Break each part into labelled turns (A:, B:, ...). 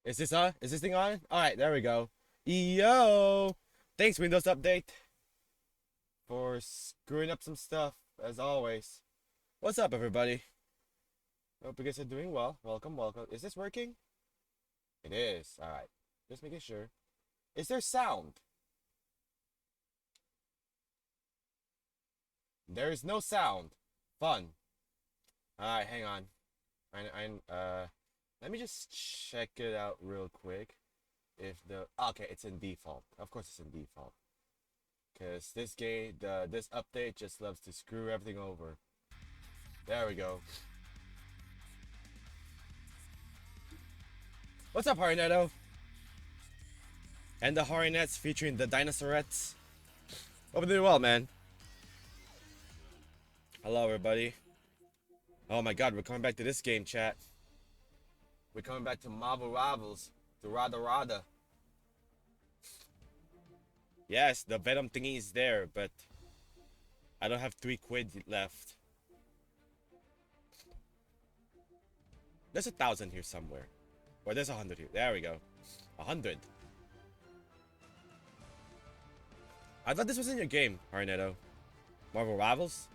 A: Is this on? Is this thing on? Alright, there we go. Yo! Thanks, Windows Update, for screwing up some stuff, as always. What's up, everybody? Hope you guys are doing well. Welcome, welcome. Is this working? It is. Alright. Just making sure. Is there sound? There is no sound. Fun. Alright, hang on. Let me just check it out real quick. If the okay, it's in default. Of course, it's in default. Cause this game, this update just loves to screw everything over. There we go. What's up, Harinetto? And the Harinets featuring the Dinosaurettes. Hope you're doing well, man. Hello, everybody. Oh my God, we're coming back to this game, chat. We're coming back to Marvel Rivals, to Rada Rada. Yes, the Venom thingy is there, but I don't have 3 quid left. There's 1,000 here somewhere. Or there's 100 here. There we go. 100. I thought this was in your game, Harinetto. Marvel Rivals.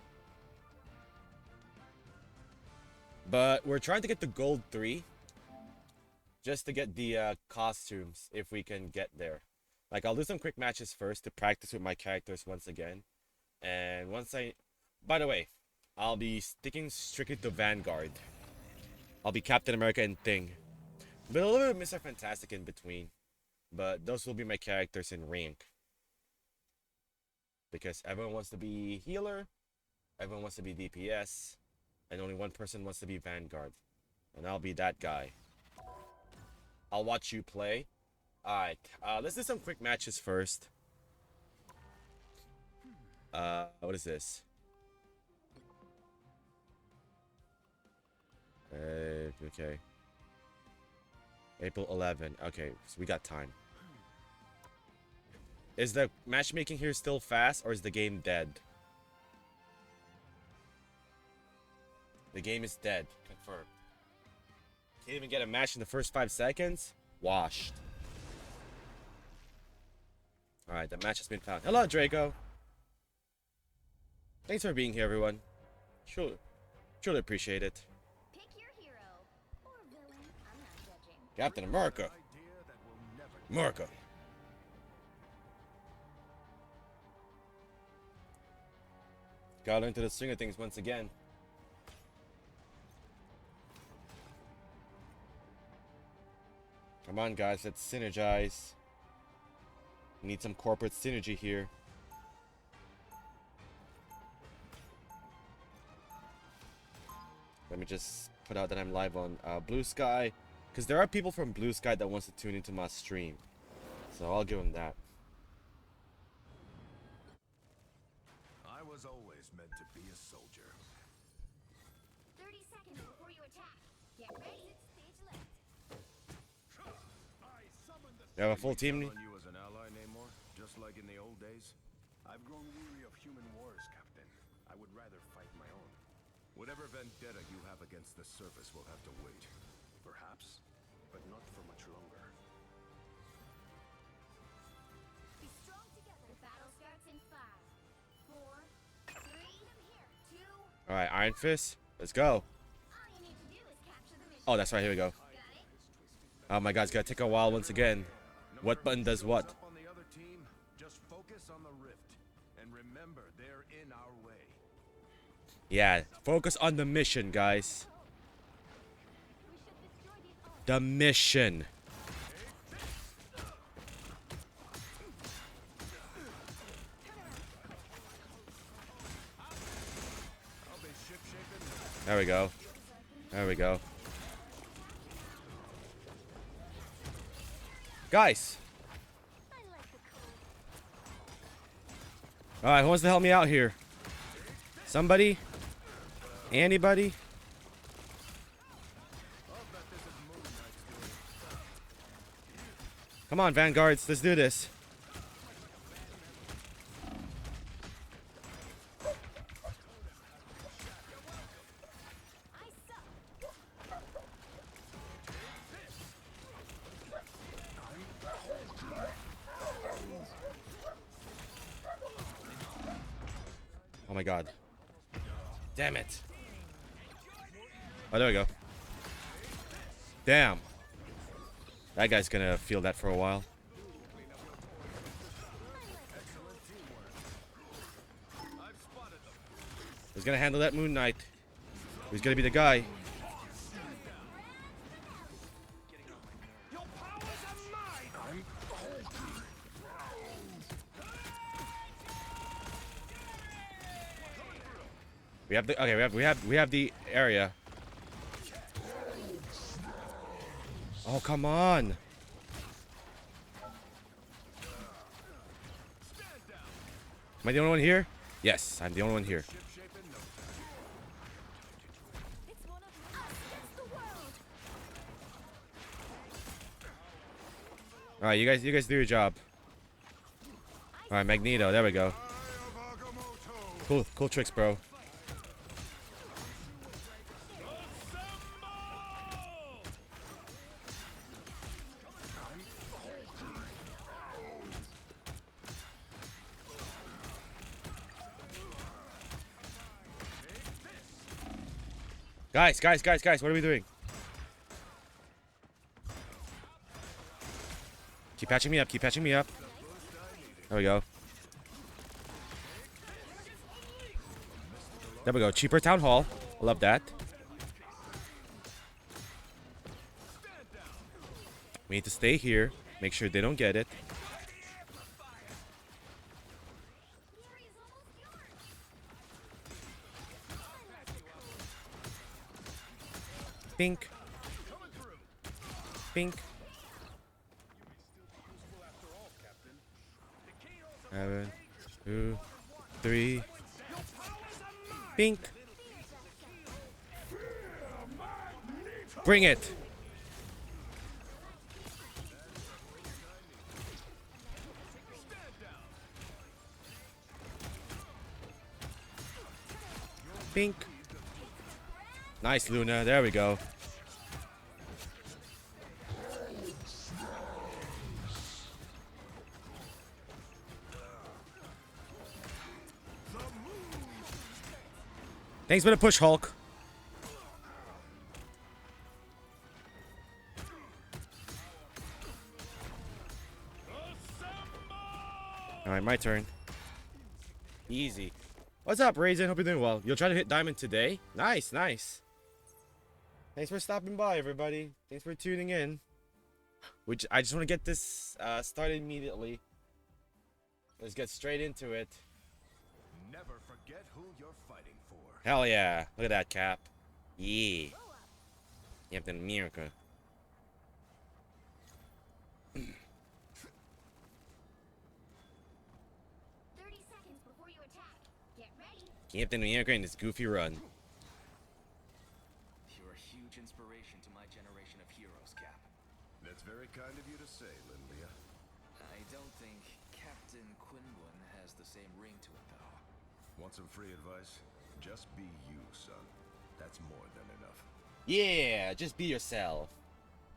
A: But we're trying to get to Gold 3. Just to get the costumes, if we can get there. Like, I'll do some quick matches first to practice with my characters once again. And once by the way, I'll be sticking strictly to Vanguard. I'll be Captain America and Thing. But a little bit of Mr. Fantastic in between. But those will be my characters in rank. Because everyone wants to be healer, everyone wants to be DPS, and only one person wants to be Vanguard. And I'll be that guy. I'll watch you play. Alright, let's do some quick matches first. What is this? Okay. April 11. Okay, so we got time. Is the matchmaking here still fast, or is the game dead? The game is dead. Confirmed. Can't even get a match in the first 5 seconds? Washed. Alright, the match has been found. Hello, Draco. Thanks for being here, everyone. Truly appreciate it.
B: Pick your hero or villain. I'm not judging.
A: Captain America. America. Got into the swing of things once again. Come on, guys, let's synergize. Need some corporate synergy here. Let me just put out that I'm live on Blue Sky, because there are people from Blue Sky that wants to tune into my stream, so I'll give them that.
C: I was always meant to be a soldier.
B: 30 seconds before you attack. Get ready. Stage left.
A: You have a full team?
C: On you as an ally, Namor, just like in the old days. I've grown weary of human wars, Captain. I would rather fight my own. Whatever vendetta you have against the surface will have to wait. Perhaps, but not for much longer.
B: Be strong together. The battle starts in 5, 4, 3. Here. 2.
A: All right, Iron Fist, let's go.
B: All you need to do is capture the mission.
A: Oh, that's right. Here we go.
B: Got it?
A: Oh my God, it's gonna take a while once again. What button does what?
C: Up on the other team, just focus on the rift, and remember they're in our way.
A: Yeah, focus on the mission, guys. The mission. There we go. There we go. Guys. Alright, who wants to help me out here? Somebody? Anybody? Come on, Vanguards, let's do this. my god. Damn it. Oh, there we go. Damn. That guy's gonna feel that for a while. Who's gonna handle that Moon Knight? Who's gonna be the guy? We have the we have the area. Oh, come on. Am I the only one here? Yes, I'm the only one here.
B: It's one of us against the world.
A: All right, you guys do your job. All right, Magneto, there we go. Cool tricks, bro. Guys, what are we doing? Keep patching me up, There we go. There we go, cheaper town hall. I love that. We need to stay here, make sure they don't get it. Pink. Pink. 7, 2, 3. Pink. Bring it. Pink. Nice, Luna. There we go. Thanks for the push, Hulk. Alright, my turn. Easy. What's up, Raisin? Hope you're doing well. You'll try to hit diamond today? Nice, nice. Thanks for stopping by, everybody. Thanks for tuning in. I just want to get this started immediately. Let's get straight into it.
C: Never forget who you're fighting for.
A: Hell yeah. Look at that, Cap. Yeah. Captain America.
B: 30 seconds before you attack. Get ready.
A: Captain America in this goofy run.
D: You're a huge inspiration to my generation of heroes, Cap.
C: That's very kind of you to say, Linlia.
D: I don't think Captain Quinlan has the same ring to it, though.
C: Want some free advice? Just be you, son. That's more than enough.
A: Yeah, just be yourself.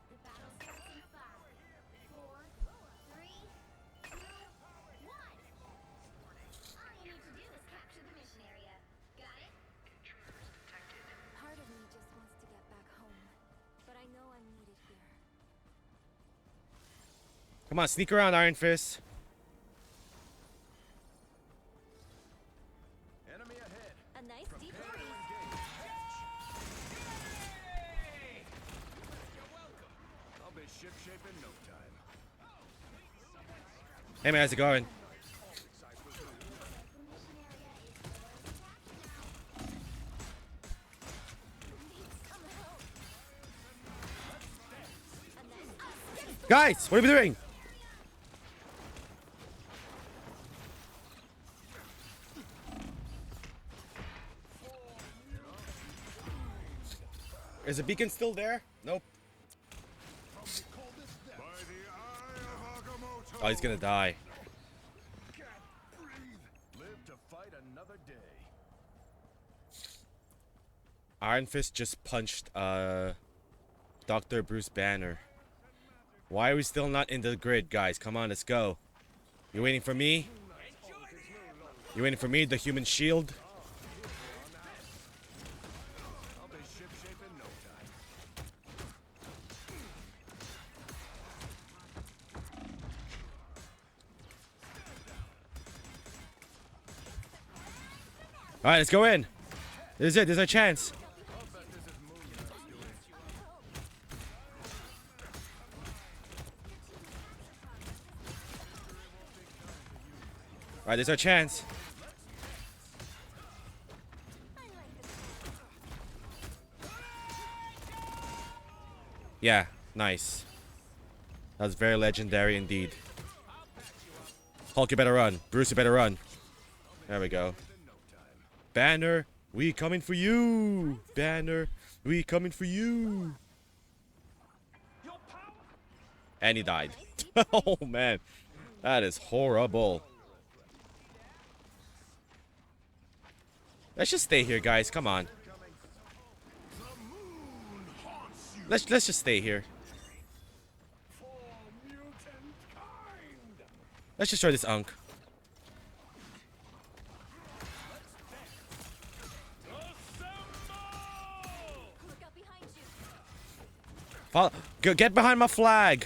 B: The battle starts in 5, 4, 3, 2, 1. All you need to do is capture the mission area. Got it?
E: Part of me just wants to get back home, but I know I'm needed here.
A: Come on, sneak around, Iron Fist.
C: Enemy ahead.
E: A nice deep breeze.
C: I'll be shipshape in no time.
A: Hey man, how's it going? Guys, what are we doing? Is the beacon still there? Nope. Oh, he's gonna die.
C: Live to fight another day.
A: Iron Fist just punched Dr. Bruce Banner. Why are we still not in the grid, guys? Come on, let's go. You waiting for me? You waiting for me, the human shield? All right, let's go in. This is it. This is our chance. All right, this is our chance. Yeah, nice. That was very legendary indeed. Hulk, you better run. Bruce, you better run. There we go. Banner, we coming for you. Banner, we coming for you. And he died. Oh, man. That is horrible. Let's just stay here, guys. Come on. Let's just stay here. Let's just try this Unk.
E: Look out behind you.
A: Follow, go, get behind my flag.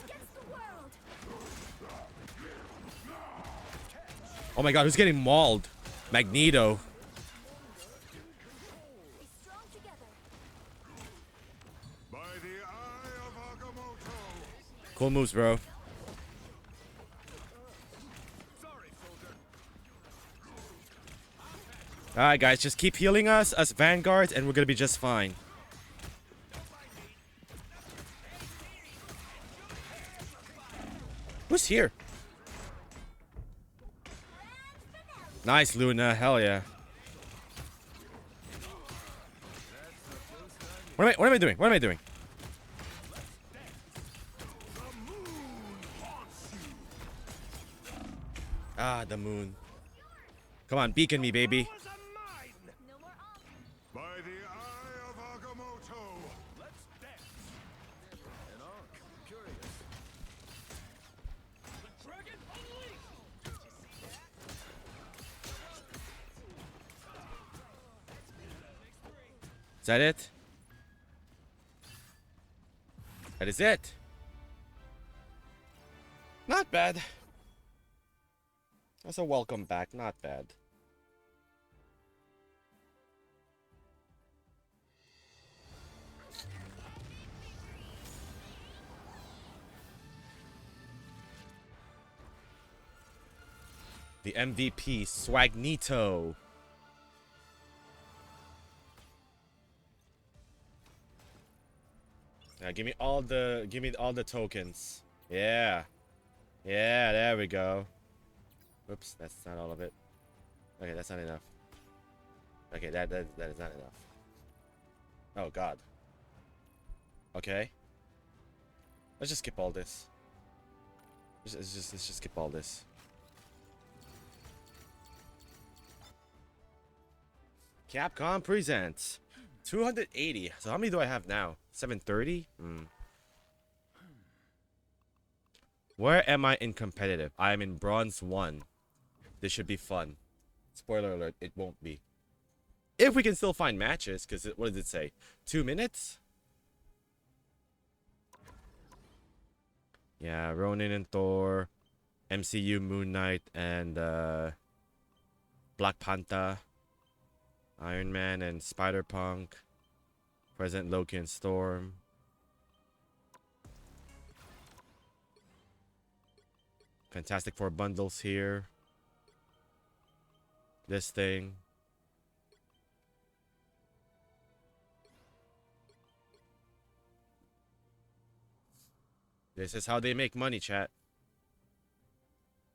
E: Against the world.
A: Oh my god, who's getting mauled? Magneto.
E: Be strong together.
C: By the eye of Agamotto.
A: Cool moves, bro.
C: Sorry, soldier.
A: Alright, guys, just keep healing us vanguards, and we're gonna be just fine. Who's here? Nice, Luna. Hell yeah. What am I doing? What am I doing? Ah, the moon. Come on, beacon me, baby.
E: No more on.
C: By the eye of Agamotto. Let's dance.
D: And Ankh, curious. The dragon unleashed!
A: Is that it? That is it. Not bad. That's a welcome back. Not bad. The MVP, Swagnito. Now give me all the tokens. Yeah. Yeah, there we go. Oops, that's not all of it. Okay, that's not enough. Okay, that is not enough. Oh god. Okay. Let's just skip all this. Let's just skip all this. Capcom presents 280. So how many do I have now? 730? Where am I in competitive? I am in bronze 1. This should be fun. Spoiler alert, it won't be. If we can still find matches, because what does it say? 2 minutes? Yeah, Ronin and Thor, MCU Moon Knight, and Black Panther, Iron Man and Spider-Punk, President Loki and Storm. Fantastic Four bundles here. This thing. This is how they make money, chat.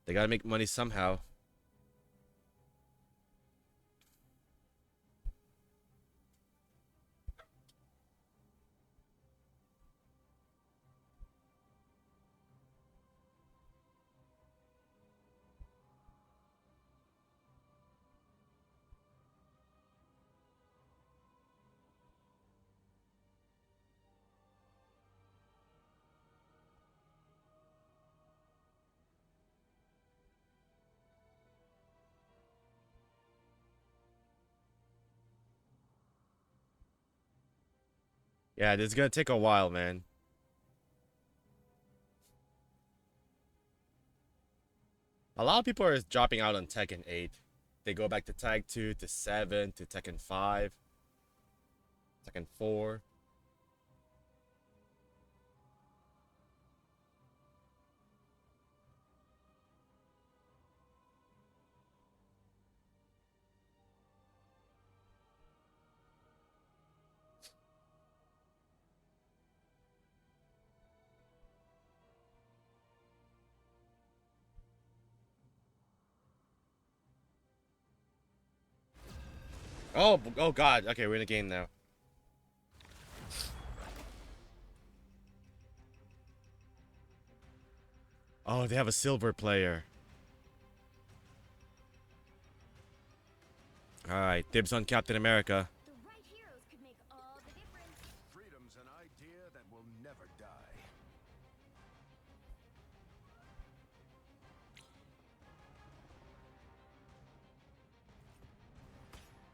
A: They gotta make money somehow. Yeah, this is gonna take a while, man. A lot of people are dropping out on Tekken 8. They go back to Tag 2, to 7, to Tekken 5, Tekken 4. Oh god. Okay, we're in a game now. Oh, they have a silver player. Alright, dibs on Captain America.
B: The right heroes could make all the difference.
C: Freedom's an idea that will never die.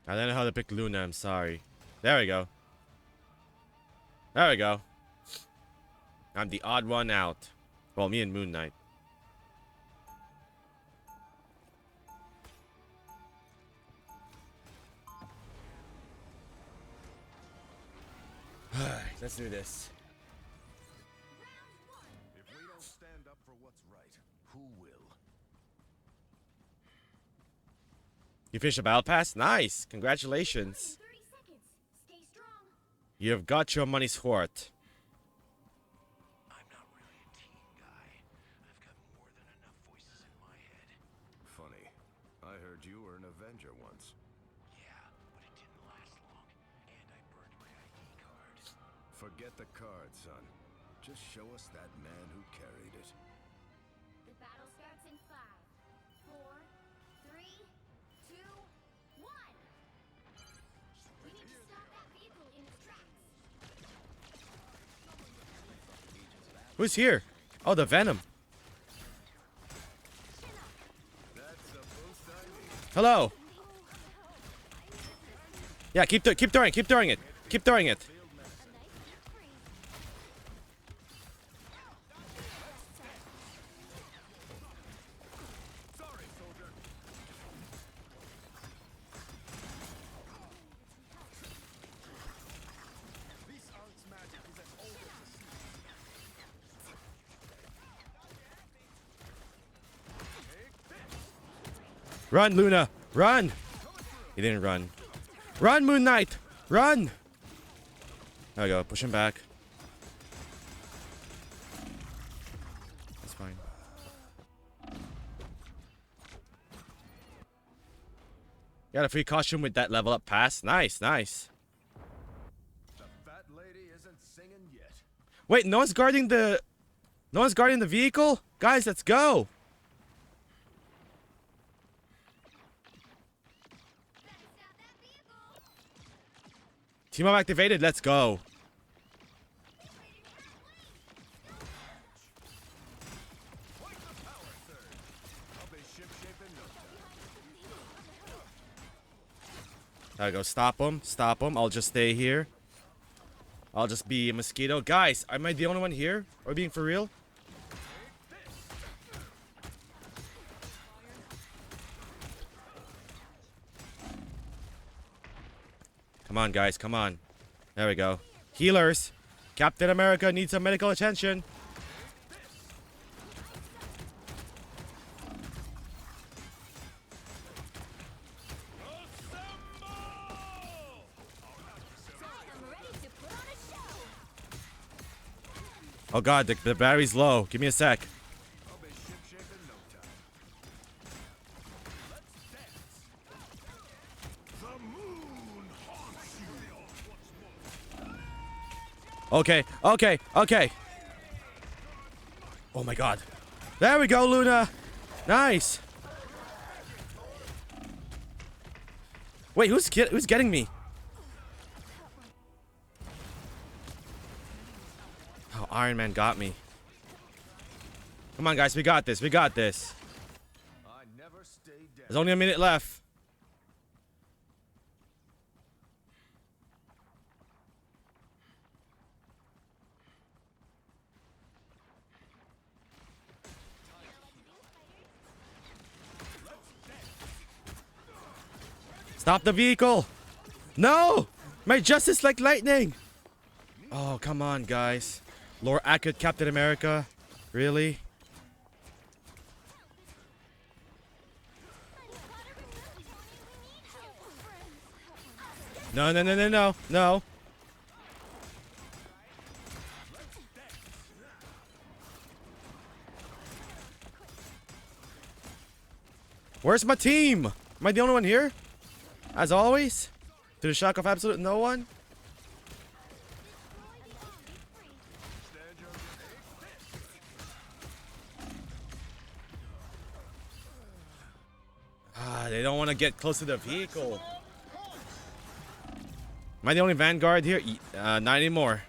A: I don't know how to pick Luna, I'm sorry. There we go. There we go. I'm the odd one out. Well, me and Moon Knight. Let's do this.
C: If we don't stand up for what's right, who will?
A: You finished a battle pass? Nice! Congratulations.
B: 30 seconds. Stay strong.
A: You have got your money's worth.
C: I'm not really a team guy. I've got more than enough voices in my head. Funny. I heard you were an Avenger once. Yeah, but it didn't last long. And I burned my ID card. Forget the card, son. Just show us that man who carried it.
B: The battle starts in 5, 4, 3, 2, 1. We need to stop that vehicle in its tracks.
A: Who's here? Oh, the Venom.
C: That's the boost I need.
A: Hello. Yeah, keep throwing it. Keep throwing it. Keep throwing it.
C: Sorry, soldier. This art's magic is as old as the sea.
A: Run, Luna. Run. He didn't run. Run, Moon Knight. Run. There we go. Push him back. That's fine. Got a free costume with that level up pass. Nice, nice.
C: The fat lady isn't singing yet.
A: Wait, no one's guarding the vehicle? Guys, let's go.
B: Better stop that vehicle.
A: Team up activated. Let's go.
C: Quite the power surge. I'll be ship-shape in no time.
A: There we go. Stop him. Stop him. I'll just stay here. I'll just be a mosquito. Guys, am I the only one here? Are we being for real? Come on, guys. Come on. There we go. Healers. Captain America needs some medical attention.
B: I'm ready to put on a show.
A: Oh, God. The battery's low. Give me a sec.
C: I'll be ship-shape in no time. Let's dance. The moon haunts you.
A: Okay. Okay. Okay. Oh, my God. There we go, Luna. Nice. Wait, who's getting me? Oh, Iron Man got me. Come on, guys. We got this. We got this.
C: I never stay down.
A: There's only a minute left. Stop the vehicle! No! My justice like lightning! Oh, come on, guys. Lord Accurate Captain America? Really? No, no, no, no, no, no. Where's my team? Am I the only one here? As always? To the shock of absolute no one? Ah, they don't want to get close to the vehicle. Am I the only Vanguard here? Not anymore.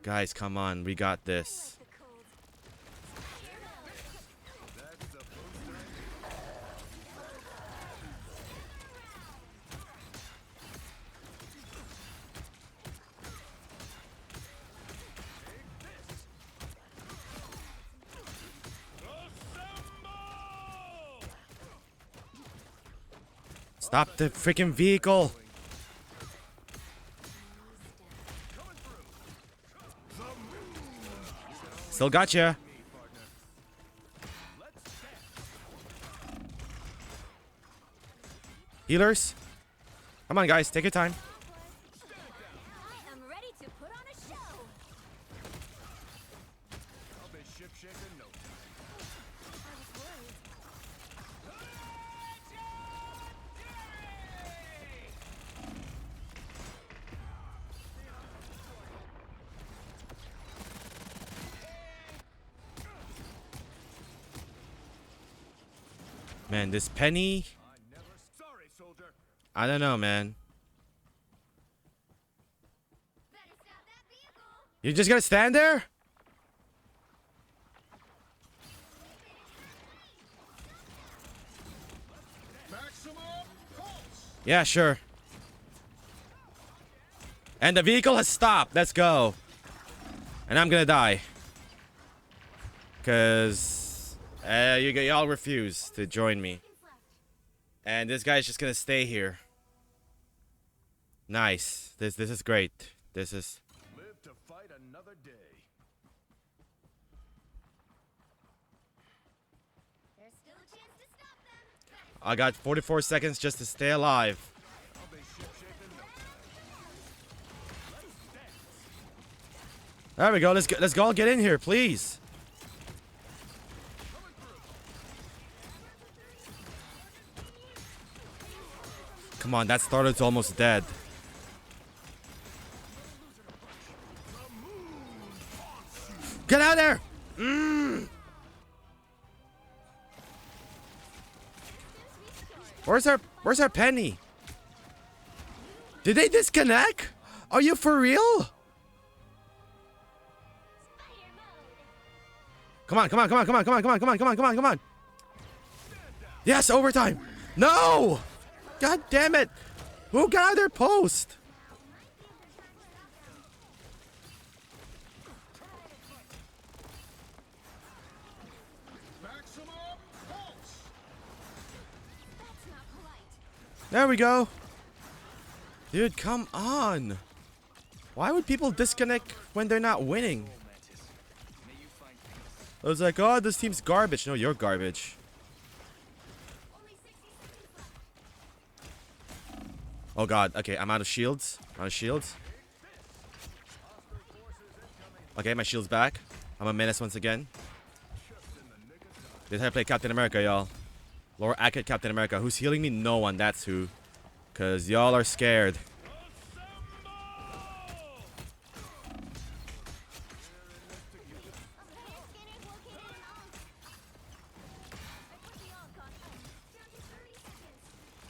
A: Guys, come on. We got this. Stop the freaking vehicle. Still gotcha. Healers. Come on, guys. Take your time.
E: I am ready to put on a show.
C: I'll be ship-shape in no time.
E: I was worried.
A: Man, this Penny.
C: Sorry, soldier.
A: I don't know, man. You just gonna stand there? Yeah, sure. And the vehicle has stopped. Let's go. And I'm gonna die. Cause y'all refuse to join me. And this guy's just gonna stay here. Nice. This is great. This is.
C: Live to fight another day.
B: There's still a chance to stop them.
A: I got 44 seconds just to stay alive.
C: I'll be ship-shape in no time.
A: There we go. Let's go all get in here, please. Come on, that starter's almost dead. Get out of there! Where's our Penny? Did they disconnect? Are you for real? Come on, come on, come on, come on, come on, come on, come on, come on, come on, come on. Yes, overtime. No! God damn it! Who got out of their post? There we go. Dude, come on. Why would people disconnect when they're not winning? I was like, oh, this team's garbage. No, you're garbage. Oh god, okay, I'm out of shields. Out of shields. Okay, my shield's back. I'm a menace once again. This is how I play Captain America, y'all. Lord Accurate Captain America. Who's healing me? No one, that's who. Cause y'all are scared.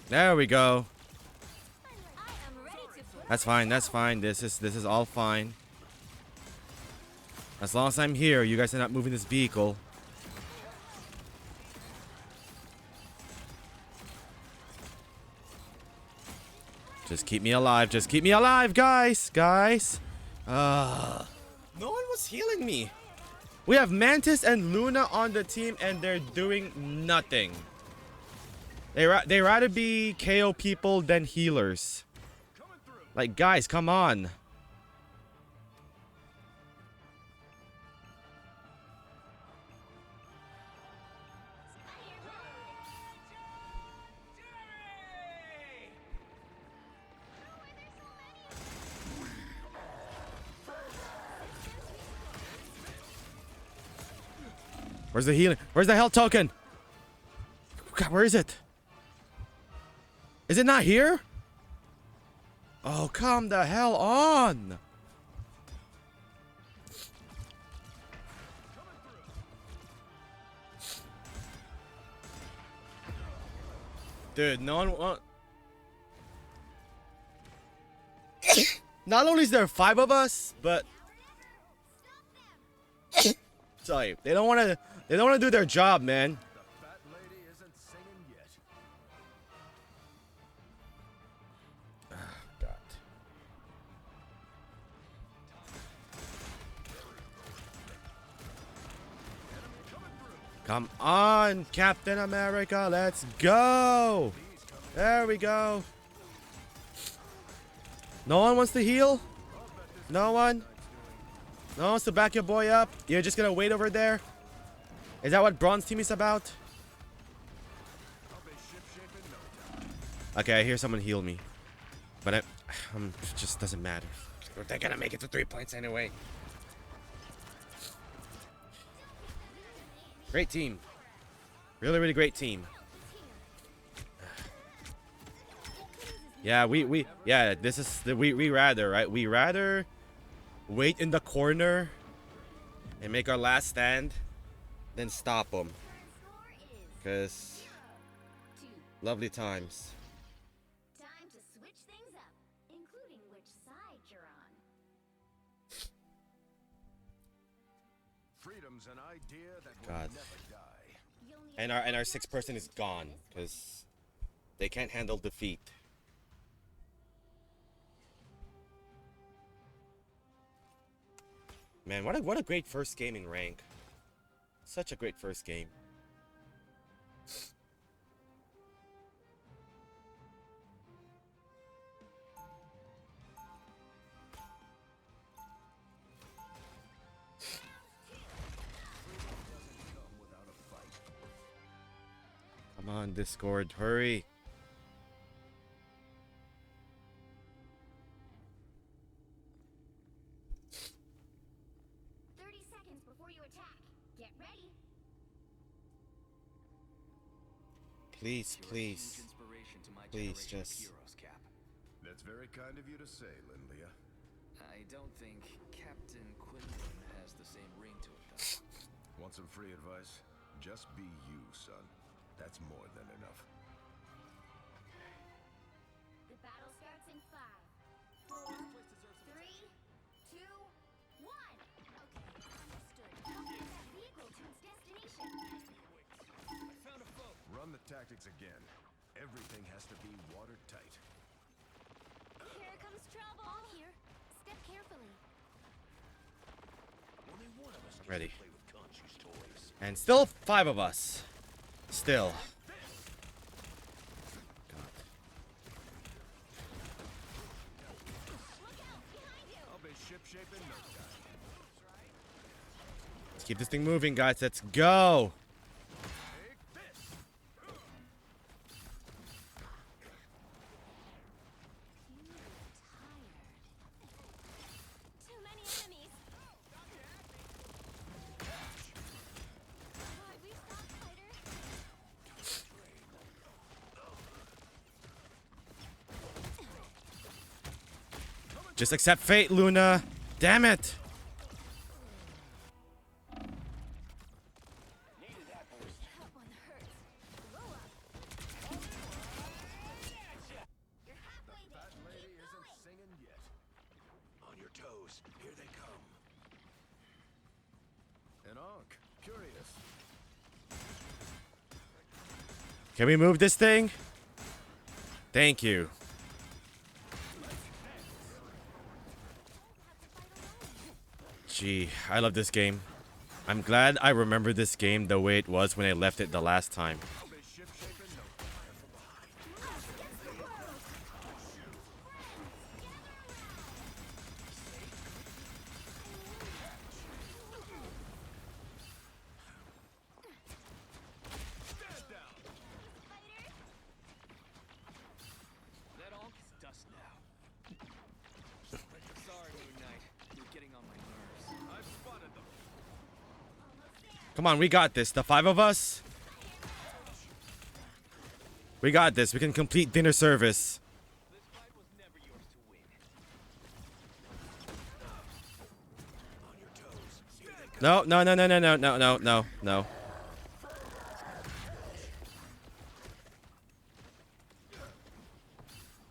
A: There we go. That's fine, that's fine. This is all fine. As long as I'm here, you guys are not moving this vehicle. Just keep me alive. Just keep me alive, guys. Guys. No one was healing me. We have Mantis and Luna on the team, and they're doing nothing. They rather be KO people than healers. Like, guys, come on. Where's the healing? Where's the health token? God, where is it? Is it not here? Oh, come the hell on. Dude, no one want... Not only is there 5 of us, but... Sorry, they don't want to do their job, man.
C: The fat lady isn't singing yet.
A: God. Come on, Captain America, let's go. There we go. No one wants to heal? No one? No one wants to back your boy up? You're just gonna wait over there? Is that what Bronze Team is about? Okay, I hear someone heal me. But it just doesn't matter. They're gonna make it to 3 points anyway. Great team. Really, really great team. Yeah, this is the we rather, right? We rather wait in the corner and make our last stand than stop them. Cause lovely times.
B: Time to switch things up, including which side you're on.
C: Freedom's an idea that will
A: God.
C: never die.
B: You'll need
A: And our 6th person is gone because they can't handle defeat. Man, what a great first game in rank. Such a great first game. Come on, Discord, hurry. Please, please. Please, just...
C: That's very kind of you to say, Linlia.
D: I don't think Captain Quinlan has the same ring to it, though.
C: Want some free advice? Just be you, son. That's more than enough.
B: The battle starts in 5, 4, 3, 2, 1. Okay, understood. Don't get that vehicle to its destination.
C: Run the tactics again. Everything has to be watertight.
B: Here comes trouble. All here. Step carefully.
A: Ready. And still 5 of us. Still. God.
C: I'll be shipshape in no time.
A: Let's keep this thing moving, guys. Let's go.
B: Too many enemies. Why, we stopped, fighter.
A: Just accept fate, Luna. Damn it.
B: That one hurts. Blow up. You're halfway there.
C: That lady
B: Keep
C: isn't
B: going.
C: singing yet. On your toes. Here they come. An Ankh. Curious.
A: Can we move this thing? Thank you. Gee, I love this game. I'm glad I remember this game the way it was when I left it the last time.
C: I'll be ship-shape in no time. Stand down.
D: That all is dust now. Sorry, Moon Knight. You're getting on my nerves.
C: I've spotted them.
A: Come on, we got this. The 5 of us. We got this. We can complete dinner service.
D: This fight was never yours to win.
A: No, no, no, no, no, no, no, no, no, no.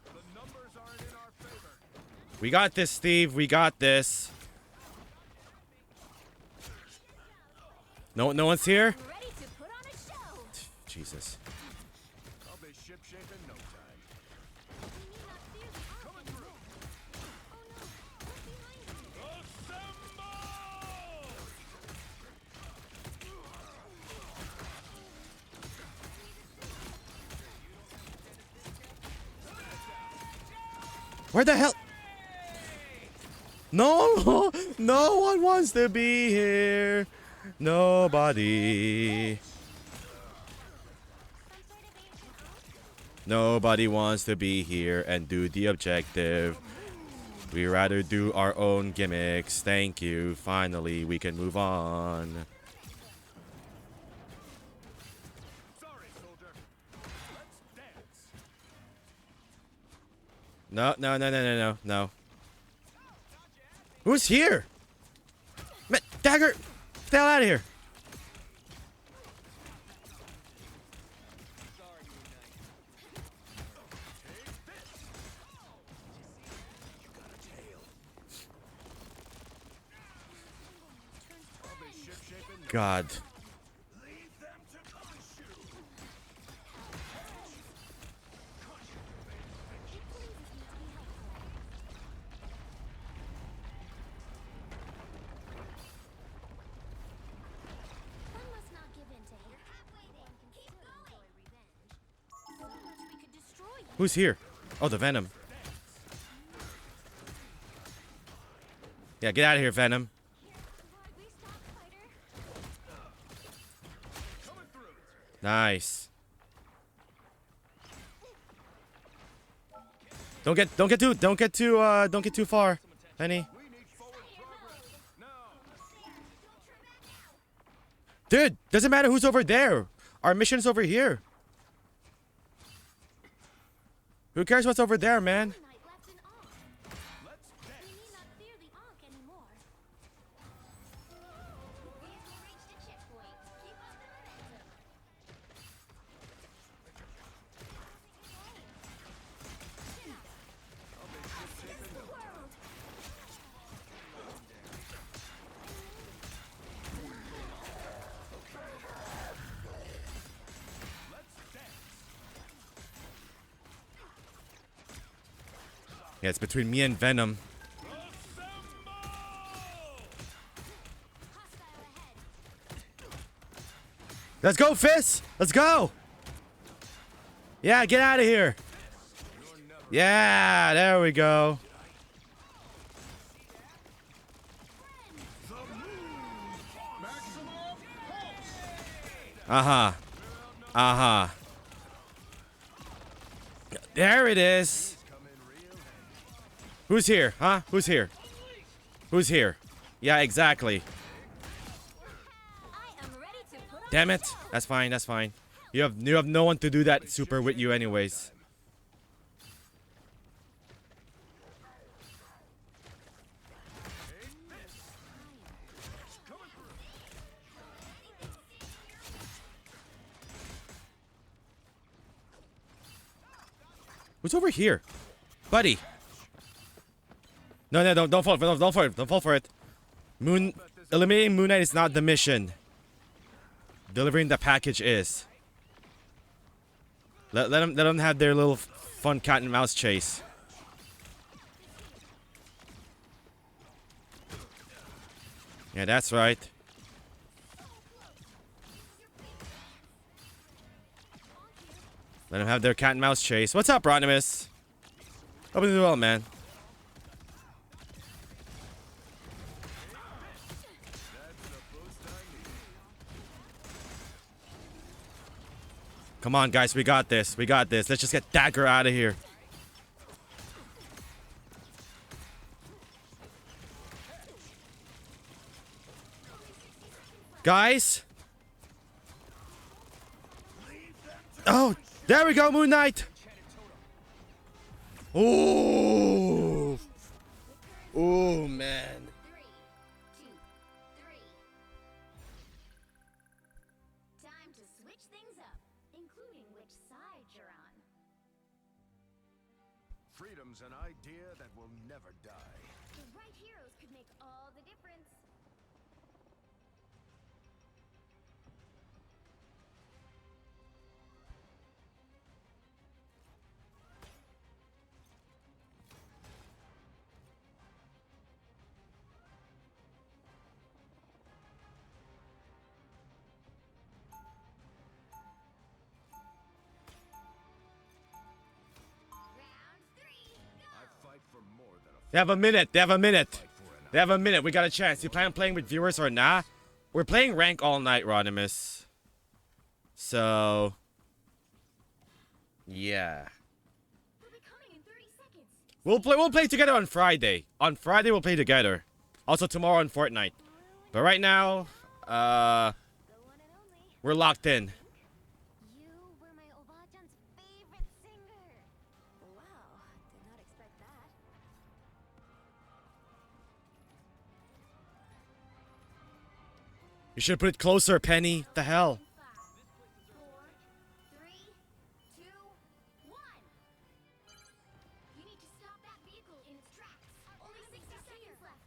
C: The numbers aren't in our favor.
A: We got this, Steve. We got this. No, no one's here.
B: I'm ready to put on a show.
A: Jesus.
C: I'll be ship-shape in no time.
B: We need not fear the arc
C: Coming
B: anymore.
C: through.
B: Oh no, look behind you.
C: Assemble!
A: Where the hell? No, no one wants to be here. Nobody.
B: Some sort of ancient oath?
A: Nobody wants to be here and do the objective. We rather do our own gimmicks. Thank you. Finally, we can move on.
C: Sorry, soldier. Let's dance.
A: No, no, no, no, no, no, no. Who's here? Dagger! Get the hell out of here.
D: Sorry, Moon Knight.
C: I'll be ship-shape in no
A: God.
C: Leave them to Khonshu.
B: One must not give in to hate. You're halfway there. One can keep going. Enjoy revenge. So much we could destroy you.
A: Who's here? Oh, the Venom. Yeah, get out of here, Venom.
B: Here, we stop, fighter.
C: Coming through.
A: Nice. Don't get too far, Penny.
C: We need forward progress. Now.
A: Dude, doesn't matter who's over there. Our mission's over here. Who cares what's over there, man?
B: Moon Knight left an ankh.
C: Let's
B: We
C: dance.
B: need not fear the ankh anymore. Vehicle reached a checkpoint. Keep up the momentum. World.
A: Yeah, it's between me and Venom.
B: Hostile ahead.
A: Let's go, Fist! Let's go! Yeah, get out of here. Yeah, there we go. Uh-huh. Uh-huh. There it is. Who's here? Huh? Who's here? Who's here? Yeah, exactly.
B: I am ready to put on
A: Damn
B: a
A: it.
B: show.
A: That's fine, that's fine. You have no one to do that super with you anyways. What's over here? Buddy. No, no, don't fall for it. Don't fall for it. Don't fall for it. Eliminating Moon Knight is not the mission. Delivering the package is. Let them have their little fun cat and mouse chase. Yeah, that's right. Let them have their cat and mouse chase. What's up, Ronimus? Hope you're doing well, man. Come on, guys. We got this. We got this. Let's just get Dagger out of here. Guys. Oh, there we go, Moon Knight. Ooh. Ooh, man.
B: 3, 2, 3. Time to switch things up, including which side you're on.
C: Freedom's an idea that will never die.
B: The right heroes could make all the difference. Round 3, go!
C: I fight for more than a
A: They have a minute. They have a minute.
C: fight for an
A: They have a minute. We got a chance. You plan on playing with viewers or nah? We're playing rank all night, Ronimus. So, yeah.
B: They'll be coming in 30 seconds.
A: We'll play together on Friday. On Friday we'll play together. Also tomorrow on Fortnite. But right now,
E: The one and only.
A: we're locked in.
E: You were my Oba-chan's favorite singer. Wow, did not expect that.
A: You should put it closer, Penny. The hell?
B: 5, 4, 3, 2, 1. You need to stop that vehicle in its tracks. Only 60 seconds left.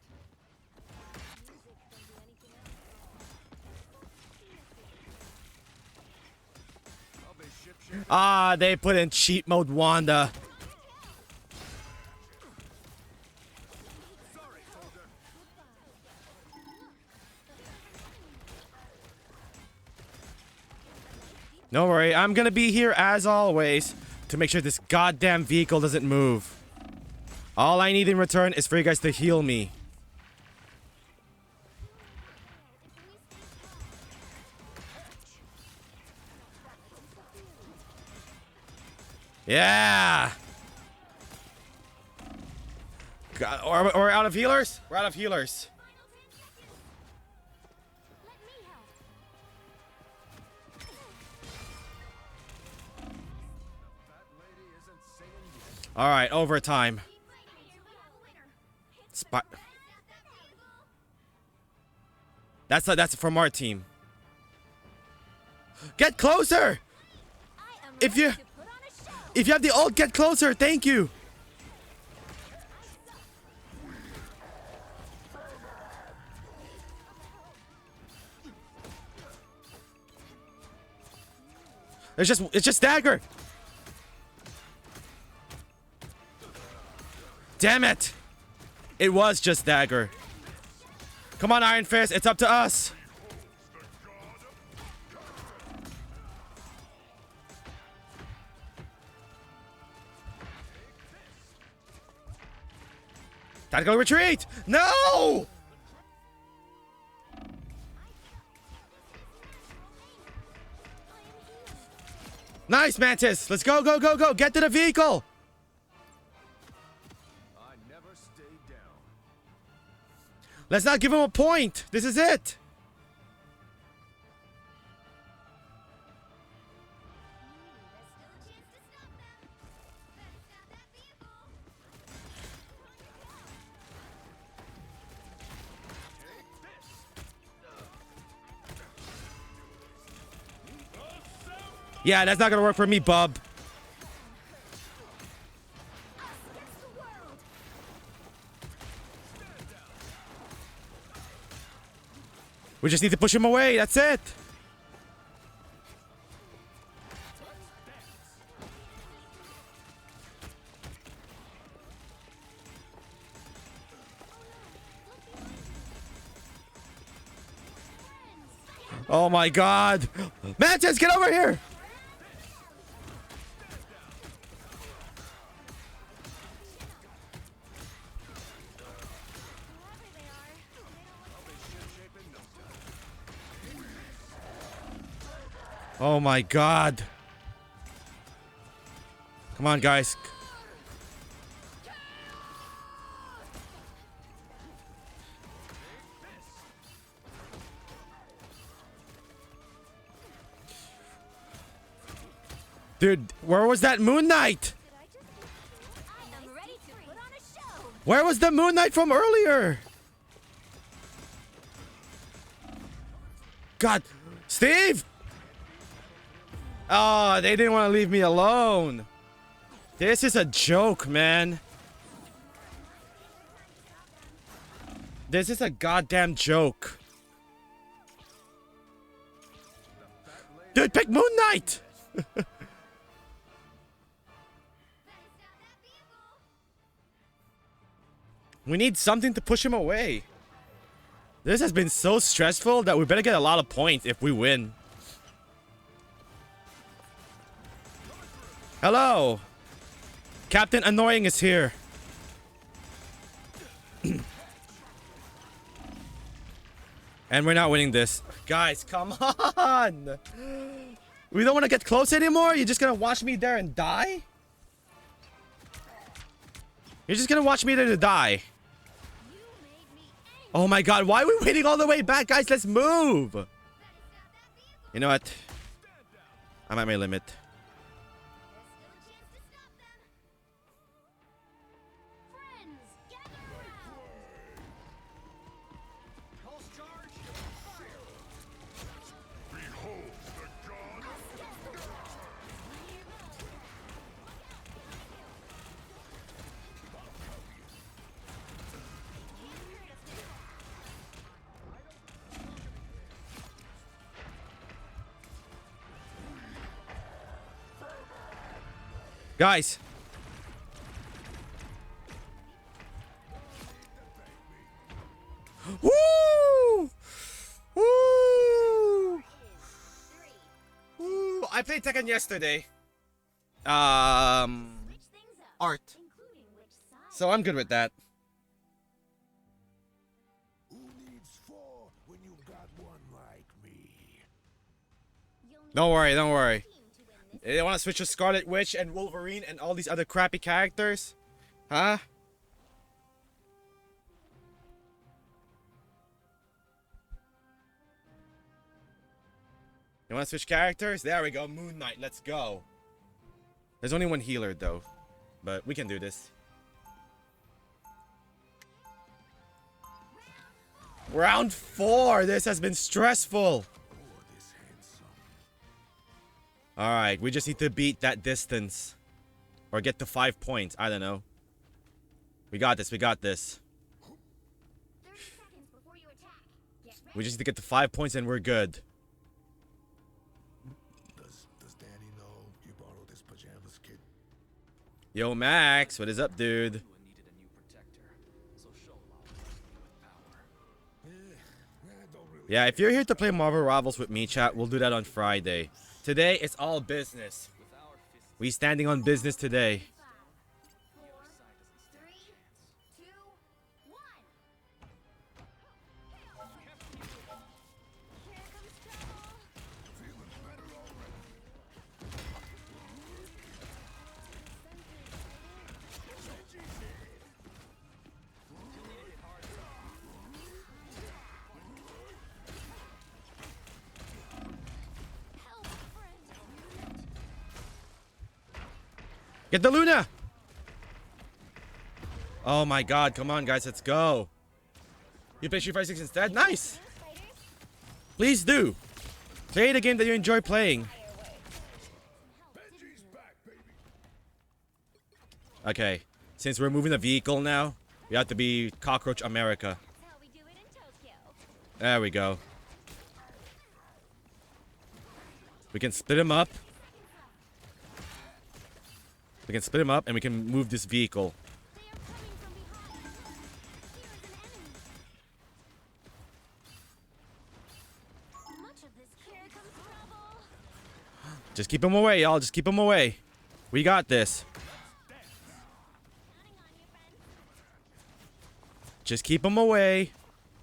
E: Music don't do anything else.
C: I'll be ship.
A: Ah, they put in cheat mode Wanda.
C: Sorry, soldier.
A: Don't worry, I'm gonna be here as always to make sure this goddamn vehicle doesn't move. All I need in return is for you guys to heal me. Yeah! God, we're out of healers? We're out of healers.
B: Let me help.
C: That lady isn't singing yet.
A: Alright, overtime. Spot. That's from our team. Get closer!
E: I am
A: If
E: ready
A: you-
E: to put on a show.
A: If you have the ult, get closer. Thank you. It's just dagger. Damn it. It was just dagger. Come on, Iron Fist. It's up to us. Tactical retreat. No. Nice, Mantis. Let's go, go, go, go. Get to the vehicle.
C: I never stayed down.
A: Let's not give him a point. This is it.
B: There's still a chance to stop them. Better stop that vehicle.
A: Yeah, that's not gonna work for me, bub.
B: Against the world.
A: We just need to push him away. That's it. Oh my god. Mantis, get over here. Oh my god. Come on, guys. Dude, where was that Moon Knight?
E: I'm ready to put on a show.
A: Where was the Moon Knight from earlier? God. Steve! Oh, they didn't want to leave me alone. This is a joke, man. This is a goddamn joke. Dude, pick Moon Knight! We need something to push him away. This has been so stressful that we better get a lot of points if we win. Hello. Captain Annoying is here. And we're not winning this. Guys, come on. We don't want to get close anymore? You're just going to watch me there and die? You're just going to watch me there to die. Oh my god, why are we waiting all the way back? Guys, let's move. You know what? I'm at my limit. Guys. Woo! Woo! Woo! I played Tekken yesterday. Art. So I'm good with that.
C: Who needs four when you got one like me?
A: Don't worry, don't worry. They want to switch to Scarlet Witch and Wolverine and all these other crappy characters? Huh? You want to switch characters? There we go, Moon Knight, let's go. There's only one healer though, but we can do this. Round 4, this has been stressful. Alright, we just need to beat that distance. Or get to 5 points. I don't know. We got this, we got this.
B: 30 seconds before you attack. Get ready.
A: We just need to get to 5 points and we're good.
C: Does Danny know you borrowed his pajamas, kid?
A: Yo, Max, what is up, dude?
D: Needed a new protector, so show off with power.
C: Don't really.
A: Yeah, if you're here to play Marvel Rivals with me, chat, we'll do that on Friday. Today, it's all business.
D: With our fists,
A: We standing on business today.
B: 5, 4, 3, 2, 1.
E: Here comes trouble.
C: Feeling better already.
E: Help, friend.
A: Get the Luna! Oh my god, come on guys, let's go. You play Street Fighter 6 instead? Nice!
E: Fighters,
A: Please do. Play the game that you enjoy playing.
C: Benji's back, baby.
A: Okay, since we're moving the vehicle now, we have to be Cockroach America.
E: that's how we do it in Tokyo.
A: There we go. We can split him up. We can split him up and we can move this vehicle.
E: They are coming from behind. Here is an enemy. Much of this. Here comes trouble.
A: Just keep him away, y'all. Just keep him away. We got this.
E: Counting on you, friend.
A: Just keep him away.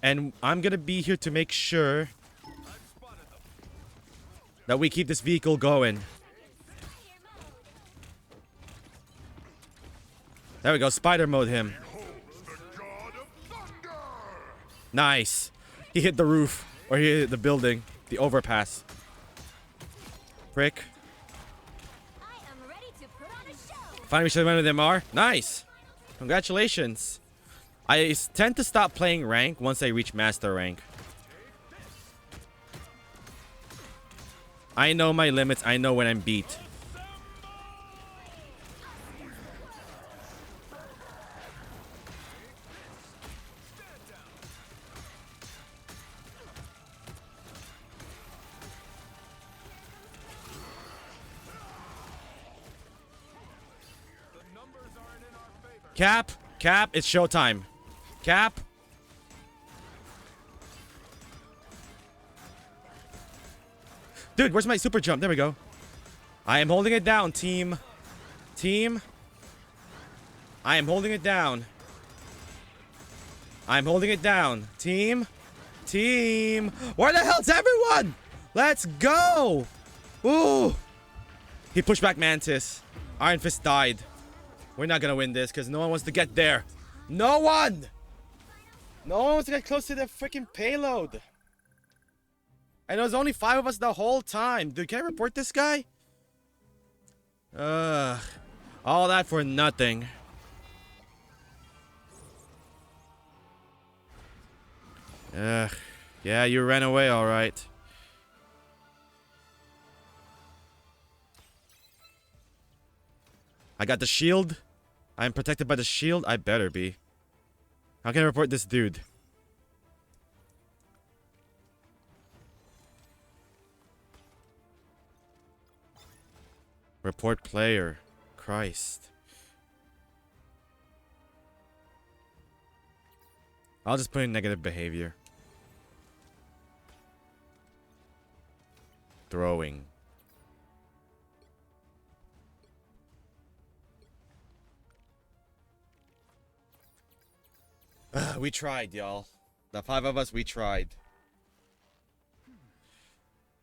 A: And I'm gonna be here to make sure. that we keep this vehicle going. There we go. Spider mode him. Nice. He hit the roof. Or he hit the building. The overpass. Frick.
E: I am ready to put on a show.
A: Finally, we should one of them are. Nice. Congratulations. I tend to stop playing rank once I reach master rank. I know my limits. I know when I'm beat. Cap, Cap, it's showtime. Cap. Dude, where's my super jump? There we go. I am holding it down, team. Team. I am holding it down. I'm holding it down. Team. Team. Where the hell's everyone? Let's go. Ooh. He pushed back Mantis. Iron Fist died. We're not gonna win this because no one wants to get there. No one! No one wants to get close to the freaking payload. And there was only 5 of us the whole time. Dude, can I report this guy? All that for nothing. Yeah, you ran away, alright. I got the shield. I'm protected by the shield. I better be. How can I report this dude? Report player. Christ. I'll just put in negative behavior. Throwing. We tried, y'all. The 5 of us, we tried.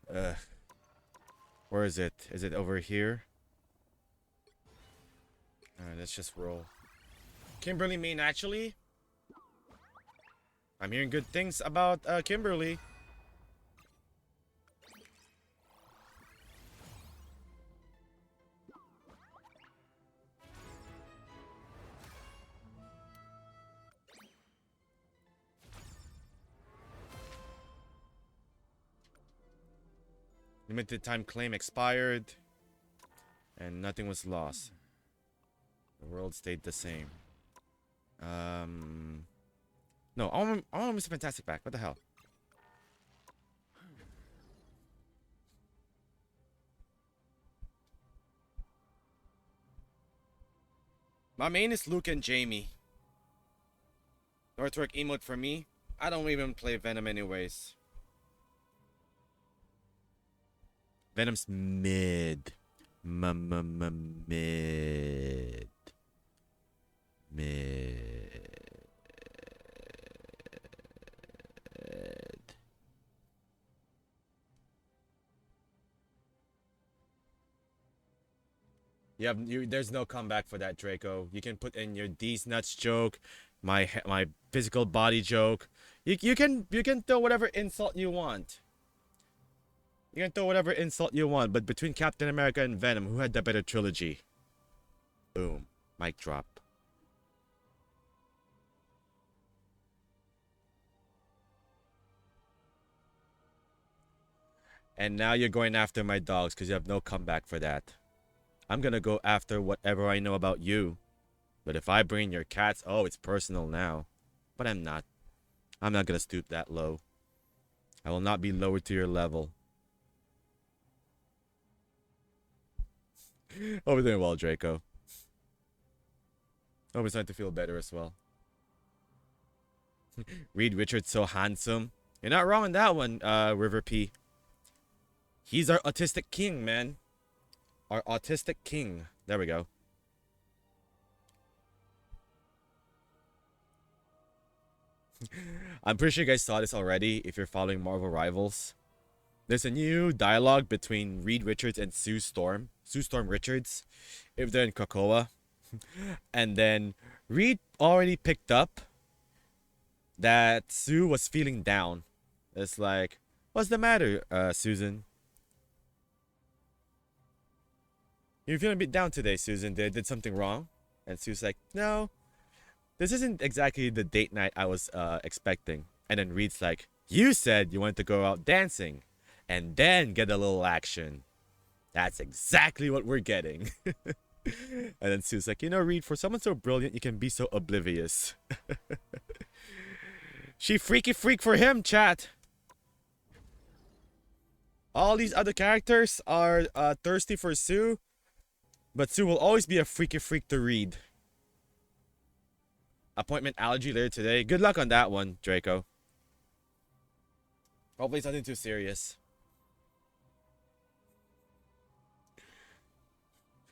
A: Where is it? Is it over here? Alright, let's just roll. Kimberly main, actually. I'm hearing good things about Kimberly. Limited time claim expired. And nothing was lost. The world stayed the same. No, I want Mr. Fantastic back. What the hell? My main is Luke and Jamie. Northwork emote for me. I don't even play Venom anyways. Venom's mid. Mid. Mid. There's no comeback for that, Draco. You can put in your D's nuts joke, my physical body joke. You can throw whatever insult you want. You can throw whatever insult you want, but between Captain America and Venom, who had the better trilogy? Boom. Mic drop. And now you're going after my dogs because you have no comeback for that. I'm gonna go after whatever I know about you. But if I bring your cats, oh, it's personal now. But I'm not. I'm not gonna stoop that low. I will not be lowered to your level. Hope you're doing well, Draco. Hope it's starting to feel better as well. Reed Richards so handsome. You're not wrong on that one, River P. He's our autistic king, man. Our autistic king. There we go. I'm pretty sure you guys saw this already if you're following Marvel Rivals. There's a new dialogue between Reed Richards and Sue Storm Richards, if they're in Krakoa. And then Reed already picked up that Sue was feeling down. It's like, what's the matter, Susan? You're feeling a bit down today, Susan. Did something wrong? And Sue's like, no, this isn't exactly the date night I was expecting. And then Reed's like, you said you wanted to go out dancing and then get a little action. That's exactly what we're getting. And then Sue's like, you know, Reed, for someone so brilliant, you can be so oblivious. She freaky freak for him, chat. All these other characters are thirsty for Sue, but Sue will always be a freaky freak to Reed. Appointment allergy later today. Good luck on that one, Draco. Hopefully it's nothing too serious.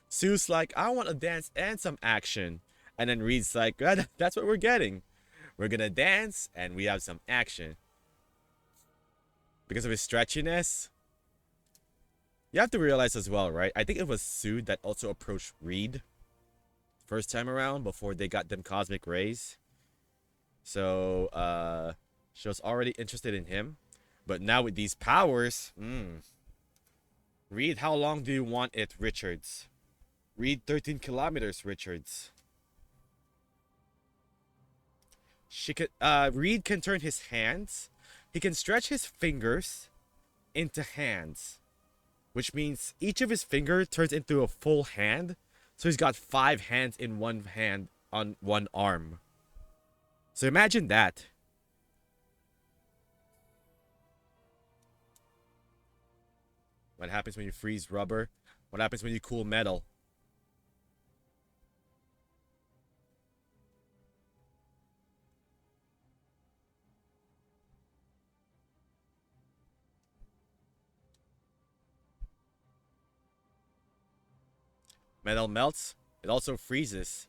A: Sue's like, I want a dance and some action. And then Reed's like, that's what we're getting. We're gonna dance and we have some action. Because of his stretchiness. You have to realize as well, right? I think it was Sue that also approached Reed first time around before they got them cosmic rays. So, she was already interested in him. But now with these powers, Reed, how long do you want it, Richards? Reed 13 kilometers, Richards. Reed can turn his hands. He can stretch his fingers into hands. Which means each of his fingers turns into a full hand. So he's got 5 hands in one hand on one arm. So imagine that. What happens when you freeze rubber? What happens when you cool metal? Metal melts. It also freezes.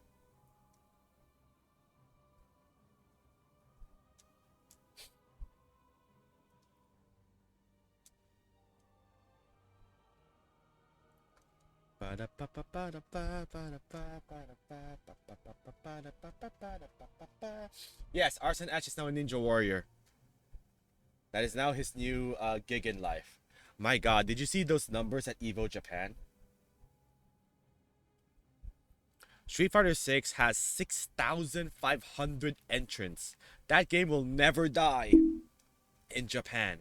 A: Yes, Arson Ash is now a ninja warrior. That is now his new gig in life. My god, did you see those numbers at EVO Japan? Street Fighter 6 has 6,500 entrants. That game will never die in Japan.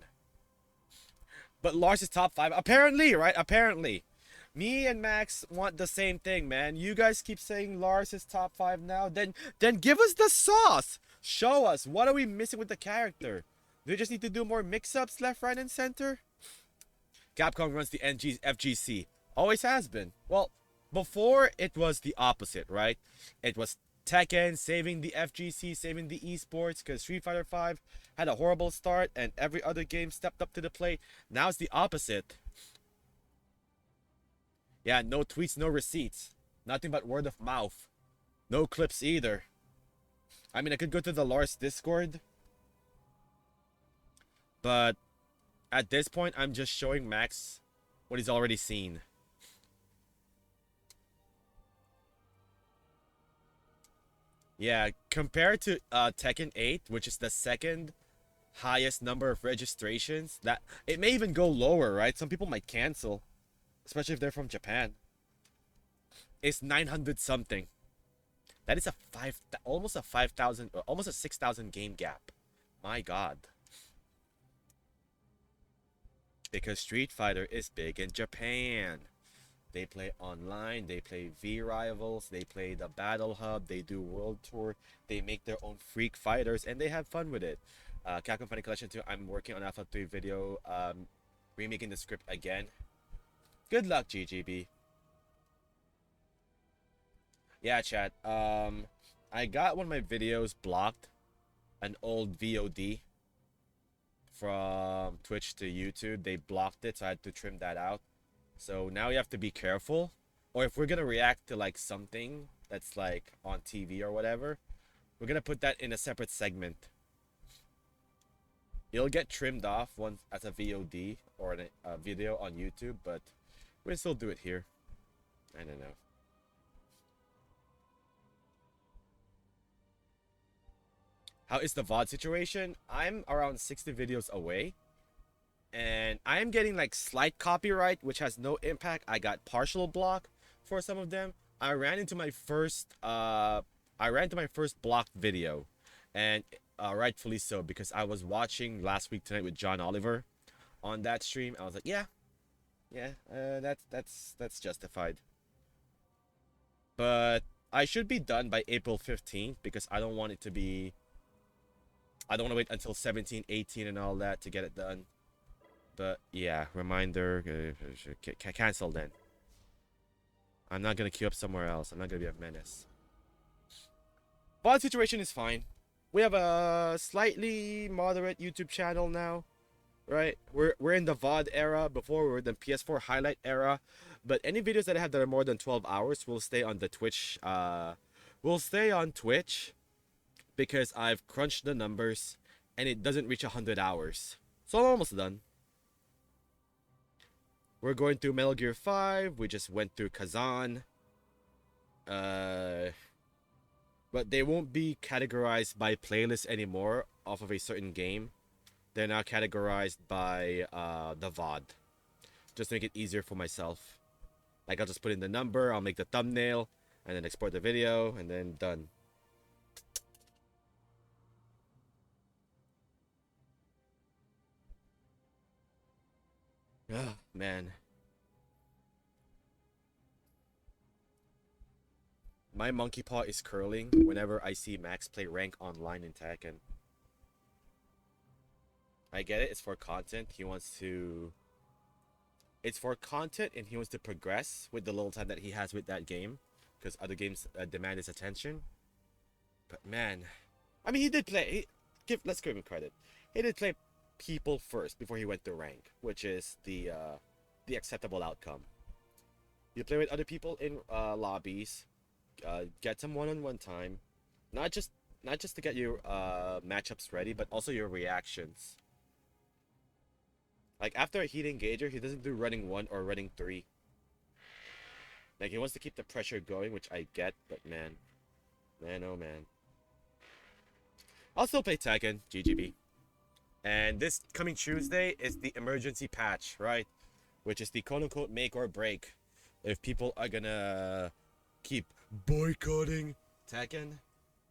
A: But Lars is top 5. Apparently, right? Apparently. Me and Max want the same thing, man. You guys keep saying Lars is top 5 now. Then give us the sauce. Show us. What are we missing with the character? Do we just need to do more mix-ups left, right, and center? Capcom runs the FGC. Always has been. Well, before it was the opposite, right? It was Tekken saving the FGC, saving the esports, because Street Fighter 5 had a horrible start and every other game stepped up to the plate. Now it's the opposite. Yeah, no tweets, no receipts. Nothing but word of mouth. No clips either. I mean, I could go to the Lars Discord. But at this point, I'm just showing Max what he's already seen. Yeah, compared to Tekken 8, which is the second highest number of registrations, that it may even go lower, right? Some people might cancel, especially if they're from Japan. It's 900 something. That is almost a 5,000, almost a 6,000 game gap. My god. Because Street Fighter is big in Japan. They play online, they play V-Rivals, they play the Battle Hub, they do World Tour, they make their own freak fighters, and they have fun with it. Capcom Funny Collection 2, I'm working on Alpha 3 video, remaking the script again. Good luck, GGB. Yeah, chat, I got one of my videos blocked, an old VOD from Twitch to YouTube. They blocked it, so I had to trim that out. So now you have to be careful. Or if we're going to react to like something that's like on TV or whatever, we're going to put that in a separate segment. It'll get trimmed off once as a VOD or a video on YouTube, but we'll still do it here. I don't know. How is the VOD situation? I'm around 60 videos away. And I'm getting like slight copyright, which has no impact. I got partial block for some of them. I ran into my first blocked video, and rightfully so, because I was watching Last Week Tonight with John Oliver on that stream. I was like, yeah, that's justified. But I should be done by April 15th because I don't want it to be. I don't want to wait until 17, 18, and all that to get it done. But yeah, reminder, cancel then. I'm not gonna queue up somewhere else. I'm not gonna be a menace. VOD situation is fine. We have a slightly moderate YouTube channel now, right? We're in the VOD era. Before we were in the PS4 highlight era. But any videos that I have that are more than 12 hours will stay on the Twitch. Will stay on Twitch because I've crunched the numbers and it doesn't reach 100 hours. So I'm almost done. We're going through Metal Gear 5. We just went through Kazan. But they won't be categorized by playlist anymore off of a certain game. They're now categorized by the VOD. Just to make it easier for myself. Like, I'll just put in the number, I'll make the thumbnail, and then export the video, and then done. Oh, man. My monkey paw is curling whenever I see Max play rank online in Tekken. I get it, it's for content. He wants to... It's for content and he wants to progress with the little time that he has with that game. Because other games demand his attention. But man... I mean, he did play... Let's give him credit. He did play people first before he went to rank, which is the acceptable outcome. You play with other people in lobbies, get some one-on-one time, not just to get your matchups ready, but also your reactions. Like after a heat engager, he doesn't do running 1 or running 3. Like he wants to keep the pressure going, which I get, but man, oh man. I'll still play Tekken, GGB. And this coming Tuesday is the emergency patch, right? Which is the quote-unquote make or break. If people are gonna keep boycotting Tekken,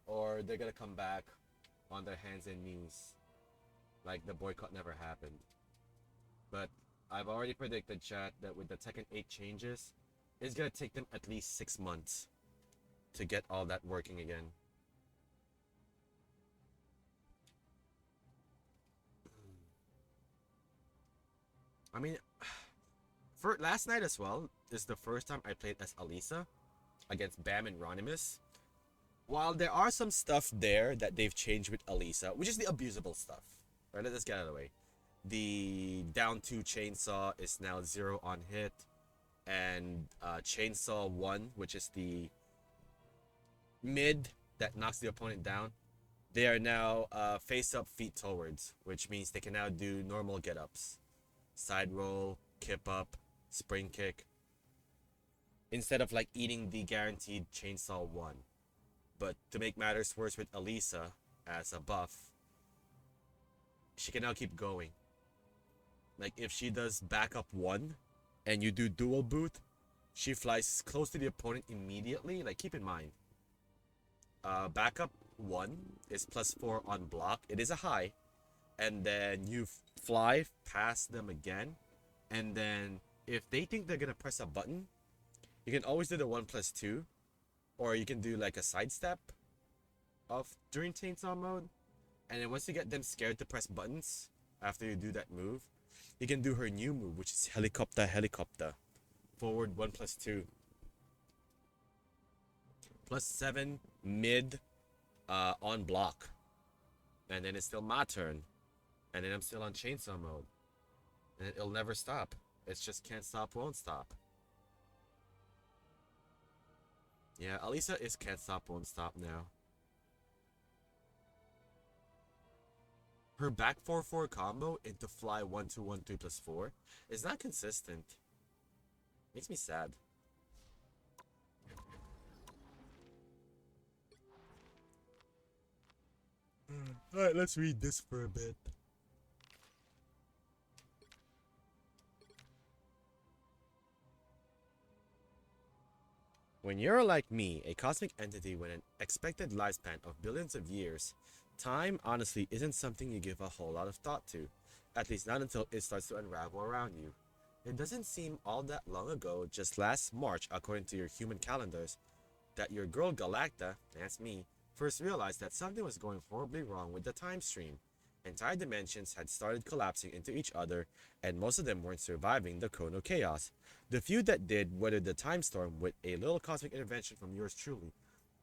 A: or they're gonna come back on their hands and knees. Like the boycott never happened. But I've already predicted, chat, that with the Tekken 8 changes, it's gonna take them at least 6 months to get all that working again. I mean, for last night as well, is the first time I played as Alisa against Bam and Ronimus. While there are some stuff there that they've changed with Alisa, which is the abusable stuff. Right, let's get out of the way. The down 2 chainsaw is now 0 on hit. And chainsaw 1, which is the mid that knocks the opponent down. They are now face up, feet towards, which means they can now do normal get-ups. Side roll, kip up, spring kick. Instead of like eating the guaranteed chainsaw 1. But to make matters worse with Alisa as a buff, she can now keep going. Like if she does backup 1 and you do dual boot, she flies close to the opponent immediately. Like keep in mind, backup 1 is +4 on block. It is a high. And then you fly past them again. And then if they think they're gonna press a button, you can always do the 1+2. Or you can do like a sidestep during chainsaw mode. And then once you get them scared to press buttons after you do that move, you can do her new move, which is helicopter. Forward 1+2. +7 mid on block. And then it's still my turn. And then I'm still on chainsaw mode. And it'll never stop. It's just can't stop, won't stop. Yeah, Alisa is can't stop, won't stop now. Her back 4-4 combo into fly 1-2-1-3 plus 4 is not consistent. Makes me sad. Alright, let's read this for a bit. When you're like me, a cosmic entity with an expected lifespan of billions of years, time honestly isn't something you give a whole lot of thought to, at least not until it starts to unravel around you. It doesn't seem all that long ago, just last March according to your human calendars, that your girl Galacta, that's me, first realized that something was going horribly wrong with the time stream. Entire dimensions had started collapsing into each other, and most of them weren't surviving the chrono chaos. The few that did weathered the time storm with a little cosmic intervention from yours truly,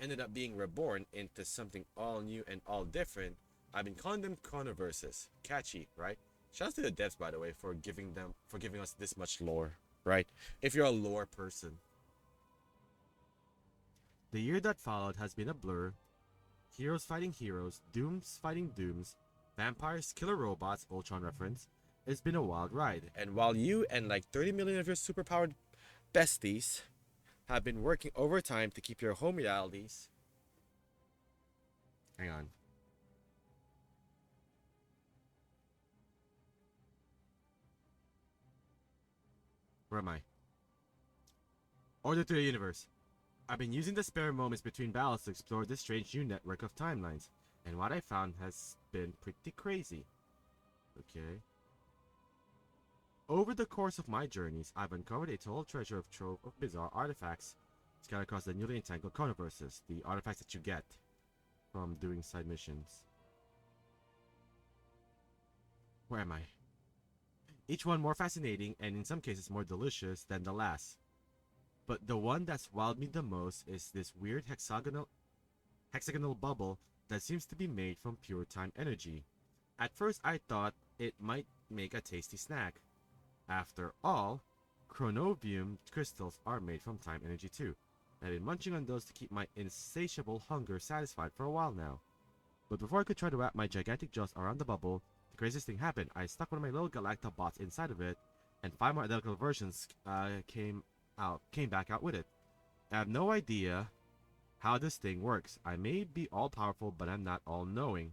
A: ended up being reborn into something all new and all different. I've been calling them chronoverses. Catchy, right? Shouts to the devs, by the way, for giving us this much lore, right? If you're a lore person. The year that followed has been a blur. Heroes fighting heroes, dooms fighting dooms, vampires, killer robots, Ultron reference. It's been a wild ride. And while you and like 30 million of your superpowered besties have been working overtime to keep your home realities. Hang on. Where am I? Order to the universe. I've been using the spare moments between battles to explore this strange new network of timelines, and what I found has been pretty crazy. Okay. Over the course of my journeys, I've uncovered a total treasure of trove of bizarre artifacts scattered across the newly entangled chronoverses, the artifacts that you get from doing side missions. Where am I? Each one more fascinating and in some cases more delicious than the last. But the one that's wowed me the most is this weird hexagonal bubble that seems to be made from pure time energy. At first I thought it might make a tasty snack. After all, chronovium crystals are made from time energy too. I've been munching on those to keep my insatiable hunger satisfied for a while now. But before I could try to wrap my gigantic jaws around the bubble, the craziest thing happened. I stuck one of my little Galacta bots inside of it, and 5 more identical versions came back out with it. I have no idea how this thing works. I may be all-powerful, but I'm not all-knowing.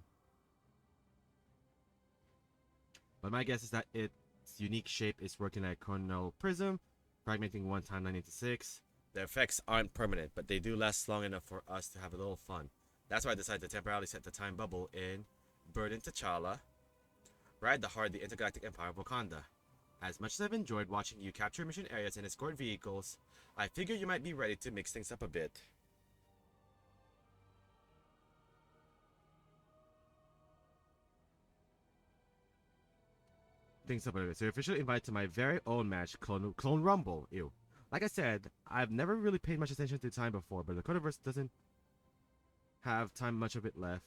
A: But my guess is that its unique shape is working like a coronal prism, fragmenting one timeline into 6. The effects aren't permanent, but they do last long enough for us to have a little fun. That's why I decided to temporarily set the time bubble in Burden T'Challa, ride the heart of the intergalactic empire of Wakanda. As much as I've enjoyed watching you capture mission areas and escort vehicles, I figure you might be ready to mix things up a bit. So you're officially invited to my very own match, Clone Rumble. Ew. Like I said, I've never really paid much attention to time before, but the Codeverse doesn't have time much of it left.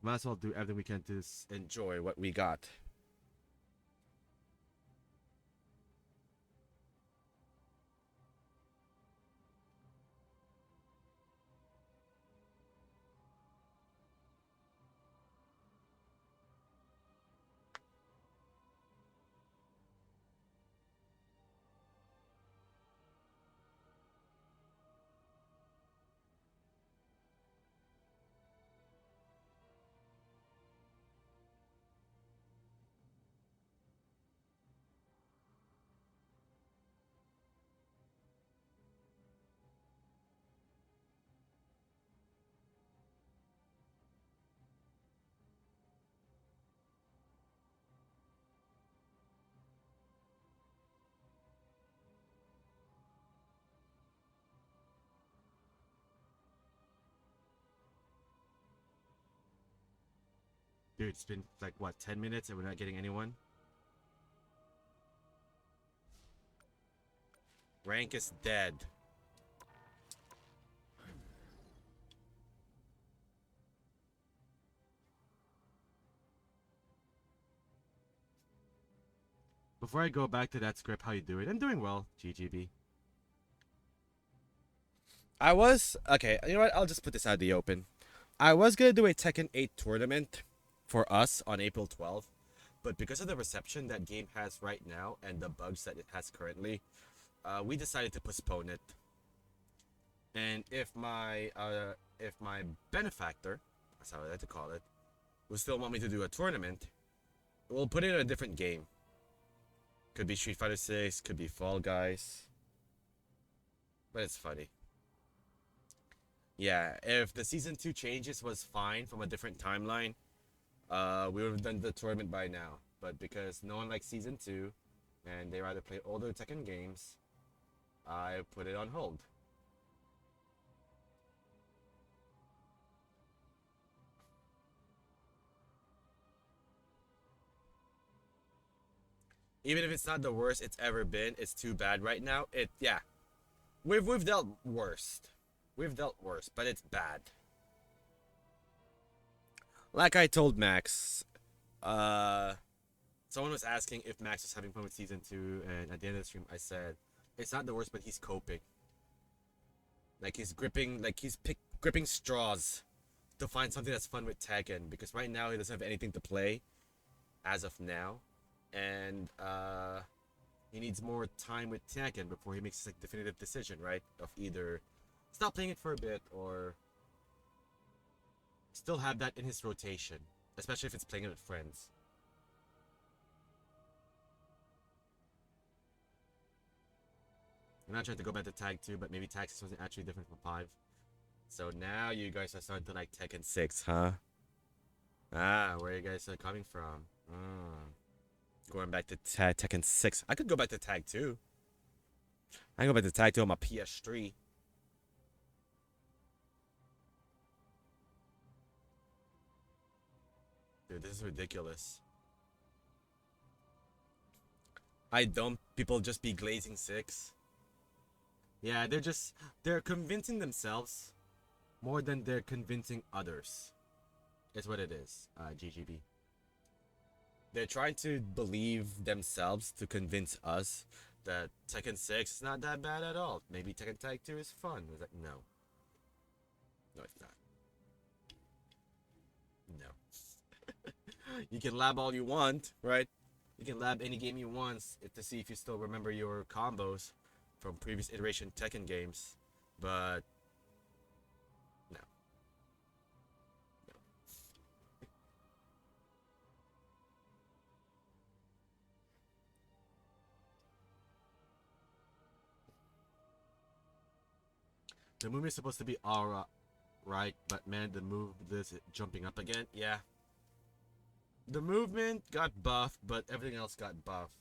A: Might as well do everything we can to enjoy what we got. Dude, it's been like, what, 10 minutes and we're not getting anyone? Rank is dead. Before I go back to that script, how you doing? I'm doing well, GGB. Okay, you know what? I'll just put this out of the open. I was gonna do a Tekken 8 tournament for us on April 12th, but because of the reception that game has right now and the bugs that it has currently, we decided to postpone it. And if my benefactor, that's how I like to call it, will still want me to do a tournament, we'll put it in a different game. Could be Street Fighter 6, could be Fall Guys. But it's funny. Yeah, if the season 2 changes was fine from a different timeline, we would have done the tournament by now. But because no one likes season 2 and they rather play older Tekken games, I put it on hold. Even if it's not the worst it's ever been, it's too bad right now. Yeah. We've dealt worst. We've dealt worse, but it's bad. Like I told Max, someone was asking if Max was having fun with season 2, and at the end of the stream I said, it's not the worst, but he's coping. Like he's gripping straws to find something that's fun with Tekken, because right now he doesn't have anything to play as of now. And he needs more time with Tekken before he makes a definitive decision, right? Of either stop playing it for a bit or still have that in his rotation, especially if it's playing it with friends. I'm not trying to go back to Tag 2, but maybe Tag 6 wasn't actually different from 5. So now you guys are starting to like Tekken 6, huh? Ah, where you guys are coming from? Going back to Tekken 6. I could go back to Tag 2. I can go back to Tag 2 on my PS3. Dude, this is ridiculous. People just be glazing 6. Yeah, they're convincing themselves more than they're convincing others. Is what it is, GGB. They're trying to believe themselves to convince us that Tekken 6 is not that bad at all. Maybe Tekken Tag 2 is fun. It's like, no. No, it's not. No. You can lab all you want, right? You can lab any game you want to see if you still remember your combos from previous iteration Tekken games. But no. No. The movie is supposed to be alright, but man, the move this jumping up again, yeah. The movement got buffed, but everything else got buffed.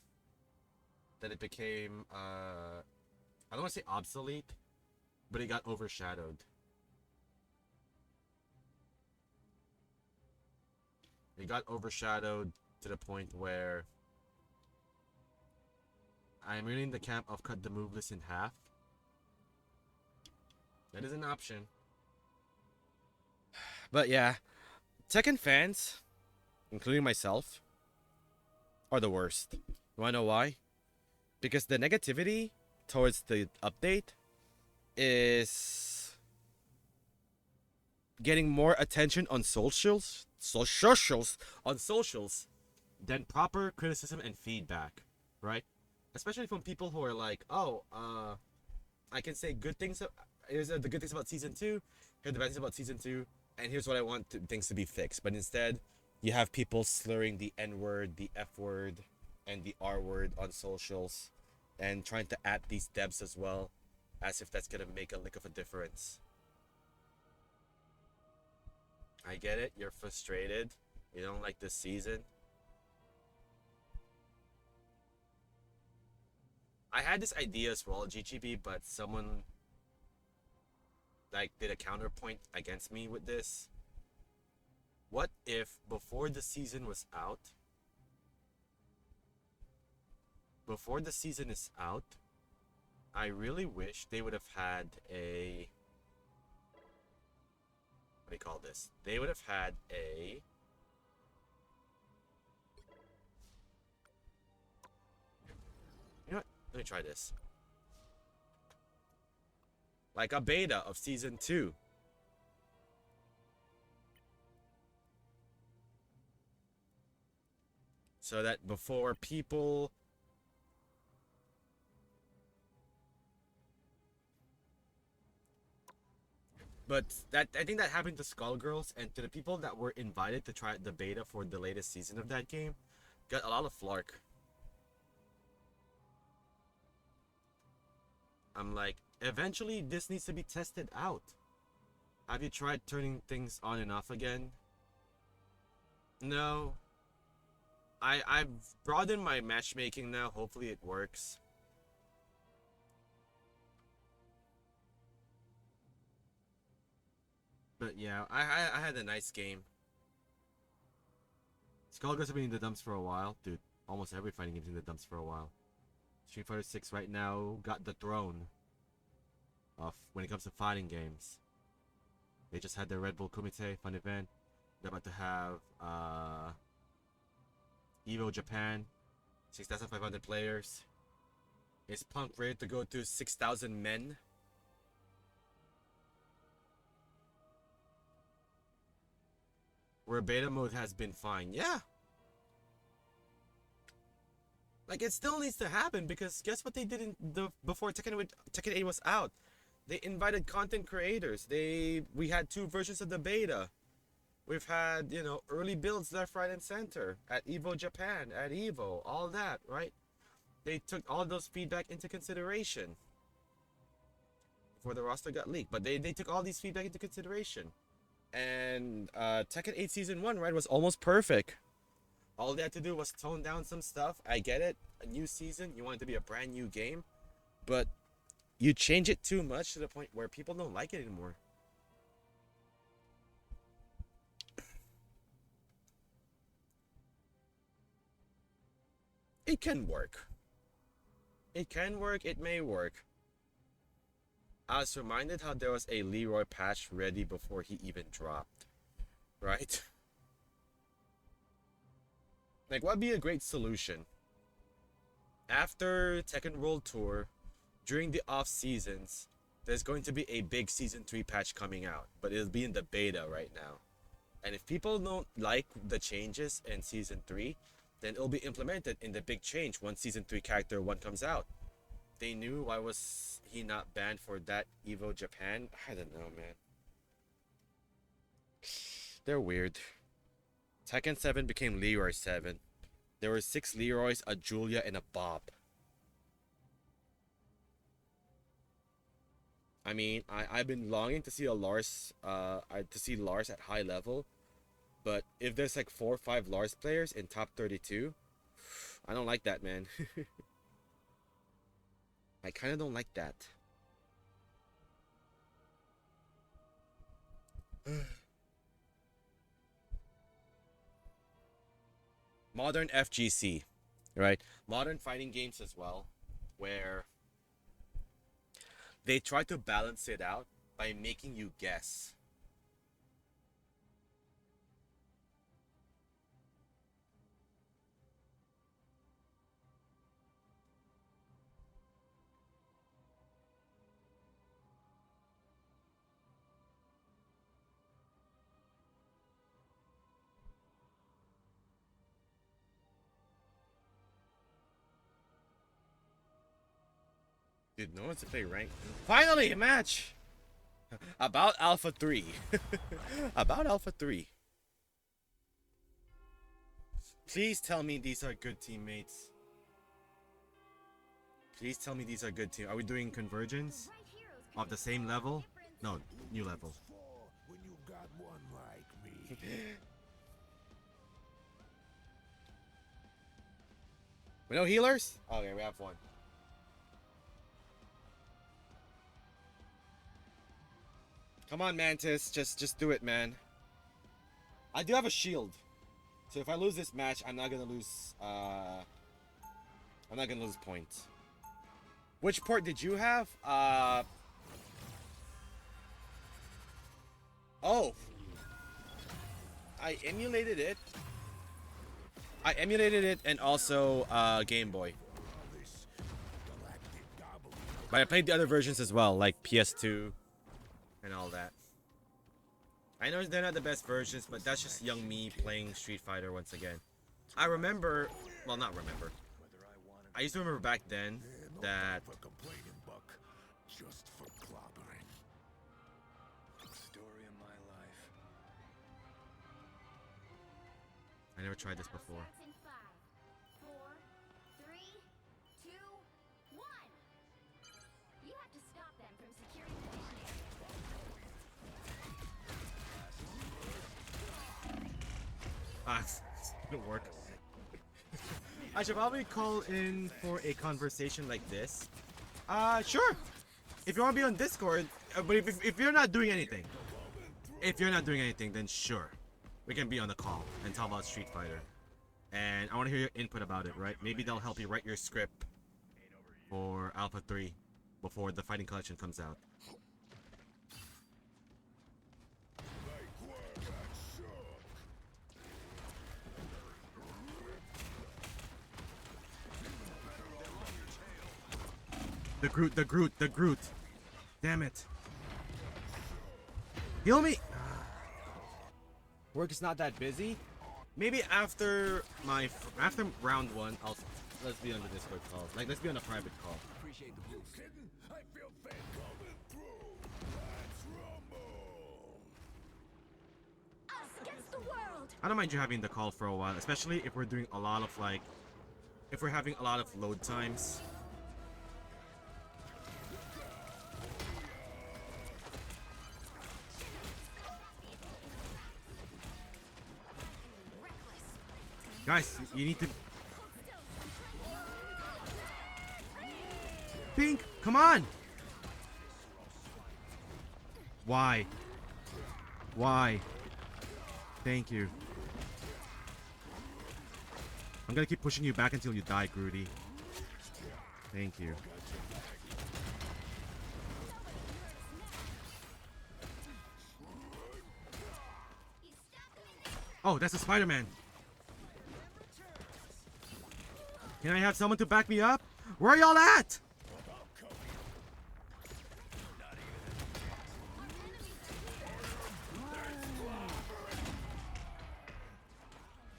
A: Then it became I don't want to say obsolete, but it got overshadowed. It got overshadowed to the point where I'm really in the camp of cut the move list in half. That is an option. But yeah, Tekken fans, including myself, are the worst. You wanna know why? Because the negativity towards the update is getting more attention on socials than proper criticism and feedback, right? Especially from people who are like, oh, I can say good things. Here's the good things about season 2. Here's the bad things about season 2. And here's what I want things to be fixed. But instead, you have people slurring the N word, the F word, and the R word on socials, and trying to at these devs as well, as if that's gonna make a lick of a difference. I get it. You're frustrated. You don't like this season. I had this idea as well, GGB, but someone like did a counterpoint against me with this. What if before the season was out, before the season is out, I really wish they would have had a, what do you call this? They would have had a, you know what? Let me try this. Like a beta of season 2. so that before people but that I think that happened to Skullgirls, and to the people that were invited to try the beta for the latest season of that game, got a lot of flark. I'm like, eventually this needs to be tested out. Have you tried turning things on and off again? No. I've broadened my matchmaking now. Hopefully it works. But yeah, I had a nice game. Skullgirls have been in the dumps for a while. Dude, almost every fighting game's in the dumps for a while. Street Fighter 6 right now got the throne of when it comes to fighting games. They just had their Red Bull Kumite fun event. They're about to have Evo Japan, 6,500 players. Is Punk ready to go to 6,000 men? Where beta mode has been fine. Yeah. Like, it still needs to happen, because guess what they did in the before Tekken 8 was out? They invited content creators. We had 2 versions of the beta. We've had, you know, early builds left, right, and center at Evo Japan, at Evo, all that, right? They took all those feedback into consideration before the roster got leaked. But they took all these feedback into consideration. And Tekken 8 Season 1, right, was almost perfect. All they had to do was tone down some stuff. I get it. A new season, you want it to be a brand new game. But you change it too much to the point where people don't like it anymore. It can work. It can work, it may work. I was reminded how there was a Leroy patch ready before he even dropped. Right? Like, what'd be a great solution? After Tekken World Tour, during the off seasons, there's going to be a big Season 3 patch coming out. But it'll be in the beta right now. And if people don't like the changes in Season 3, then it'll be implemented in the big change once Season 3 Character 1 comes out. They knew, why was he not banned for that Evo Japan? I don't know, man. They're weird. Tekken 7 became Leroy 7. There were 6 Leroys, a Julia, and a Bob. I mean, I've been longing to see Lars at high level. But if there's like 4 or 5 Lars players in top 32, I don't like that, man. I kind of don't like that. Modern FGC, right? Modern fighting games as well, where they try to balance it out by making you guess. Dude, no one's to play rank. Finally, a match! About Alpha 3. About Alpha 3. Please tell me these are good teammates. Please tell me these are good team. Are we doing convergence? Of the same level? No, new level.
F: When you got one like me.
A: We no healers? Okay, we have one. Come on, Mantis. Just do it, man. I do have a shield. So if I lose this match, I'm not gonna lose points. Which port did you have? Oh. I emulated it. And also Game Boy. But I played the other versions as well, like PS2 and all that. I know they're not the best versions, but that's just young me playing Street Fighter once again. I remember, well, not remember. I used to remember back then that
F: For complaining, Buck. Just for clobbering.
D: Story of my life.
A: I never tried this before.
B: Starts in 5, 4, 3, 2, 1. You have to stop them from securing the mission area.
A: Ah, it's gonna work. I should probably call in for a conversation like this. Sure. If you want to be on Discord, but if you're not doing anything, then sure, we can be on the call and talk about Street Fighter. And I want to hear your input about it, right? Maybe that'll help you write your script for Alpha 3 before the Fighting Collection comes out. The Groot. Damn it. Heal me! Work is not that busy. Maybe after after round 1, let's be on the Discord call. Like, let's be on a private call.
D: Appreciate the boost.
F: Kidding? I feel fat coming through. Let's rumble.
E: Us against the world!
A: I don't mind you having the call for a while, especially if we're doing a lot of if we're having a lot of load times. Guys, you need to... Pink, come on! Why? Why? Thank you. I'm gonna keep pushing you back until you die, Groody. Thank you. Oh, that's a Spider-Man. Can I have someone to back me up? Where are y'all at?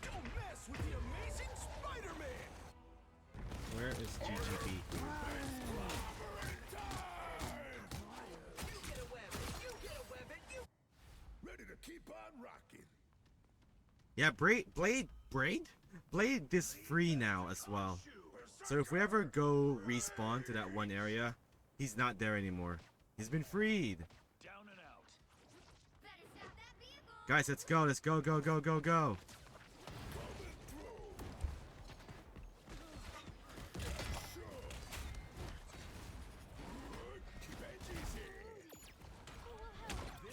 F: Don't mess with the amazing Spider-Man.
A: Where is GGB?
F: Ready to keep on rocking.
A: Yeah, Blade is free now as well. So if we ever go respawn to that one area, he's not there anymore. He's been freed.
D: Down and out.
B: Better stop that vehicle.
A: Guys, let's go. Let's go, go, go, go, go.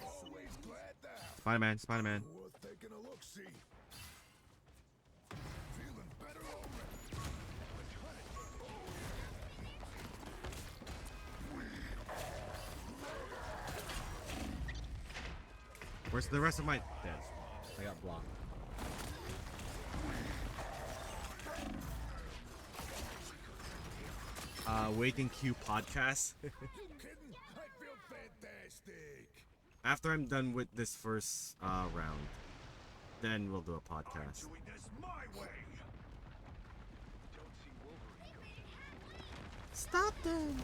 F: Always glad that.
A: Spider-Man, Spider-Man.
F: Worth taking a look, see. Feeling better already.
A: Where's the rest of my... Dead. I got blocked. Waiting queue podcast.
F: You kidding? I feel fantastic.
A: After I'm done with this first round, then we'll do a podcast.
F: Doing this my way.
D: Don't see Wolverine.
A: Stop them!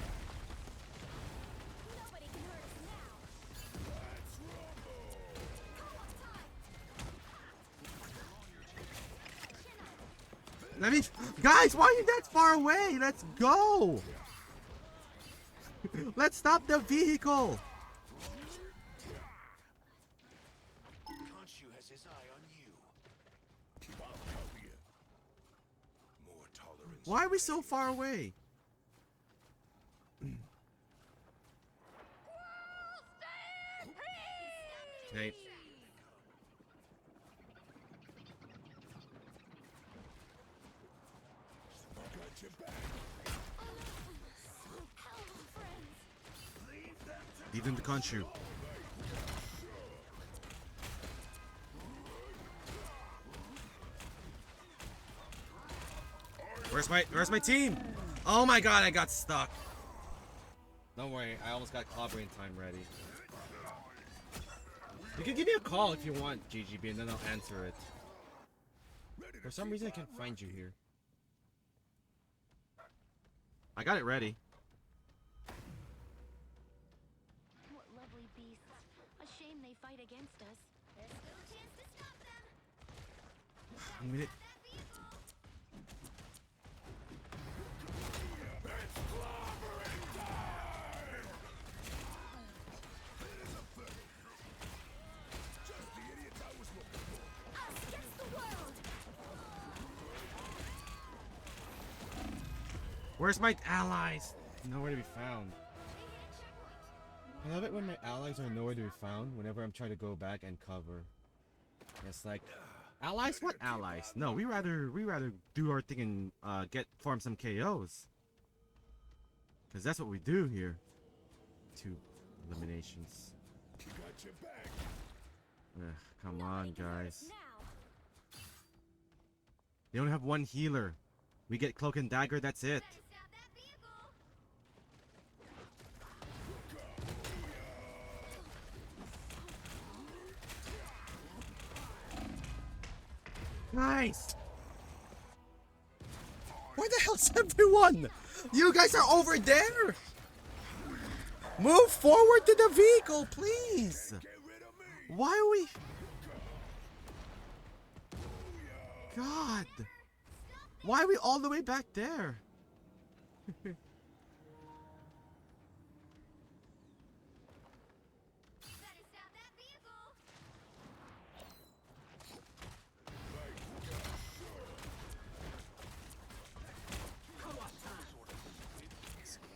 E: Nobody can hurt us now!
F: Let's rumble.
A: Let me... Guys, why are you that far away? Let's go! Let's stop the vehicle!
F: Khonshu has his eye on you. I'll help you. More tolerance.
A: Why are we so far away? Okay.
F: Got your back.
A: Leave them to Khonshu. Where's my team? Oh my god, I got stuck. Don't worry, I almost got clobbering time ready. You can give me a call if you want, GGB, and then I'll answer it.
F: Ready
A: For some reason, I can't find you here. I got it ready.
E: What lovely beasts. A shame they fight against us.
B: There's still a chance to stop them.
A: I'm gonna...
B: That vehicle. Us against the world.
A: Where's my allies? Nowhere to be found.
B: They hit a checkpoint.
A: I love it when my allies are nowhere to be found whenever I'm trying to go back and cover. It's like, allies? What allies? No, we rather do our thing and farm some KOs. Cause that's what we do here. 2 eliminations.
F: Got your back.
A: Ugh, come on, guys.
B: Now.
A: They only have 1 healer. We get cloak and dagger. That's it.
B: Gotta stop that vehicle.
A: Nice. Where the hell's everyone? You guys are over there. Move forward to the vehicle, please.
F: Get rid of me.
A: Why are we? God. Why are we all the way back there?
B: Gotta stop that vehicle.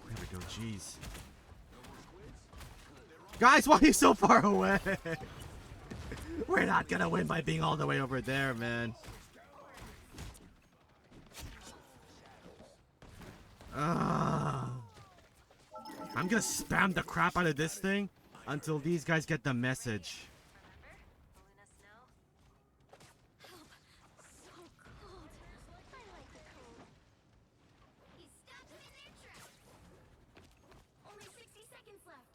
A: There we go, jeez. Guys, why are you so far away? We're not gonna win by being all the way over there, man. I'm gonna spam the crap out of this thing until these guys get the message.
E: Pulling us now? Help. So cold. I like the cold.
B: He stopped them in their tracks. Only 60 seconds left.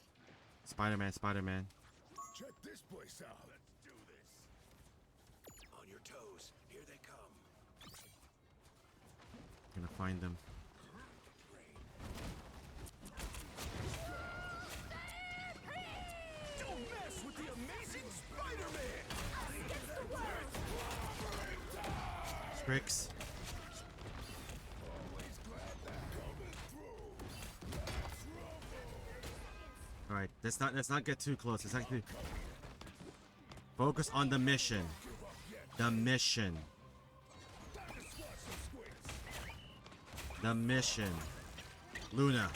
A: Spider-Man, Spider-Man.
F: Check this place out. Let's do this. On your toes. Here they come.
A: Gonna find them.
F: Don't mess with the amazing Spider-Man.
A: Spricks. Alright, let's not get too close. Let's actually focus on the mission. The mission. The mission. Luna.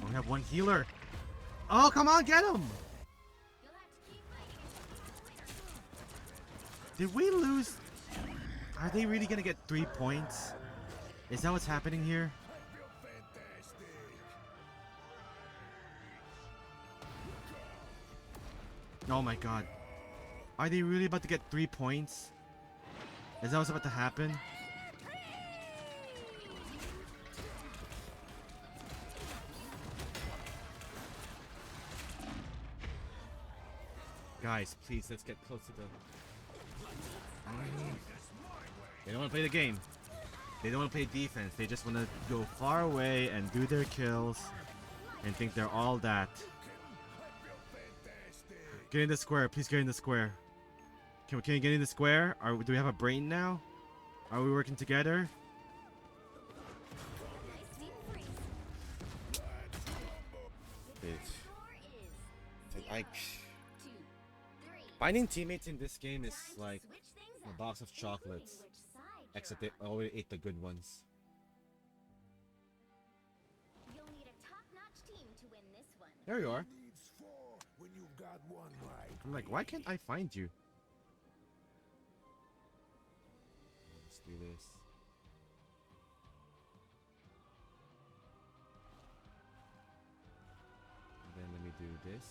A: We have 1 healer. Oh, come on, get him!
B: You'll have to keep fighting until
A: Did we lose? Are they really gonna get 3 points? Is that what's happening here?
F: I feel fantastic.
A: Oh my god. Are they really about to get 3 points? Is that what's about to happen? Guys, please, let's get close to the... They don't want to play the game. They don't want to play defense. They just want to go far away and do their kills and think they're all that. Get in the square. Please get in the square. Can you get in the square? Do we have a brain now? Are we working together? Like, finding teammates in this game is like a box of chocolates. Except they always ate the good ones.
B: You'll need a top-notch team to win this one.
A: There you are.
F: Needs 4 when you've got one right.
A: I'm like, why can't I find you? Let's do this. And then let me do this.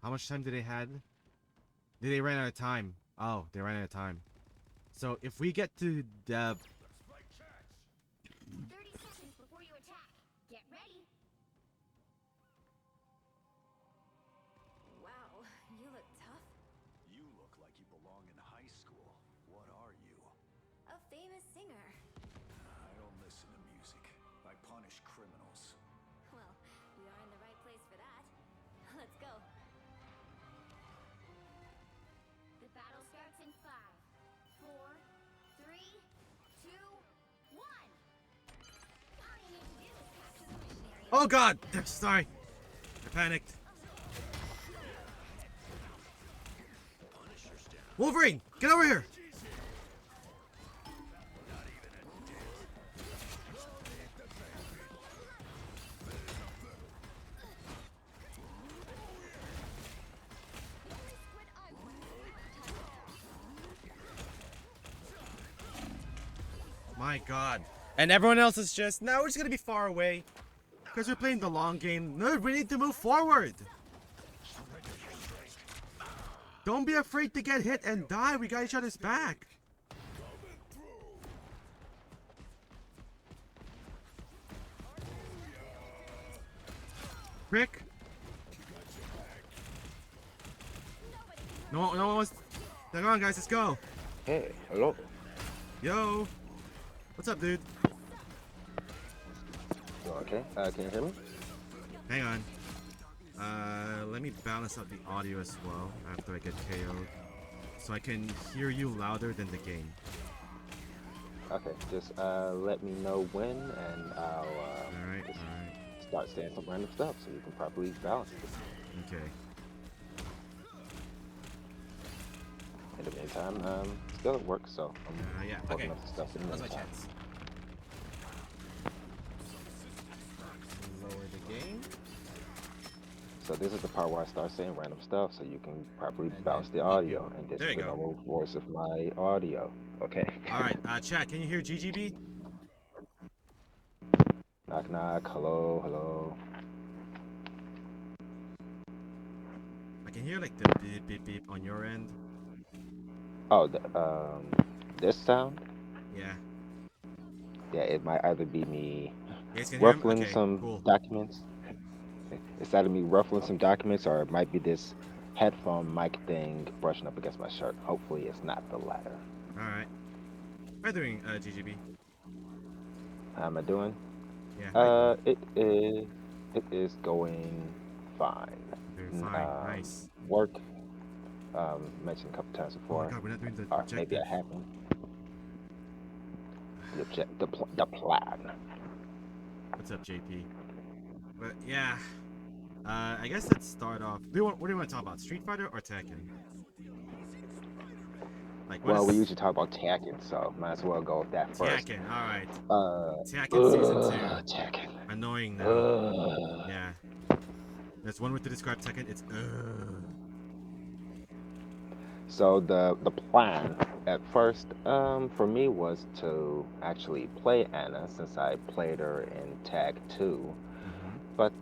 A: How much time do they had? Did they run out of time? Oh, they ran out of time. So if we get to the
B: 30 seconds before you attack. Get ready.
E: Wow, you look tough.
F: You look like you belong in high school. What are you?
E: A famous singer.
F: I don't listen to music. I punish criminals.
E: Well, we are in the right place for that. Let's go.
B: The battle starts in 5, 4, 3, 2, 1. All you need to do is capture the mission area.
A: Oh god! Sorry. I panicked. Wolverine! Get over here! My god. And everyone else is just, no, we're just gonna be far away. Because we're playing the long game. No, we need to move forward. Don't be afraid to get hit and die. We got each other's back. Rick? No one wants. Hang on, guys, let's go.
G: Hey, hello.
A: Yo. What's up, dude?
G: You okay? Can you hear me?
A: Hang on. Let me balance out the audio as well after I get KO'd. So I can hear you louder than the game.
G: Okay, just let me know when, and I'll
A: Alright,
G: just
A: alright.
G: start saying some random stuff so you can properly balance it.
A: Okay.
G: In the meantime, still at work, so I'm
A: Yeah,
G: working
A: okay.
G: up the stuff in the
A: That's my
G: meantime.
A: chance. Lower the game.
G: So this is the part where I start saying random stuff so you can properly
A: And
G: balance
A: then
G: the
A: mute
G: audio,
A: you.
G: and this
A: There
G: is
A: you
G: the
A: go.
G: normal voice of my audio. Okay.
A: Alright, chat, can you hear GGB?
G: Knock knock. Hello, hello.
A: I can hear like the beep beep beep on your end.
G: Oh, this sound?
A: Yeah.
G: Yeah, it might either be me
A: You guys can hear him?
G: ruffling
A: Okay,
G: some
A: cool.
G: documents. It's either me ruffling some documents, or it might be this headphone mic thing brushing up against my shirt. Hopefully, it's not the latter.
A: Alright. How are you doing, GGB?
G: How am I doing?
A: Yeah, how you doing?
G: It is going fine.
A: Very
G: N-
A: fine, nice.
G: Work, mentioned a couple times
A: Oh my
G: before,
A: god, we're not doing the
G: or maybe
A: objective.
G: I haven't. The plan.
A: What's up, JP? But yeah, I guess let's start off. What do you want to talk about? Street Fighter or Tekken? Like, what
G: Well, we
A: is
G: usually talk about Tekken, so might as well go with that first.
A: Tekken? All right,
G: Uh,
A: Tekken Season 2.
G: Tekken.
A: Annoying now.
G: Ugh.
A: Yeah, there's one way to describe Tekken. It's
G: So the plan at first, for me was to actually play Anna since I played her in Tag 2.
A: Mm-hmm.
G: But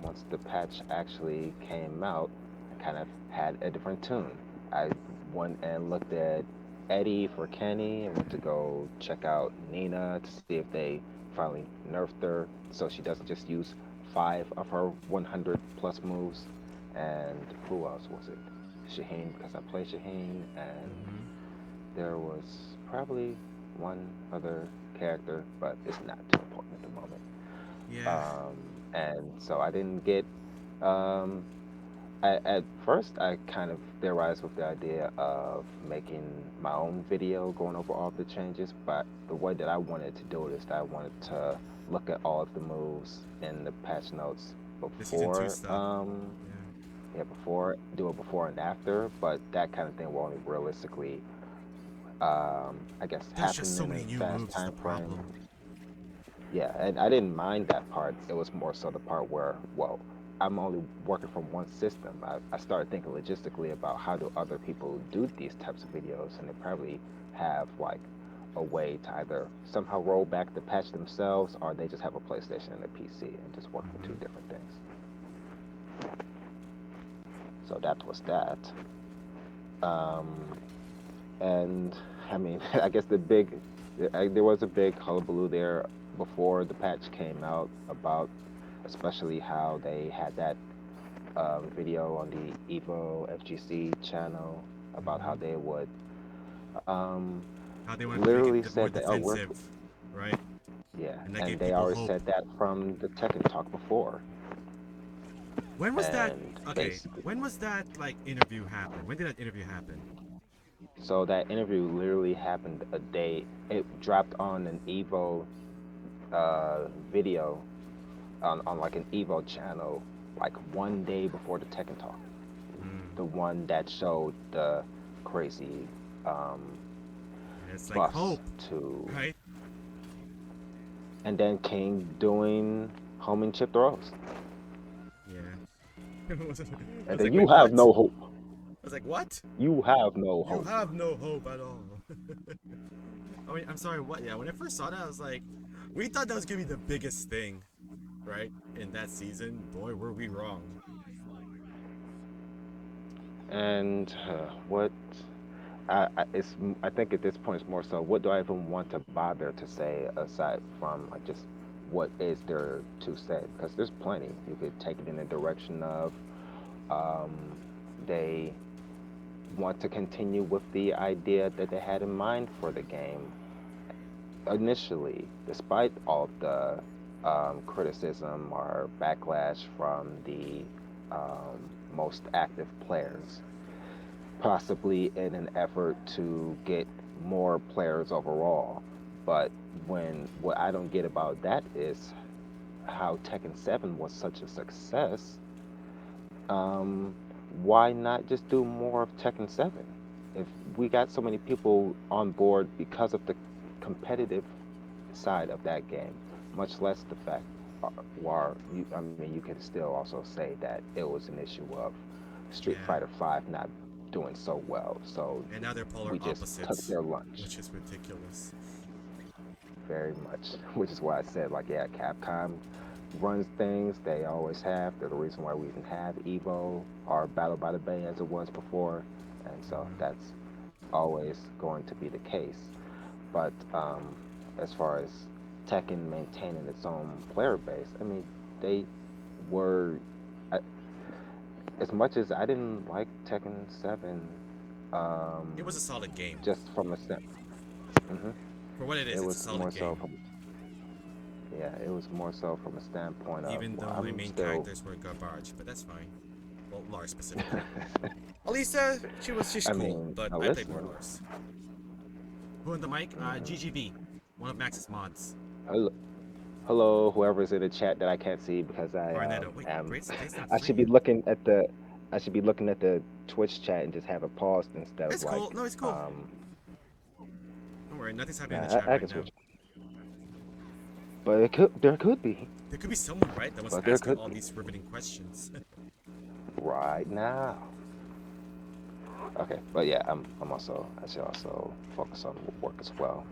G: once the patch actually came out, I kind of had a different tune. I went and looked at Eddie for Kenny and went to go check out Nina to see if they finally nerfed her so she doesn't just use 5 of her 100 plus moves. And who else was it? Shaheen, because I play Shaheen, and
A: Mm-hmm.
G: there was probably one other character, but it's not too important at the moment.
A: Yeah.
G: And so I didn't get. Um, at first, I kind of theorized with the idea of making my own video going over all the changes, but the way that I wanted to do it is that I wanted to look at all of the moves in the patch notes
A: The Season 2
G: before
A: stuff. Yeah.
G: before and after, but that kind of thing will only realistically, I guess,
A: There's
G: happen
A: just so
G: in
A: many
G: a
A: new
G: fast
A: moves is the
G: time frame.
A: problem.
G: Yeah, and I didn't mind that part. It was more so the part where, well, I'm only working from one system. I started thinking logistically about how do other people do these types of videos, and they probably have like a way to either somehow roll back the patch themselves, or they just have a PlayStation and a PC and just work with two
A: Mm-hmm.
G: different things. So that was that. Um, and I mean, I guess there was a big hullabaloo there before the patch came out about, especially how they had that video on the Evo FGC channel about how
A: Hmm.
G: they would um,
A: How they wanted to make
G: literally
A: it more
G: said that, oh,
A: defensive, right?
G: yeah,
A: And that
G: and
A: gave
G: they
A: people
G: already
A: hope.
G: said that from the Tekken Talk before,
A: When was that?
G: and
A: Okay,
G: basically,
A: when was that like interview happen? When did that interview happen?
G: so that interview literally happened a day. It dropped on an Evo video on like an Evo channel, like one day before the Tekken Talk,
A: Mm.
G: the one that showed the crazy um,
A: And it's like
G: buffs
A: hope,
G: to,
A: right?
G: and then King doing homing chip throws,
A: Yeah. I
G: and
A: was
G: then
A: like,
G: you
A: wait,
G: have
A: what?
G: no hope.
A: I was like, what?
G: You have no
A: You
G: hope.
A: have no hope at all. I mean, I'm sorry, what? Yeah, when I first saw that, I was like, we thought that was gonna be the biggest thing, right? In that season, boy, were we wrong.
G: And what I think at this point it's more so what do I even want to bother to say aside from like just what is there to say, because there's plenty you could take it in the direction of um, they want to continue with the idea that they had in mind for the game initially, despite all the criticism or backlash from the most active players, possibly in an effort to get more players overall. But what I don't get about that is how Tekken 7 was such a success. Why not just do more of Tekken 7? If we got so many people on board because of the competitive side of that game, much less the fact where I mean, you can still also say that it was an issue of Street
A: Yeah.
G: Fighter 5 not doing so well. So
A: And now they're polar
G: we just took
A: opposites,
G: their lunch
A: which is ridiculous.
G: very much, which is why I said, like, yeah, Capcom runs things. They always have. They're the reason why we even have Evo or Battle by the Bay as it was before. And so
A: Hmm.
G: that's always going to be the case. But as far as Tekken maintaining its own player base, I mean, they were, I- as much as I didn't like Tekken 7,
A: It was a
G: um,
A: solid game.
G: just from a hmm
A: For what it
G: it
A: is, it's a
G: was more
A: solid
G: so
A: game.
G: from, yeah, it was more so from a standpoint of,
A: Even
G: well,
A: though my
G: I'm
A: main
G: still,
A: characters were garbage, but that's fine. Well, Lars specifically. Alisa, she's
G: I
A: cool,
G: mean,
A: but
G: now
A: I played more
G: listen,
A: Lars. Who on the mic?
G: hmm
A: GGB, one of Max's mods.
G: hello, hello, whoever's in the chat that I can't see because I
A: Barnetto. Wait,
G: am,
A: Blade's not
G: I should be
A: free.
G: looking at the, I should be looking at the Twitch chat and just have it paused instead of
A: It's
G: like,
A: cool. No, it's cool.
G: um,
A: Don't worry, nothing's happening in the
G: nah,
A: chat
G: I
A: right
G: can
A: now.
G: switch. But there could be,
A: There could be someone, right, that was
G: but there
A: asking
G: could
A: all
G: be
A: these riveting questions.
G: right now. Okay, but yeah, I'm also I should also focus on work as well.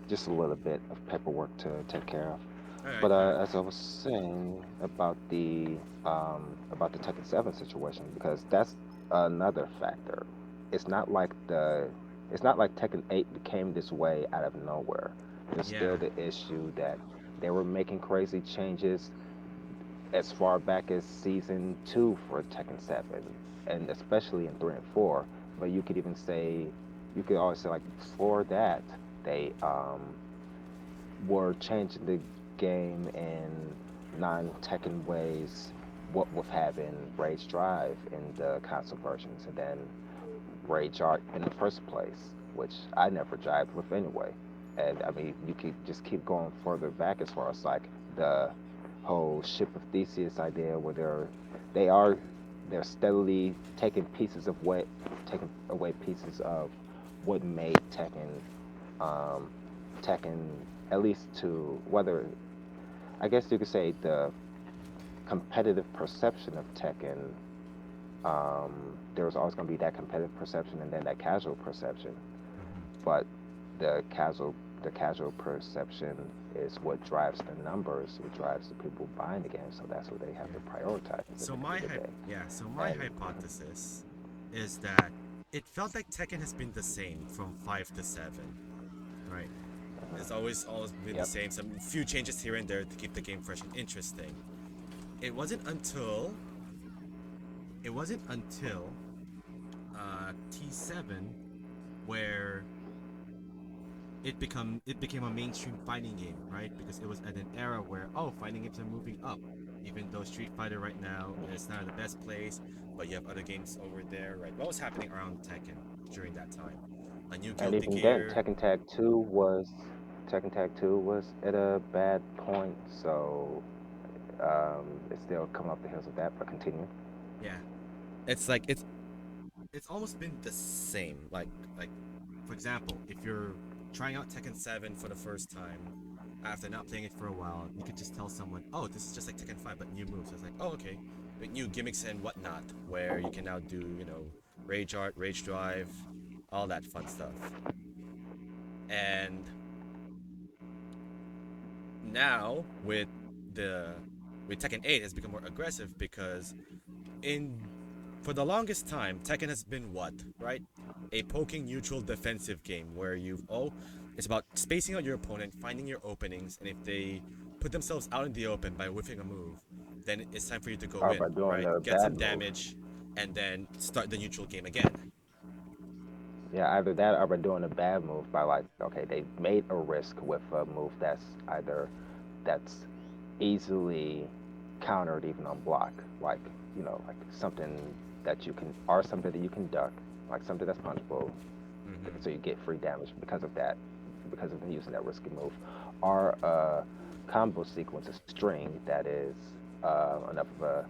G: Just a little bit of paperwork to take care of.
A: Alright,
G: But
A: alright.
G: as I was saying about the Tekken 7 situation, because that's another factor. It's not like it's not like Tekken 8 became this way out of nowhere. There's
A: Yeah.
G: still the issue that they were making crazy changes as far back as season 2 for Tekken 7, and especially in 3 and 4. But you could even say, you could always say, like, before that, they were changing the game in non-Tekken ways, what with having Rage Drive in the console versions, and then Rage Art in the first place, which I never jived with anyway. And I mean, you could just keep going further back as far as like the whole Ship of Theseus idea, where they are they're steadily taking away pieces of what made um, Tekken, at least to whether I guess you could say the competitive perception of Tekken. There was always going to be that competitive perception and then that casual perception.
A: Hmm.
G: But the casual perception is what drives the numbers, what drives the people buying the game. So that's what they have
A: Yeah.
G: to prioritize at the
A: So
G: end of the day.
A: my
G: And
A: hypothesis is that it felt like Tekken has been the same from 5 to 7, right? It's always been the
G: yep,
A: same. Some few changes here and there to keep the game fresh and interesting. It wasn't until it wasn't until T7 where it became a mainstream fighting game, right? Because it was at an era where fighting games are moving up. Even though Street Fighter right now is not the best place, but you have other games over there, right? What was happening around Tekken during that time? A new
G: and
A: Guilty
G: even then,
A: Gear.
G: Tekken Tag 2 was at a bad point. So it's still coming off the heels of that. But continue.
A: Yeah, it's like it's almost been the same. Like for example, if you're trying out Tekken 7 for the first time after not playing it for a while, you could just tell someone, "Oh, this is just like Tekken 5 but new moves." It's like, "Oh, okay." With new gimmicks and whatnot, where you can now do, Rage Art, Rage Drive, all that fun stuff. And now the with Tekken 8 has become more aggressive because in for the longest time, Tekken has been what, right? A poking neutral defensive game where it's about spacing out your opponent, finding your openings, and if they put themselves out in the open by whiffing a move, then it's time for you to go
G: Or
A: in,
G: by doing
A: right?
G: a
A: Get some
G: bad move.
A: damage, and then start the neutral game again.
G: Yeah, either that or by doing a bad move by like, okay, they made a risk with a move that's easily countered even on block, like like something that you can or something that you can duck, like something that's punchable,
A: Mm-hmm.
G: so you get free damage because of that, because of them using that risky move, or a combo sequence, a string that is enough of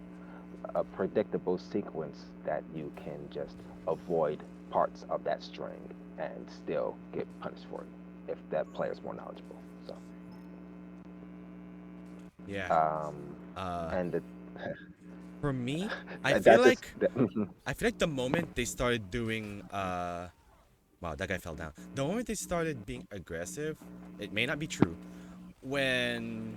G: a predictable sequence that you can just avoid parts of that string and still get punished for it if that player is more knowledgeable. So,
A: Yeah.
G: um,
A: Uh,
G: and
A: for me, I
G: that,
A: feel
G: that's just
A: like the moment they started doing wow, that guy fell down. The moment they started being aggressive, it may not be true. When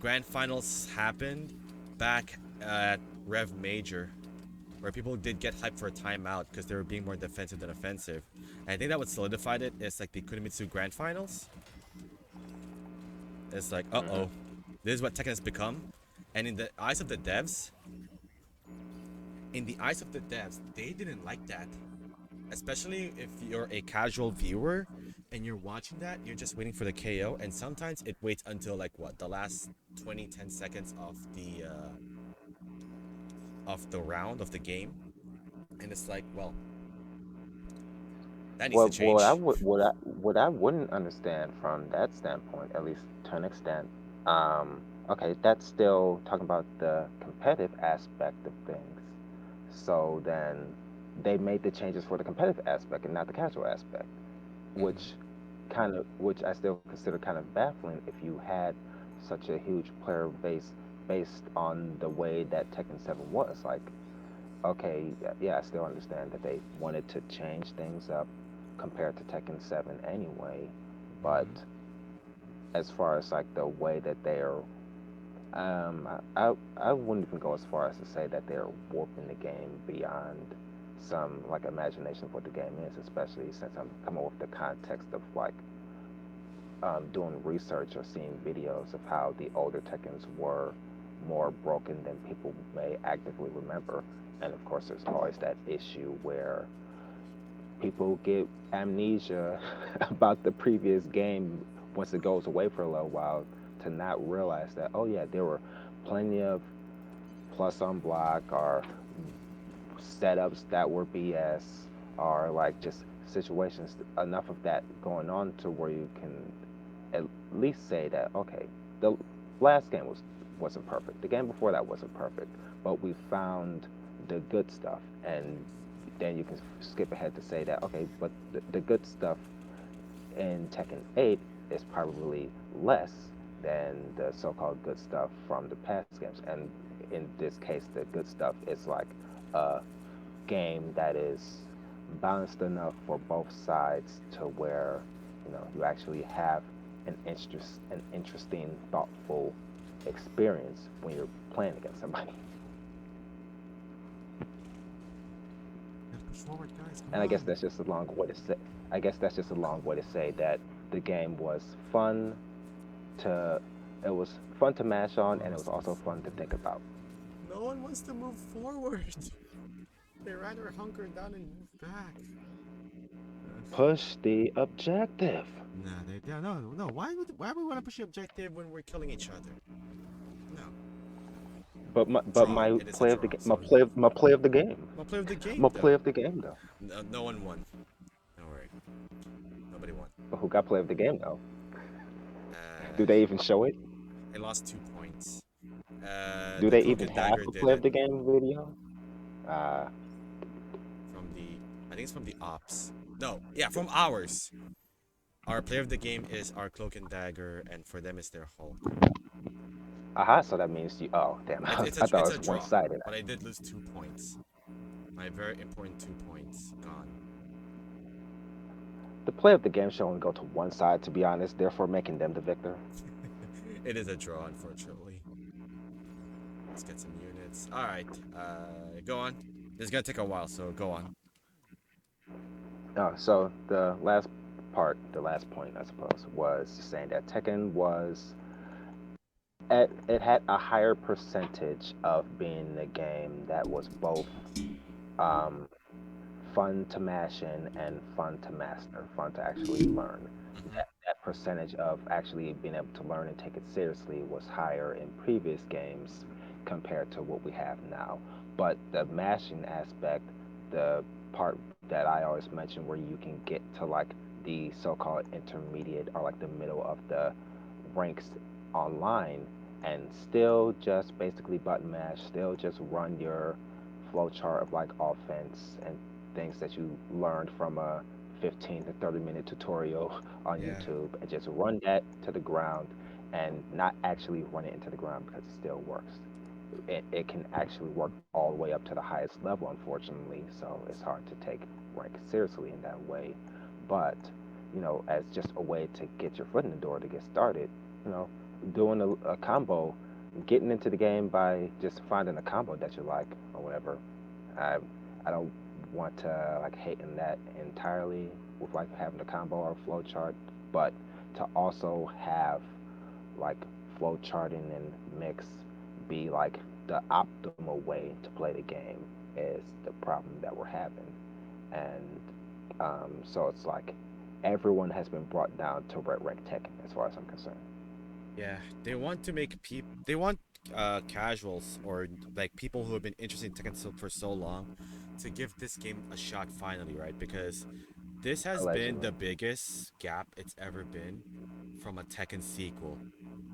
A: grand finals happened back at Rev Major, where people did get hyped for a timeout because they were being more defensive than offensive. And I think that what solidified it is like the Kunimitsu grand finals. It's like,
G: Mhm.
A: this is what Tekken has become. And in the eyes of the devs, they didn't like that. Especially if you're a casual viewer and you're watching that, you're just waiting for the KO, and sometimes it waits until like what, the last 10 seconds of the round of the game, and it's like, well, that needs to
G: What I
A: change.
G: would what I wouldn't understand from that standpoint, at least to an extent, okay, that's still talking about the competitive aspect of things. So then they made the changes for the competitive aspect and not the casual aspect,
A: Hmm.
G: which which I still consider kind of baffling if you had such a huge player base based on the way that Tekken 7 was. Like, okay, yeah, I still understand that they wanted to change things up compared to Tekken 7 anyway, but
A: Hmm.
G: as far as like the way that they're I wouldn't even go as far as to say that they're warping the game beyond some like imagination of what the game is, especially since I'm coming with the context of like doing research or seeing videos of how the older Tekkens were more broken than people may actively remember. And of course, there's always that issue where people get amnesia about the previous game once it goes away for a little while to not realize that, oh yeah, there were plenty of plus on block or setups that were BS or like just situations, enough of that going on to where you can at least say that, okay, the last game wasn't perfect. The game before that wasn't perfect, but we found the good stuff, and then you can skip ahead to say that, okay, but the good stuff in Tekken 8 is probably less than the so-called good stuff from the past games. And in this case, the good stuff is like a game that is balanced enough for both sides to where you actually have an interesting, thoughtful experience when you're playing against somebody.
A: Let's push forward, guys. Come
G: And I guess
A: on.
G: that's just a long way to say. I guess that's just a long way to say that the game was fun to. It was fun to mash
A: No
G: on,
A: one
G: and it
A: wants
G: was
A: to move
G: also fun to
A: forward.
G: think about.
A: No one wants to move forward. They rather hunker down and move back.
G: Push the objective.
A: Nah, no. Why would we want to push the objective when we're killing each other? No.
G: But
A: Draw.
G: my
A: It is a
G: play of the
A: draw.
G: game,
A: So no.
G: my play of the game,
A: I'll play with the
G: my
A: game
G: play
A: though.
G: of the game though.
A: No, no one won. Don't worry. Nobody won.
G: But who got play of the game though? Do
A: Uh,
G: they even show it?
A: I lost 2 points.
G: Do
A: The
G: they
A: Cloak
G: even
A: and
G: have
A: Dagger
G: a
A: did
G: play of
A: it
G: the game video? Uh,
A: from the. I think it's from the ops. No, yeah, from ours. Our player of the game is our Cloak and Dagger, and for them it's their Hulk.
G: aha. So that means you. Oh damn! I thought
A: It's
G: it
A: a
G: was one
A: draw,
G: sided.
A: but I did lose 2 points. My very important 2 points gone.
G: The play of the game should only go to one side, to be honest, therefore making them the victor.
A: It is a draw, unfortunately. Let's get some units. All right, go on. This is gonna take a while, so go on.
G: So the last part, the last point, I suppose, was saying that Tekken was it had a higher percentage of being a game that was both um, fun to mash in and fun to master, fun to actually learn.
A: Hmm.
G: That percentage of actually being able to learn and take it seriously was higher in previous games compared to what we have now. But the mashing aspect, the part that I always mention where you can get to like the so-called intermediate or like the middle of the ranks online and still just basically button mash, still just run your flow chart of like offense and things that you learned from a 15 to 30-minute tutorial on
A: Yeah.
G: YouTube and just run that to the ground and not actually run it into the ground because it still works. It can actually work all the way up to the highest level, unfortunately, so it's hard to take rank seriously in that way. But, as just a way to get your foot in the door to get started, you know, doing a combo, getting into the game by just finding a combo that you like or whatever. I I don't want to like hate in that entirely with like having a combo or flow chart, but to also have like flow charting and mix be like the optimal way to play the game is the problem that we're having. And so it's like everyone has been brought down to red rank Tekken as far as I'm concerned.
A: Yeah, they want to make people. They want casuals or like people who have been interested in Tekken for so long to give this game a shot finally, right? Because this has been
G: Allegedly.
A: the biggest gap it's ever been from a Tekken sequel.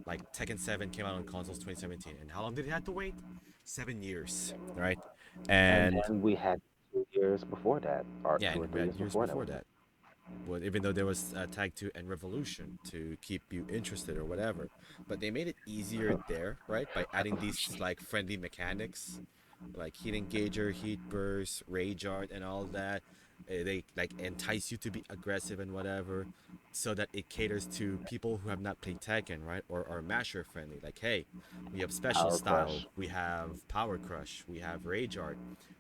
A: Like Tekken 7 came out on consoles 2017, and how long did it have to wait? 7 years, right?
G: And
A: And
G: then we had 2 years before that, or
A: yeah,
G: two or
A: and we
G: three
A: had
G: years
A: years
G: before that.
A: before that. Well, even though there was Tag 2 and Revolution to keep you interested or whatever. But they made it easier there, right? By adding these like friendly mechanics like heat engager, heat burst, rage art, and all that. They like entice you to be aggressive and whatever, so that it caters to people who have not played Tekken, right? Or are masher friendly. Like, hey, we have special
G: Power
A: style,
G: Crush.
A: we have power crush, we have rage art,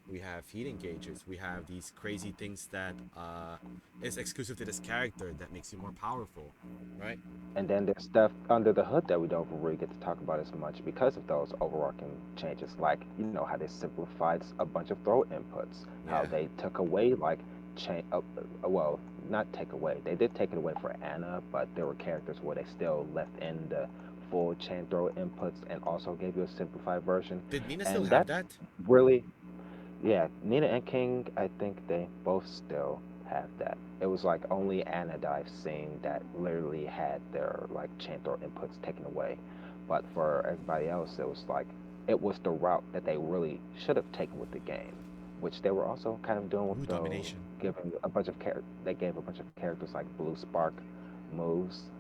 A: we have heat engagers, we have these crazy things that is exclusive to this character that makes you more powerful, right?
G: And then there's stuff under the hood that we don't really get to talk about as much because of those overarching changes, like how they simplified a bunch of throw inputs, how
A: Yeah.
G: they took away like well, not take away. They did take it away for Anna, but there were characters where they still left in the full chain throw inputs and also gave you a simplified version,
A: Did Nina still
G: and
A: have
G: that's
A: that?
G: really yeah, Nina and King, I think they both still have that. It was like only Anna that I've seen that literally had their like chanter inputs taken away. But for everybody else, it was like it was the route that they really should have taken with the game, which they were also kind of doing
A: Ooh,
G: with the
A: domination.
G: giving a bunch of they gave a bunch of characters like Blue Spark moves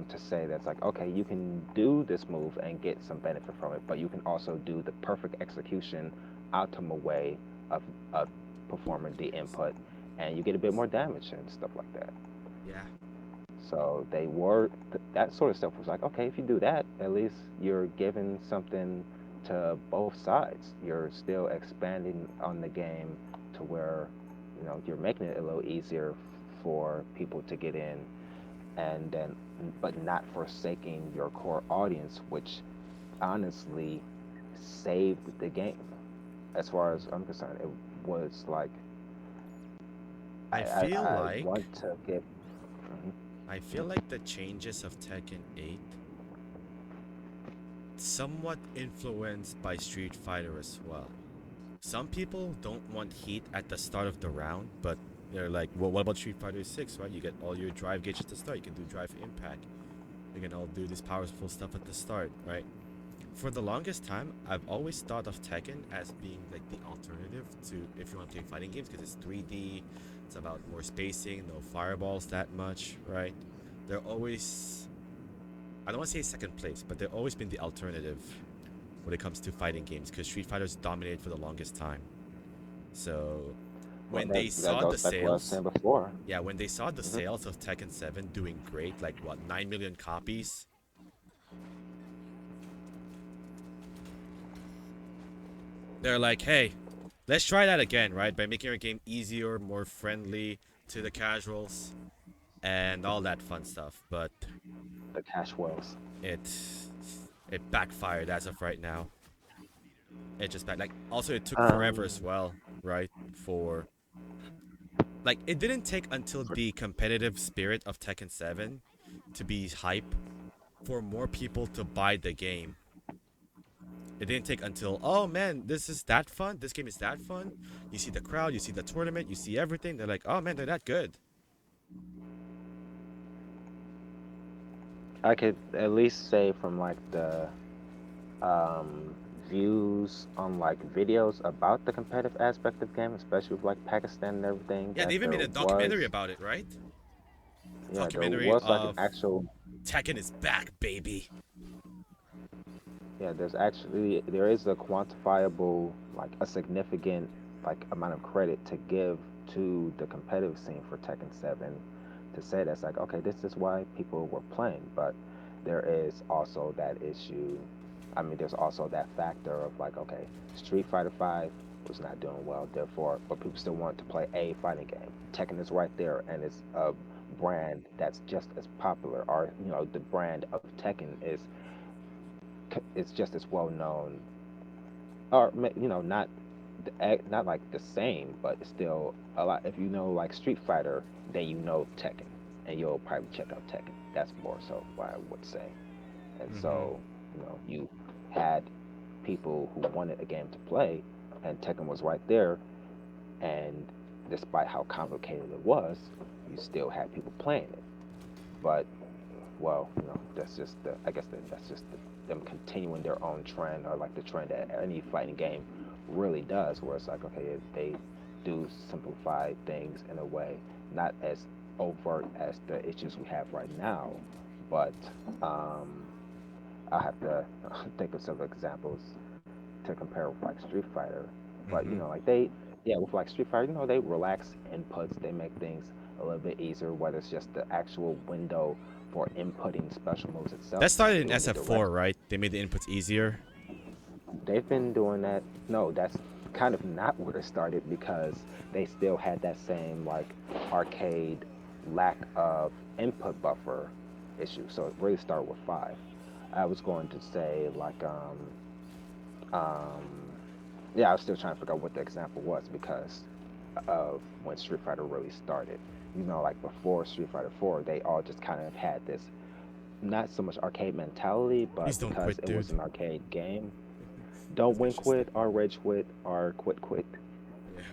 G: to say that's like, okay, you can do this move and get some benefit from it, but you can also do the perfect execution, optimal way of performing the input, and you get a bit more damage and stuff like that.
A: Yeah.
G: So they were that sort of stuff was like, okay, if you do that, at least you're giving something to both sides. You're still expanding on the game to where, you're making it a little easier for people to get in, and then, but not forsaking your core audience, which honestly saved the game. As far as I'm concerned, it was like
A: I feel
G: I
A: like
G: want to give. Mhm.
A: I feel like the changes of Tekken 8 somewhat influenced by Street Fighter as well. Some people don't want heat at the start of the round, but they're like, well, what about Street Fighter 6, right? You get all your drive gauges at the start. You can do drive impact. You can all do this powerful stuff at the start, right? For the longest time, I've always thought of Tekken as being like the alternative to if you want to play fighting games because it's 3D, it's about more spacing, no fireballs that much, right? They're always, I don't want to say second place, but they've always been the alternative when it comes to fighting games because Street Fighter's dominated for the longest time. So
G: Well,
A: when
G: that
A: they
G: that
A: saw the
G: goes back to what I was
A: sales,
G: saying before.
A: yeah, when they saw the
G: Hmm.
A: sales of Tekken 7 doing great, like what, 9 million copies, they're like, hey, let's try that again, right? By making our game easier, more friendly to the casuals, and all that fun stuff. But
G: The cash wells.
A: it it backfired as of right now. It just back like also it took forever as
G: Um,
A: well, right? For like it didn't take until
G: for,
A: the competitive spirit of Tekken 7 to be hype for more people to buy the game. It didn't take until, oh man, this is that fun. This game is that fun. You see the crowd, you see the tournament, you see everything. They're like, oh man, they're that good.
G: I could at least say from like the um, views on like videos about the competitive aspect of game, especially with like Pakistan and everything,
A: Yeah, they
G: that
A: even made a documentary about it, right?
G: there
A: Documentary
G: was like an
A: of
G: actual.
A: Tekken is back, baby.
G: Yeah, there is a quantifiable, like a significant like amount of credit to give to the competitive scene for Tekken 7 to say that's like, okay, this is why people were playing, but there is also that issue. I mean, there's also that factor of like, okay, Street Fighter 5 was not doing well, therefore, but people still want to play a fighting game. Tekken is right there, and it's a brand that's just as popular, or the brand of Tekken is it's just as well known, or not not like the same, but it's still a lot. If you know like Street Fighter, then you know Tekken, and you'll probably check out Tekken. That's more so what I would say. And
A: Mm-hmm.
G: so you had people who wanted a game to play, and Tekken was right there. And despite how complicated it was, you still had people playing it. But well, that's just I guess that's just them continuing their own trend, or like the trend that any fighting game really does, where it's like, okay, they do simplify things in a way, not as overt as the issues we have right now, but um, I have to think of some examples to compare with like Street Fighter. But
A: Mm-hmm.
G: like yeah, with like Street Fighter, they relax inputs, they make things a little bit easier, whether it's just the actual window for inputting special moves itself
A: That
G: and
A: started in
G: doing the
A: SF4,
G: direct.
A: right? They made the inputs easier.
G: They've been doing that. No, that's kind of not where it started, because they still had that same like arcade lack of input buffer issue. So it really started with 5. I was going to say like um yeah, I was still trying to figure out what the example was because of when Street Fighter really started. Like before Street Fighter 4, they all just kind of had this not so much arcade mentality,
A: Please
G: but
A: don't
G: because
A: quit,
G: it was
A: dude.
G: an arcade game, don't
A: This guy's
G: win
A: just like,
G: quit or rage quit or quit quit.
A: yeah.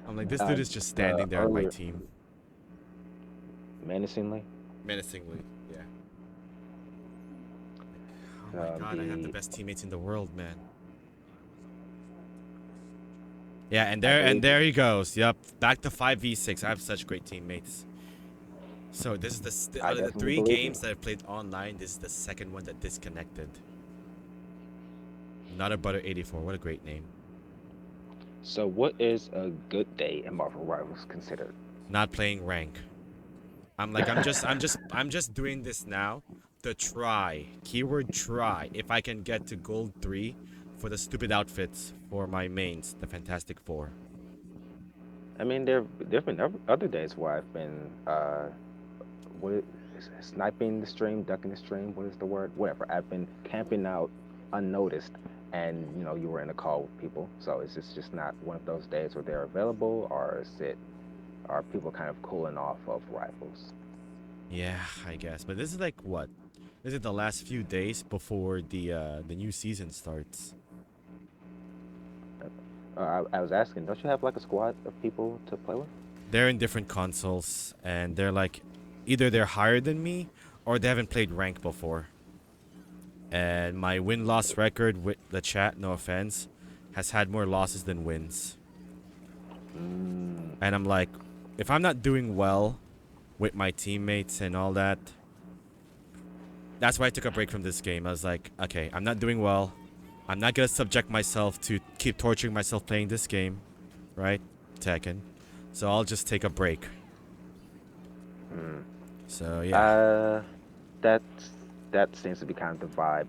A: I'm like, this dude
G: Uh,
A: is just
G: the
A: standing there on my
G: earlier
A: team,
G: menacingly,
A: menacingly. Yeah. Like, oh my god, I have the
G: the
A: best teammates in the world, man. Yeah,
G: I
A: and
G: believe you.
A: there he goes. Yep, back to 5v6. I have such great teammates. So this is
G: I
A: out of the
G: definitely
A: three
G: believe you.
A: games that I've played online, this is the second one that disconnected. Not a Butter 84. What a great name.
G: So, what is a good day in Marvel Rivals considered?
A: Not playing rank. I'm just doing this now to try. Keyword try. If I can get to gold 3 for the stupid outfits for my mains, the Fantastic Four.
G: I mean, there've been other days where I've been what is, sniping the stream, ducking the stream. What is the word? Whatever. I've been camping out unnoticed, and you were in a call with people. So is this just not one of those days where they're available, or are people kind of cooling off of rifles?
A: Yeah, I guess. But this is like what? This is the last few days before the new season starts.
G: I was asking, don't you have like a squad of people to play with?
A: They're in different consoles, and they're like, either they're higher than me, or they haven't played rank before. And my win-loss record with the chat, no offense, has had more losses than wins.
G: Mm,
A: And I'm like, if I'm not doing well with my teammates and all that, that's why I took a break from this game. I was like, okay, I'm not doing well. I'm not gonna subject myself to keep torturing myself playing this game, right? Tekken. So I'll just take a break.
G: mm.
A: So yeah.
G: That's that seems to be kind of the vibe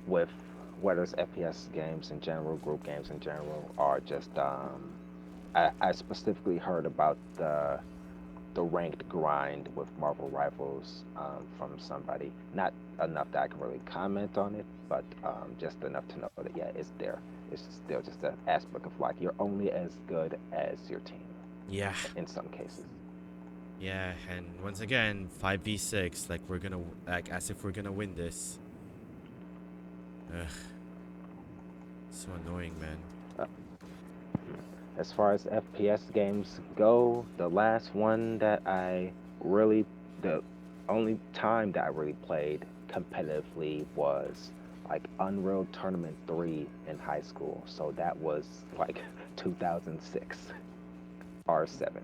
G: with whether it's FPS games in general, group games in general, or just I specifically heard about the ranked grind with Marvel Rivals from somebody. Not enough that I can really comment on it, but just enough to know that yeah, it's there. It's still just an aspect of like you're only as good as your team
A: Yeah.
G: in some cases.
A: Yeah, and once again, 5v6, like we're gonna, like as if we're gonna win this. Ugh. So annoying, man.
G: Uh, As far as FPS games go, the last one that the only time that I really played competitively was like Unreal Tournament 3 in high school. So that was like 2006 or 7.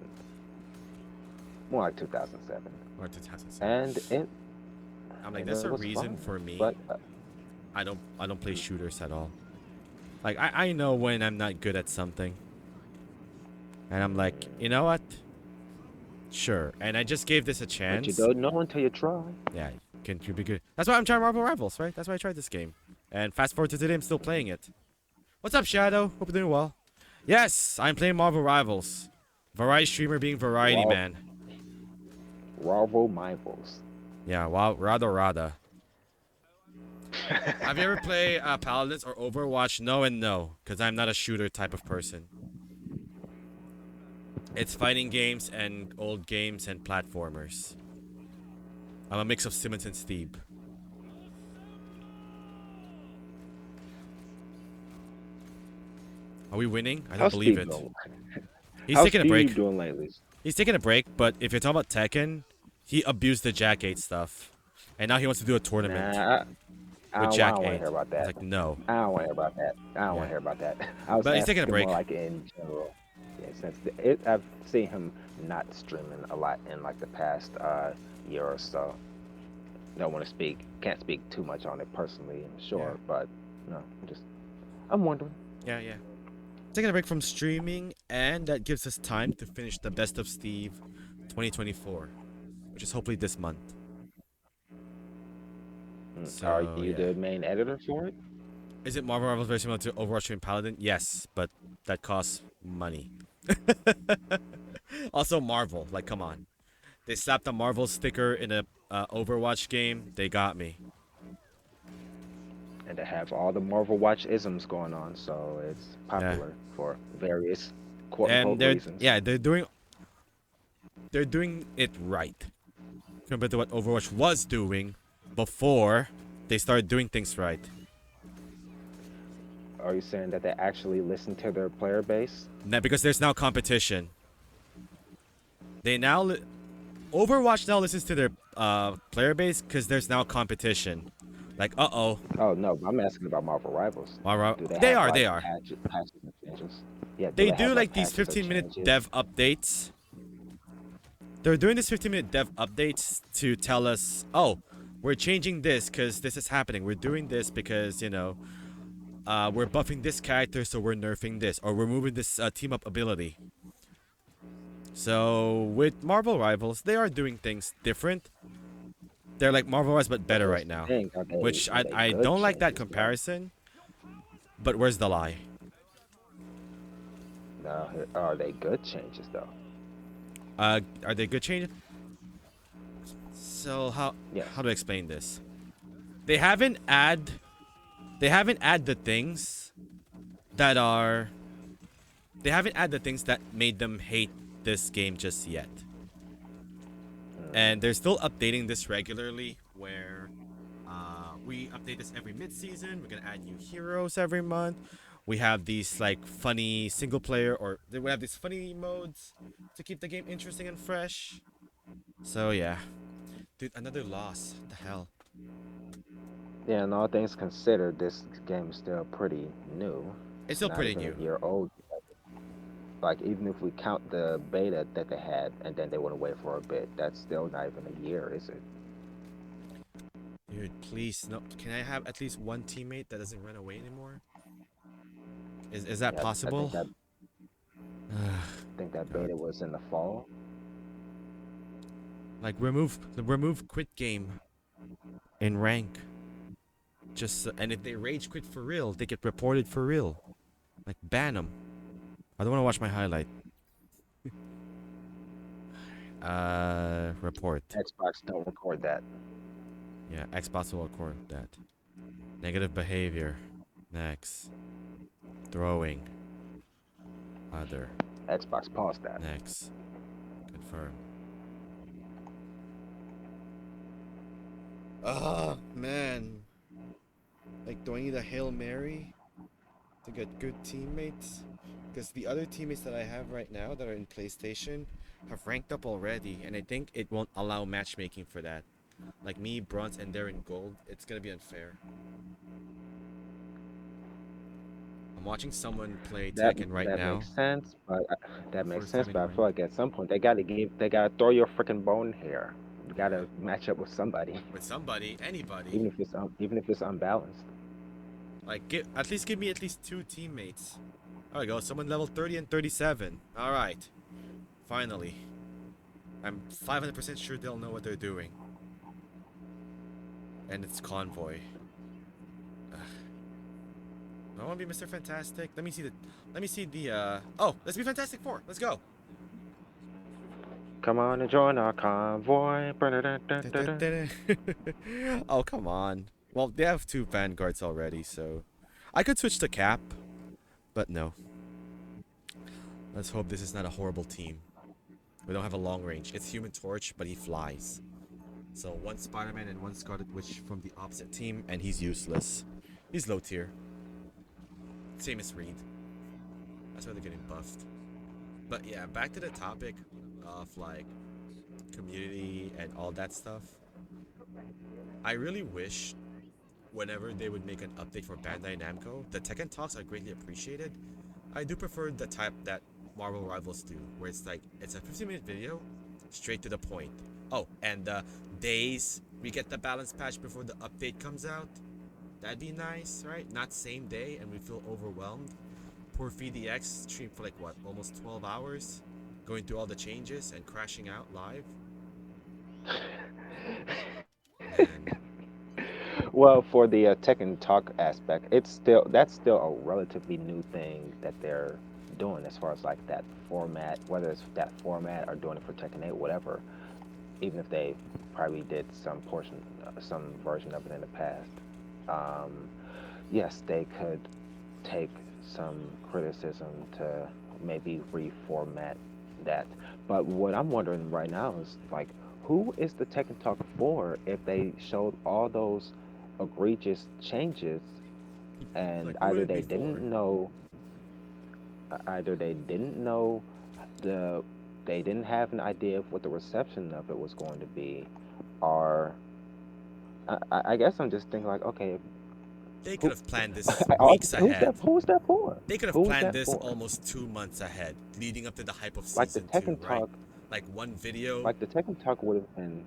G: More like 2007.
A: Or 2007.
G: And
A: I'm like,
G: it
A: there's
G: really
A: a
G: was
A: reason
G: fun.
A: for me.
G: But
A: I don't play shooters at all. Like I know when I'm not good at something. And I'm like, you know what? Sure. And I just gave this a
G: but you
A: chance.
G: don't know until you try.
A: Yeah, can you be good? That's why I'm trying Marvel Rivals, right? That's why I tried this game. And fast forward to today, I'm still playing it. What's up, Shadow? Hope you're doing well. Yes, I'm playing Marvel Rivals. Variety streamer being variety
G: Raw,
A: man.
G: Marvel Rivals.
A: Yeah, wow, Rada. Have you ever played Paladins or Overwatch? No and no, because I'm not a shooter type of person. It's fighting games and old games and platformers. I'm a mix of Simmons and Steve. Are we winning? I don't
G: How's
A: believe
G: Steve
A: it.
G: doing?
A: He's
G: How's
A: taking a
G: Steve
A: break.
G: doing lately?
A: He's taking a break, but if you're talking about Tekken, he abused the Jack 8 stuff. And now he wants to do a tournament
G: Nah,
A: with
G: I
A: Jack
G: don't want to
A: 8.
G: hear about
A: I was
G: that.
A: like, no.
G: I don't want to hear about that. I don't want
A: Yeah.
G: to hear about that. I was
A: But he's taking a
G: asking
A: break.
G: more like in general. Yeah, I've seen him not streaming a lot in like the past year or so. Don't want to can't speak too much on it personally, I'm sure,
A: Yeah.
G: but no, I'm wondering.
A: Yeah. Taking a break from streaming, and that gives us time to finish the Best of Steve 2024, which is hopefully this month.
G: Are
A: So,
G: you
A: yeah.
G: the main editor for it?
A: Is it Marvel Rivals very similar to Overwatch and Paladin? Yes, but that costs money. Also, Marvel. Like, come on. They slapped a Marvel sticker in a Overwatch game. They got me.
G: And to have all the Marvel Watch isms going on, so it's
A: Yeah.
G: popular for various quote
A: And
G: unquote
A: they're
G: reasons.
A: they're doing it right compared to what Overwatch was doing before they started doing things right.
G: Are you saying that they actually listen to their player base?
A: Now, because there's now competition. They now Overwatch now listens to their player base because there's now competition. Like,
G: Oh no, I'm asking about Marvel Rivals. Do
A: they
G: have,
A: are,
G: like,
A: they are.
G: patches and changes? Yeah,
A: They
G: have,
A: do like these
G: patches or
A: 15-minute
G: changes?
A: dev updates. They're doing this 15-minute dev updates to tell us, oh, we're changing this because this is happening. We're doing this because, we're buffing this character, so we're nerfing this. Or we're moving this team-up ability. So with Marvel Rivals, they are doing things different. They're like Marvel Rivals but
G: But
A: better
G: here's
A: right
G: the
A: now.
G: thing:
A: Which
G: are they
A: I
G: good
A: don't like that
G: changes though?
A: comparison, but where's the lie?
G: No, are they good changes though?
A: Are they good changes? So
G: Yes.
A: how do I explain this? They haven't add they haven't add the things that are they haven't add the things that made them hate this game just yet. And they're still updating this regularly where we update this every mid-season. We're gonna add new heroes every month. We have these like funny single player or we have these funny modes to keep the game interesting and fresh. So yeah. Dude, another loss. What the hell?
G: Yeah, and all things considered, this game is still pretty new.
A: It's
G: It's
A: still
G: not
A: pretty
G: even
A: new.
G: a year old. Like, even if we count the beta that they had and then they went away for a bit, that's still not even a year, is it?
A: Dude, please no. Can I have at least one teammate that doesn't run away anymore? Is that
G: Yeah, I
A: possible?
G: think that
A: God.
G: beta was in the fall.
A: Like remove quit game in rank. Just and if they rage quit for real, they get reported for real. Like ban them. I don't want to watch my highlight. Report.
G: Xbox don't record that.
A: Yeah, Xbox will record that. Negative behavior. Next. Throwing. Other.
G: Xbox paused that.
A: Next. Confirm. Ah, man. Like, do I need a Hail Mary to get good teammates? Because the other teammates that I have right now that are in PlayStation have ranked up already, and I think it won't allow matchmaking for that. Like me, bronze, and they're in gold. It's gonna be unfair. I'm watching someone play
G: That
A: Tekken right
G: that
A: now
G: makes sense, but that
A: for
G: makes
A: first
G: sense.
A: time in
G: But I
A: rank
G: feel like at some point they gotta throw your freaking bone here. You gotta match up with somebody,
A: with somebody, anybody.
G: even if it's unbalanced.
A: Like, at least give me at least two teammates. There we go. Someone level 30 and 37. All right. Finally. I'm 500% sure they'll know what they're doing. And it's Convoy. Ugh. I want to be Mr. Fantastic. Let me see the oh, let's be Fantastic Four. Let's go.
G: Come on and join our convoy.
A: Oh, come on. Well, they have two vanguards already, so I could switch to Cap, but no. Let's hope this is not a horrible team. We don't have a long range. It's Human Torch, but he flies. So one Spider-Man and one Scarlet Witch from the opposite team, and he's useless. He's low tier. Same as Reed. That's why they're getting buffed. But yeah, back to the topic of like community and all that stuff. I really wish whenever they would make an update for Bandai Namco, the Tekken talks are greatly appreciated. I do prefer the type that Marvel Rivals do, where it's like it's a 15-minute video, straight to the point. Oh, and the days we get the balance patch before the update comes out. That'd be nice, right? Not same day and we feel overwhelmed. Poor VDX streamed for like what, almost 12 hours? Going through all the changes and crashing out live? Man.
G: Well, for the Tekken Talk aspect, that's still a relatively new thing that they're doing as far as like that format, whether it's that format or doing it for Tekken 8, whatever. Even if they probably did some version of it in the past. Um, yes, they could take some criticism to maybe reformat that. But what I'm wondering right now is like, who is the Tekken Talk for if they showed all those egregious changes and
A: Like, who would it be
G: either they didn't know the they didn't have an idea of what the reception of it was going to be, or I guess I'm just thinking like, okay,
A: They could
G: who
A: have planned this weeks ahead.
G: who's that for?
A: They could have
G: Who's
A: planned
G: that
A: this
G: for?
A: almost 2 months ahead, leading up to the hype of
G: Like the
A: season two,
G: Tekken
A: right?
G: Talk,
A: Like one video
G: like the Tekken Talk would have been,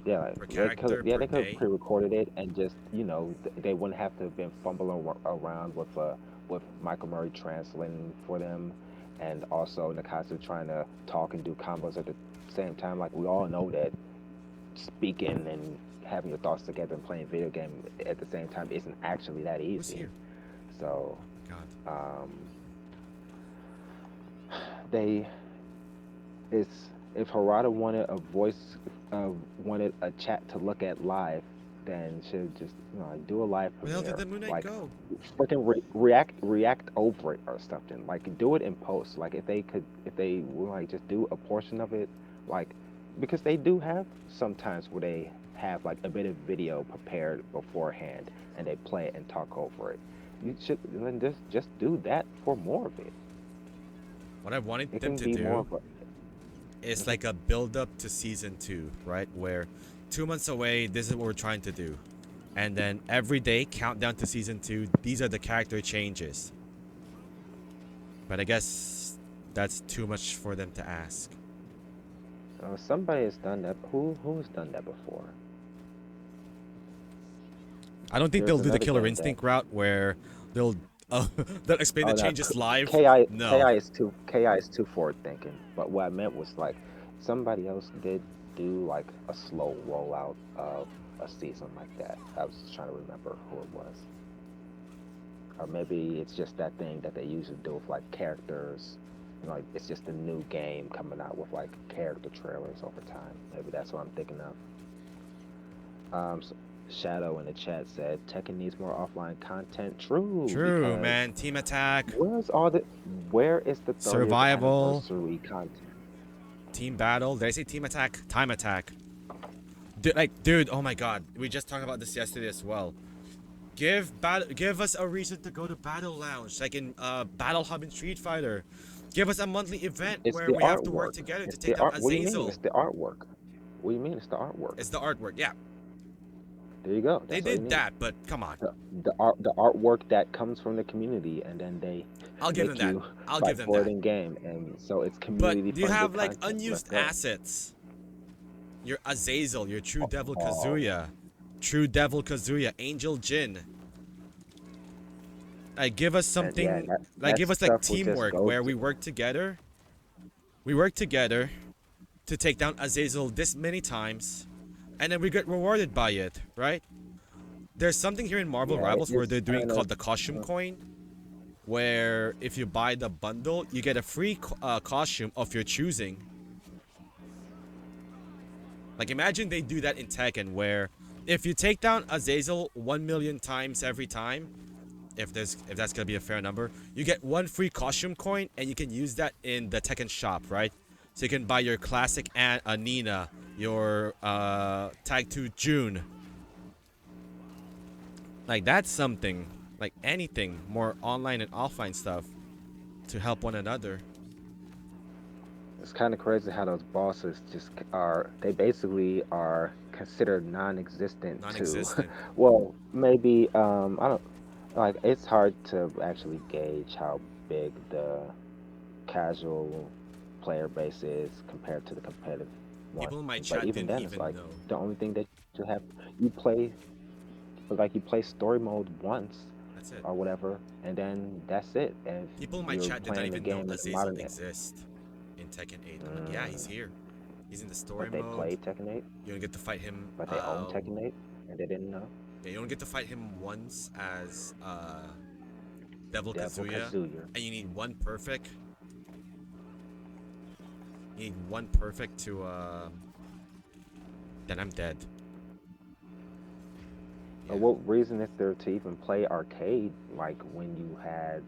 G: yeah, like,
A: per character per
G: they could have
A: day.
G: pre-recorded it and just, they wouldn't have to have been fumbling around with Michael Murray translating for them, and also Nakatsu trying to talk and do combos at the same time. Like we all know that speaking and having your thoughts together and playing video game at the same time isn't actually that
A: Who's
G: easy.
A: here?
G: So
A: God.
G: um, they it's if Harada wanted a voice, wanted a chat to look at live, then should just like do a live
A: Where the hell did
G: premiere,
A: the Moon Knight
G: like
A: go?
G: freaking react over it or something. Like do it in post. Like if they would like just do a portion of it, like because they do have sometimes where they have like a bit of video prepared beforehand and they play it and talk over it. You should then just do that for more of it.
A: What I wanted
G: It
A: them
G: can
A: to
G: be more
A: do
G: of a
A: is like a build up to season 2, right? Where 2 months away, this is what we're trying to do. And then every day, countdown to season 2, these are the character changes. But I guess that's too much for them to ask.
G: Somebody has done that. Who has done that before?
A: I don't think
G: There's
A: they'll do the
G: another
A: Killer
G: game that
A: Instinct route where they'll they'll explain the
G: oh no
A: changes live. No.
G: KI is too forward thinking. But what I meant was like somebody else did do like a slow rollout of a season like that. I was just trying to remember who it was. Or maybe it's just that thing that they usually do with like characters. You know, like it's just a new game coming out with like character trailers over time. Maybe that's what I'm thinking of. S Shadow in the chat said Tekken needs more offline content. True,
A: True,
G: because
A: man. Team attack,
G: where's all the where is the 30th
A: survival,
G: anniversary content?
A: team battle. Did I say team attack? Time attack. Dude, oh my god. We just talked about this yesterday as well. Give us a reason to go to Battle Lounge, like in Battle Hub in Street Fighter. Give us a monthly event
G: It's
A: where
G: the
A: we have to work
G: artwork.
A: together to
G: It's
A: take
G: the
A: down
G: art. What do you mean?
A: Azazel.
G: It's the artwork. What do you mean? It's the artwork.
A: It's the artwork. Yeah,
G: There you go.
A: they
G: That's all you
A: did
G: need.
A: that, but come on.
G: The artwork that comes from the community, and then they
A: I'll give them
G: make
A: that.
G: you
A: I'll give
G: fight
A: them
G: for it
A: that.
G: in game, and so it's community
A: But do you
G: funded
A: have like
G: content. Let's
A: unused
G: go.
A: assets? Your Azazel, your True Devil
G: Oh,
A: Kazuya, Angel Jin. Like give us
G: and yeah,
A: something. Like
G: that
A: give us like
G: stuff will just
A: teamwork
G: go
A: where
G: to.
A: we work together. We work together to take down Azazel this many times, and then we get rewarded by it, right? There's something here in Marvel
G: Yeah,
A: Rivals where
G: it's
A: they're doing
G: kind of.
A: called the costume coin, where if you buy the bundle, you get a free costume of your choosing. Like imagine they do that in Tekken, where if you take down Azazel 1 million times every time, if that's gonna be a fair number, you get one free costume coin, and you can use that in the Tekken shop, right? So you can buy your classic Nina, your Tag 2 June. Like that's something. Like anything more online and offline stuff to help one another.
G: It's kind of crazy how those bosses just are. They basically are considered non-existent to.
A: Non-existent.
G: Well, maybe I don't like. It's hard to actually gauge how big the casual player base is compared to the competitive one.
A: People in my
G: But
A: chat
G: even
A: didn't
G: then, it's
A: even
G: like
A: know.
G: the only thing that you have, you play like you play story mode once
A: That's it.
G: or whatever, and then that's it. And
A: People in
G: if
A: my
G: you're
A: chat did not
G: playing the
A: even know
G: game in the
A: Azazel
G: modern,
A: exists in Tekken 8. I'm like, yeah, he's here. He's in the story
G: but they
A: mode.
G: play Tekken 8,
A: You don't get to fight him.
G: but they own Tekken 8, and they didn't know.
A: Yeah, you don't get to fight him once as Devil
G: Devil
A: Kazuya,
G: Kazuya.
A: and you need one perfect. You need one perfect to then I'm dead. Yeah.
G: What reason is there to even play arcade like when you have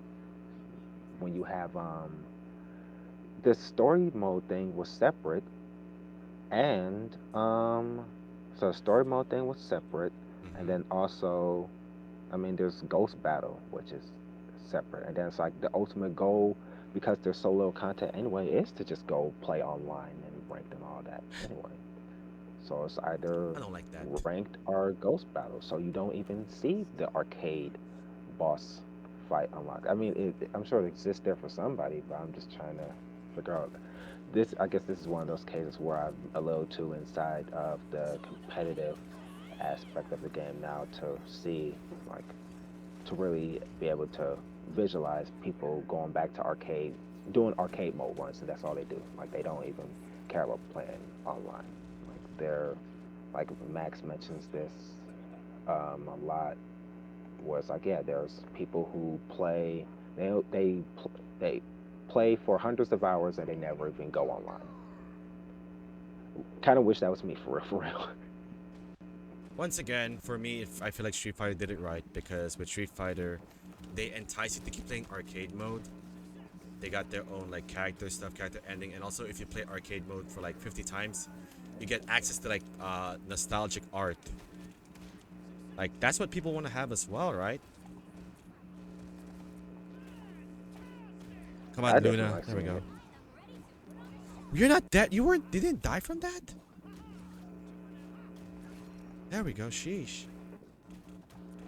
G: the story mode thing was separate and so the story mode thing was separate and
A: Mm-hmm.
G: then also I mean there's Ghost Battle which is separate and then it's like the ultimate goal because there's so little content anyway is to just go play online and ranked and all that anyway. So it's either
A: I don't like that.
G: ranked or ghost battle. So you don't even see the arcade boss fight unlocked. I mean, I'm sure it exists there for somebody, but I'm just trying to figure out this. I guess this is one of those cases where I'm a little too inside of the competitive aspect of the game now to see, like, to really be able to visualize people going back to arcade doing arcade mode runs, and that's all they do. Like they don't even care about playing online. Like they're like Max mentions this a lot. Was like, yeah, there's people who play they play for hundreds of hours and they never even go online. Kind of wish that was me for real, for real.
A: Once again, for me, if I feel like Street Fighter did it right because with Street Fighter, they entice you to keep playing arcade mode. They got their own like character stuff, character ending, and also if you play arcade mode for like 50 times, you get access to like nostalgic art. Like that's what people want to have as well, right? Come
G: I
A: on,
G: definitely
A: Luna.
G: like
A: There we
G: seeing
A: go.
G: it.
A: You're not dead. You weren't. You didn't die from that. There we go. Sheesh.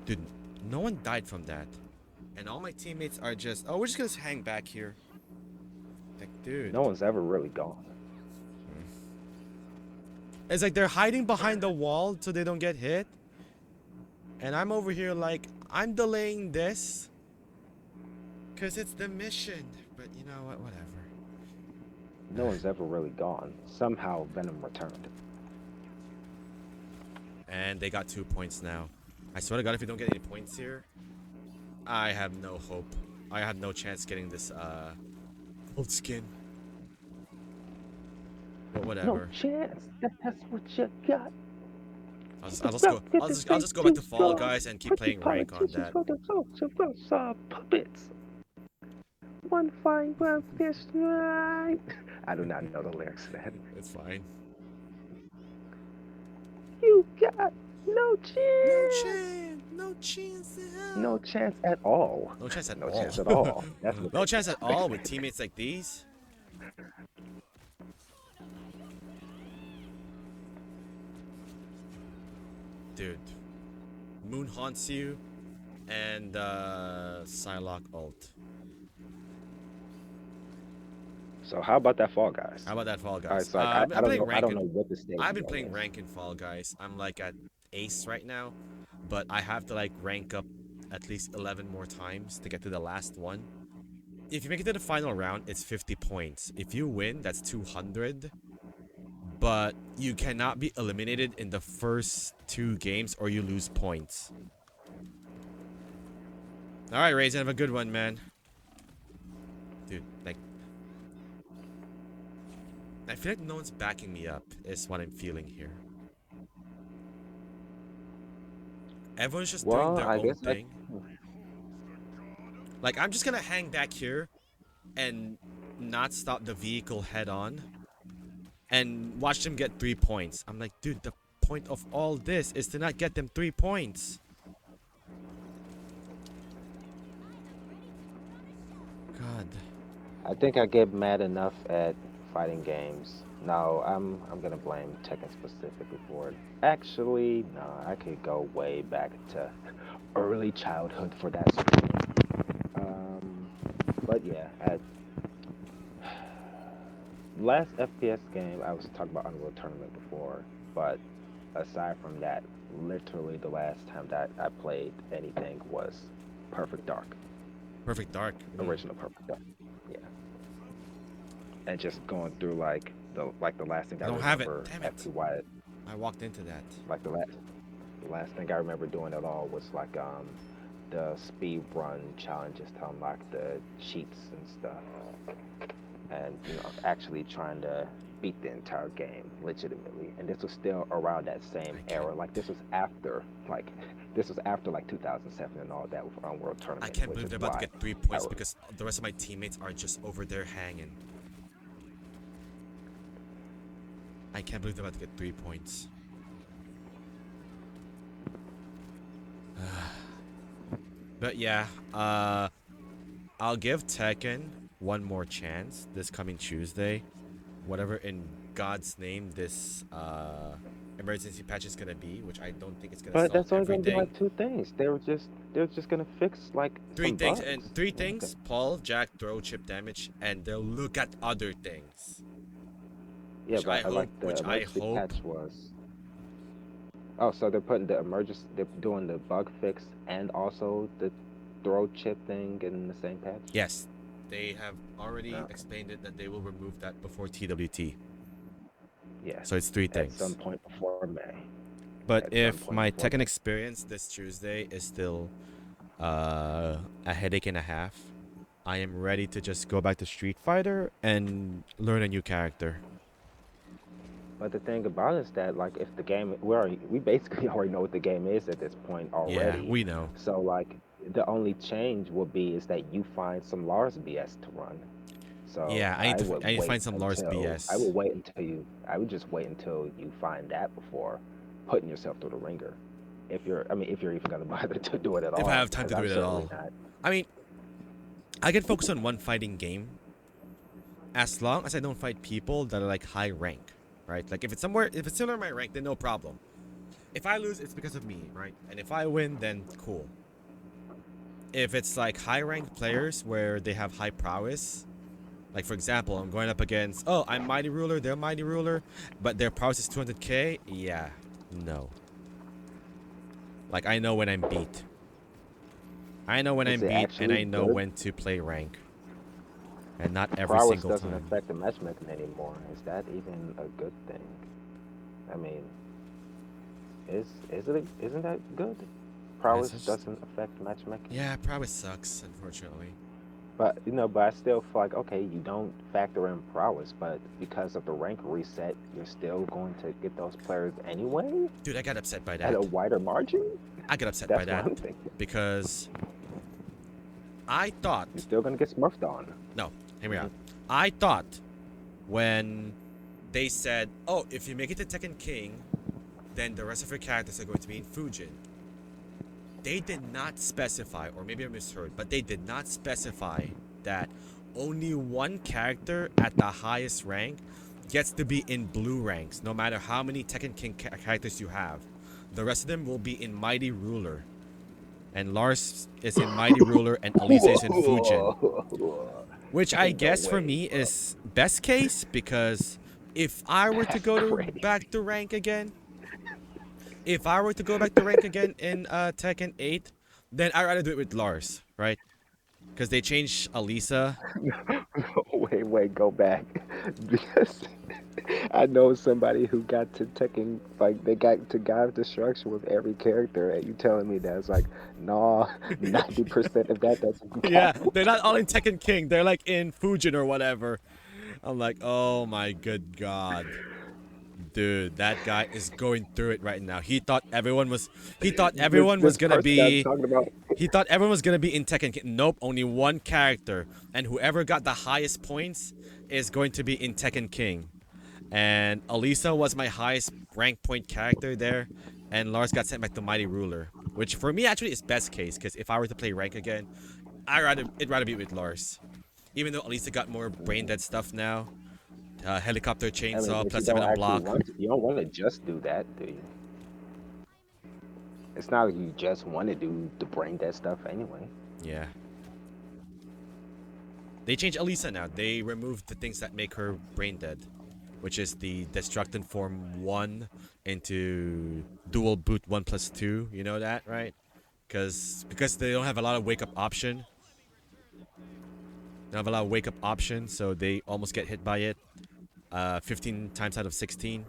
A: Dude, no one died from that. And all my teammates are just, oh, we're just gonna hang back here. Like, dude.
G: No one's ever really gone.
A: It's like they're hiding behind the wall so they don't get hit. And I'm over here like, I'm delaying this. Because it's the mission. But you know what? Whatever.
G: No one's ever really gone. Somehow Venom returned.
A: And they got 2 points now. I swear to God, if we don't get any points here, I have no hope. I have no chance getting this gold skin. But
G: No
A: whatever.
G: chance. That's what you got.
A: I'll just go back to Fall Guys and keep playing rank on that.
G: For the culture of puppets. One fine one fish right. I do not know the lyrics to that.
A: It's fine.
G: You got no
A: No
G: chance.
A: chance. No chance in hell.
G: No chance at all.
A: No chance at
G: No
A: all.
G: chance at all. That's what
A: No chance at all with teammates like these. Dude. Moon haunts you and Psylocke ult.
G: So how about that Fall Guys?
A: How about that Fall
G: All right,
A: Guys?
G: so like,
A: I'm
G: I don't
A: playing
G: know. I
A: rank
G: don't
A: in,
G: know what the stage.
A: I've been
G: zone
A: playing
G: is.
A: rank in Fall Guys. I'm like at Ace right now, but I have to like rank up at least 11 more times to get to the last one. If you make it to the final round, it's 50 points. If you win, that's 200. But you cannot be eliminated in the first 2 games or you lose points. Alright, Raisin, have a good one, man. Dude, like... I feel like no one's backing me up, is what I'm feeling here. Everyone's just doing their own thing. Like, I'm just gonna hang back here and not stop the vehicle head on and watch them get 3 points. I'm like, dude, the point of all this is to not get them 3 points. God.
G: I think I get mad enough at fighting games. No, I'm gonna blame Tekken specifically for it. Actually, no, I could go way back to early childhood for that sort of thing. But yeah, at last FPS game, I was talking about Unreal Tournament before, but aside from that, literally the last time that I played anything was Perfect Dark,
A: Perfect Dark.
G: original Perfect Dark. Yeah, and just going through like the last thing
A: I
G: I
A: don't have it.
G: remember
A: Damn
G: after
A: it.
G: Wyatt,
A: I walked into that.
G: like the last thing I remember doing at all was like the speed run challenges to unlock the cheats and stuff, and actually trying to beat the entire game legitimately. And this was still around that same
A: I can't.
G: era. Like this was after like 2007 and all that with World Tournament.
A: I can't
G: which
A: believe
G: is
A: they're about to
G: why
A: get 3
G: I
A: points
G: was-
A: because the rest of my teammates are just over there hanging. I can't believe they're about to get 3 points. But yeah, I'll give Tekken one more chance this coming Tuesday. Whatever in God's name this emergency patch is gonna be, which I don't think it's gonna
G: But
A: solve
G: that's only gonna be
A: everything.
G: like two things. They're just gonna fix like
A: Three
G: some
A: things
G: bugs.
A: and 3 things: Paul, Jack, throw, chip damage, and they'll look at other things.
G: Yeah,
A: Which
G: but like the
A: which I
G: emergency
A: hope.
G: patch was. Oh, so they're putting the emergency. They're doing the bug fix and also the throw chip thing in the same patch.
A: Yes, They have already
G: No.
A: explained it that they will remove that before TWT.
G: Yes.
A: So it's three
G: At some
A: things.
G: point before May.
A: But
G: At some
A: if
G: point
A: my
G: before
A: Tekken
G: May.
A: experience this Tuesday is still a headache and a half, I am ready to just go back to Street Fighter and learn a new character.
G: But the thing about it is that like if the game we basically already know what the game is at this point
A: Yeah,
G: already.
A: we know.
G: So like the only change will be is that you find some Lars BS to run. So
A: Yeah, I need to find some Lars
G: I would
A: BS.
G: wait until you I would just wait until you find that before putting yourself through the ringer. If you're even gonna bother to do it at
A: If I
G: all,
A: have time
G: because
A: to do
G: I'm
A: it at
G: certainly
A: all.
G: not.
A: I mean, I can focus on one fighting game as long as I don't fight people that are like high rank, right? Like if it's similar to my rank, then no problem. If I lose, it's because of me, right? And if I win, then cool. If it's like high ranked players where they have high prowess, like for example, I'm going up against, oh, I'm Mighty Ruler, they're Mighty Ruler, but their prowess is 200k, yeah, no. Like I know when I'm beat. I know when
G: Is
A: I'm
G: it
A: beat, and
G: actually
A: I know
G: good?
A: when to play rank, and not every
G: Prowess
A: single
G: doesn't
A: time.
G: affect the matchmaking anymore. Is that even a good thing? I mean, isn't that good?
A: It's
G: Prowess
A: just,
G: doesn't affect matchmaking.
A: yeah, prowess sucks, unfortunately.
G: But but I still feel like okay, you don't factor in prowess, but because of the rank reset, you're still going to get those players anyway
A: Dude, I got upset by
G: at
A: that.
G: a wider margin.
A: I got upset by
G: That's what
A: that
G: I'm thinking.
A: because I thought,
G: You're still gonna get smurfed on.
A: no, hear me
G: Mhm.
A: out. I thought when they said, oh, if you make it to Tekken King, then the rest of your characters are going to be in Fujin. They did not specify, or maybe I misheard, but they did not specify that only one character at the highest rank gets to be in blue ranks, no matter how many Tekken King characters you have. The rest of them will be in Mighty Ruler. And Lars is in Mighty Ruler, and Elisa is in Fujin. Which I
G: Ain't no
A: guess for
G: way,
A: me
G: bro.
A: is best case, because if I were to
G: That's
A: go to
G: crazy.
A: back to rank again, if I were to go back to rank again in Tekken 8, then I'd rather do it with Lars, right? Because they changed Elisa.
G: Wait, go back. Because I know somebody who got to taking like they got to God Destruction with every character, and you telling me that's like, nah, 90% of that doesn't
A: Yeah,
G: count.
A: they're not all in Tekken King. They're like in Fujin or whatever. I'm like, oh my good god. Dude, that guy is going through it right now. He thought everyone was
G: This
A: gonna
G: person I'm
A: be
G: talking about,
A: He thought everyone was gonna be in Tekken. Nope, only one character, and whoever got the highest points is going to be in Tekken King. And Elisa was my highest rank point character there, and Lars got sent back to Mighty Ruler, which for me actually is best case, because if I were to play rank again, it'd rather be with Lars. Even though Elisa got more brain dead stuff now, helicopter
G: I mean,
A: chainsaw
G: but you
A: plus 7
G: don't
A: on
G: actually
A: block.
G: want to, you don't want to just do that, do you? It's not like you just want to do the brain dead stuff anyway.
A: Yeah. They changed Elisa now. They removed the things that make her brain dead, which is the Destructin Form 1 into Dual Boot 1+2. You know that, right? Because they don't have a lot of wake up option. They don't have a lot of wake up option, so they almost get hit by it 15 times out of 16.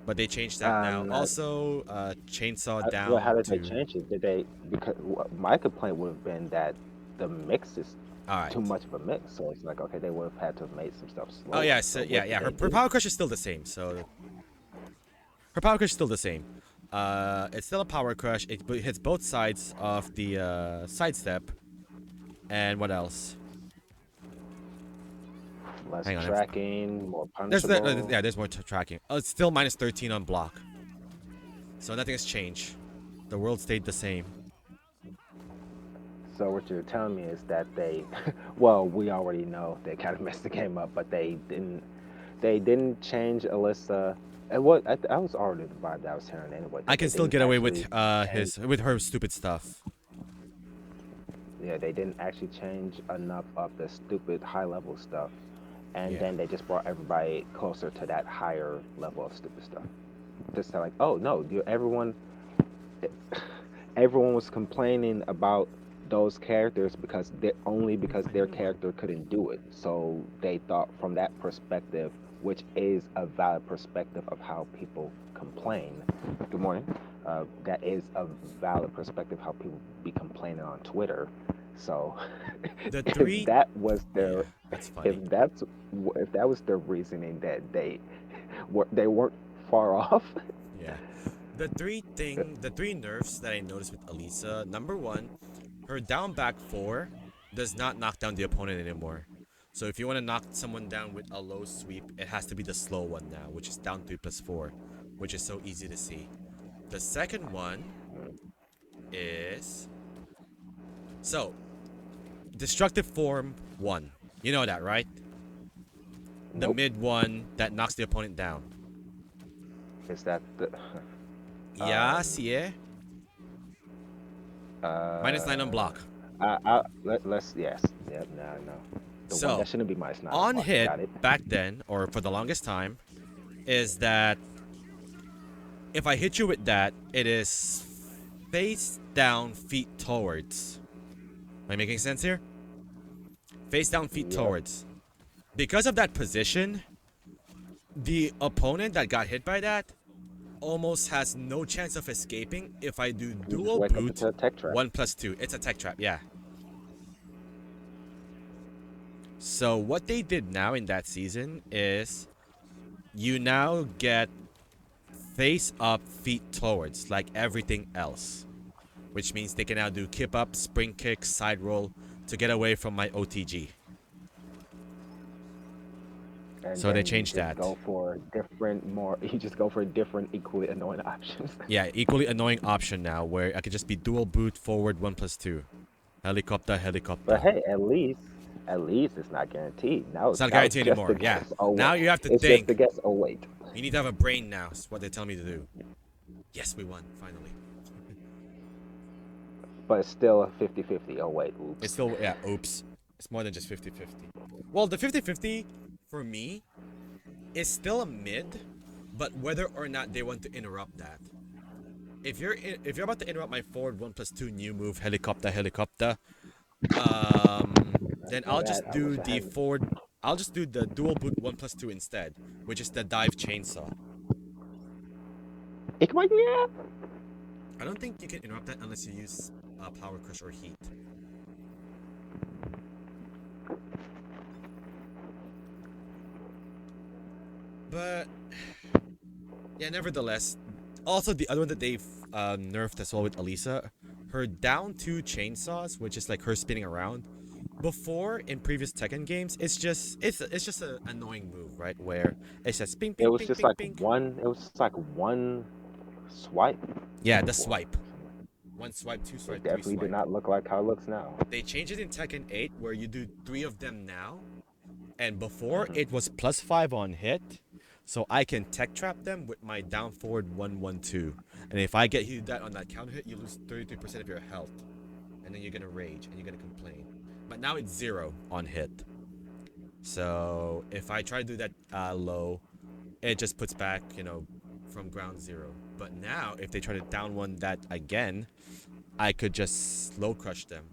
A: But they changed that now.
G: I'm not.
A: Also, chainsaw
G: Well, how
A: down
G: did they
A: to.
G: change it? Did they? Because my complaint would have been that the mix is
A: All
G: too
A: right.
G: much of a mix. So it's like, okay, they would have had to have made some stuff
A: Oh
G: slower.
A: yeah,
G: So
A: so yeah,
G: what did
A: yeah. Her,
G: they
A: her
G: do?
A: power crush is still the same. So her power crush is still the same. It's still a power crush. It hits both sides of the sidestep. And what else?
G: Less
A: Hang on.
G: tracking, more
A: Yeah,
G: punishable.
A: there's more tracking. Oh, it's still minus 13 on block. So nothing has changed. The world stayed the same.
G: So what you're telling me is that they, well, we already know they kind of messed the game up, but they didn't. They didn't change Alyssa. And what I was already the vibe that I was hearing anyway.
A: I
G: That
A: can
G: they
A: still
G: didn't
A: get away with
G: actually change.
A: her stupid stuff.
G: Yeah, they didn't actually change enough of the stupid high level stuff, and
A: Yeah.
G: then they just brought everybody closer to that higher level of stupid stuff. Just like, oh no, everyone was complaining about those characters because they only because their character couldn't do it. So they thought from that perspective, which is a valid perspective of how people complain. Good morning. That is a valid perspective how people be complaining on Twitter. So
A: The
G: if
A: three,
G: that was
A: yeah,
G: their
A: that's
G: if
A: funny.
G: if that was their reasoning that they weren't far off.
A: Yeah. The three nerfs that I noticed with Elisa, number one, her down back four does not knock down the opponent anymore. So if you want to knock someone down with a low sweep, it has to be the slow one now, which is down 3+4, which is so easy to see. The second one is so destructive form one. You know that, right? The
G: Nope.
A: mid one that knocks the opponent down.
G: Is that the
A: Yeah,
G: um
A: see, eh? -9 on
G: uh
A: block.
G: let's yes. Yep, no, no. The one
A: So
G: that shouldn't be minus nine on
A: on
G: block.
A: hit
G: Got it.
A: back then, or for the longest time, is that if I hit you with that, it is face down, feet towards. Am I making sense here? Face down, feet
G: Yep.
A: towards. Because of that position, the opponent that got hit by that almost has no chance of escaping if I do
G: You just
A: dual
G: wake up
A: boot
G: into a tech trap.
A: 1+2. It's a tech trap, yeah. So what they did now in that season is you now get face up, feet towards, like everything else. Which means they can now do kip up, spring kick, side roll to get away from my OTG.
G: And
A: So they
G: then you
A: changed
G: just
A: that.
G: go for different more you just go for different equally annoying options.
A: Yeah, equally annoying option now where I could just be dual boot forward 1+2. Helicopter,
G: But
A: helicopter.
G: hey, at least it's not guaranteed.
A: It's not
G: Now it's
A: guaranteed
G: just a
A: anymore. Yeah.
G: guess. Oh wait.
A: Now you have to
G: It's just a
A: think.
G: guess. Oh wait.
A: You need to have a brain now. Is what they tell me to do. Yes, we won finally.
G: But it's still a 50-50. Oh wait,
A: It's
G: oops.
A: still, yeah, oops. It's more than just 50-50. Well, the 50-50 for me is still a mid, but whether or not they want to interrupt that. If you're about to interrupt my forward 1+2 new move helicopter helicopter, then
G: For
A: I'll
G: that,
A: just
G: I wish
A: do
G: I
A: the
G: hadn't.
A: forward. I'll just do the dual boot 1+2 instead, which is the dive chainsaw.
G: Yeah.
A: I don't think you can interrupt that unless you use power crush or heat. But yeah, nevertheless. Also, the other one that they've nerfed as well with Elisa, her down two chainsaws, which is like her spinning around. Before in previous Tekken games, it's just an annoying move, right? Where it says ping
G: It
A: ping
G: was
A: ping
G: just
A: ping
G: like
A: ping.
G: one. It was just like one swipe
A: Yeah, the
G: before.
A: swipe. One swipe, two
G: It
A: swipe, three
G: definitely did
A: swipe.
G: not look like how it looks now.
A: They changed it in Tekken 8 where you do three of them now. And before
G: Hmm.
A: it was +5 on hit. So I can tech trap them with my down forward 1-1-2. And if I get you that on that counter hit, you lose 33% of your health. And then you're gonna rage and you're gonna complain. But now it's 0 on hit. So if I try to do that low, it just puts back, from ground 0. But now if they try to down one that again, I could just slow crush them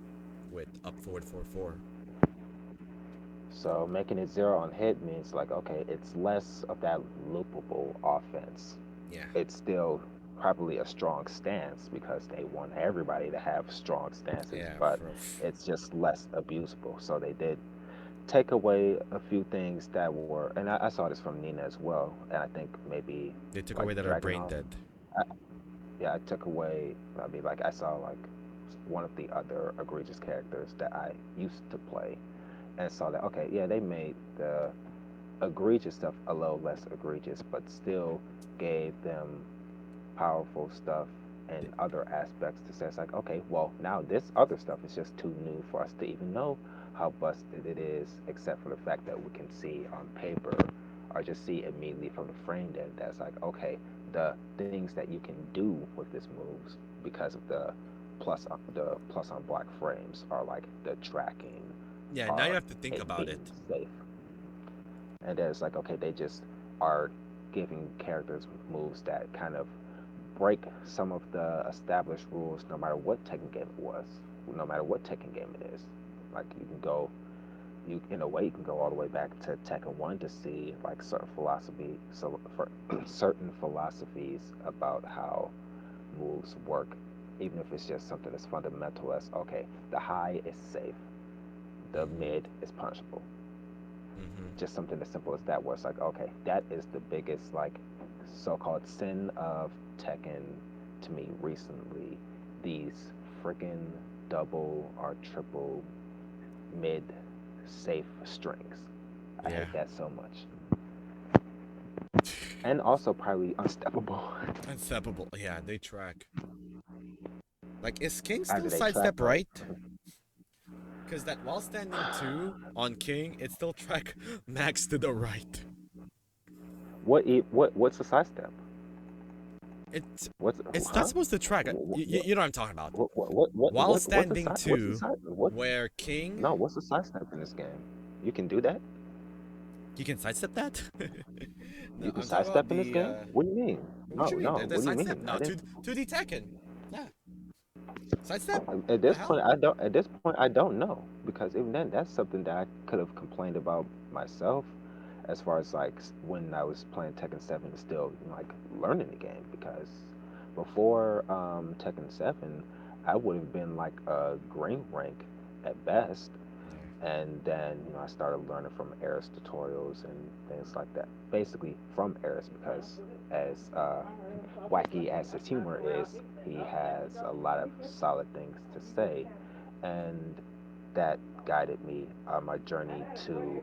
A: with up forward 4-4.
G: So making it zero on hit means like okay, it's less of that loopable offense.
A: Yeah.
G: It's still probably a strong stance because they want everybody to have strong stances,
A: Yeah.
G: but it's just less abusable. So they did take away a few things that were, and I saw this from Nina as well, and I think maybe
A: They took
G: like
A: away that are brain
G: Dragunov.
A: dead.
G: I, yeah, I took away. I mean, like I saw like one of the other egregious characters that I used to play, and saw that okay, yeah, they made the egregious stuff a little less egregious, but still gave them powerful stuff and other aspects to say it's like okay, well now this other stuff is just too new for us to even know how busted it is, except for the fact that we can see on paper or just see immediately from the frame that that's like okay, the things that you can do with this moves because of the plus on black frames are like the tracking
A: Yeah, now you
G: are
A: have to think
G: it
A: about it.
G: being safe. And then it's like, okay, they just are giving characters moves that kind of break some of the established rules, no matter what Tekken game it was. no matter what Tekken game it is. Like you can go, you in a way you can go all the way back to Tekken 1 to see like certain philosophies about how moves work, even if it's just something as fundamental as okay, the high is safe, the
A: Mm-hmm.
G: mid is punishable.
A: Mm-hmm.
G: Just something as simple as that, where it's like, okay, that is the biggest like so-called sin of Tekken to me recently. These freaking double or triple mid safe strings. I
A: Yeah.
G: hate that so much. And also probably unsteppable.
A: Unstoppable. Yeah, they track. Like, is King
G: Either
A: still
G: they track
A: sidestep
G: or
A: right? Because that while standing 2 on King, it still track max to the right.
G: what's the sidestep?
A: It's
G: What's
A: it's not
G: huh?
A: supposed to track.
G: What
A: You know what I'm talking about. While
G: what's the
A: standing
G: what's the
A: 2,
G: side what
A: where King,
G: no what's the sidestep in this game? You can do that?
A: you can sidestep that? No,
G: You can
A: I'm talking about
G: sidestep in this
A: the
G: game? What do you mean?
A: what
G: No,
A: you mean?
G: no.
A: The
G: What do you
A: sidestep?
G: mean? I
A: No,
G: didn't.
A: 2D Tekken. Yeah. Sidestep?
G: At
A: The
G: this
A: hell?
G: point, I don't. At this point, I don't know because even then, that's something that I could have complained about myself, as far as like when I was playing Tekken 7, still like learning the game. Because before Tekken 7, I would have been like a green rank at best,
A: Yeah.
G: and then I started learning from Eris tutorials and things like that. Basically from Eris because as wacky as his humor is, he has a lot of solid things to say, and that guided me on my journey to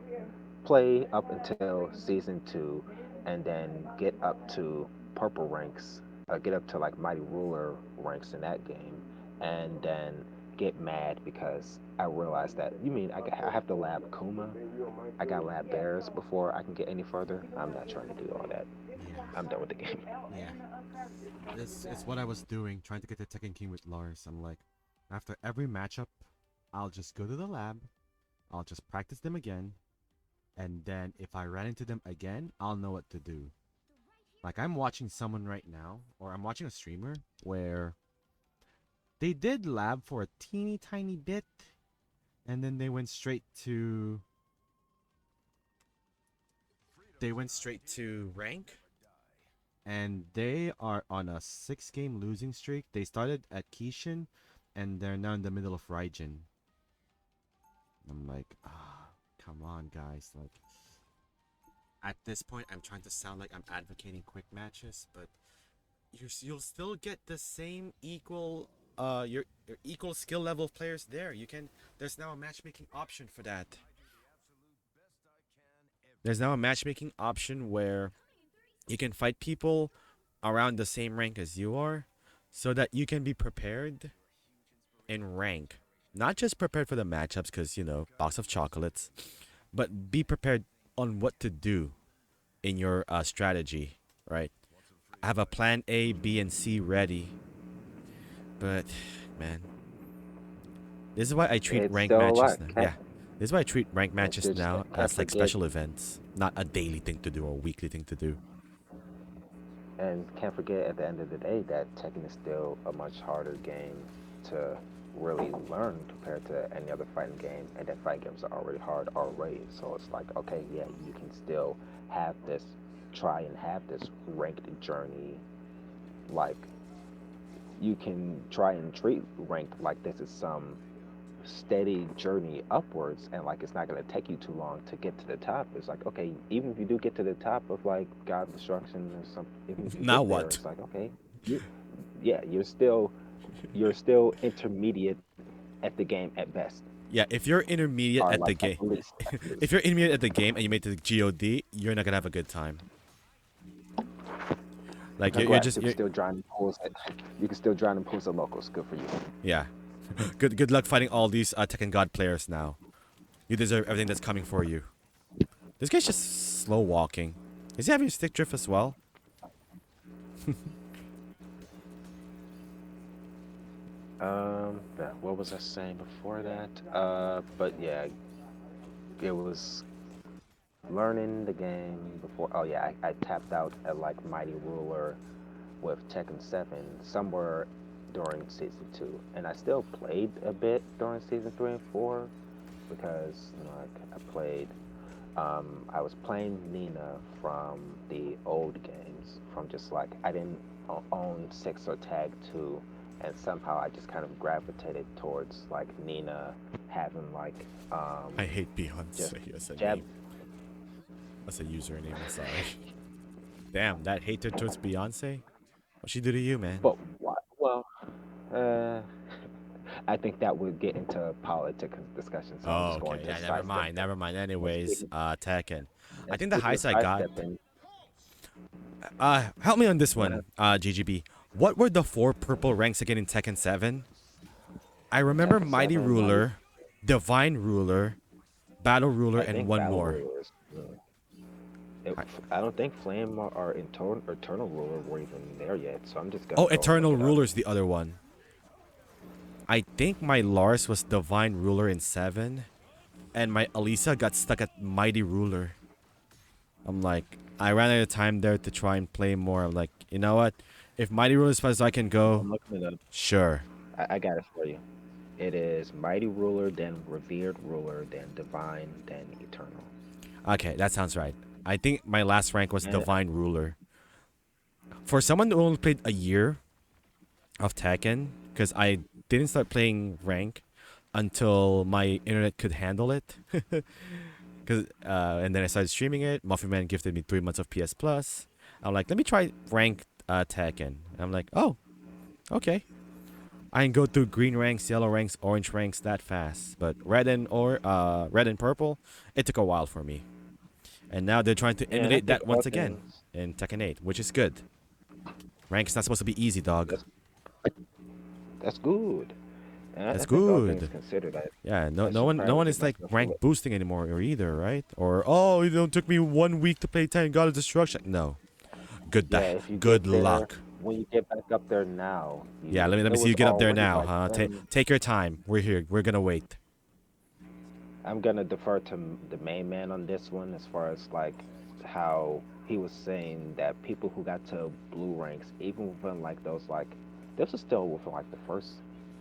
G: play up until season 2, and then get up to purple ranks, get up to like mighty ruler ranks in that game, and then get mad because I realized that I have to lab Kuma, I got lab bears before I can get any further. I'm not trying to do all that.
A: Yeah.
G: I'm done with the game.
A: Yeah. It's what I was doing, trying to get the Tekken King with Lars. I'm like, after every matchup, I'll just go to the lab, I'll just practice them again, and then if I ran into them again, I'll know what to do. Like I'm watching someone right now, or I'm watching a streamer where they did lab for a teeny tiny bit, and then they went straight to rank, and they are on a 6 game losing streak. They started at Kishin, and they're now in the middle of Raijin. I'm like, come on, guys. Like, at this point, I'm trying to sound like I'm advocating quick matches, but you'll still get the same equal your equal skill level of players there. You can There's now a matchmaking option for that. There's now a matchmaking option where you can fight people around the same rank as you are, so that you can be prepared in rank. Not just prepared for the matchups, because box of chocolates, but be prepared on what to do in your strategy, right? Have a plan A, B, and C ready. But man, this is why I treat
G: It's
A: rank
G: still a
A: matches
G: lot.
A: now. Yeah, this is why I treat rank
G: And
A: matches
G: just
A: now
G: can't
A: as like
G: forget
A: special events, not a daily thing to do or a weekly thing to do.
G: can't forget at the end of the day that Tekken is still a much harder game to really learn compared to any other fighting game, and that fighting games are already hard already. So it's like, okay, yeah, you can still have this, try and have this ranked journey. Like you can try and treat ranked like this is some steady journey upwards, and like it's not going to take you too long to get to the top. It's like, okay, even if you do get to the top of like God Destruction or something, even if you
A: Now
G: get there,
A: what?
G: it's like, okay, you, yeah, you're still intermediate at the game at best,
A: Yeah, if you're intermediate
G: or
A: at the
G: like at
A: game,
G: least, at
A: if
G: least.
A: you're intermediate at the game and you made it to God, you're not gonna have a good time. Like you're
G: Congrats,
A: just
G: you can
A: you're
G: still drown in pools. You can still drown in pools of locals. Good for you.
A: yeah. Good luck fighting all these Tekken God players now. You deserve everything that's coming for you. This guy's just slow walking. Is he having stick drift as well?
G: Yeah, what was I saying before that? But yeah, it was learning the game before. Oh yeah, I tapped out at like Mighty Ruler with Tekken 7 somewhere during season 2, and I still played a bit during season 3 and 4 because like I was playing Nina from the old games, from just like I didn't own 6 or Tag 2, and somehow I just kind of gravitated towards like Nina having like
A: I hate
G: just
A: Beyonce as a
G: jab.
A: name. As a username, I'm sorry. Damn, that hatred towards Beyonce? What she do to you, man?
G: But what? Well, uh, I think that would get into politics discussion, so I'm
A: Oh,
G: just going
A: okay.
G: to
A: Yeah, never
G: sidestep
A: mind.
G: that.
A: Never mind.
G: And
A: Anyways,
G: speaking,
A: Tekken. I
G: and
A: think the
G: speaking of
A: highest I got.
G: sidestepping,
A: Help me on this
G: uh,
A: one, GGB. What were the 4 purple ranks again in Tekken 7? I remember
G: Tekken
A: Mighty
G: 7,
A: Ruler, Divine Ruler, Battle Ruler,
G: I
A: and
G: think
A: one
G: Battle
A: more.
G: Ruler is.
A: I-
G: I don't think Flame or Eternal Ruler were even there yet, so I'm just gonna
A: Oh,
G: go and look
A: Eternal
G: it up.
A: Ruler's the other one. I think my Lars was Divine Ruler in 7, and my Elisa got stuck at Mighty Ruler. I'm like, I ran out of time there to try and play more. I'm like, you know what? If Mighty Ruler is as far as I can go,
G: I'm looking it up.
A: sure.
G: I got it for you. It is Mighty Ruler, then Revered Ruler, then Divine, then Eternal.
A: Okay, that sounds right. I think my last rank was
G: And
A: Divine Ruler. For someone who only played a year of Tekken, because I didn't start playing rank until my internet could handle it. And then I started streaming it. Muffin Man gifted me 3 months of PS Plus. I'm like, let me try ranked Tekken. I'm like, oh, okay. I can go through green ranks, yellow ranks, orange ranks that fast. But red and purple, it took a while for me. And now they're trying to
G: yeah, and I
A: emulate
G: think
A: that
G: all
A: once again
G: things
A: in Tekken 8, which is good. Rank is not supposed to be easy, dog.
G: that's that's good. And I
A: That's
G: think all things
A: good.
G: considered,
A: Yeah, no,
G: I should
A: no
G: probably
A: one
G: give
A: is like
G: myself a
A: rank boosting anymore or either, right? Or oh, it took me 1 week to play 10 God of Destruction. No,
G: yeah. If you
A: good
G: get there,
A: luck.
G: when you get back up there now,
A: Yeah, let
G: it
A: me see
G: was
A: you get up there
G: already
A: now,
G: like
A: huh?
G: when
A: Take your time. We're here. We're gonna wait.
G: I'm gonna defer to the main man on this one as far as like how he was saying that people who got to blue ranks, even within like those like this was still within like the first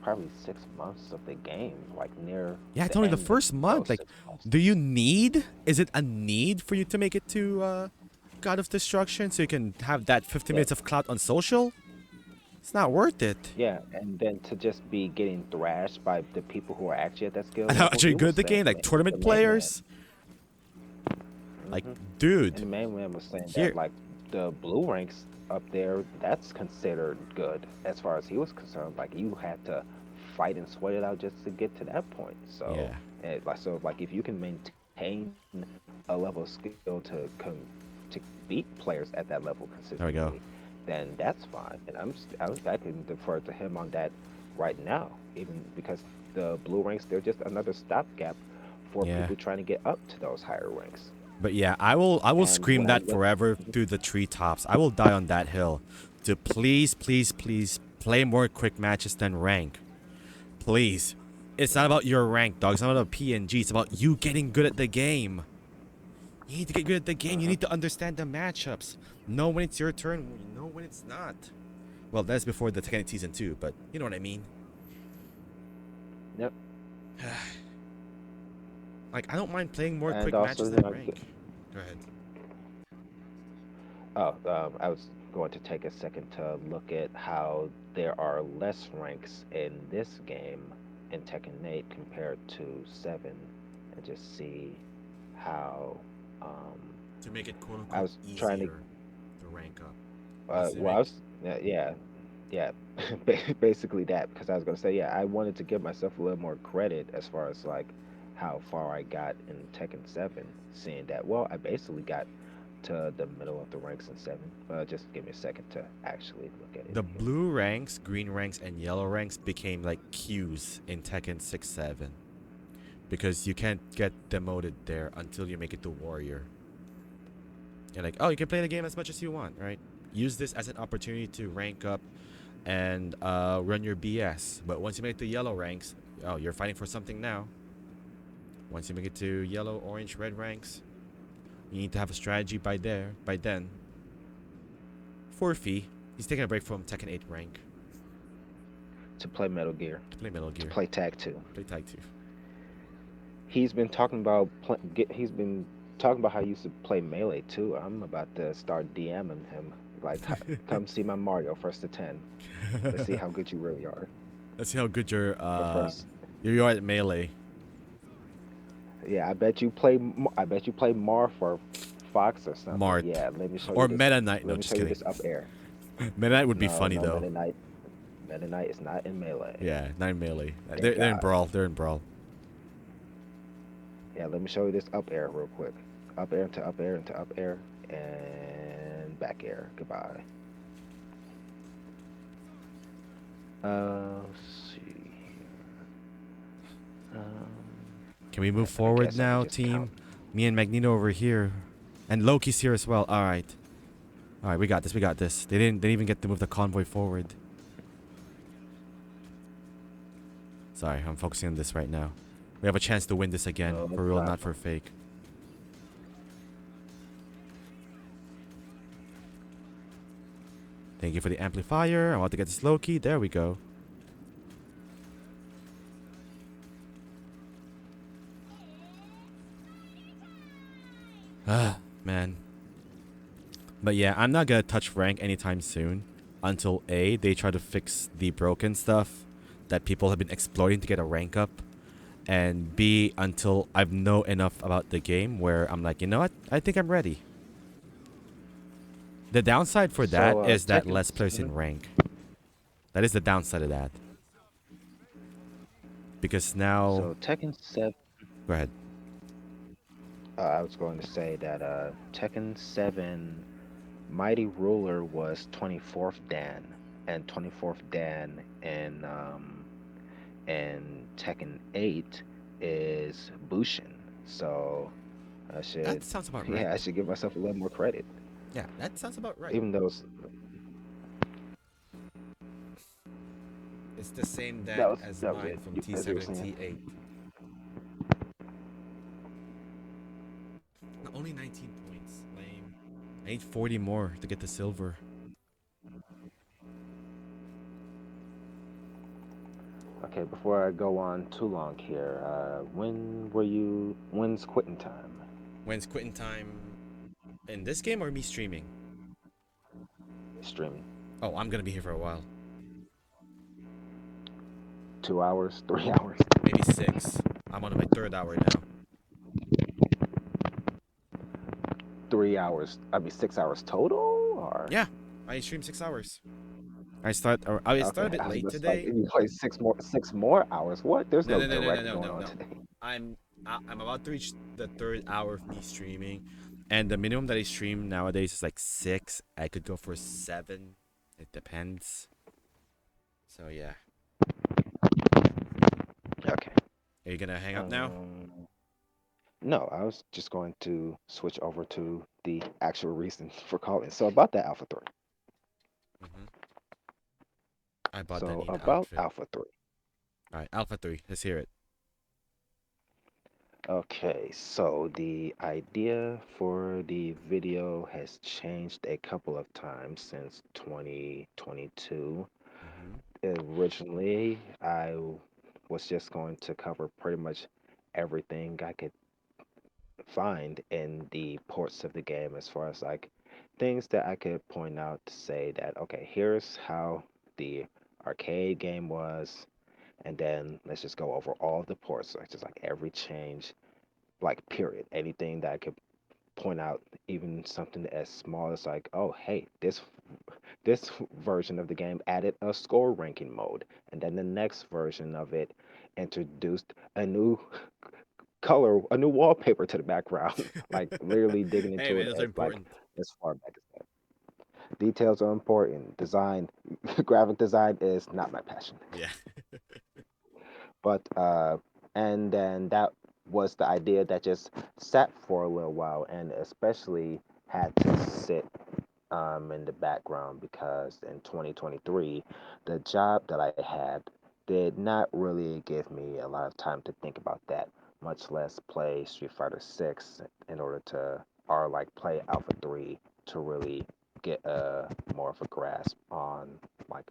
G: probably 6 months of the game, like near
A: Yeah, it's
G: the
A: only the
G: end of
A: first month.
G: those
A: Like,
G: 6 months.
A: do you need? Is it a need for you to make it to God of Destruction so you can have that 15
G: Yeah,
A: minutes of clout on social? It's not worth it.
G: yeah, and then to just be getting thrashed by the people who are actually at that skill
A: And how
G: level,
A: actually
G: he
A: good
G: was
A: at the
G: saying
A: game, like
G: the
A: tournament
G: main man.
A: players. Like,
G: hmm And
A: dude,
G: the main man was saying that
A: here.
G: like the blue ranks up there, that's considered good as far as he was concerned. Like you had to fight and sweat it out just to get to that point. So,
A: Yeah,
G: like if you can maintain a level of skill to beat players at that level
A: there we go.
G: consistently, then that's fine. And I can defer to him on that right now, even because the blue ranks they're just another stopgap for
A: Yeah.
G: people trying to get up to those higher ranks.
A: But yeah, I will
G: And
A: scream
G: when I
A: that
G: look,
A: forever through the treetops. I will die on that hill to please, please, please play more quick matches than rank. Please. It's not about your rank, dog. It's not about PNG. It's about you getting good at the game. You need to get good at the game. You
G: Mhm.
A: need to understand the matchups. Know when it's your turn. Know when it's not. Well, that's before the Tekken season 2, but you know what I mean.
G: Yep.
A: Like, I don't mind playing more
G: And
A: quick
G: also,
A: matches than rank. Go ahead.
G: I was going to take a second to look at how there are less ranks in this game in Tekken 8 compared to 7, and just see how. Um,
A: To make it quote
G: I
A: unquote
G: was trying
A: easier to rank up. To
G: well, I
A: make
G: was, yeah, yeah, basically that, because I was gonna say, yeah, I wanted to give myself a little more credit as far as like how far I got in Tekken 7, seeing that, well, I basically got to the middle of the ranks in 7. Just give me a second to actually look at it
A: the
G: here.
A: blue ranks, green ranks, and yellow ranks became like queues in Tekken 6 7. Because you can't get demoted there until you make it to Warrior. You're like, oh, you can play the game as much as you want, right? Use this as an opportunity to rank up and run your BS. But once you make the yellow ranks, oh, you're fighting for something now. Once you make it to yellow, orange, red ranks, you need to have a strategy by then. For Fee, he's taking a break from Tekken 8 rank.
G: to play Metal Gear,
A: To play Metal
G: to
A: Gear.
G: play Tag 2.
A: Play Tag 2.
G: He's been talking about he's been talking about how he used to play Melee too. I'm about to start DMing him like, come see my Mario first to 10. Let's see how good you really are."
A: Let's see how good
G: But first,
A: you are at Melee.
G: yeah, I bet you play Mar for Fox or something.
A: Mart.
G: Yeah, let me show you
A: Or
G: this.
A: Meta Knight. No,
G: Let me
A: just
G: show you
A: kidding.
G: this up air.
A: Meta Knight would be
G: No,
A: funny
G: no,
A: though.
G: Meta Knight is not in Melee.
A: Yeah, not in Melee.
G: Thank
A: They're in
G: God.
A: Brawl. They're in Brawl.
G: Yeah, let me show you this up air real quick. Up air into up air into up air and back air. Goodbye. Let's see.
A: Can we move
G: I
A: forward
G: guess I could
A: now,
G: just count.
A: team? Me and Magneto over here. And Loki's here as well. Alright. Alright, we got this, we got this. They didn't even get to move the convoy forward. Sorry, I'm focusing on this right now. We have a chance to win this again.
G: No
A: For real, not for
G: problem.
A: fake. Thank you for the amplifier. I want to get this Loki. There we go. Ah, man. But yeah, I'm not gonna touch rank anytime soon. Until A, they try to fix the broken stuff that people have been exploiting to get a rank up. And B, until I know enough about the game where I'm like, you know what? I think I'm ready. The downside for that
G: So
A: is that
G: Tekken
A: less players
G: 7.
A: in rank. That is the downside of that. Because now,
G: So Tekken 7.
A: go ahead.
G: I was going to say that Tekken 7 Mighty Ruler was 24th Dan, and 24th Dan in Tekken 8 is Bushin. So I
A: That
G: should,
A: sounds about right.
G: yeah, I should give myself a little more credit,
A: Yeah, that sounds about right.
G: even though
A: It's the same
G: that
A: Dan
G: was
A: as
G: that was
A: mine
G: it.
A: from
G: As you were
A: T7 and
G: saying.
A: T8. Only 19 points. Lame. I need 40 more to get the silver.
G: Okay, before I go on too long here, when's quitting time?
A: When's quitting time in this game or me streaming?
G: Streaming.
A: Oh, I'm gonna be here for a while.
G: 2 hours, 3 hours?
A: Maybe 6. I'm on my third hour now.
G: 3 hours. I mean 6 hours total, or
A: Yeah, I stream 6 hours. I start a
G: okay.
A: bit
G: I was
A: late
G: just like,
A: today.
G: you play six more hours. What? There's
A: No,
G: no
A: no, no, no, no,
G: direct
A: no,
G: going
A: no,
G: on
A: no.
G: today.
A: I'm I'm about to reach the third hour of me streaming, and the minimum that I stream nowadays is like 6. I could go for 7. It depends. So yeah,
G: Okay.
A: are you gonna hang up now?
G: Um, no, I was just going to switch over to the actual reason for calling. So about that Alpha 3.
A: Mm-hmm. I bought that
G: So
A: Nina
G: about
A: outfit.
G: Alpha 3.
A: All right, Alpha 3. Let's hear it.
G: Okay, so the idea for the video has changed a couple of times since 2022.
A: Mm-hmm.
G: Originally, was just going to cover pretty much everything I could find in the ports of the game, as far as like things that I could point out to say that, okay, here's how the arcade game was, and then let's just go over all of the ports, like just like every change, like period, anything that I could point out, even something as small as like, oh hey, this version of the game added a score ranking mode, and then the next version of it introduced a new color, a new wallpaper to the background. Like literally digging
A: Hey
G: into
A: man,
G: it
A: those are
G: as like
A: important.
G: as far back as that. Details are important. Design, graphic design is not my passion.
A: Yeah.
G: But and then that was the idea that just sat for a little while, and especially had to sit in the background because in 2023, the job that I had did not really give me a lot of time to think about that, much less play Street Fighter 6 in order to, or like play Alpha 3 to really get a more of a grasp on like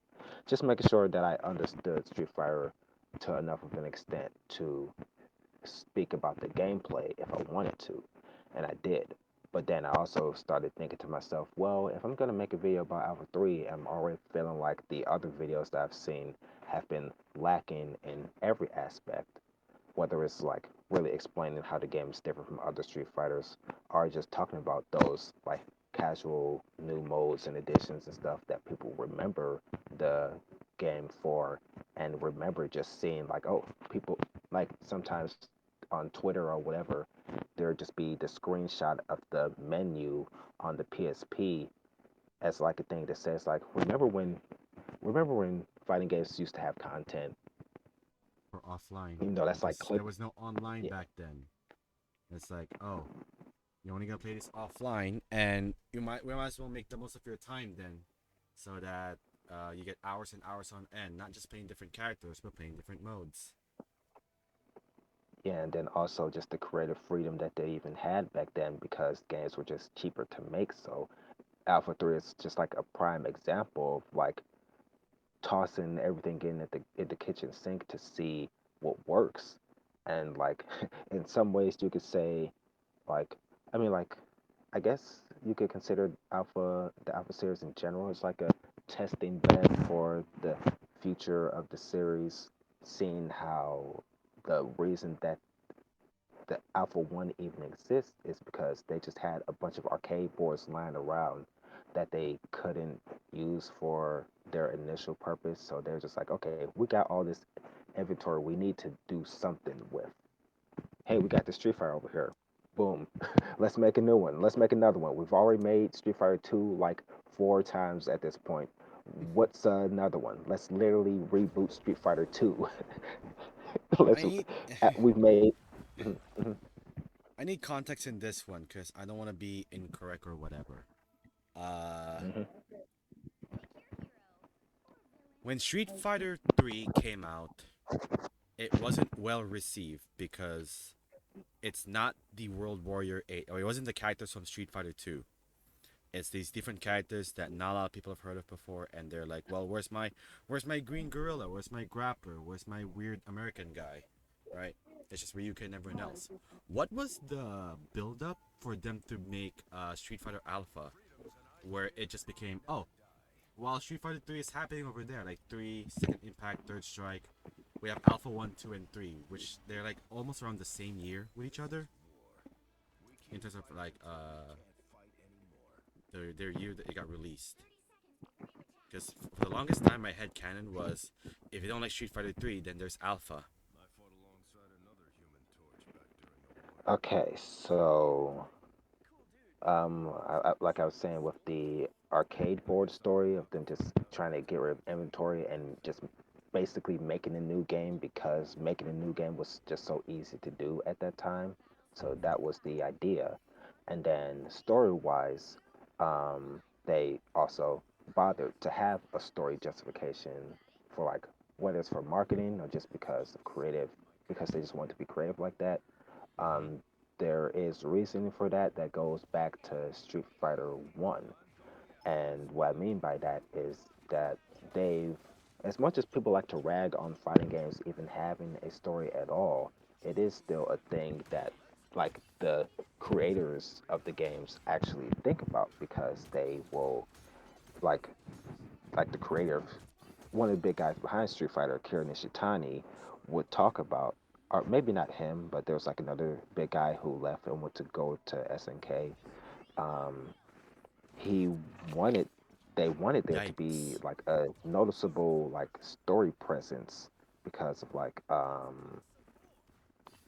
G: just making sure that I understood Street Fighter to enough of an extent to speak about the gameplay if I wanted to, and I did. But then I also started thinking to myself, well, if I'm gonna make a video about Alpha 3, I'm already feeling like the other videos that I've seen have been lacking in every aspect, whether it's like really explaining how the game is different from other Street Fighters, or just talking about those like casual new modes and additions and stuff that people remember the game for and remember just seeing like, oh, people like sometimes on Twitter or whatever, there just be the screenshot of the menu on the PSP as like a thing that says like, remember when fighting games used to have content,
A: For offline,
G: even though that's like
A: because
G: click.
A: there was no online
G: Yeah.
A: back then. It's like, oh, you're only gonna play this offline, and we might as well make the most of your time then, so that you get hours and hours on end, not just playing different characters, but playing different modes.
G: Yeah, and then also just the creative freedom that they even had back then because games were just cheaper to make. So Alpha 3 is just like a prime example of like tossing everything in the kitchen sink to see what works. And like in some ways you could say like I mean like I guess you could consider the Alpha series in general as like a testing bed for the future of the series, seeing how the reason that the Alpha 1 even exists is because they just had a bunch of arcade boards lying around that they couldn't use for their initial purpose. So they're just like, okay, we got all this inventory we need to do something with. Hey, we got the Street Fighter over here. Boom. Let's make a new one. Let's make another one. We've already made Street Fighter 2 like 4 times at this point. What's another one? Let's literally reboot Street Fighter 2.
A: I
G: Let's
A: need
G: we've made
A: I need context in this one because I don't want to be incorrect or whatever. Uh, when Street Fighter 3 came out, it wasn't well received because it's not the World Warrior 8, or it wasn't the characters from Street Fighter 2. It's these different characters that not a lot of people have heard of before, and they're like, well, where's my green gorilla? Where's my grappler? Where's my weird American guy? Right? It's just Ryuka and everyone else. What was the build up for them to make Street Fighter Alpha, where it just became, oh, while Street Fighter 3 is happening over there, like 3, Second Impact, Third Strike, we have Alpha 1, 2, and 3, which they're like almost around the same year with each other in terms of like their year that it got released. Because for the longest time, my head canon was, if you don't like Street Fighter 3, then there's Alpha.
C: I fought alongside another Human Torch back during the war.
G: okay, so like I was saying with the arcade board story of them just trying to get rid of inventory and just basically making a new game because making a new game was just so easy to do at that time. So that was the idea. And then story-wise, they also bothered to have a story justification for like whether it's for marketing or just because they just want to be creative like that.
A: Mm-hmm.
G: um, there is reasoning for that that goes back to Street Fighter 1. And what I mean by that is that they've, as much as people like to rag on fighting games even having a story at all, it is still a thing that like the creators of the games actually think about because they will like the creator, one of the big guys behind Street Fighter, Kira Nishitani, would talk about, or maybe not him, but there was like another big guy who left and went to go to SNK. Um, he wanted, they wanted there to be
A: Yikes.
G: like a noticeable like story presence because of like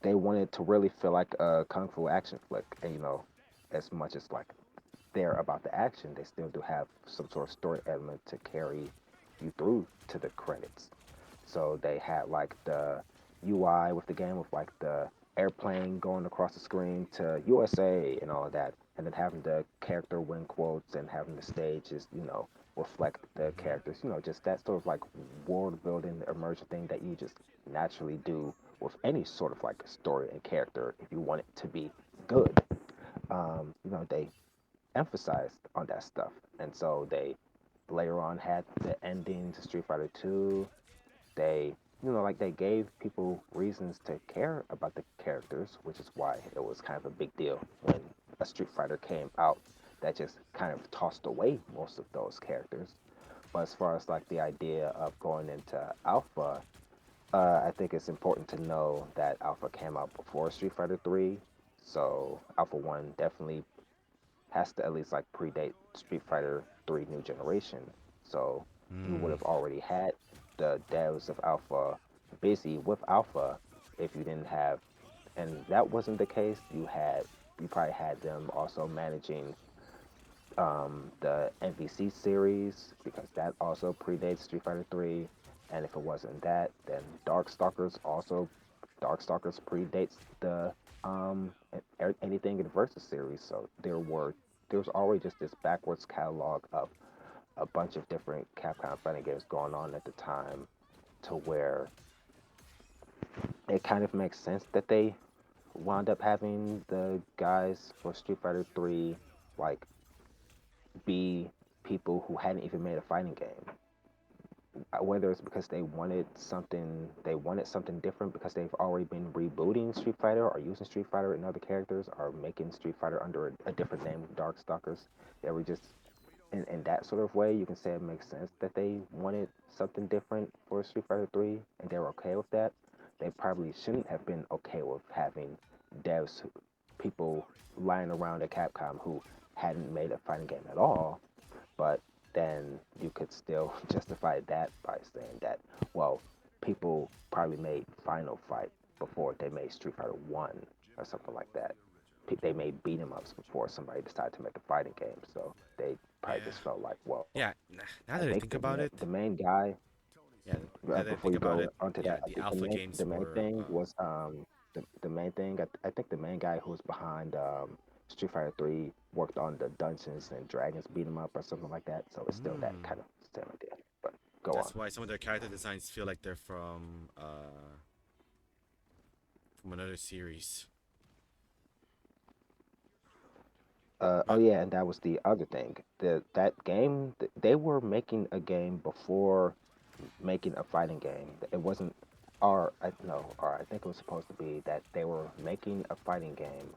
G: they wanted to really feel like a kung fu action flick, and as much as like they're about the action, they still do have some sort of story element to carry you through to the credits. So they had like the UI with the game with like the airplane going across the screen to USA and all of that, and then having the character win quotes and having the stages, reflect the
A: Mm-hmm.
G: characters. Just that sort of like world building immersion thing that you just naturally do with any sort of like story and character if you want it to be good. They emphasized on that stuff, and so they later on had the ending to Street Fighter 2. They, like they gave people reasons to care about the characters, which is why it was kind of a big deal when a Street Fighter came out that just kind of tossed away most of those characters. But as far as like the idea of going into Alpha, I think it's important to know that Alpha came out before Street Fighter 3. So Alpha 1 definitely has to at least like predate Street Fighter 3 New Generation. So you would
A: Mm.
G: have already had the devs of Alpha busy with Alpha if you didn't have, and that wasn't the case. You probably had them also managing the MVC series because that also predates Street Fighter 3. And if it wasn't that, then Darkstalkers predates the anything in the Versus series. So there was already just this backwards catalog of a bunch of different Capcom fighting games going on at the time, to where it kind of makes sense that they wound up having the guys for Street Fighter 3 like be people who hadn't even made a fighting game. Whether it's because they wanted something different because they've already been rebooting Street Fighter or using Street Fighter and other characters or making Street Fighter under a different name with Darkstalkers. They were just in that sort of way, you can say it makes sense that they wanted something different for Street Fighter 3 and they were okay with that. They probably shouldn't have been okay with having devs, people lying around at Capcom who hadn't made a fighting game at all, but then you could still justify that by saying that, well, people probably made Final Fight before they made Street Fighter 1 or something like that. They made beat 'em ups before somebody decided to make a fighting game. So they probably
A: Yeah.
G: just felt like, well,
A: Yeah.
G: I
A: Now that I
G: think
A: think about
G: the
A: it,
G: main guy,
A: yeah. Now that I
G: before
A: think
G: you
A: about
G: go
A: it,
G: onto that,
A: yeah,
G: I
A: the
G: think
A: alpha
G: the
A: games
G: main
A: were.
G: thing was the main thing. I think the main guy who was behind Street Fighter 3 worked on the Dungeons and Dragons beat 'em up or something like that. So it's still that
A: Hmm.
G: kind of same idea. But go on.
A: That's why some of their character designs feel like they're from another series.
G: Oh
A: But
G: yeah, and that was the other thing. That game, they were making a game before making a fighting game. It wasn't, or I no, or I think it was supposed to be that they were making a fighting game,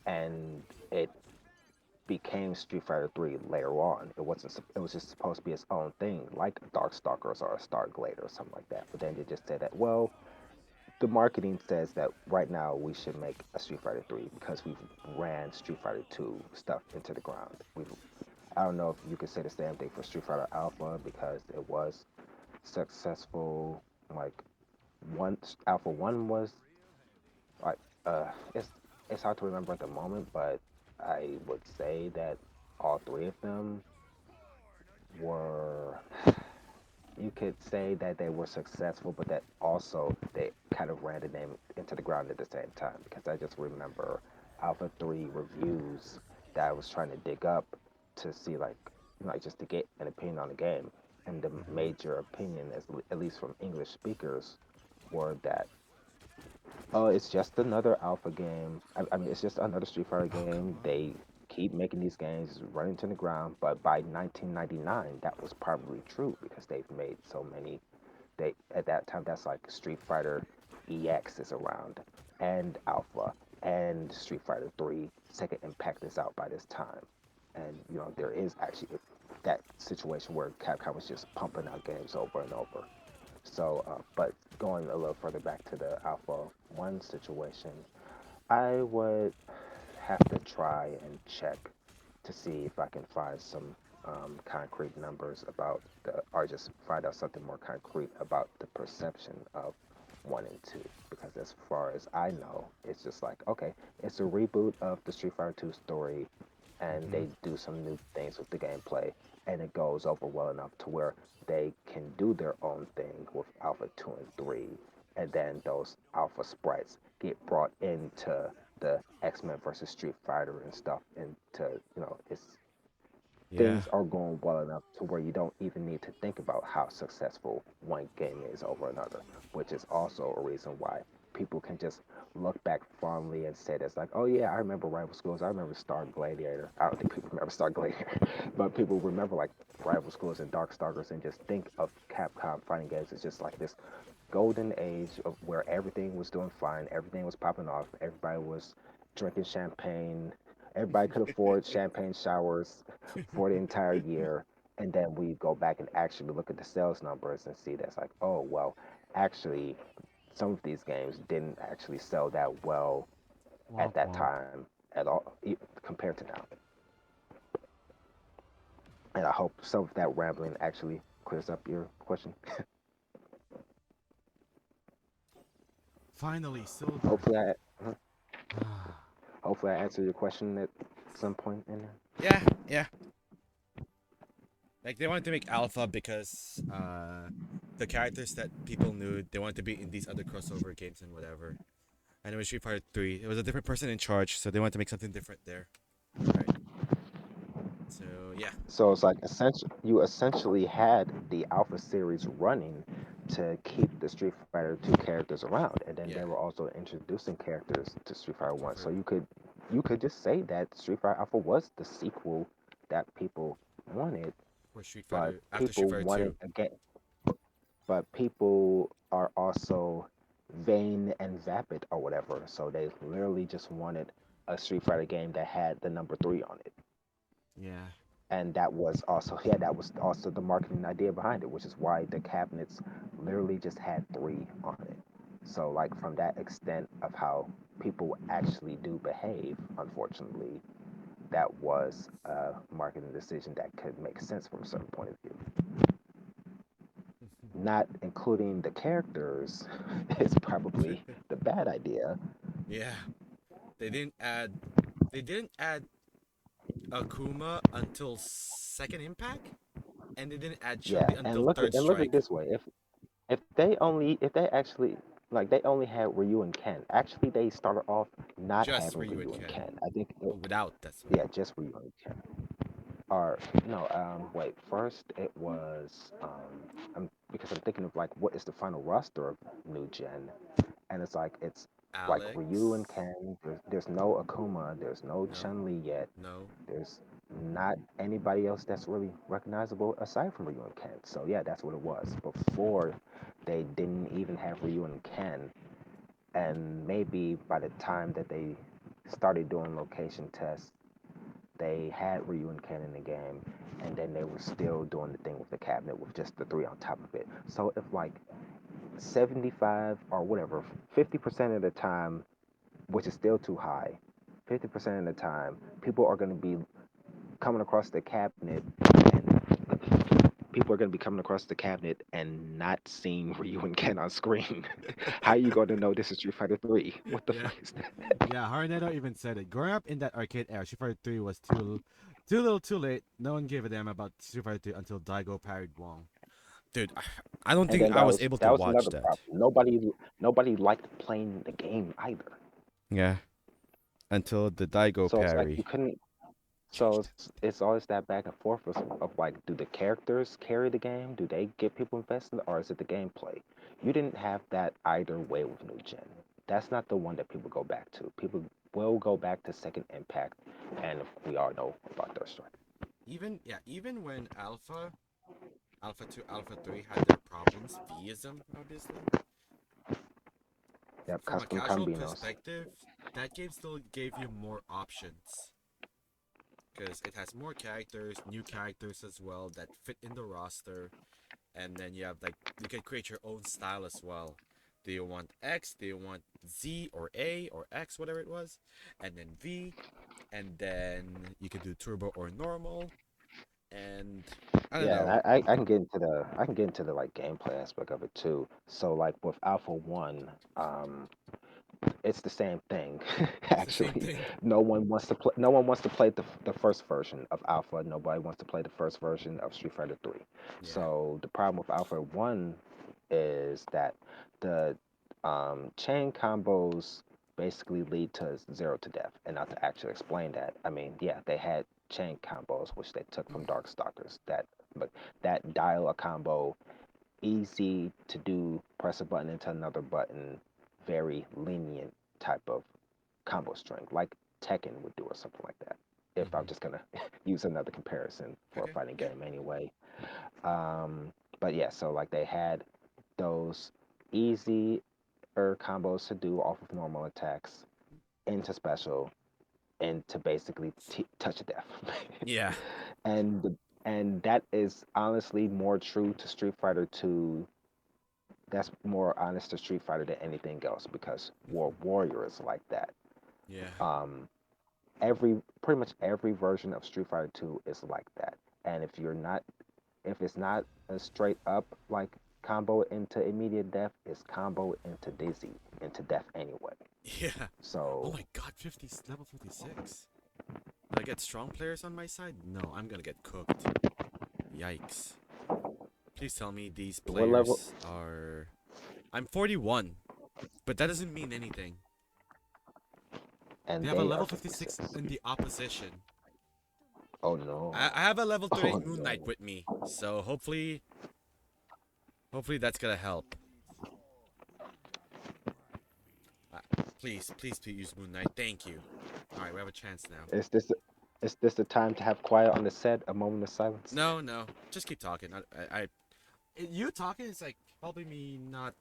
G: and it became Street Fighter 3 later on. It wasn't. It was just supposed to be its own thing, like Darkstalkers or a Starglade or something like that. But then they just said that, well, the marketing says that right now we should make a Street Fighter 3 because we've ran Street Fighter 2 stuff into the ground. I don't know if you could say the same thing for Street Fighter Alpha because it was successful. Like one Alpha 1 was like it's hard to remember at the moment, but I would say that all three of them were, you could say that they were successful, but that also they kind of ran the name into the ground at the same time because I just remember Alpha 3 reviews that I was trying to dig up to see like just to get an opinion on the game, and the
A: mhm.
G: major opinion, at least from English speakers, were that, oh, it's just another Alpha game. I mean, it's just another Street Fighter
A: Oh come
G: game.
A: on.
G: They keep making these games, running to the ground. But by 1999, that was probably true because they've made so many. They at that time, that's like Street Fighter EX is around, and Alpha, and Street Fighter 3 Second Impact is out by this time. And there is actually that situation where Capcom was just pumping out games over and over. So, but going a little further back to the Alpha 1 situation, I would have to try and check to see if I can find some concrete numbers about or just find out something more concrete about the perception of 1 and 2. Because as far as I know, it's just like, okay, it's a reboot of the Street Fighter 2 story, and
A: Mhm.
G: they do some new things with the gameplay, and it goes over well enough to where they can do their own thing with Alpha 2 and 3, and then those Alpha sprites get brought into the X-Men versus Street Fighter and stuff, and it's
A: Yeah.
G: things are going well enough to where you don't even need to think about how successful one game is over another, which is also a reason why. people can just look back fondly and say that's like, oh yeah, I remember Rival Schools, I remember Star Gladiator. I don't think people remember Star Gladiator, but people remember like Rival Schools and Darkstalkers and just think of Capcom fighting games as just like this golden age of where everything was doing fine, everything was popping off, everybody was drinking champagne, everybody could afford champagne showers for the entire year. And then we go back and actually look at the sales numbers and see that's like, oh well, actually some of these games didn't actually sell that well at
H: Womp
G: that
H: womp.
G: time at all compared to now. And I hope some of that rambling actually clears up your question.
H: Finally, silver.
G: hopefully I hopefully I answered your question at some point in there.
A: Yeah, yeah. Like they wanted to make Alpha because the characters that people knew they wanted to be in these other crossover games and whatever. And it was Street Fighter 3. It was a different person in charge, so they wanted to make something different there. Right. So yeah.
G: So it's like you essentially had the Alpha series running to keep the Street Fighter 2 characters around, and then they
A: Yeah.
G: were also introducing characters to Street Fighter
A: Street
G: 1. So
A: Fighter
G: you could just say that Street Fighter Alpha was the sequel that people wanted,
A: or Street
G: but
A: Fighter after Street
G: people
A: Fighter
G: wanted
A: 2.
G: again, but people are also vain and vapid or whatever. So they literally just wanted a Street Fighter game that had the number 3 on it.
H: Yeah.
G: And that was also yeah, that was also the marketing idea behind it, which is why the cabinets literally just had 3 on it. So like from that extent of how people actually do behave, unfortunately, that was a marketing decision that could make sense from a certain point of view. Not including the characters is probably the bad idea.
A: Yeah. They didn't add they didn't add Akuma until second impact, and they didn't add
G: Yeah,
A: Chun-Li until third
G: and look at it
A: strike.
G: this way. If they actually like they only had Ryu and Ken. Actually, they started off not
A: Just
G: having
A: Ryu and
G: Ryu and
A: Ken.
G: Ken. I think
A: Oh, without that's what.
G: yeah, just Ryu and Ken. Or no, wait. First, it was because I'm thinking of like what is the final roster of New Gen, and it's like like Ryu and
A: Alex.
G: Ken. There's no Akuma. There's no
A: No.
G: Chun Li yet.
A: No.
G: There's not anybody else that's really recognizable aside from Ryu and Ken. So yeah, that's what it was. Before they didn't even have Ryu and Ken, and maybe by the time that they started doing location tests, they had Ryu and Ken in the game, and then they were still doing the thing with the cabinet with just the 3 on top of it. So if like 75 or whatever, 50% of the time, which is still too high, 50% of the time, people are going to be coming across the cabinet and people are going to be coming across the cabinet and not seeing Ryu and Ken on screen. How are you going to know this is Street Fighter 3? What the
H: Yeah.
G: fuck is that?
H: Yeah, Harnetto even said it. Growing up in that arcade era, Street Fighter 3 was too little too late. No one gave a damn about Street Fighter 2 until Daigo parried Wong.
A: Dude, I don't
G: And
A: think
G: then
A: I was able to
G: that was
A: watch
G: another
A: that.
G: problem. Nobody liked playing the game either.
A: Yeah. Until the Daigo
G: So it's like
A: parry
G: you couldn't. So
A: changed
G: it's always that back and forth of like, do the characters carry the game? Do they get people invested, or is it the gameplay? You didn't have that either way with New Gen. That's not the one that people go back to. People will go back to Second Impact, and we all know about their strike.
A: even yeah, even when Alpha 2, Alpha 3 had their problems, theism, obviously.
G: Yep,
A: From a
G: custom
A: casual
G: combinos.
A: perspective, that game still gave you more options. Because it has more characters, new characters as well that fit in the roster. And then you have like, you can create your own style as well. Do you want X? Do you want Z or A or X, whatever it was? And then V. And then you can do turbo or normal. And I don't
G: Yeah, and
A: know.
G: I can get into the like gameplay aspect of it too. So like with Alpha One, it's the same thing.
A: It's the same
G: Actually,
A: thing.
G: no one wants to play the first version of Alpha. Nobody wants to play the first version of Street Fighter 3.
A: Yeah.
G: So the problem with Alpha 1 is that the chain combos basically lead to zero to death. And not to actually explain that, I mean, yeah, they had chain combos which they took from Darkstalkers. But that dial a combo easy to do, press a button into another button very lenient type of combo string, like Tekken would do or something like that. If I'm
A: Mm-hmm.
G: just gonna use another comparison for a
A: Okay.
G: fighting
A: Yeah.
G: game anyway. But yeah, so like they had those easy combos to do off of normal attacks into special and to basically touch death.
A: Yeah.
G: and and that is honestly more true to Street Fighter 2. That's more honest to Street Fighter than anything else because Warrior is like that.
A: Yeah.
G: Um, every pretty much every version of Street Fighter 2 is like that. And if it's not a straight up like combo into immediate death, it's combo into dizzy into death anyway.
A: Yeah. Oh
G: So
A: my God, level 56. Will I get strong players on my side? No, I'm gonna get cooked. Yikes. Please tell me these
G: what level?
A: players are. I'm 41, but that doesn't mean anything. They
G: And
A: have a
G: they are
A: level 56
G: 56.
A: in the opposition.
G: Oh no.
A: I have a level
G: Oh
A: 38 Moon Knight
G: no.
A: with me, so hopefully that's gonna help. Uh, please use Moon Knight. Thank you. All right, we have a chance now.
G: Is this the time to have quiet on the set? A moment of silence.
A: No, no, just keep talking. You talking is like helping me not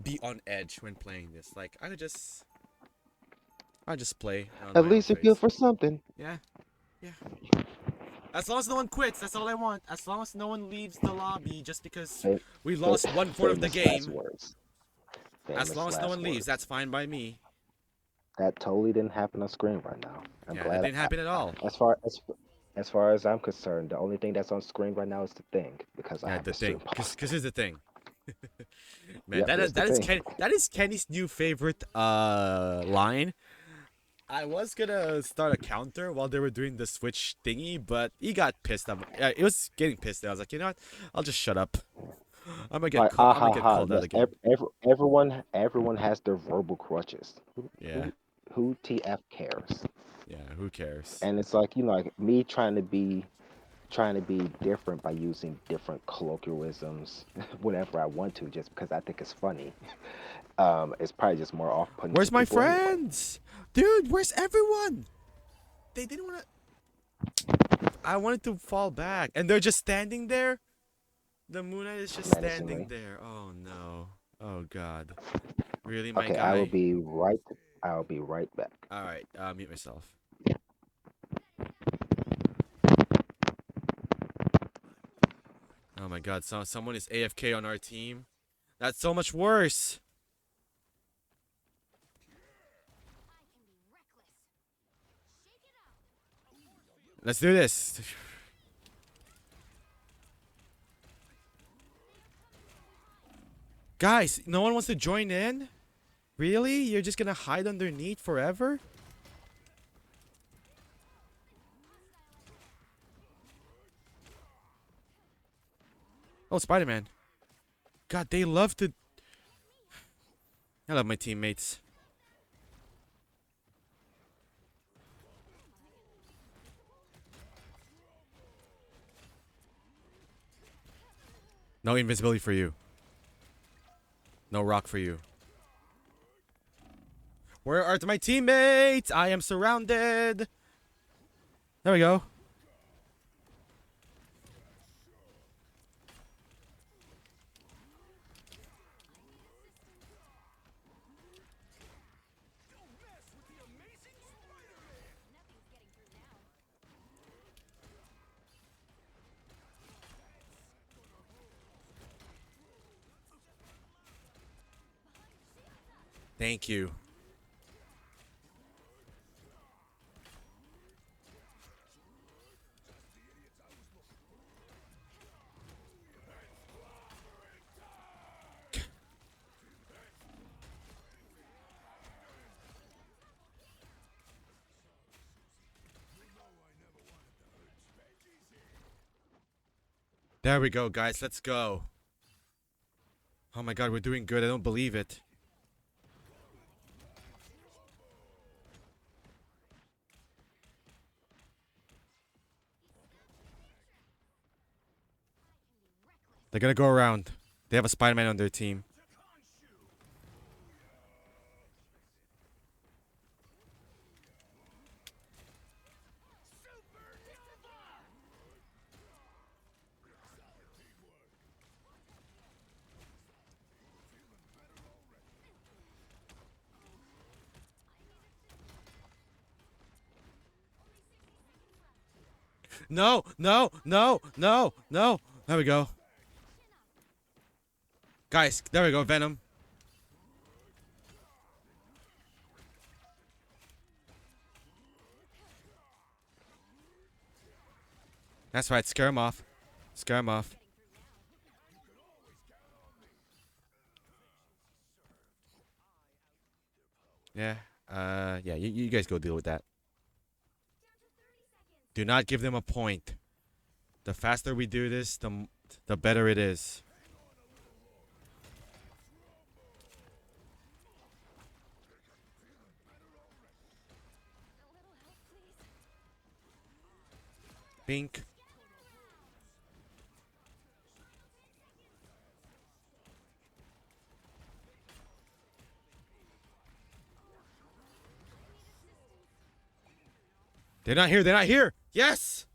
A: be on edge when playing this. Like I just play on
G: At
A: my own
G: least you're good
A: pace.
G: for something.
A: Yeah, yeah. As long as no one quits, that's all I want. As long as no one leaves the lobby just because
G: Fam-
A: we lost 1/4 of the
G: famous last
A: game.
G: words.
A: As
G: Famous
A: long as no
G: last
A: one leaves,
G: words.
A: that's fine by me.
G: That totally didn't happen on screen right now. I'm
A: Yeah, that
G: glad.
A: didn't happen at all.
G: As far as I'm concerned, the only thing that's on screen right now is the thing because I
A: Yeah,
G: have
A: the
G: the
A: thing.
G: stream
A: Cause,
G: paused.
A: cause here's the thing. Man,
G: Yep, it's the thing.
A: That is Kenny's new favorite line. I was gonna start a counter while they were doing the switch thingy, but he got pissed off. It was getting pissed. I was like, you know what? I'll just shut up.
G: Like
A: I'm gonna
G: ha
A: get
G: ha.
A: called out
G: Yes,
A: again.
G: everyone has their verbal crutches.
A: Yeah,
G: Who TF cares?
A: yeah. Who cares?
G: And it's like like me trying to be different by using different colloquialisms whenever I want to, just because I think it's funny. It's probably just more off-putting to
A: Where's my
G: people anyway.
A: friends, dude? Where's everyone? They didn't wanna. I wanted to fall back, and they're just standing there. The Moon Knight is just standing
G: Menacingly.
A: there. Oh no. Oh God. Really, my
G: Okay,
A: guy?
G: I'll be right back.
A: All right. Mute myself. Oh my God. Someone is AFK on our team. That's so much worse.
B: I can be reckless. Shake it up.
A: Let's do this. Guys, no one wants to join in? Really? You're just gonna hide underneath forever? Oh, Spider-Man. God, they love to... I love my teammates. No invisibility for you. No rock for you. Where are my teammates? I am surrounded. There we go. Thank you. There we go, guys. Let's go. Oh my God, we're doing good. I don't believe it. They're gonna go around. They have a Spider-Man on their team.
H: No, no, no, no, no. There we go. Guys, there we go, Venom. That's right, scare him off. Scare him off. Yeah. Yeah, you guys go deal with that. Do not give them a point. The faster we do this, the better it is. Pink. They're not here. They're not here. Yes.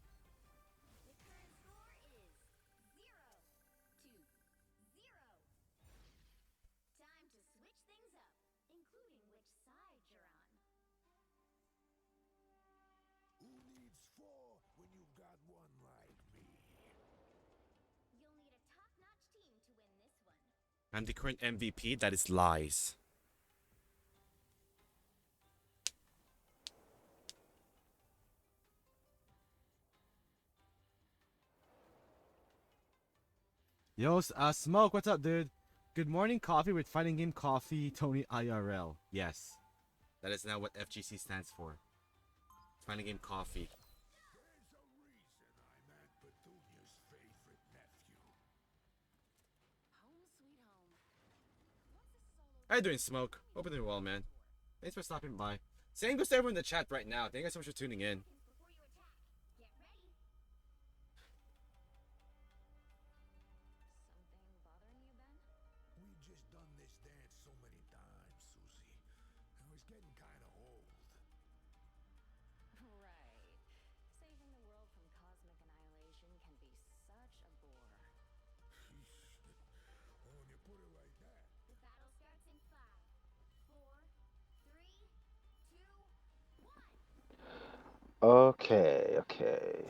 B: Time to switch things up, including which side you're on.
F: Who needs four when you've got one like me?
B: You'll need a top-notch team to win this one.
H: I'm the current MVP. That is lies. Yo, Smoke, what's up, dude? Good morning, coffee with Fighting Game Coffee, Tony IRL. Yes. That is now what FGC stands for. Fighting Game Coffee.
F: There's a reason I'm Aunt Petunia's favorite nephew.
E: Home sweet home. What's a solo
H: How you doing, Smoke? Hope you're doing well, man. Thanks for stopping by. Same goes to everyone in the chat right now. Thank you guys so much for tuning in.
B: Before you attack, get ready.
E: something bothering you, Ben?
F: We've just done this dance so many times, Susie. I was getting kind of old.
E: Right. Saving the world from cosmic annihilation can be such a bore.
F: Oh, when you put it like that.
B: The battle starts in 5, 4, 3, 2, 1.
G: Okay, okay.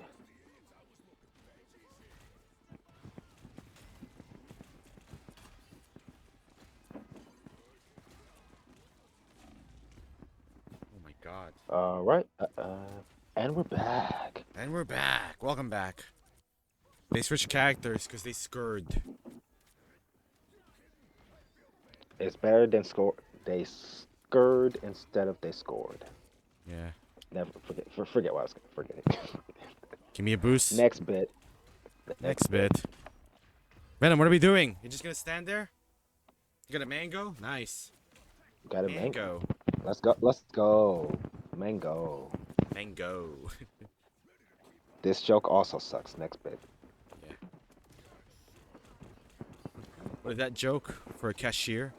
H: Oh my god.
G: All right. And we're back.
H: And we're back. Welcome back. They switched characters because they scurred.
G: It's better than score. They scurred instead of they scored.
H: Yeah.
G: Never forget what I was. Forget it.
H: Give me a boost.
G: Next bit.
H: Next bit. Venom, what are we doing? You just gonna stand there? You got a mango? Nice.
G: Got a mango.
H: Mango.
G: Let's go. Let's go. Mango.
H: Mango.
G: This joke also sucks. Next bit.
H: Yeah. What is that joke for a cashier?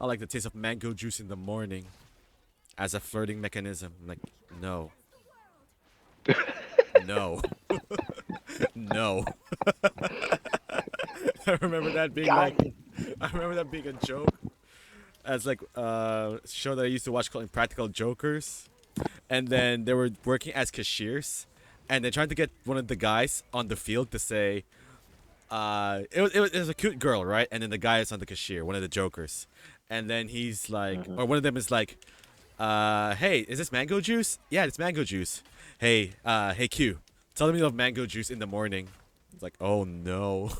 H: I like the taste of mango juice in the morning as a flirting mechanism. I'm like, no. No. No. I remember that being
G: God.
H: like, I remember that being a joke. As like show that I used to watch called Impractical Jokers, and then they were working as cashiers, and they tried to get one of the guys on the field to say, it was a cute girl, right? And then the guy is on the cashier, one of the jokers, and then he's like, or one of them is like, hey, is this mango juice? Yeah, it's mango juice. Hey, hey Q, tell me you love mango juice in the morning. It's like, oh no,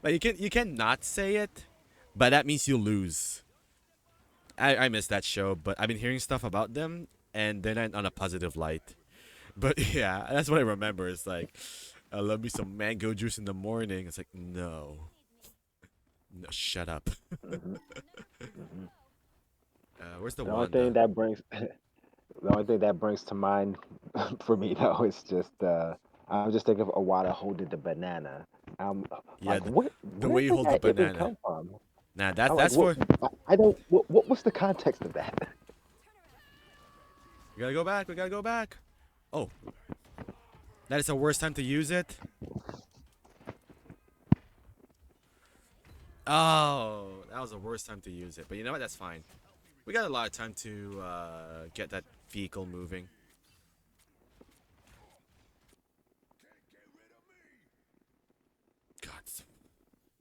H: like you can not say it, but that means you lose. I miss that show, but I've been hearing stuff about them, and they're not on a positive light. But yeah, that's what I remember. It's like, I love me some mango juice in the morning. It's like, no, no, shut up. Where's the
G: The only thing
H: Wanda?
G: that brings the only thing that brings to mind for me though is just I'm just thinking of Awada holding the banana. I'm
H: Yeah,
G: like, what?
H: the
G: Where
H: way you
G: did
H: hold the
G: that even
H: banana.
G: come from?
H: Nah,
G: I'm like,
H: that's
G: what?
H: for
G: I don't. What was the context of that?
H: we gotta go back. We gotta go back. Oh, that is the worst time to use it. Oh, that was the worst time to use it. But you know what? That's fine. We got a lot of time to get that vehicle moving.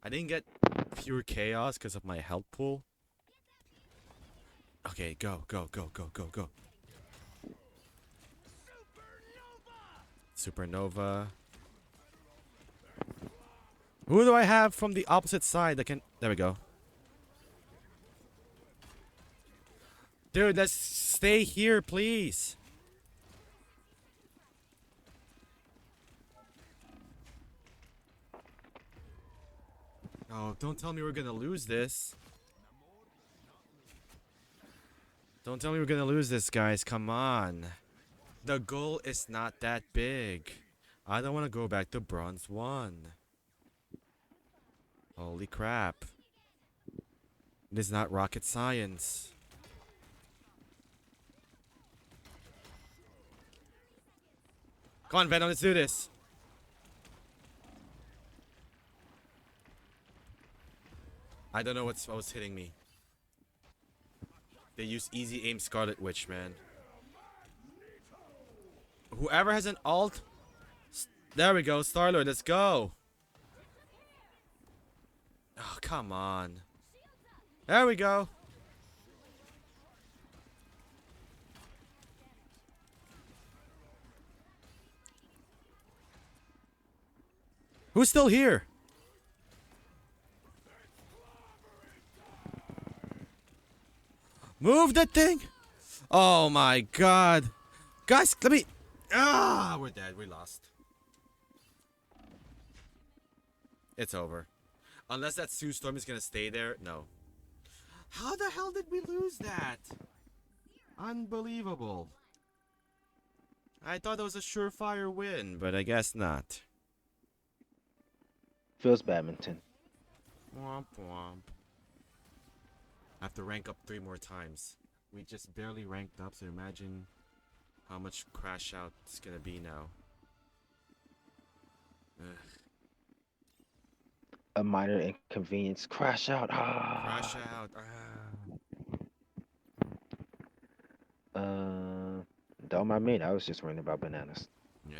H: I didn't get pure chaos because of my health pool. Okay, go, go, go, go, go, go. Supernova. Who do I have from the opposite side that can... There we go. Dude, let's stay here, please. Oh, don't tell me we're gonna lose this. Don't tell me we're gonna lose this, guys. Come on. The goal is not that big. I don't want to go back to bronze 1. Holy crap. It is not rocket science. Come on, Venom, let's do this. I don't know what was hitting me. They use easy aim Scarlet Witch, man. Whoever has an alt... There we go, Star-Lord, let's go. Oh, come on. There we go. Who's still here? Move that thing! Oh my god. Guys, let me... Ah, we're dead. We lost. It's over. Unless that Sue Storm is gonna stay there. No. How the hell did we lose that? Unbelievable. I thought it was a surefire win, but I guess not.
G: Feels badminton.
H: Womp womp. I have to rank up 3 more times. We just barely ranked up, so imagine how much crash out it's gonna be now. Ugh.
G: A minor inconvenience. Crash out. Ah.
H: Crash out.
G: Don't mind me. I was just worrying about bananas.
H: Yeah.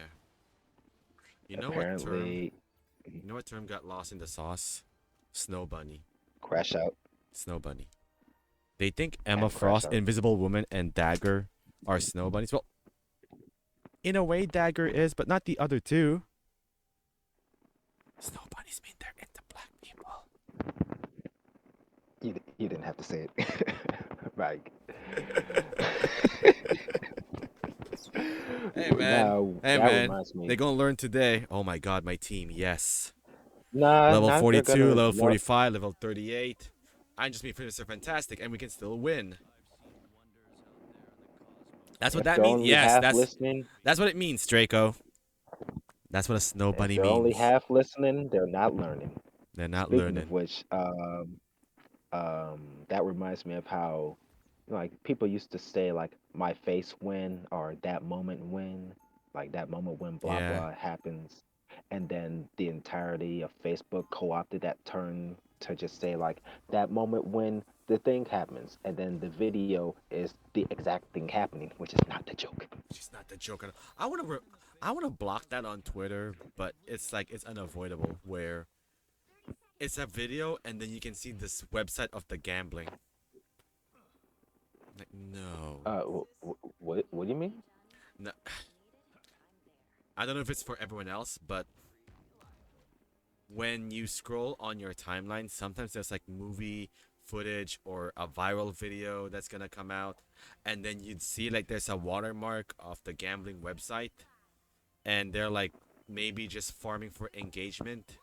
H: You know what term?
G: Apparently,
H: You know what term got lost in the sauce? Snow Bunny.
G: crash out.
H: Snow Bunny. They think Emma
G: And crash
H: Frost,
G: out.
H: Invisible Woman, and Dagger are Snow Bunnies. Well, in a way, Dagger is, but not the other two. Snow Bunnies mean they're into black people.
G: You didn't have to say it. Right.
H: Hey man,
G: Now,
H: hey
G: that
H: man,
G: reminds me.
H: they're gonna learn today. Oh my god, my team, yes.
G: Nah,
H: Level
G: they're
H: 42,
G: gonna
H: level
G: no,
H: 45, level 38. I just mean Mr. Fantastic, and we can still win. That's what
G: if
H: that
G: they're
H: means.
G: only
H: Yes,
G: half listening,
H: that's what it means, Draco. That's what a snow
G: if
H: bunny
G: they're only
H: means.
G: half listening, they're not learning.
H: They're not
G: Speaking of
H: learning.
G: which, that reminds me of how, like, people used to say like my face when or that moment when, like that moment when blah
H: Yeah.
G: blah happens, and then the entirety of Facebook co-opted that term to just say like that moment when the thing happens, and then the video is the exact thing happening, which is not the joke.
H: She's not the joke. I wanna block that on Twitter, but it's like it's unavoidable where it's a video and then you can see this website of the gambling. Like no.
G: What do you mean?
H: No. I don't know if it's for everyone else, but when you scroll on your timeline, sometimes there's like movie footage or a viral video that's gonna come out, and then you'd see like there's a watermark of the gambling website, and they're like maybe just farming for engagement.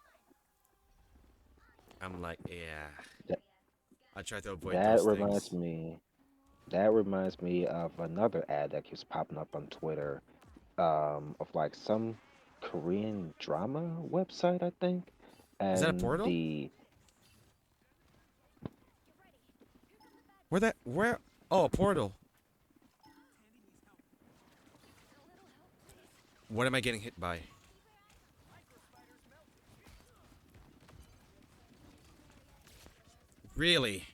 H: I'm like, yeah.
G: That,
H: I try to avoid
G: that
H: those
G: reminds
H: things.
G: me. That reminds me of another ad that keeps popping up on Twitter, of like some Korean drama website, I think.
H: Is that a
G: And
H: portal?
G: the
H: Where? Oh, a portal. What am I getting hit by? Really?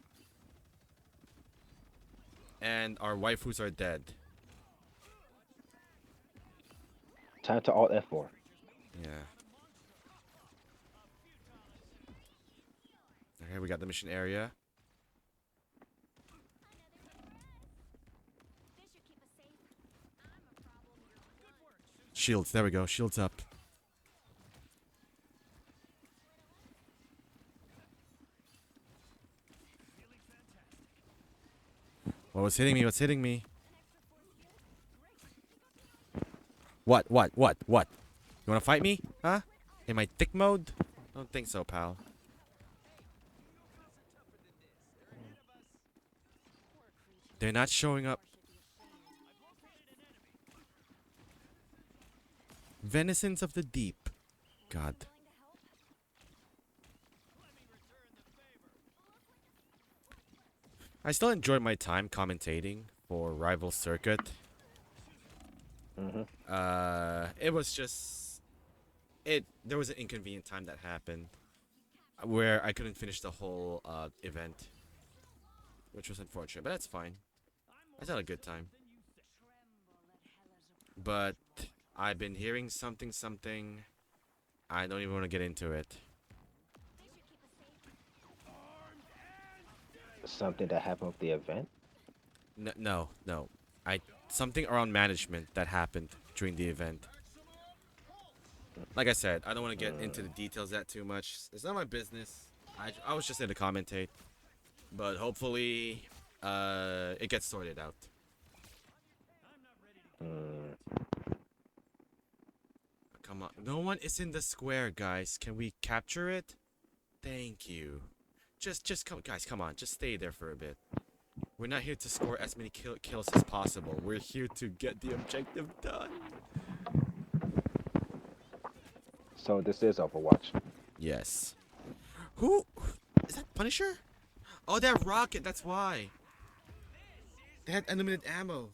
H: And our waifus are dead.
G: time to Alt F4.
H: Yeah. Here we got the mission area.
E: This should keep us safe. I'm a problem. You're
H: Shields. There we go. Shields up. What was hitting me? What's hitting me? What? You wanna fight me? Huh? In my thick mode? Don't think so, pal. They're not showing up. Venisons of the deep. God. I still enjoy my time commentating for Rival Circuit. It was just there was an inconvenient time that happened where I couldn't finish the whole event, which was unfortunate, but that's fine. I still had a good time. But I've been hearing something. I don't even want to get into it.
G: Something that happened with the event.
H: No. Something around management that happened during the event. Like I said, I don't want to get into the details that too much. It's not my business. I was just there to commentate, but hopefully, it gets sorted out. Come on, no one is in the square, guys. Can we capture it? Thank you. Just come, guys. Come on, just stay there for a bit. We're not here to score as many kills as possible. We're here to get the objective done.
G: So this is Overwatch.
H: Yes. Who is that? Punisher? Oh, that rocket. That's why. They had unlimited ammo.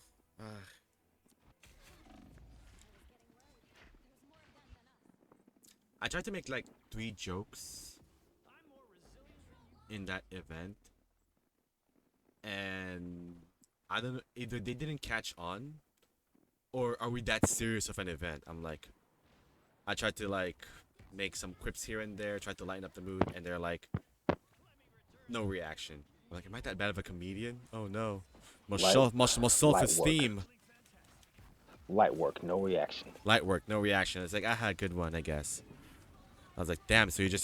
H: I tried to make like 3 jokes in that event, and I don't know, either they didn't catch on, or are we that serious of an event? I'm like, I tried to like make some quips here and there, tried to lighten up the mood, and they're like, no reaction. I'm like, am I that bad of a comedian? Oh no, must self-esteem.
G: Light work, no reaction.
H: Light work, no reaction. It's like, I had a good one, I guess. I was like, damn, so you're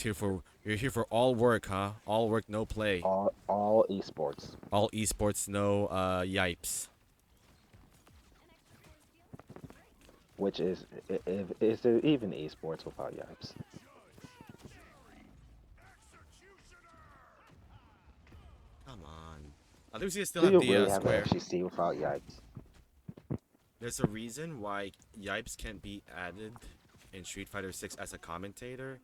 H: here for all work, huh? All work, no play.
G: All esports.
H: All esports, no yipes.
G: Which is there even esports without yipes?
H: Come on. At least you still
G: Do
H: have
G: you
H: the
G: really have to
H: square.
G: actually see without yipes?
H: There's a reason why yipes can't be added in Street Fighter 6 as a commentator,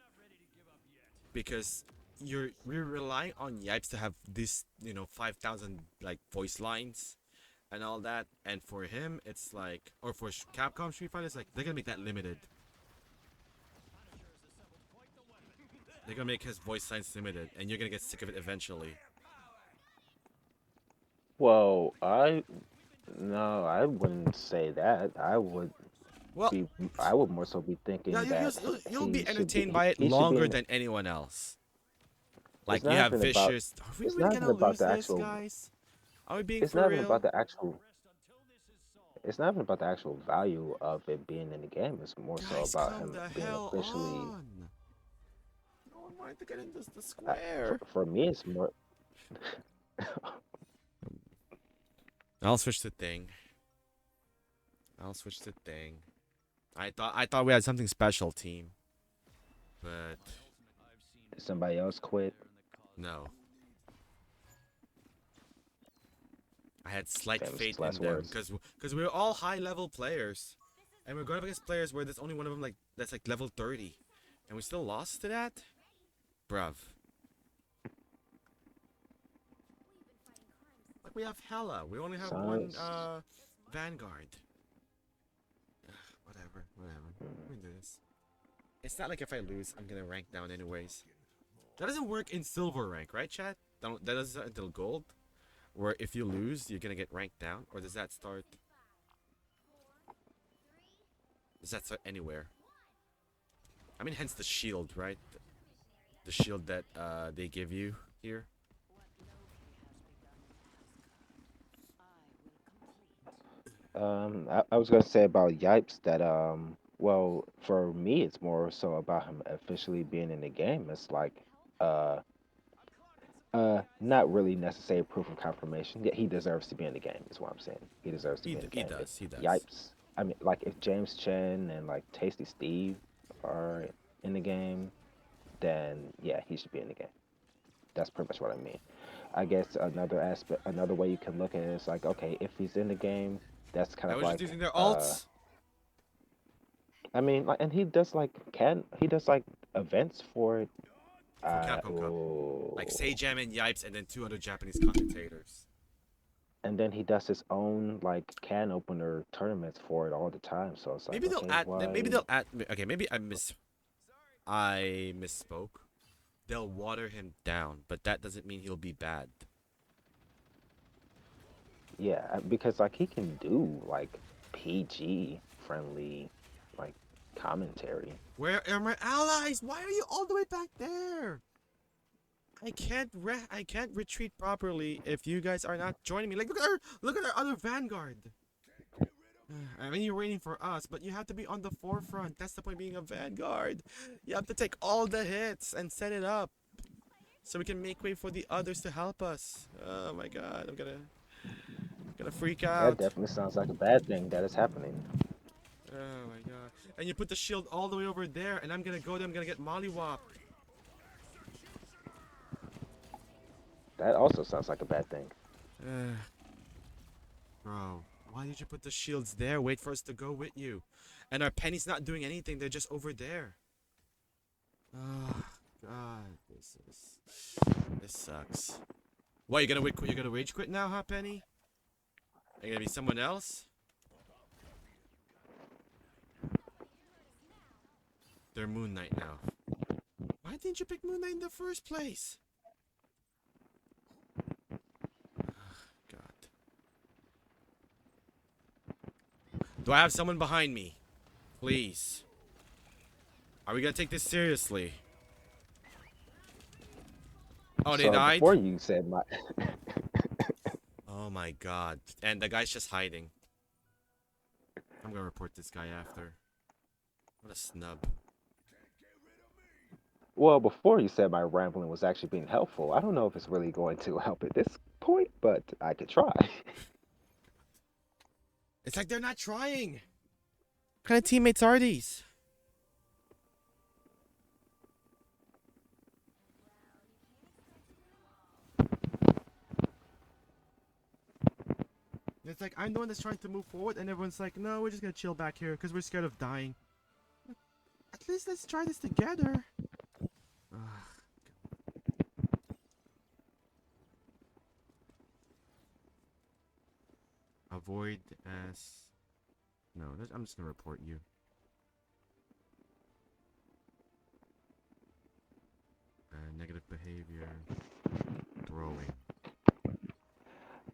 H: because we're relying on yipes to have this 5,000 like voice lines and all that, and for him it's like, or for Capcom Street Fighter, it's like they're gonna make that limited. They're gonna make his voice lines limited, and you're gonna get sick of it eventually.
G: Well, I wouldn't say that.
H: Well,
G: I would more so be thinking
H: yeah,
G: that
H: you'll be
G: he should
H: entertained by it
G: he should be
H: longer
G: in-
H: than anyone else.
G: It's
H: Like,
G: not
H: you have
G: even about
H: Vicious. Are we
G: it's
H: really
G: not
H: gonna
G: even about
H: lose
G: the
H: this,
G: actual
H: guys? Are we being
G: it's
H: for
G: not even about
H: real?
G: the actual it's not even about the actual value of it being in the game. It's more so
H: Guys,
G: about
H: come
G: him
H: the
G: being
H: hell
G: officially
H: on. No one wanted to get into the
G: for,
H: square.
G: for me it's more
H: I'll switch to thing. I thought we had something special, team. But
G: somebody else quit.
H: no. I had slight
G: Famous
H: faith in
G: last
H: them
G: words.
H: because we're all high level players, and we're going up against players where there's only one of them that's like level 30, and we still lost to that, bruv. Like, we have Hella. We only have one
G: Science.
H: Vanguard. Ugh, whatever. We can do this. It's not like if I lose, I'm gonna rank down anyways. That doesn't work in silver rank, right, chat? That doesn't until gold. Where if you lose, you're gonna get ranked down, or does that start? Does that start anywhere? I mean, hence the shield, right? The shield that they give you here?
G: I was gonna say about Yipes that well, for me it's more so about him officially being in the game. It's like uh not really necessary proof of confirmation. Yeah, he deserves to be in the game, is what I'm saying. He deserves to be in the
H: He
G: game. If
H: does. He does.
G: Yipes, I mean, like if James Chen and like Tasty Steve are in the game, then yeah, he should be in the game. That's pretty much what I mean. I guess another aspect, another way you can look at it is like, okay, if he's in the game, that's kind
H: I
G: of
H: was just
G: like,
H: using their alts
G: I mean, like, and he does like, can he does like events for it?
H: for Capcom Cup, like
G: Oh,
H: Sejam and Yipes, and then two other Japanese commentators.
G: and then he does his own like can opener tournaments for it all the time. So it's like,
H: Maybe they'll
G: okay,
H: add. Maybe
G: why?
H: they'll add. Okay, maybe I misspoke. They'll water him down, but that doesn't mean he'll be bad.
G: Yeah, because like he can do like PG friendly like commentary.
H: Where are my allies? Why are you all the way back there? I can't retreat properly if you guys are not joining me. Like look at our other vanguard. I mean you're waiting for us, but you have to be on the forefront. That's the point of being a vanguard. You have to take all the hits and set it up so we can make way for the others to help us. Oh my god, I'm gonna freak
G: That
H: out.
G: definitely sounds like a bad thing that is happening.
H: Oh my god. And you put the shield all the way over there, and I'm gonna go there, I'm gonna get mollywopped.
G: That also sounds like a bad thing.
H: Bro, why did you put the shields there? Wait for us to go with you. And our penny's not doing anything, they're just over there. Oh god, this sucks. What, you're gonna rage quit now, huh, Penny? Are you gonna be someone else? They're Moon Knight now. Why didn't you pick Moon Knight in the first place? God. Do I have someone behind me? Please. Are we gonna take this seriously? Oh, they
G: So
H: died?
G: before you said my
H: Oh my god. And the guy's just hiding. I'm gonna report this guy after. What a snub.
G: well, before you said my rambling was actually being helpful. I don't know if it's really going to help at this point, but I could try.
H: It's like they're not trying. What kind of teammates are these? It's like I'm the one that's trying to move forward, and everyone's like, no, we're just gonna chill back here because we're scared of dying. At least let's try this together. Ugh. Avoid as. No, I'm just gonna report you. Negative behavior. Throwing.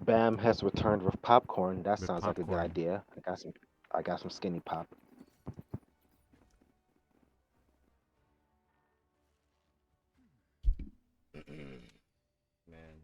G: Bam has returned with popcorn. That
H: With
G: sounds like a good
H: popcorn.
G: idea. I got some skinny pop.
H: Man.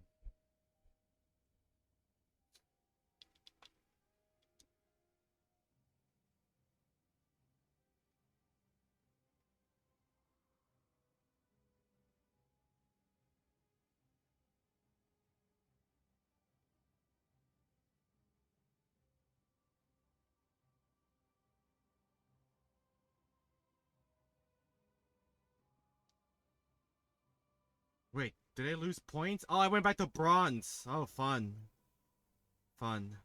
H: Wait, did I lose points? Oh, I went back to bronze. Oh, fun. Fun.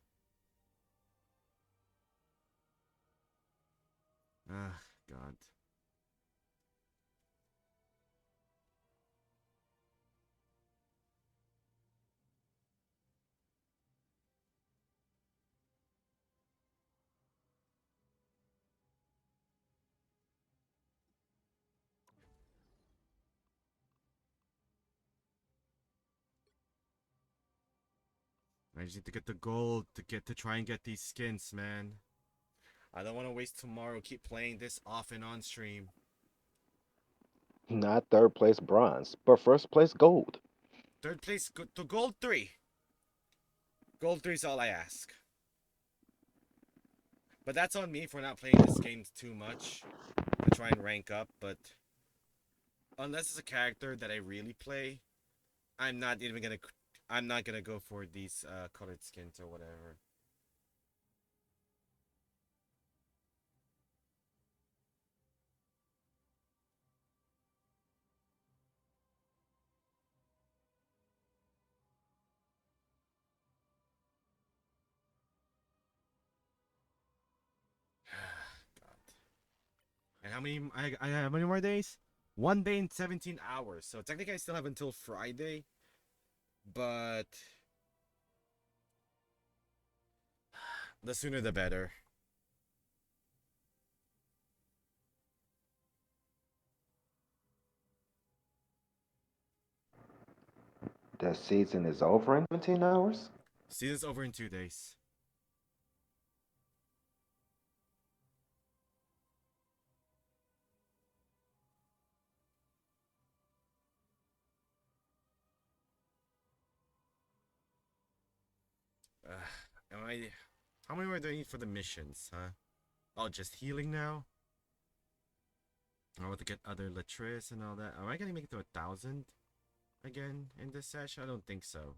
H: Ah, God. I just need to get the gold to try and get these skins, man. I don't want to waste tomorrow. Keep playing this off and on stream.
G: Not third place bronze, but first place gold.
A: Third place to gold 3. Gold 3 is all I ask. But that's on me for not playing this game too much to try and rank up. But unless it's a character that I really play, I'm not even gonna. I'm not gonna go for these colored skins or whatever. God. And I have how many more days? 1 day and 17 hours. So technically, I still have until Friday. But the sooner the better.
G: The season is over in 17 hours?
A: Season's over in 2 days. Am I? How many more do I need for the missions, huh? Oh, just healing now? I want to get other Latris and all that. Am I gonna make it to 1,000 again in this session? I don't think so.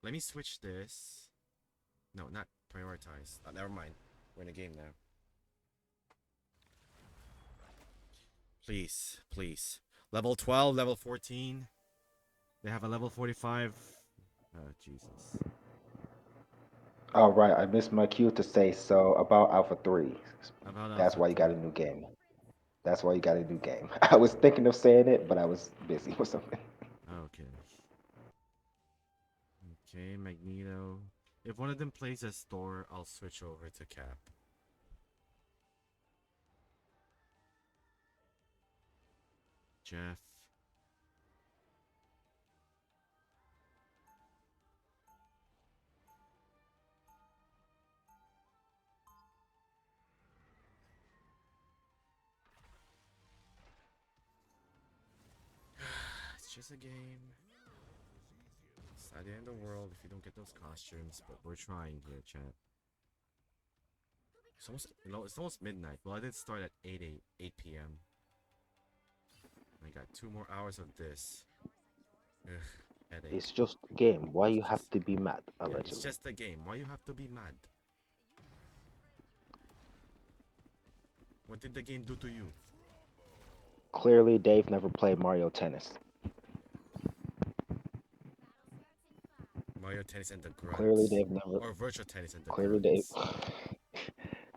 A: Let me switch this. No, not prioritize. Oh, never mind. We're in a game now. Please, please. Level 12, level 14. They have a level 45. Oh, Jesus.
G: All right, I missed my cue to say so about Alpha 3.
A: About
G: That's
A: Alpha
G: why you got
A: 3.
G: a new game. That's why you got a new game. I was thinking of saying it, but I was busy with something.
A: Okay. Okay, Magneto. If one of them plays as Thor, I'll switch over to Cap. Jeff. It's just a game. It's not the end of the world if you don't get those costumes, but we're trying here, chat. It's almost, it's almost midnight. Well, I did start at 8 p.m. I got 2 more hours of this. Ugh, headache.
G: It's just a game. Why
A: It's
G: you have
A: just,
G: to be mad,
A: yeah, it's
G: allegedly?
A: just a game. Why you have to be mad? What did the game do to you?
G: Clearly, Dave never played Mario Tennis.
A: Mario Tennis and the
G: Clearly,
A: Grunts.
G: Dave never.
A: Or Virtual Tennis and the
G: Clearly, Dave.
A: Grunts.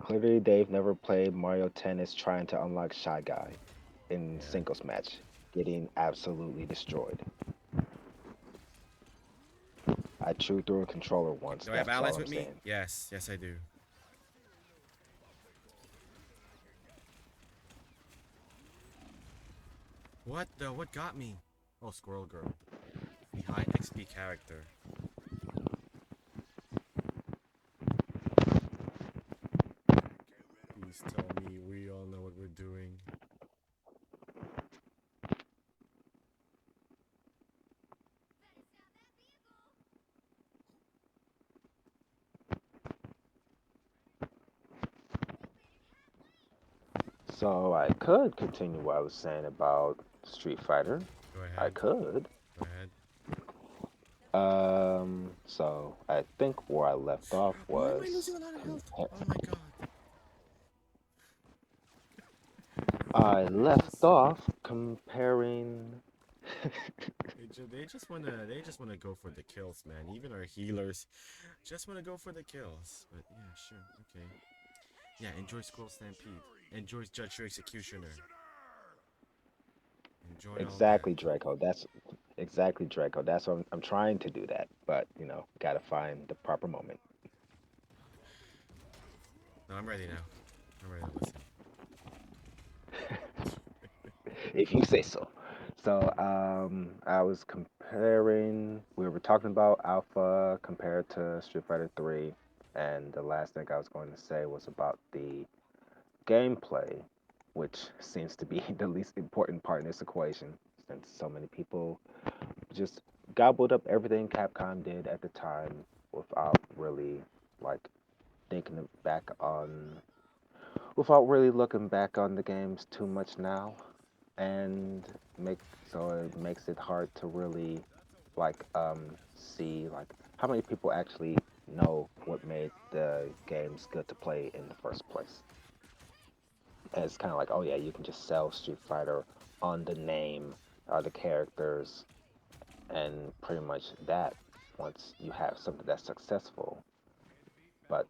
G: Clearly, Dave never played Mario Tennis trying to unlock Shy Guy in
A: Yeah.
G: singles match, getting absolutely destroyed. I chewed through a controller once.
A: Do I have
G: That's all
A: allies
G: I'm
A: with me?
G: saying.
A: Yes. Yes, I do. What the? What got me? Oh, Squirrel Girl. The high XP character. Please tell me we all know what we're doing.
G: So I could continue what I was saying about Street Fighter.
A: Go
G: I
A: ahead.
G: could.
A: Go ahead.
G: So I think where I left off
A: Why am I losing
G: was
A: a lot of health? Oh my god.
G: I
A: They're
G: left
A: just
G: off comparing.
A: they just wanna go for the kills, man. Even our healers just wanna go for the kills. But yeah, sure, okay. Yeah, enjoy Scroll Stampede. Enjoy Judge Your Executioner. Enjoy all that.
G: Exactly, Draco. That's exactly Draco. That's what I'm trying to do that, but gotta find the proper moment.
A: No, I'm ready now. I'm ready to listen.
G: If you say so. So, I was comparing. We were talking about Alpha compared to Street Fighter 3, and the last thing I was going to say was about the gameplay, which seems to be the least important part in this equation, since so many people just gobbled up everything Capcom did at the time without really like thinking back on without really looking back on the games too much now, and make so it makes it hard to really see like how many people actually know what made the games good to play in the first place. And it's kind of like, oh yeah, you can just sell Street Fighter on the name or the characters, and pretty much that once you have something that's successful. But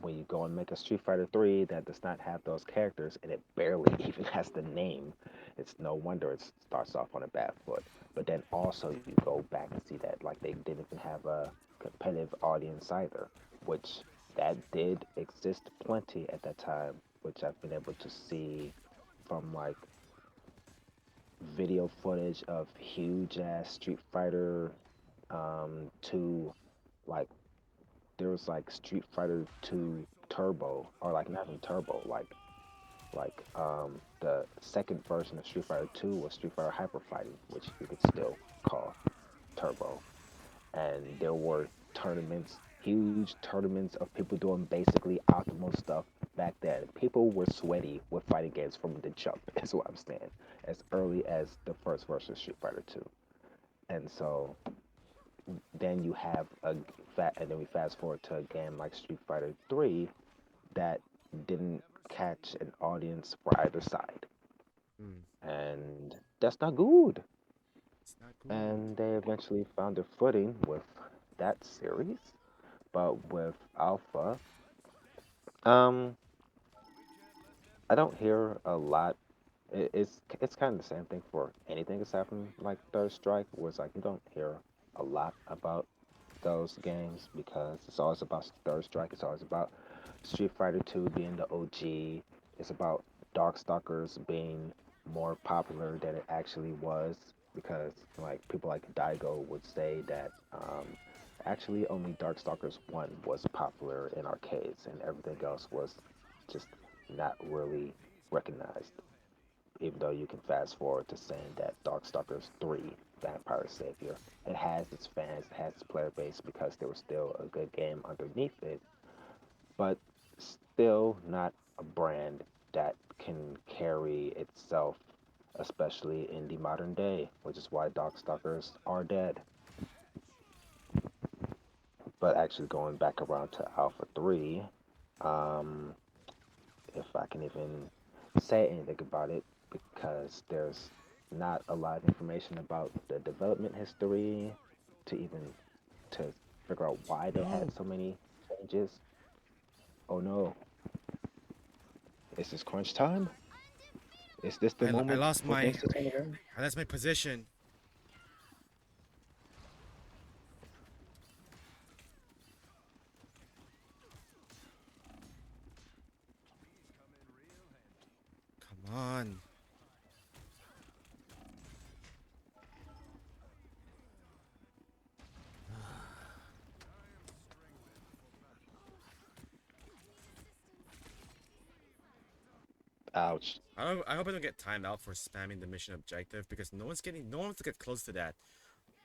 G: when you go and make a Street Fighter 3 that does not have those characters and it barely even has the name, it's no wonder it starts off on a bad foot. But then also you go back and see that like they didn't even have a competitive audience either, which that did exist plenty at that time, which I've been able to see from like video footage of huge ass Street Fighter 2, like there was like Street Fighter 2 Turbo, or like not even Turbo, the second version of Street Fighter 2 was Street Fighter Hyper Fighting, which you could still call Turbo. And there were tournaments, huge tournaments of people doing basically optimal stuff back then. People were sweaty with fighting games from the jump, is what I'm saying, as early as the first version of Street Fighter 2. And so then you have and then we fast forward to a game like Street Fighter 3 that didn't catch an audience for either side.
H: Hmm.
G: And that's not good.
H: It's not good.
G: And they eventually found their footing with that series. But with Alpha, um, I don't hear a lot. It's kind of the same thing for anything aside from like Third Strike, where it's like you don't hear a lot about those games because it's always about Third Strike. It's always about Street Fighter 2 being the OG. It's about Darkstalkers being more popular than it actually was because like people like Daigo would say that actually only Darkstalkers 1 was popular in arcades and everything else was just not really recognized. Even though you can fast forward to saying that Darkstalkers 3, Vampire Savior, it has its fans, it has its player base because there was still a good game underneath it, but still not a brand that can carry itself, especially in the modern day, which is why Darkstalkers are dead. But actually going back around to Alpha 3, um, if I can even say anything about it, because there's not a lot of information about the development history to even to figure out why they had
H: No.
G: so many changes. Oh no, is this crunch time? Is this the
H: I
G: moment
H: lost
G: for
H: my
G: things to turn around?
H: I lost my position. Come on.
G: Ouch.
H: I hope I don't get timed out for spamming the mission objective because no one's to get close to that.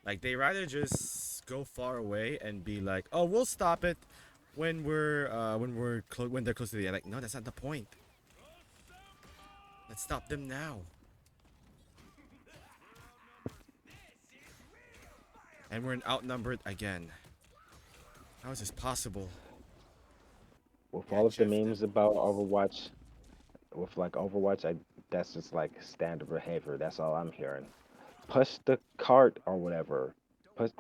H: Like they rather just go far away and be like, "Oh, we'll stop it when they're close to the end." Like, no, that's not the point. Let's stop them now. And we're outnumbered again. How is this possible?
G: With all of the
A: Catch
G: memes
A: them.
G: about Overwatch, with like Overwatch, I that's just like standard behavior. That's all I'm hearing. Push the cart or whatever. Push.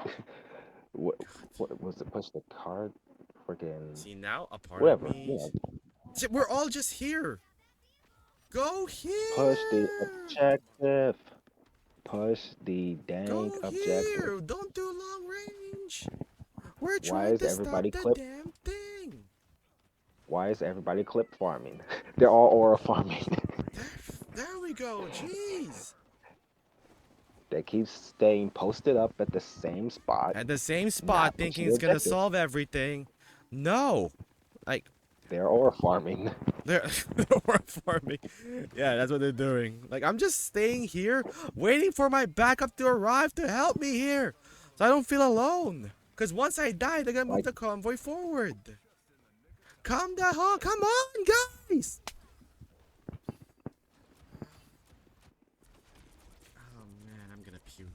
G: what, what was it? Push the cart. Freaking
H: See, now a part of
G: whatever.
H: me. See, we're all just here. Go
G: Push the
H: here.
G: objective. Push the dang
H: Go
G: objective.
H: here. Don't do long range. We're
G: Why
H: trying
G: is
H: to stop
G: everybody
H: the
G: clip?
H: damn thing.
G: Why is everybody clip farming? They're all aura farming.
H: There, there we go. Jeez.
G: They keep staying posted up at the same spot,
H: At the same spot,
G: not
H: thinking
G: pushing the
H: it's gonna
G: objective.
H: solve everything. No. Like,
G: They're ore farming.
H: They're they're farming. Yeah, that's what they're doing. Like I'm just staying here, waiting for my backup to arrive to help me here, so I don't feel alone. Cause once I die, they're gonna move
G: Like,
H: the convoy forward. Come the hell, come on, guys! Oh man, I'm gonna puke.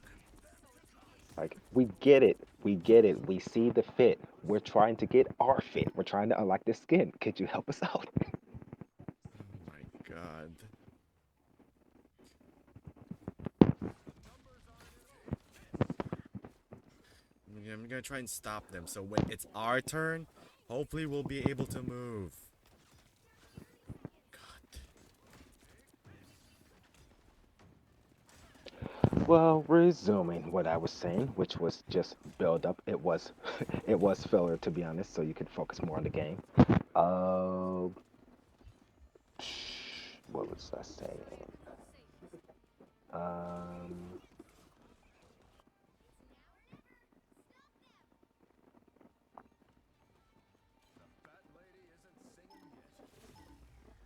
G: like we get it. We get it. We see the fit. We're trying to get our fit. We're trying to unlock this skin. Could you help us out?
H: Oh my god. I'm gonna try and stop them. So when it's our turn, hopefully we'll be able to move. God.
G: Well, resuming what I was saying, which was just build up. It was, it was filler to be honest, so you could focus more on the game. Uh, what was I saying? Um,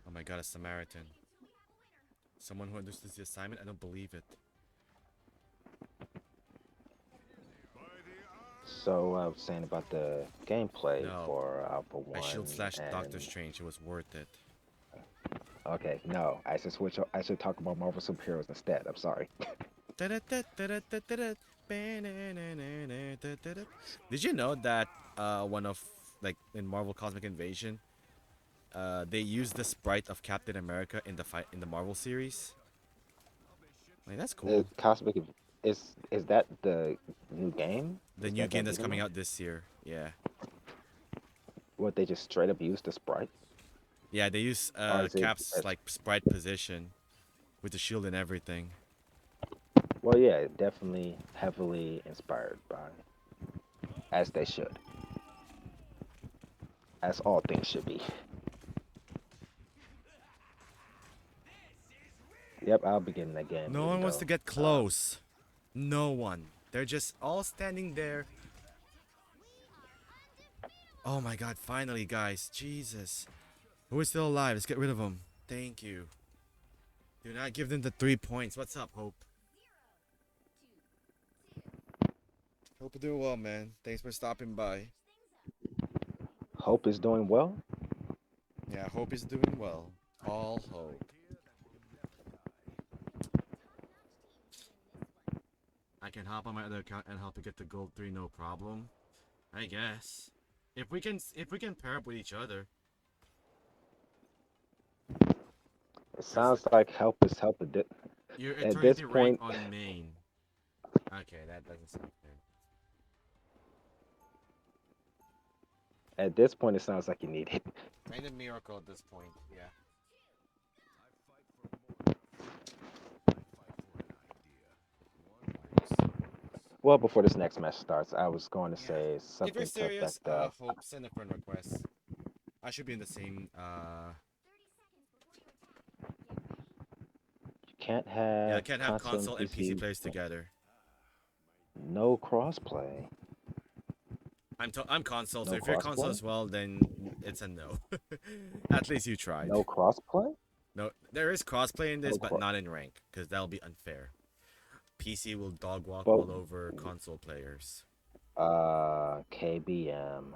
H: Oh my god, a Samaritan. Someone who understands the assignment? I don't believe it.
G: so I was saying about the gameplay
H: No.
G: for Alpha
H: I
G: 1
H: shield slash Doctor
G: and
H: Strange. It was worth it.
G: okay, no, I should switch. I should talk about Marvel superheroes instead. I'm sorry.
H: Did you know that one of like in Marvel Cosmic Invasion, they used the sprite of Captain America in the fight in the Marvel series? Like that's cool.
G: Cosmic is that the new game?
H: The
G: Is
H: new
G: that
H: game
G: that
H: that's
G: beat 'em
H: coming
G: up?
H: out this year. Yeah.
G: What they just straight up use the sprite,
H: Yeah, they use
G: or is it?
H: Cap's like sprite position with the shield and everything.
G: Well, yeah, definitely heavily inspired by, as they should, as all things should be. Yep, I'll be getting that game.
H: No
G: Even
H: one wants to
G: though,
H: get close. No one. They're just all standing there. Oh my god, finally, guys. Jesus. Who is still alive? Let's get rid of them. Thank you. Do not give them the 3 points. What's up, Hope? Hope you're doing well, man. Thanks for stopping by.
G: Hope is doing well.
H: Yeah, Hope is doing well. All Hope. I can hop on my other account and help you get to gold 3, no problem. I guess. If we can pair up with each other.
G: It sounds like help is help.
H: Your
G: At this
H: eternity rank
G: point,
H: on main. Okay, that doesn't sound fair.
G: at this point, it sounds like you need it.
H: Kind of miracle at this point, yeah.
G: Well, before this next match starts, I was going to
H: Yeah.
G: say
H: If you're
G: something to
H: serious,
G: effect of
H: Hope, send a friend request. I should be in the same,
G: you can't
H: yeah, I
G: have
H: can't have console and PC
G: PC,
H: players together.
G: no crossplay,
H: I'm console, so
G: no
H: if you're console
G: crossplay,
H: as well, then it's a no. At least you tried.
G: no crossplay,
H: No, there is crossplay in this,
G: no
H: but
G: cross.
H: not in rank, because that'll be unfair. PC will dog walk
G: But
H: all over console players.
G: KBM.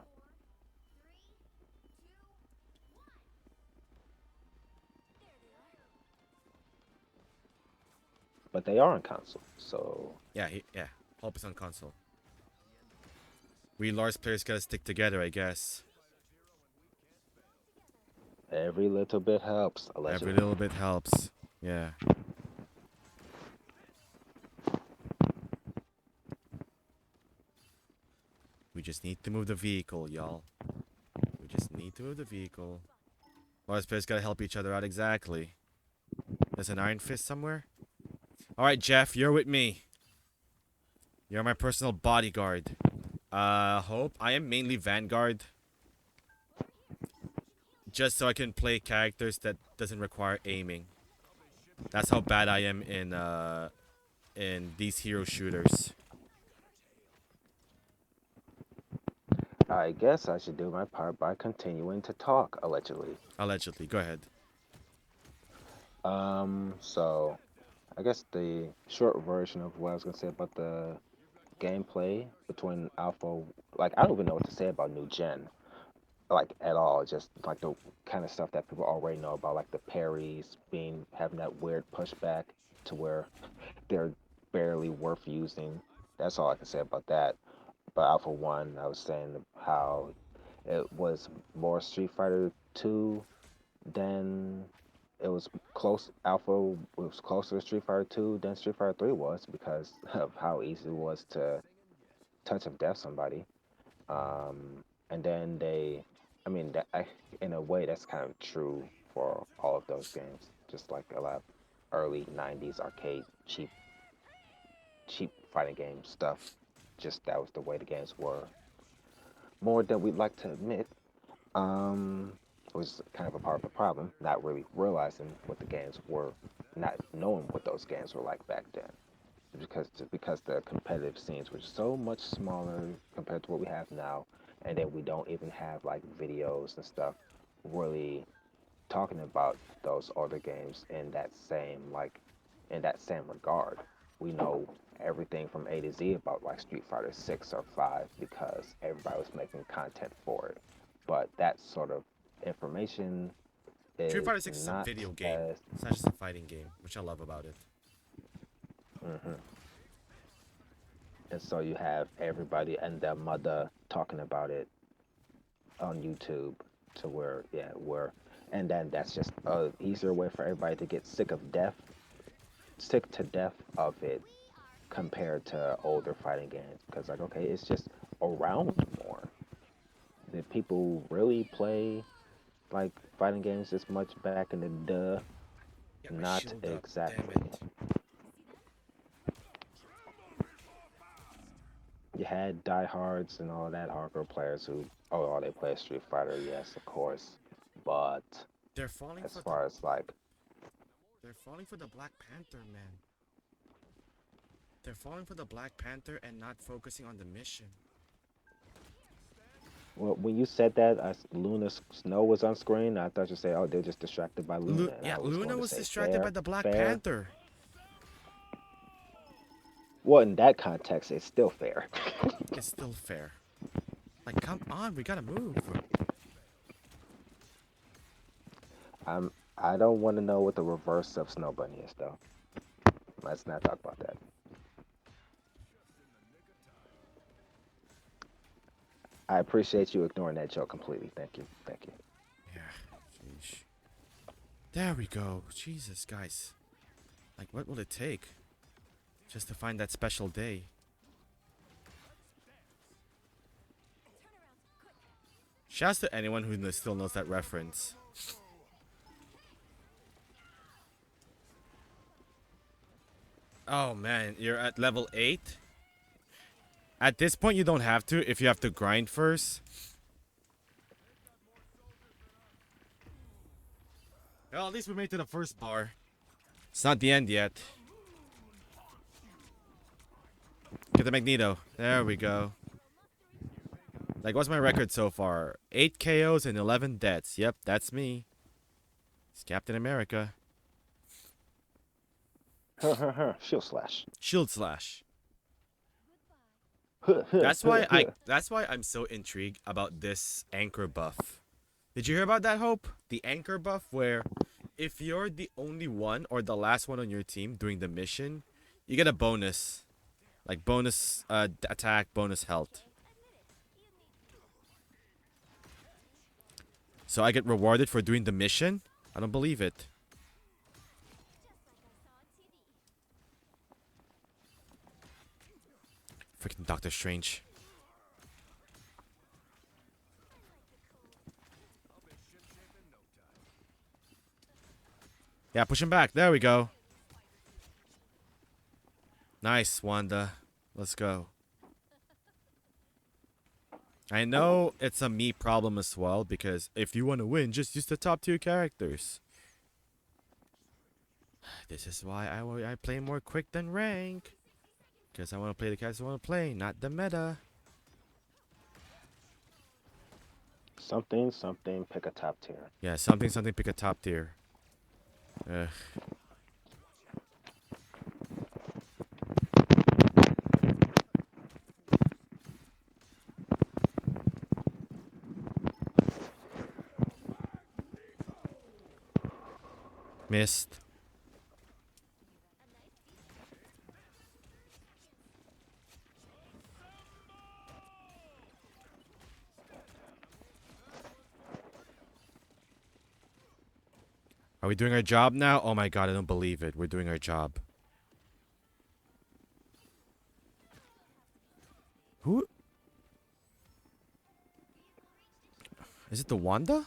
G: But they are on console, so
H: Yeah, yeah. Hope is on console. We large players gotta stick together, I guess.
G: every little bit helps.
H: Every
G: Allegedly.
H: little bit helps. Yeah. We just need to move the vehicle, y'all. We just need to move the vehicle. Large players gotta help each other out, exactly. There's an Iron Fist somewhere? Alright, Jeff, you're with me. You're my personal bodyguard. Hope. I am mainly Vanguard. Just so I can play characters that doesn't require aiming. That's how bad I am in these hero shooters.
G: I guess I should do my part by continuing to talk, allegedly.
H: Allegedly. Go ahead.
G: So I guess the short version of what I was gonna say about the gameplay between Alpha, like I don't even know what to say about New Gen, like at all. Just like the kind of stuff that people already know about, like the parries being having that weird pushback to where they're barely worth using. That's all I can say about that. But Alpha One, I was saying how it was more Street Fighter Two than it was close. Alpha was closer to Street Fighter Two than Street Fighter Three was because of how easy it was to touch of death somebody. And then I mean, in a way, that's kind of true for all of those games. Just like a lot of early '90s arcade cheap fighting game stuff. Just that was the way the games were. More than we'd like to admit. Was kind of a part of the problem, not really realizing what the games were, not knowing what those games were like back then. Because the competitive scenes were so much smaller compared to what we have now, and then we don't even have like videos and stuff really talking about those older games in that same regard. We know everything from A to Z about like Street Fighter 6 or 5 because everybody was making content for it. But that sort of information
H: Street
G: is
H: Fighter 6 is a
G: not
H: video game.
G: as
H: It's not just a fighting game, which I love about it.
G: mhm. And so you have everybody and their mother talking about it on YouTube to where and then that's just a easier way for everybody to get sick to death of it compared to older fighting games because like okay it's just around more. Did people really play like fighting games this much back in the
H: Get my
G: not
H: shield up. Damn
G: exactly.
H: it.
G: You had diehards and all that hardcore players who they play Street Fighter, yes of course, but
H: They're falling
G: as
H: for the
G: far as like
H: they're falling for the Black Panther, man. They're falling for the Black Panther and not focusing on the mission.
G: well, when you said that, Luna Snow was on screen. I thought you say, "Oh, they're just distracted by Luna," and
H: Yeah,
G: I was
H: Luna
G: going to
H: was
G: say,
H: distracted by
G: "Fair,
H: the Black
G: fair."
H: Panther.
G: Well, in that context, it's still fair.
H: It's still fair. Like, come on, we gotta move.
G: I don't want to know what the reverse of Snow Bunny is, though. Let's not talk about that. I appreciate you ignoring that joke completely. Thank you. Thank you.
H: Yeah, sheesh. There we go. Jesus, guys. Like, what will it take just to find that special day? Shouts to anyone who still knows that reference. Oh man, you're at level 8? At this point, you don't have to if you have to grind first. Well, at least we made it to the first bar. It's not the end yet. Get the Magneto. There we go. Like, what's my record so far? 8 KOs and 11 deaths. Yep, that's me. It's Captain America.
G: Shield slash.
H: Shield slash. That's why I'm so intrigued about this anchor buff. Did you hear about that, Hope? The anchor buff where if you're the only one or the last one on your team doing the mission, you get a bonus. Like bonus attack, bonus health. So I get rewarded for doing the mission? I don't believe it. Freaking Doctor Strange. Yeah, push him back. There we go. Nice, Wanda. Let's go. I know it's a me problem as well, because if you want to win, just use the top 2 characters. This is why I play more quick than rank. Because I want to play the characters I want to play, not the meta.
G: Something, something, pick a top tier.
H: Yeah, something, something. Pick a top tier. Ugh. Missed. Are we doing our job now? Oh my god, I don't believe it. We're doing our job. Who? Is it the Wanda?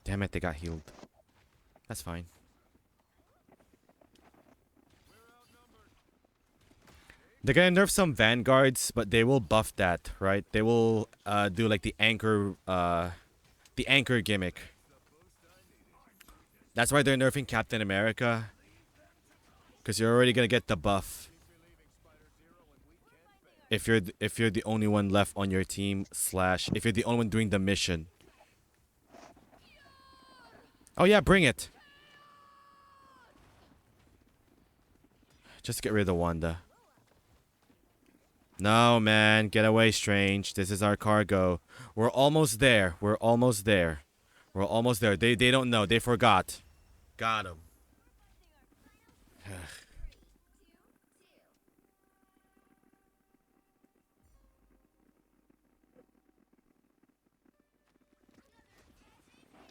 H: Damn it, they got healed. That's fine. They're gonna nerf some vanguards, but they will buff that, right? They will do like the anchor gimmick. That's why they're nerfing Captain America, because you're already gonna get the buff if you're the only one left on your team slash if you're the only one doing the mission. Oh yeah, bring it. Just get rid of Wanda. No, man. Get away, Strange. This is our cargo. We're almost there. We're almost there. We're almost there. They don't know. They forgot. Got him.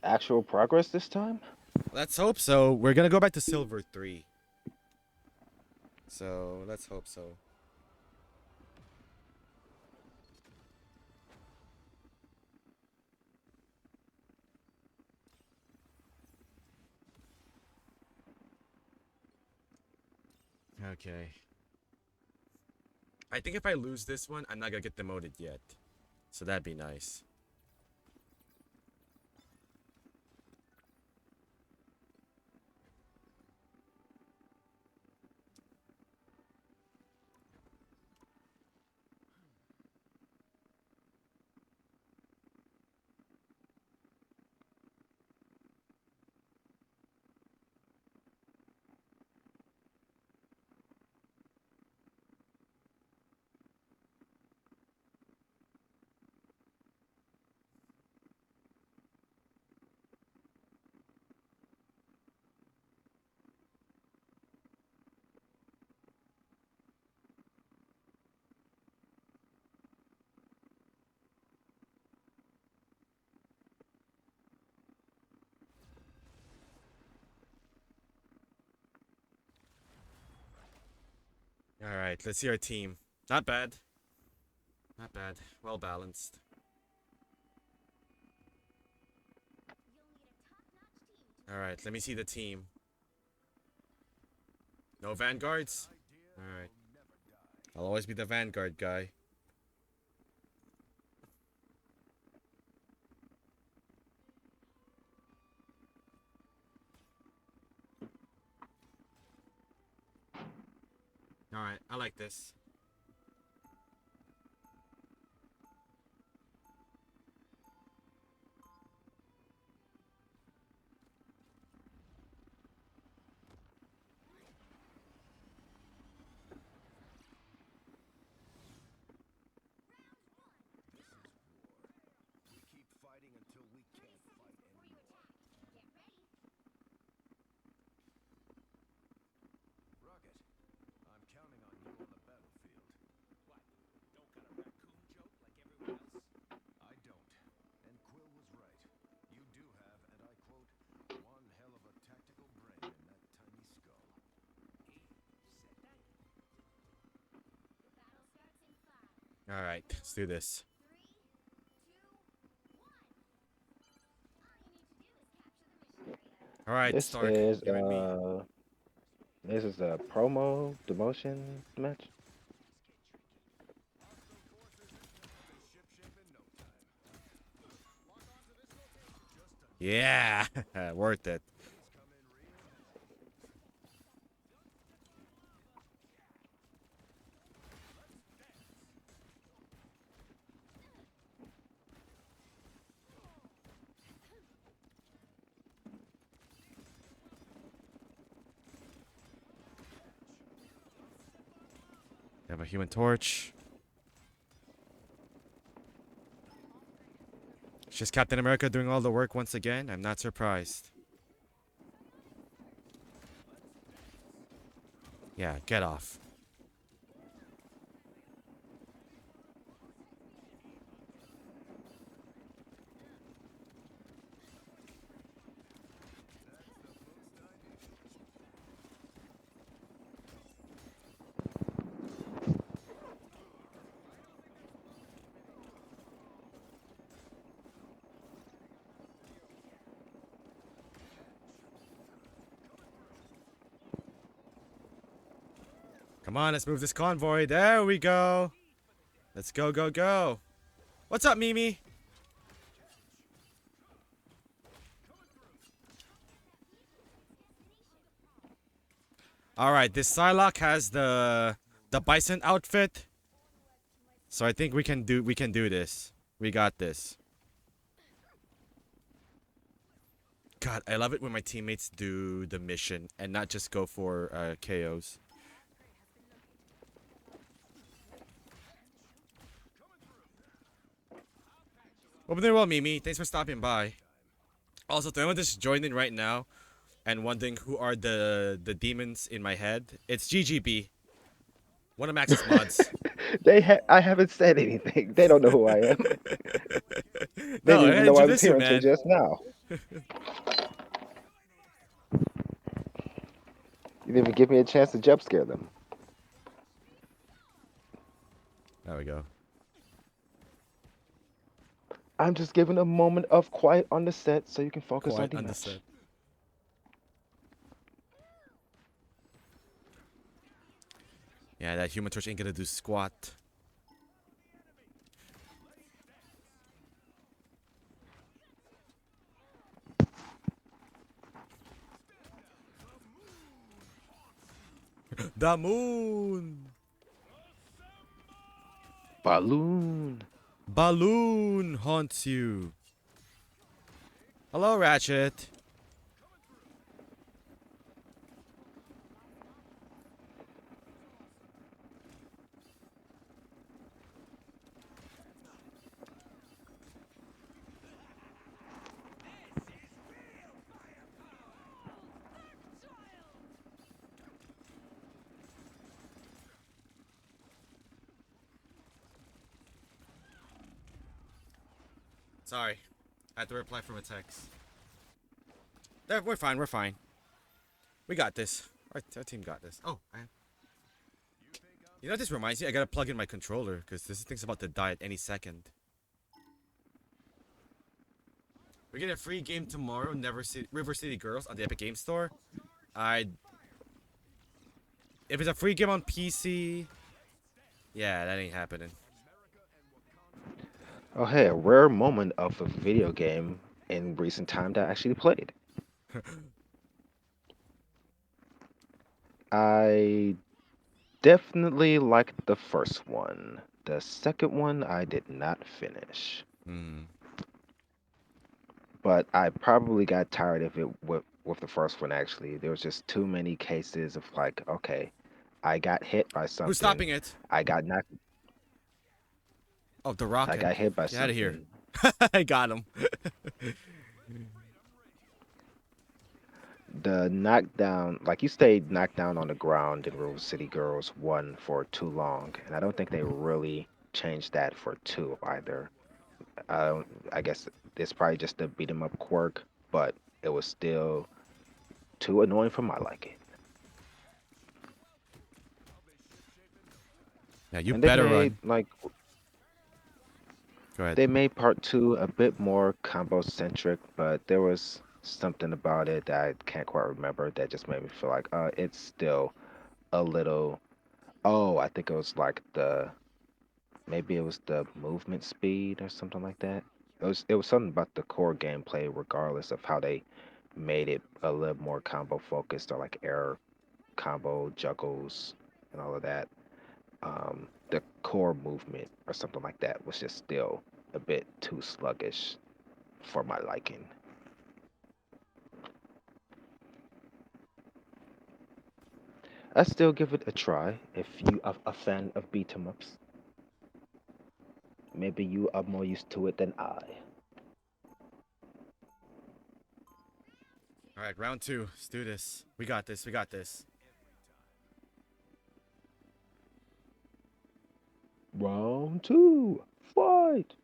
G: Actual progress this time?
H: Let's hope so. We're gonna go back to Silver 3. So, let's hope so. Okay. I think if I lose this one, I'm not gonna get demoted yet. So that'd be nice. Alright, let's see our team. Not bad. Not bad. Well balanced. Alright, let me see the team. No vanguards? Alright. I'll always be the vanguard guy. Alright, I like this.
C: We keep fighting until we can't fight anymore. Rocket, I'm counting on you on the battlefield.
F: What? Don't got a raccoon joke like everyone else?
C: I don't. And Quill was right. You do have, and I quote, one hell of a tactical brain in that tiny skull.
F: He said that?
B: Battle starts in 5,
H: Alright, let's do this.
B: 3, 2, 1. All you need to do is capture the mission area.
H: Alright,
G: This
H: Stark.
G: is
H: You and me.
G: this is a promo demotion match.
H: Yeah! Worth it. They have a Human Torch. It's just Captain America doing all the work once again. I'm not surprised. Yeah, get off. Come on, let's move this convoy. There we go. Let's go, go, go. What's up, Mimi? All right, this Psylocke has the bison outfit. So I think we can do this. We got this. God, I love it when my teammates do the mission and not just go for KOs. Well, doing well, Mimi. Thanks for stopping by. Also, to anyone that's joined in right now and wondering who are the demons in my head, it's GGB. One of Max's mods.
G: I haven't said anything. They don't know who I am. They
H: No,
G: didn't
H: I
G: even know I was
H: introduced you,
G: here until
H: man.
G: just now. You didn't even give me a chance to jump scare them.
H: There we go.
G: I'm just giving a moment of quiet on the set so you can focus on
H: Quiet
G: the
H: on the
G: match.
H: set. Yeah, that Human Torch ain't gonna do squat. The moon!
G: Balloon.
H: Balloon haunts you. Hello, Ratchet. Sorry. I had to reply from a text. There, we're fine, we're fine. We got this. Our team got this. Oh, you know what this reminds me? I gotta plug in my controller, because this thing's about to die at any second. We get a free game tomorrow, River City Girls on the Epic Game Store. If it's a free game on PC, yeah, that ain't happening.
G: Oh, hey, a rare moment of a video game in recent time that I actually played. I definitely liked the first one. The second one I did not finish. But I probably got tired of it with the first one actually. There was just too many cases of like, okay, I got hit by something.
H: Who's stopping it?
G: I got knocked.
H: Oh, the
G: I
H: rocket.
G: got hit by
H: Get out of here.
G: something.
H: I got him.
G: The knockdown, like you stayed knocked down on the ground in River City Girls 1 for too long, and I don't think they really changed that for 2 either. I guess it's probably just a beat 'em up quirk, but it was still too annoying for my liking.
H: Yeah, you
G: And they
H: better
G: made
H: run.
G: like
H: Go ahead.
G: they made part 2 a bit more combo centric, but there was something about it that I can't quite remember that just made me feel like it's still a little. Oh, I think it was like maybe it was the movement speed or something like that. It was something about the core gameplay, regardless of how they made it a little more combo focused or like air combo juggles and all of that. The core movement or something like that was just still a bit too sluggish for my liking. I still give it a try if you are a fan of beat 'em ups. Maybe you are more used to it than I.
H: All right, round two. Let's do this. We got this. We got this.
G: Round two, fight!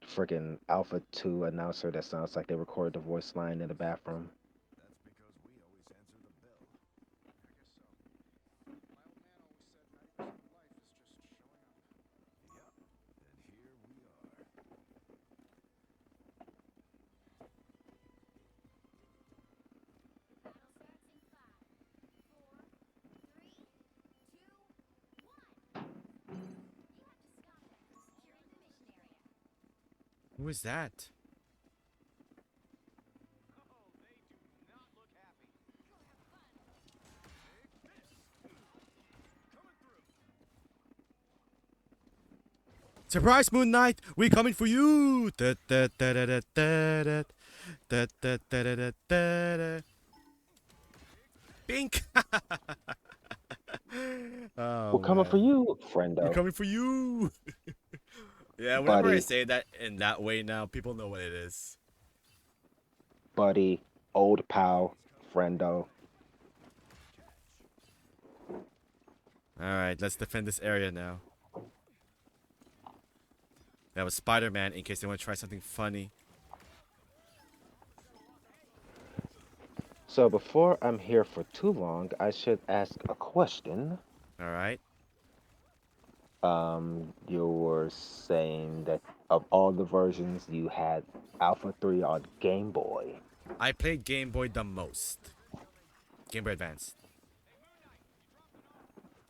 G: Freaking Alpha 2 announcer that sounds like they recorded the voice line in the bathroom.
C: That's because we always answer the bell.
F: I guess so. My old man always said 90% of life is just showing up.
C: Yep. And here we are.
B: Battle starts in 5, 4, 3, 2, 1. You have to stop them from securing the mission area.
H: Who is that?
D: Oh, they do not look happy. Go have fun.
C: Coming through.
H: Surprise, Moon Knight! We coming for you! Da, da, da, da, da, da, da. Da, da, da, da, da, da, da. Pink!
G: We're
H: Oh
G: coming for
H: man.
G: you,
H: We're
G: friendo.
H: coming for you! Yeah, whenever I
G: Buddy,
H: say that in that way now, people know what it is.
G: buddy, old pal, friendo.
H: Alright, let's defend this area now. We have a Spider-Man in case they want to try something funny.
G: So before I'm here for too long, I should ask a question.
H: Alright.
G: You were saying that of all the versions you had Alpha 3 on Game Boy.
H: I played Game Boy the most. Game Boy Advance.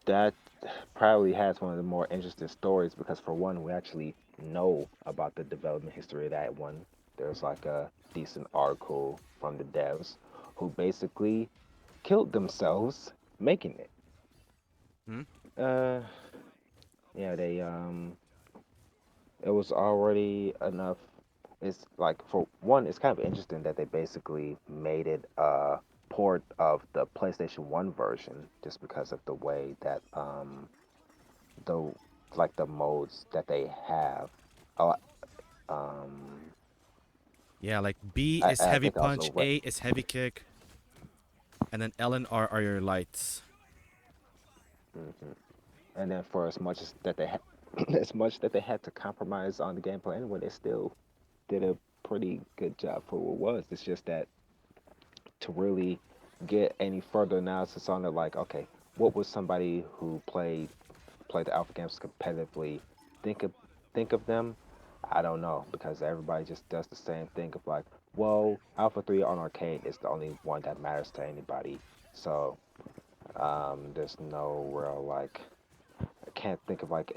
G: That probably has one of the more interesting stories because for one, we actually know about the development history of that one. There's like a decent article from the devs who basically killed themselves making it.
H: Hmm?
G: Uh, yeah, it was already enough. It's like for one, it's kind of interesting that they basically made it a port of the PlayStation 1 version just because of the way that the like the modes that they have. Uh, um,
H: Yeah, like B
G: I,
H: is
G: I
H: heavy
G: think also
H: punch, A is heavy kick, and then L and R are your lights.
G: mhm. And then for as much as that they had, as much that they had to compromise on the gameplay anyway, they still did a pretty good job for what it was. It's just that to really get any further analysis on it, like, okay, what would somebody who played the alpha games competitively think of think of them? I don't know because everybody just does the same thing of like, well, Alpha 3 on arcade is the only one that matters to anybody. So there's no real like I can't think of like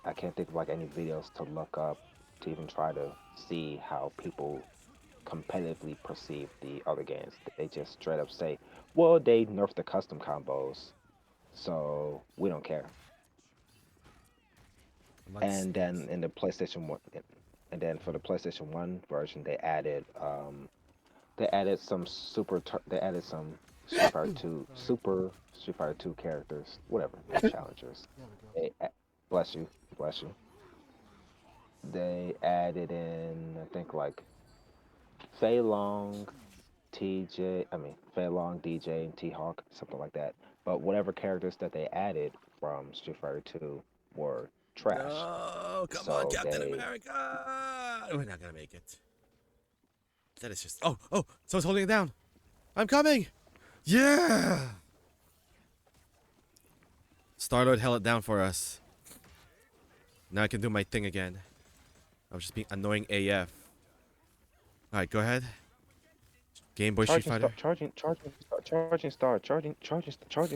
G: I can't think of like any videos to look up to even try to see how people competitively perceive the other games. They just straight up say, well, they nerfed the custom combos, so we don't care.
H: Let's.
G: And then in the PlayStation 1, and then for the PlayStation 1 version, they added some they added some Street Fighter 2 Super Street Fighter 2 characters, whatever, they're challengers.
F: There we go.
G: They bless you, bless you. They added in I think like Fei Long, Fei Long, DJ, and T Hawk, something like that. But whatever characters that they added from Street Fighter 2 were trash.
H: No, come on,
G: So
H: Captain
G: they,
H: America! We're not gonna make it. That is just. Oh, oh! Someone's holding it down. I'm coming. Yeah. Star-Lord held it down for us. Now I can do my thing again. I was just being annoying AF. All right, go ahead. Game Boy Street Fighter.
G: charging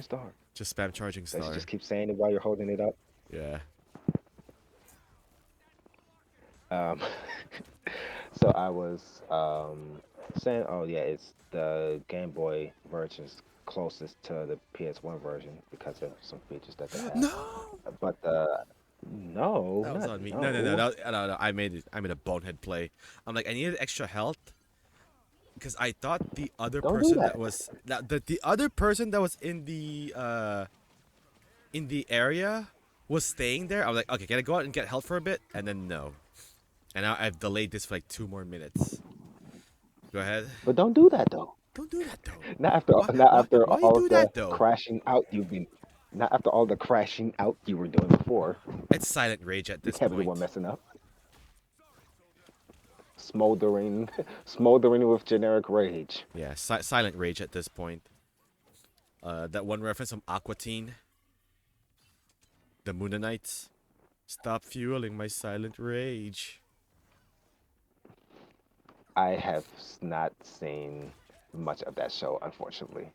G: star.
H: Just spam charging
G: Let's
H: star.
G: just keep saying it while you're holding it up.
H: Yeah.
G: Um, so I was saying, oh yeah, it's the Game Boy version's closest to the PS1 version because of some features that they have.
H: No.
G: But No,
H: That was
G: not
H: on me. No, no, no,
G: no.
H: no. I made it. I made a bonehead play. I'm like, I needed extra health because I thought the other
G: Don't do
H: person that
G: that.
H: was the other person that was in the area was staying there. I was like, okay, can I go out and get health for a bit? And then no. And now I've delayed this for like 2 more minutes. Go ahead.
G: But don't do that though.
H: Don't do that though.
G: Not after
H: Why you
G: all of
H: do
G: the
H: that though?
G: crashing out you've been. Not after all the crashing out you were doing before.
H: It's silent rage at
G: You
H: this
G: can't be the one
H: point.
G: messing up. Smoldering, smoldering with generic rage.
H: Yeah, silent rage at this point. That one reference from Aqua Teen, the Moonanites. Stop fueling my silent rage.
G: I have not seen much of that show, unfortunately.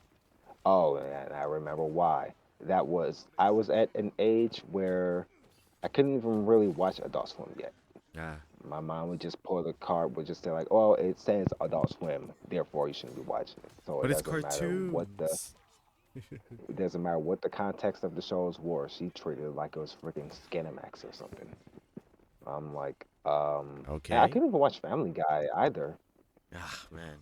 G: Oh, and I remember why. That was I was at an age where I couldn't even really watch Adult Swim yet.
H: Ah,
G: My mom would just pull the card, would just say like, "Oh, it says Adult Swim, therefore you shouldn't be watching it." So
H: but it's cartoons.
G: it doesn't matter what the context of the shows were. She treated it like it was freaking Skinamax or something. I'm like, and I
H: Okay.
G: couldn't even watch Family Guy either,
H: Ah, man.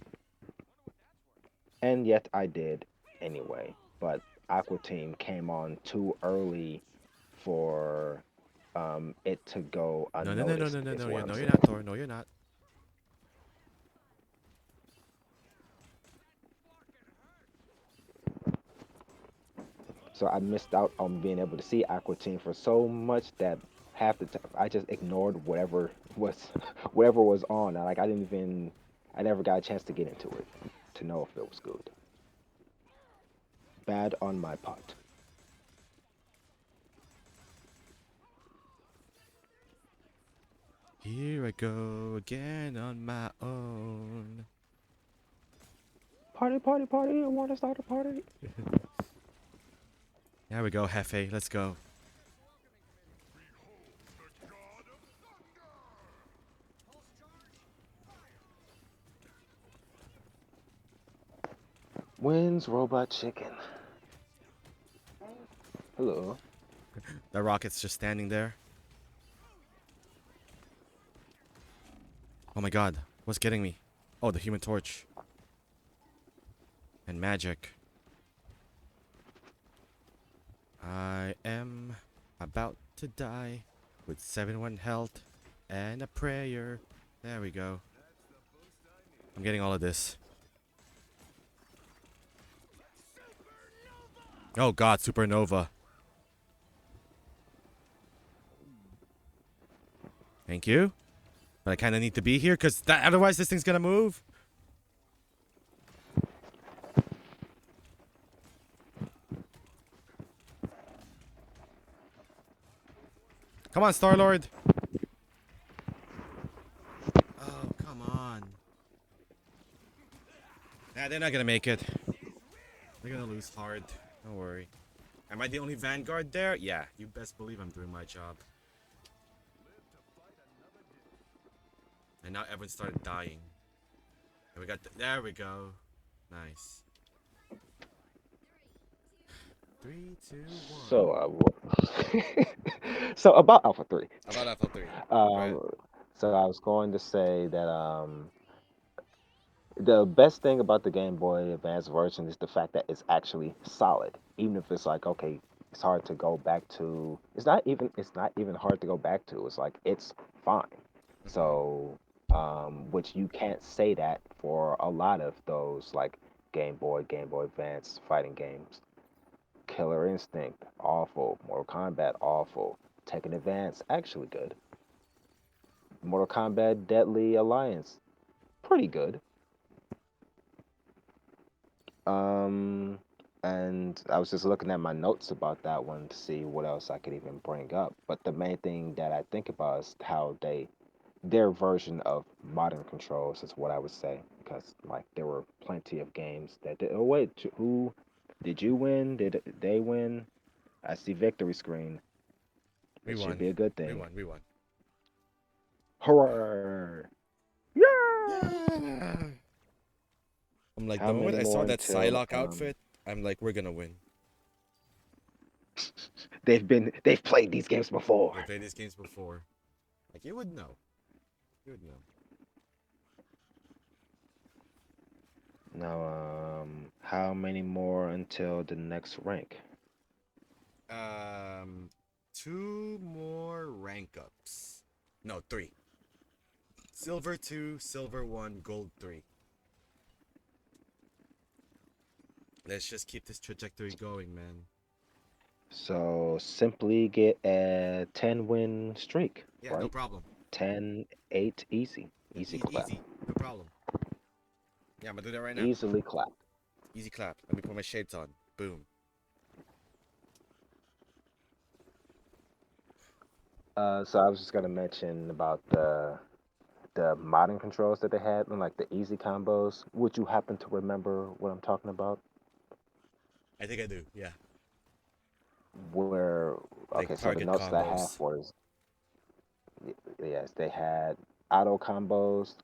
G: and yet I did anyway. But Aqua Teen came on too early for it to go
H: No, no, no, no,
G: unnoticed.
H: no, no,
G: Is
H: no.
G: what I'm
H: No, you're
G: saying.
H: not, Thor. No, you're not.
G: So I missed out on being able to see Aqua Teen for so much that half the time I just ignored was whatever was on. Like I never got a chance to get into it to know if it was good. Bad on my part.
H: Here I go again on my own.
G: Party, party, party! I want to start a party.
H: There we go, Hefe. Let's go.
G: Wins Robot Chicken. Hello.
H: The rocket's just standing there. Oh my god. What's getting me? Oh, the Human Torch. And magic. I am about to die with 7-1 health and a prayer. There we go. I'm getting all of this. Oh god, supernova. Thank you. But I kind of need to be here because otherwise this thing's gonna move. Come on, Star-Lord. Oh, come on. Nah, they're not gonna make it. They're gonna lose hard. Don't worry. Am I the only Vanguard there? Yeah, you best believe I'm doing my job. And now everyone started dying. And we got there we go. Nice. 3, 2, 1.
G: So, so about Alpha 3.
H: About Alpha 3. Go ahead.
G: Um, so I was going to say that the best thing about the Game Boy Advance version is the fact that it's actually solid. Even if it's like, okay, it's hard to go back to. It's not even hard to go back to. It's like it's fine. So, which you can't say that for a lot of those like Game Boy Advance fighting games. Killer Instinct, awful. Mortal Kombat, awful. Tekken Advance, actually good. Mortal Kombat Deadly Alliance, pretty good. Um, and I was just looking at my notes about that one to see what else I could even bring up. But the main thing that I think about is how their version of modern controls is what I would say because like there were plenty of games that did. Oh wait, who did you win? Did they win? I see victory screen.
H: We
G: It should
H: won.
G: be a good
H: We
G: thing.
H: won. We won.
G: Hurrah! Yeah!
H: Yeah. I'm like,
G: How
H: the
G: many
H: moment I saw
G: more
H: that
G: until
H: Psylocke outfit, I'm like, we're gonna win.
G: they've played these games before.
H: They played these games before. Like you would know. You would know.
G: Now, how many more until the next rank?
H: Um, two more rank ups. No, three. Silver two, silver one, gold three. Let's just keep this trajectory going, man.
G: So simply get a 10 win streak,
H: Yeah, no
G: right?
H: problem.
G: 10-8 easy. Easy clap.
H: Easy, no problem. Yeah, I'm gonna do that right now.
G: Easily clap.
H: Easy clap. Let me put my shades on. Boom.
G: So I was just gonna mention about the modern controls that they had and like the easy combos. Would you happen to remember what I'm talking about?
H: I think I do. Yeah,
G: Where
H: like
G: okay, so the
H: target
G: notes that I have
H: combos.
G: was yes, they had auto combos,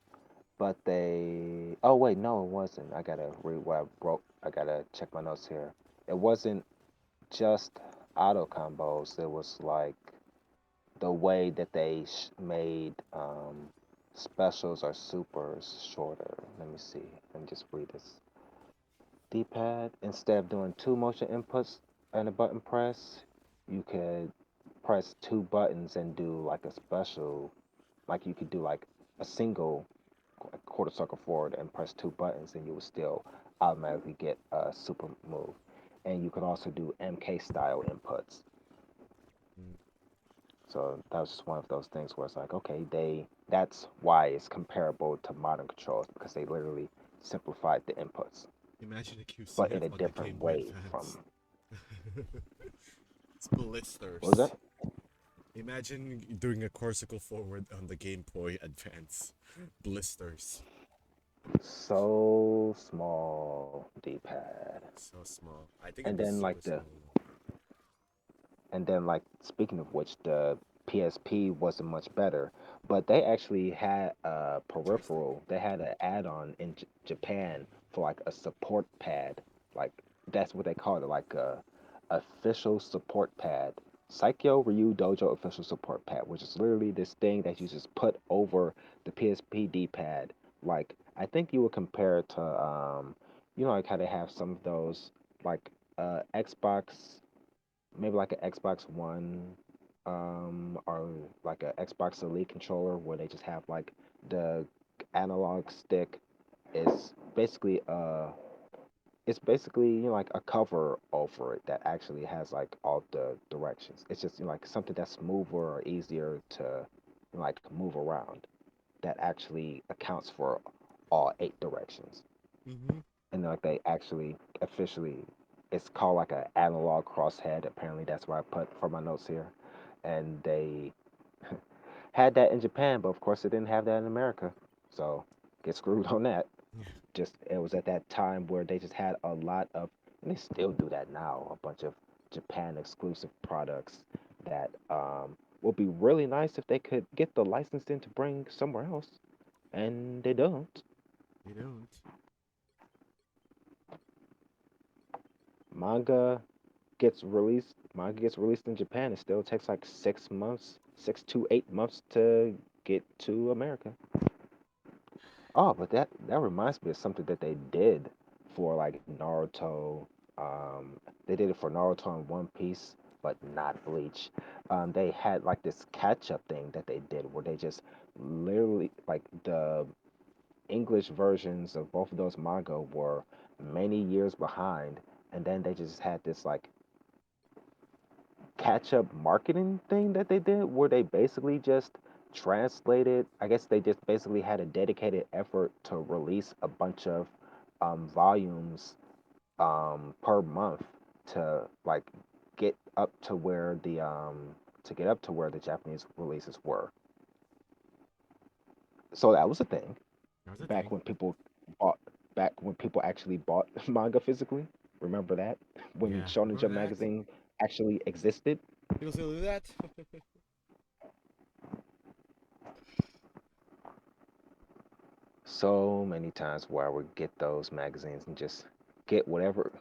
G: but they oh wait, no, it wasn't. I gotta read what I wrote. I gotta check my notes here. It wasn't just auto combos. It was like the way that they made specials or supers shorter. Let me see. Let me just read this. D-pad, instead of doing two motion inputs and a button press, you could press two buttons and do like a special, like you could do like a single quarter circle forward and press two buttons and you would still automatically get a super move. And you could also do MK style inputs.
H: Mm,
G: So that was just one of those things where it's like, okay, that's why it's comparable to modern controls because they literally simplified the inputs,
H: Imagine the
G: but in
H: QCF
G: a
H: on the
G: different
H: Game Boy
G: way
H: Advance.
G: from
H: It's
G: what was
H: blisters.
G: that?
H: Imagine doing a corsical forward on the Game Boy Advance. Blisters.
G: So small D-pad.
H: So small. I think
G: And
H: it'd be
G: then
H: super
G: like
H: small though.
G: speaking of which, the PSP wasn't much better, but they actually had a
H: Joystick.
G: peripheral. They had an add-on in Japan for like a support pad. Like that's what they called it, like a official support pad. Saikyo Ryu Dojo official support pad, which is literally this thing that you just put over the PSP D-pad. Like I think you would compare it to like how they have some of those like Xbox, maybe like an Xbox One, or like a Xbox Elite controller where they just have like the analog stick is basically like a cover over it that actually has like all the directions. It's just like something that's smoother or easier to like move around that actually accounts for all eight directions.
H: Mm-hmm.
G: And like they actually officially, it's called like an analog crosshead. Apparently that's what I put for my notes here. And they had that in Japan, but of course they didn't have that in America, so get screwed on that. Just it was at that time where they just had a lot of, and they still do that now, a bunch of Japan exclusive products that would be really nice if they could get the license in to bring somewhere else, and they don't.
H: You don't.
G: Manga manga gets released in Japan. It still takes like 6 months, 6 to 8 months to get to America. Oh, but that reminds me of something that they did for like Naruto. They did it for Naruto and One Piece, but not Bleach. They had like this catch up thing that they did where they just literally like the English versions of both of those manga were many years behind, and then they just had this like catch up marketing thing that they did where they basically just translated. I guess they just basically had a dedicated effort to release a bunch of volumes per month to like get up to where the Japanese releases were. So that was a thing
H: That was a
G: back
H: thing.
G: when people bought back when people actually bought manga physically. Remember that when
H: Yeah.
G: Shonen
H: Remember
G: Jump
H: that?
G: magazine actually existed.
H: People still do that?
G: So many times where I would get those magazines and just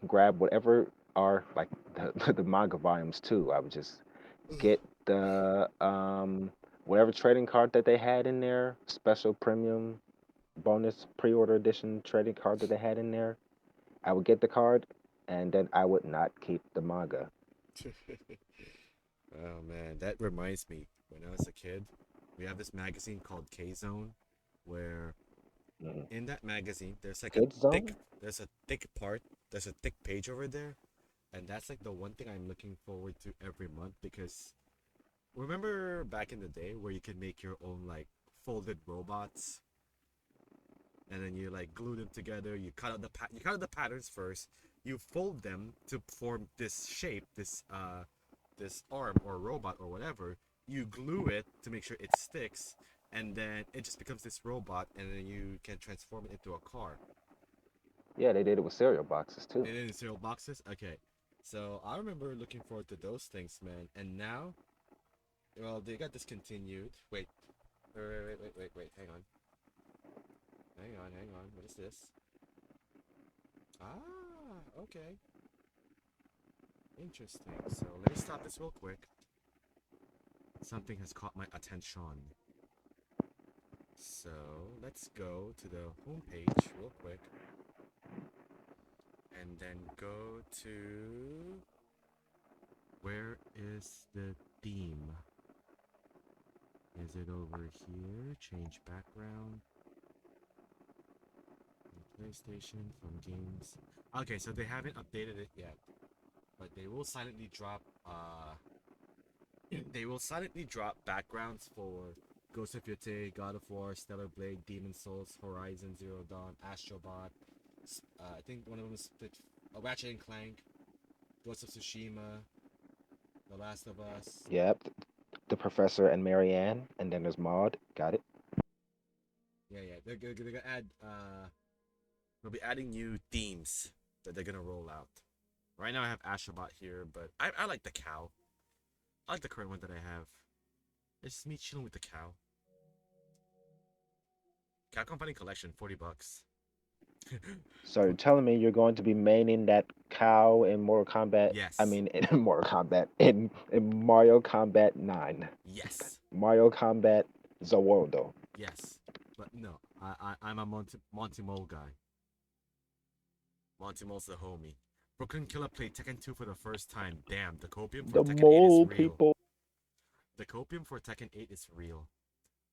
G: grab whatever are like the manga volumes too. I would just get the whatever trading card that they had in there, special premium bonus pre-order edition trading card that they had in there. I would get the card, and then I would not keep the manga.
H: Oh man, that reminds me. When I was a kid, we have this magazine called K Zone, where
G: Mhm.
H: in that magazine there's like a
G: Kid Zone?
H: thick, there's a thick part, there's a thick page over there, and that's like the one thing I'm looking forward to every month because remember back in the day where you could make your own like folded robots and then you like glue them together. You cut out the patterns first. You fold them to form this shape, this arm or robot or whatever. You glue it to make sure it sticks, and then it just becomes this robot, and then you can transform it into a car.
G: Yeah, they did it with cereal boxes too.
H: And then in cereal boxes. Okay, so I remember looking forward to those things, man. And now, well, they got discontinued. Wait. Hang on. What is this? Ah, okay. Interesting. So let me stop this real quick. Something has caught my attention. So let's go to the homepage real quick and then go to where is the theme? Is it over here? Change background. PlayStation from games. Okay, so they haven't updated it yet, but they will silently drop they will silently drop backgrounds for Ghost of Yotei, God of War, Stellar Blade, Demon Souls, Horizon Zero Dawn, Astrobot. I think one of them is split. Ratchet and Clank, Ghost of Tsushima, The Last of Us.
G: Yep, the Professor and Marianne, and then there's Maud. Got it.
H: Yeah. They're gonna add. They'll be adding new themes that they're gonna roll out. Right now I have Astrobot here, but I like the cow. I like the current one that I have. It's just me chilling with the cow. Capcom Fighting Collection, $40.
G: So you're telling me you're going to be maining that cow in Mortal Kombat? I
H: Yes.
G: mean, in Mortal Kombat in Mario Kombat 9,
H: Yes.
G: Mario Kombat Zawordo.
H: Yes. But no, I'm a Monty Mole guy. Monty Mole's the homie. Brooklyn Killer played Tekken 2 for the first time. Damn, the copium for
G: The
H: Tekken 8 is
G: mole
H: real.
G: people.
H: The copium for Tekken 8 is real.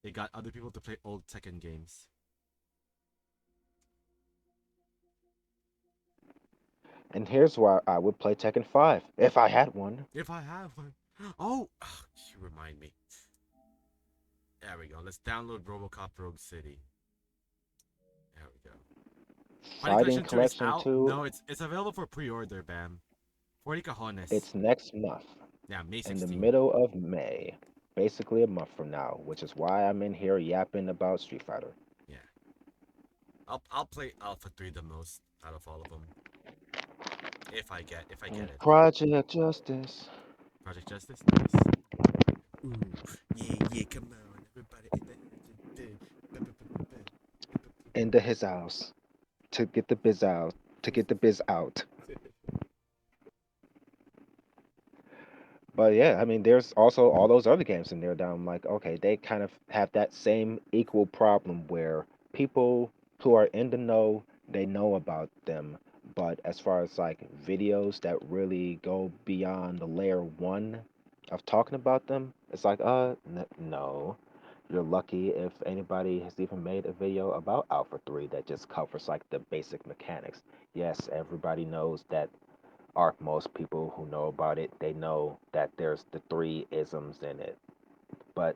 H: They got other people to play old Tekken games.
G: And here's why I would play Tekken 5 if I had one.
H: If I have one. Oh, you remind me. There we go. Let's download RoboCop Rogue City. There we go. Fighting
G: Fighting
H: Collection 2 is
G: Collection
H: out.
G: 2,
H: No, it's available for pre-order, Bam. 40 cajones.
G: it's next month
H: Yeah, May
G: in the
H: 16.
G: middle of May. Basically a month from now, which is why I'm in here yapping about Street Fighter.
H: Yeah. I'll play Alpha 3 the most out of all of them. If I get it.
G: Project Justice
H: Project Justice, nice. Ooh, yeah, come on, everybody in
G: into his house to get the biz out. To get the biz out.
H: the.
G: But yeah, I mean, there's also all those other games in there that I'm like, okay, they kind of have that same equal problem where people who are in the know, they know about them. But as far as like videos that really go beyond the layer one of talking about them, it's like, no. You're lucky if anybody has even made a video about Alpha 3 that just covers like the basic mechanics. Yes, everybody knows that or most people who know about it, they know that there's the three isms in it, but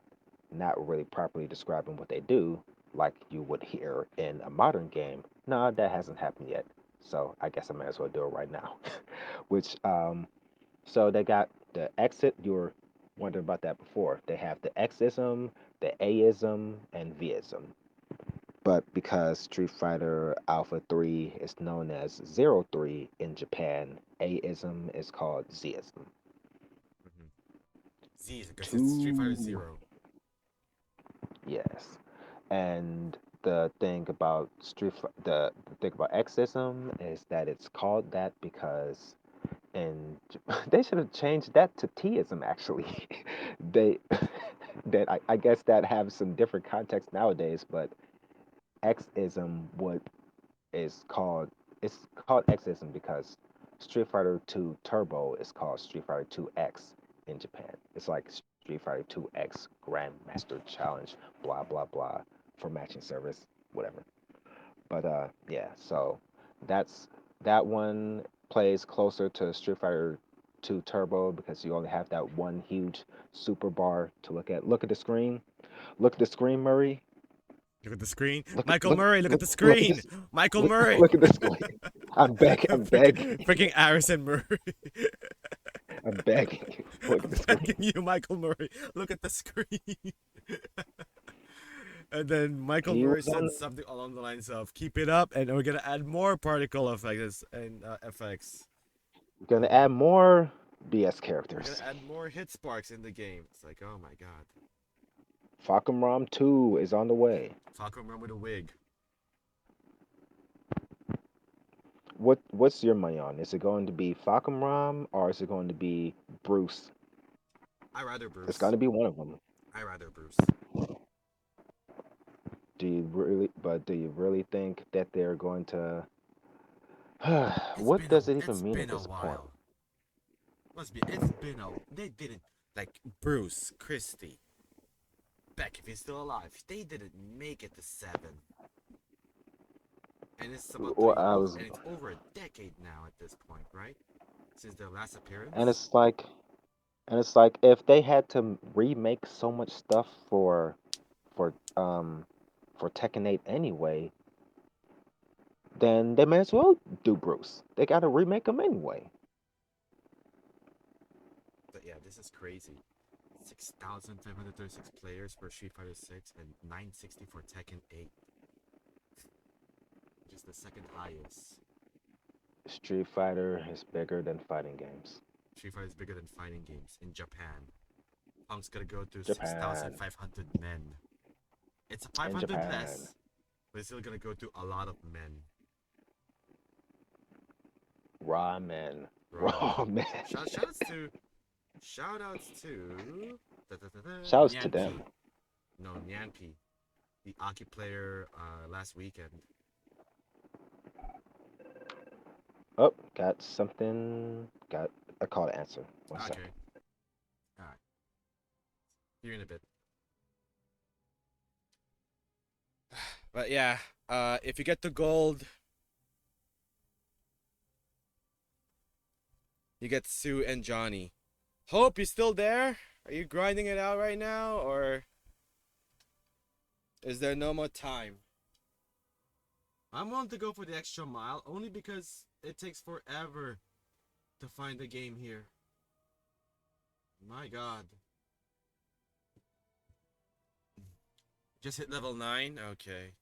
G: not really properly describing what they do, like you would hear in a modern game. No, that hasn't happened yet. So I guess I might as well do it right now. Which, so they got the exit. You were wondering about that before. They have the Xism, the Aism, and Vism. But because Street Fighter Alpha 3 is known as Zero 3 in Japan, Aism is called Zism.
H: Mhm. Z because it's Street Fighter
G: Two.
H: Zero.
G: Yes. And the thing about the thing about Xism is that it's called that because and they should have changed that to Tism actually. they that I guess that have some different context nowadays, but Xism what is called it's called Xism because Street Fighter 2 Turbo is called Street Fighter 2 X in Japan. It's like Street Fighter 2 X Grandmaster Challenge, blah blah blah for matching service, whatever. But yeah, so that's that one plays closer to Street Fighter 2 Turbo because you only have that one huge super bar to look at. Look at the screen. Look at the screen, Murray.
H: Look at the screen.
G: Look at
H: Michael Murray, look at the
G: look at
H: screen.
G: this.
H: Michael Murray.
G: Look at the screen. I'm
H: freaking,
G: begging,
H: freaking Harrison Murray.
G: I'm begging. Look at the
H: I'm begging
G: screen.
H: you, Michael Murray. Look at the screen. And then Michael
G: He
H: Murray
G: was
H: said
G: on.
H: something along the lines of, "Keep it up, and we're gonna add more particle effects and effects,
G: Gonna
H: and
G: add more BS
H: we're gonna
G: characters.
H: add more hit sparks in the game." It's like, oh my god,
G: Falcon Rom 2 is on the way.
H: Falcon Run with a wig.
G: What's your money on? Is it going to be Falcon Rom or is it going to be Bruce?
H: I rather
G: It's
H: Bruce.
G: going to be one of them.
H: I rather Bruce.
G: Do you really think that they're going to?
H: It's
G: What
H: been a
G: does it
H: it's
G: even mean at
H: been a
G: this point?
H: while. Must be. It's been a. They didn't like Bruce, Christie, Beck. If he's still alive, they didn't make it to 7, and it's about
G: Well,
H: three
G: I
H: over,
G: was,
H: and it's over a decade now at this point, right? Since their last
G: and
H: appearance.
G: it's like, if they had to remake so much stuff for for Tekken 8 anyway, then they may as well do Bruce. They got to remake him anyway.
H: But yeah, this is crazy. 6,536 players for Street Fighter 6 and 960 for Tekken 8, which is the second highest.
G: Street Fighter is bigger than fighting games.
H: Street Fighter is bigger than fighting games in Japan. Punk's gonna go through
G: Japan
H: 6,500 men. It's
G: in
H: 500
G: Japan.
H: less, but it's still gonna go through a lot of men.
G: Ramen.
H: Ramen.
G: Ramen.
H: Shoutouts to shoutouts to
G: Shouts to
H: Nyanpi.
G: them.
H: No, Nyanpi, the Aki player last weekend.
G: Oh, got something. Got a call to answer. One sec.
H: Okay. Alright. See you in a bit. But yeah, if you get the gold, you get Sue and Johnny. Hope, you still there? Are you grinding it out right now, or is there no more time? I'm willing to go for the extra mile only because it takes forever to find the game here. My god. Just hit level 9? Okay.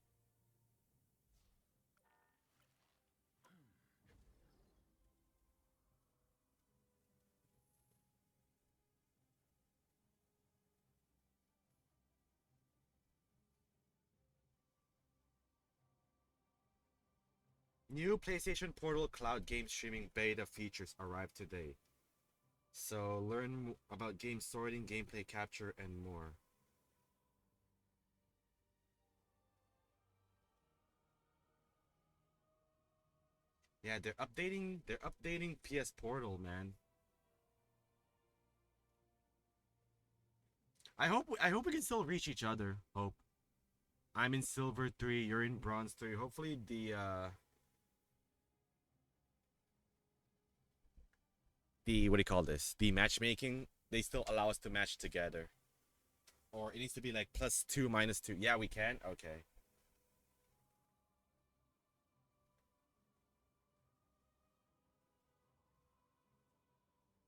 H: New PlayStation Portal cloud game streaming beta features arrived today. So learn about game sorting, gameplay capture, and more. Yeah, they're updating PS Portal, man. I hope we can still reach each other. Hope. I'm in silver 3, you're in bronze 3. Hopefully the what do you call this? The matchmaking, they still allow us to match together. Or it needs to be like +2, -2. Yeah, we can. Okay.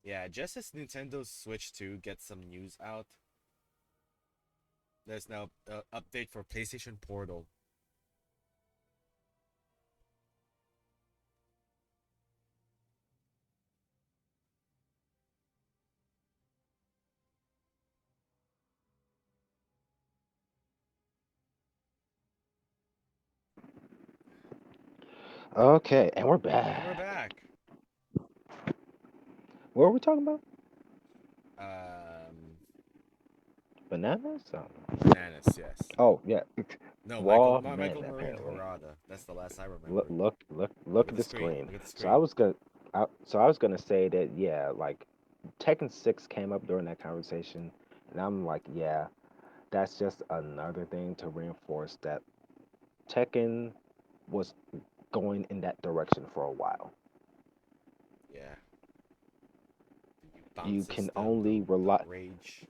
H: Yeah, just as Nintendo Switch 2 gets some news out, there's now an update for PlayStation Portal.
G: Okay, and we're
H: And we're
G: back.
H: back.
G: What are we talking about?
A: Um,
G: Bananas?
A: Bananas, yes.
G: Oh yeah,
A: No,
G: raw
A: Michael
G: men
A: Murray and
G: apparently.
A: Harada. That's the last I
G: Look,
A: remember.
G: look, look,
A: Look
G: look
A: at
G: at
A: the
G: the
A: screen.
G: screen.
A: Look at the
G: So I
A: screen.
G: was gonna, so I was gonna say that yeah, like Tekken 6 came up during that conversation, and I'm like, yeah, that's just another thing to reinforce that Tekken was going in that direction for a while.
A: Yeah. The
G: You
A: bounce
G: can
A: system,
G: only
A: the
G: rely,
A: rage.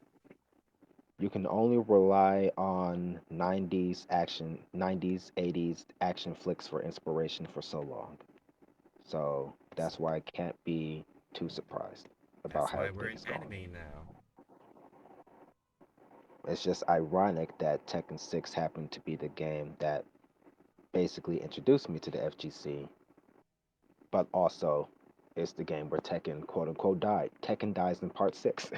G: on 90s action, 90s, 80s action flicks for inspiration for so long. So that's why I can't be too surprised about
A: That's
G: how
A: why we're
G: everything
A: in
G: is going.
A: anime now.
G: It's just ironic that Tekken 6 happened to be the game that basically introduced me to the FGC, but also it's the game where Tekken quote unquote died. Tekken dies in part 6.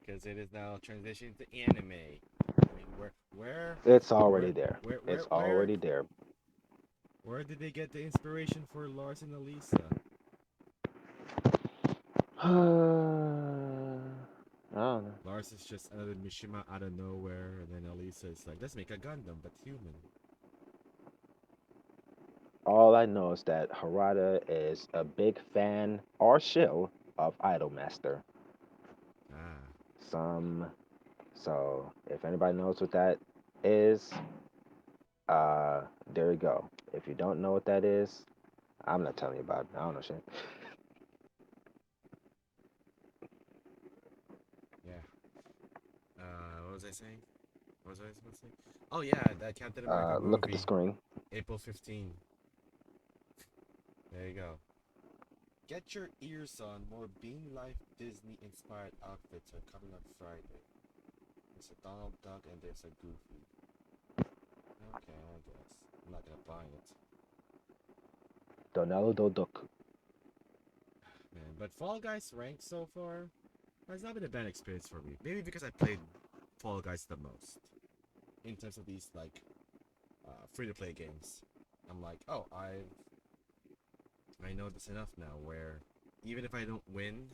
A: Because it is now transitioning to anime. I mean,
G: It's already there.
A: where, where,
G: It's
A: where,
G: already there.
A: where did they get the inspiration for Lars and Elisa?
G: I don't know.
A: Lars is just another Mishima out of nowhere, and then Elisa is like, let's make a Gundam, but human.
G: All I know is that Harada is a big fan or shill of Idolmaster.
A: Ah,
G: Some So if anybody knows what that is, uh, there you go. If you don't know what that is, I'm not telling you about it. I don't know shit.
A: yeah. What was I saying? What was I supposed to say? Oh yeah, that Captain America
G: Look at the
A: movie,
G: screen.
A: April 15. There you go. Get your ears on. More Bean Life Disney inspired outfits are coming on Friday. There's a Donald Duck and there's a Goofy. Okay, I guess. I'm not gonna buy it.
G: Donaldo Duck.
A: Man, but Fall Guys ranked so far has not been a bad experience for me. Maybe because I played Fall Guys the most. In terms of these like free to play games. I'm like, oh, I know this enough now where even if I don't win,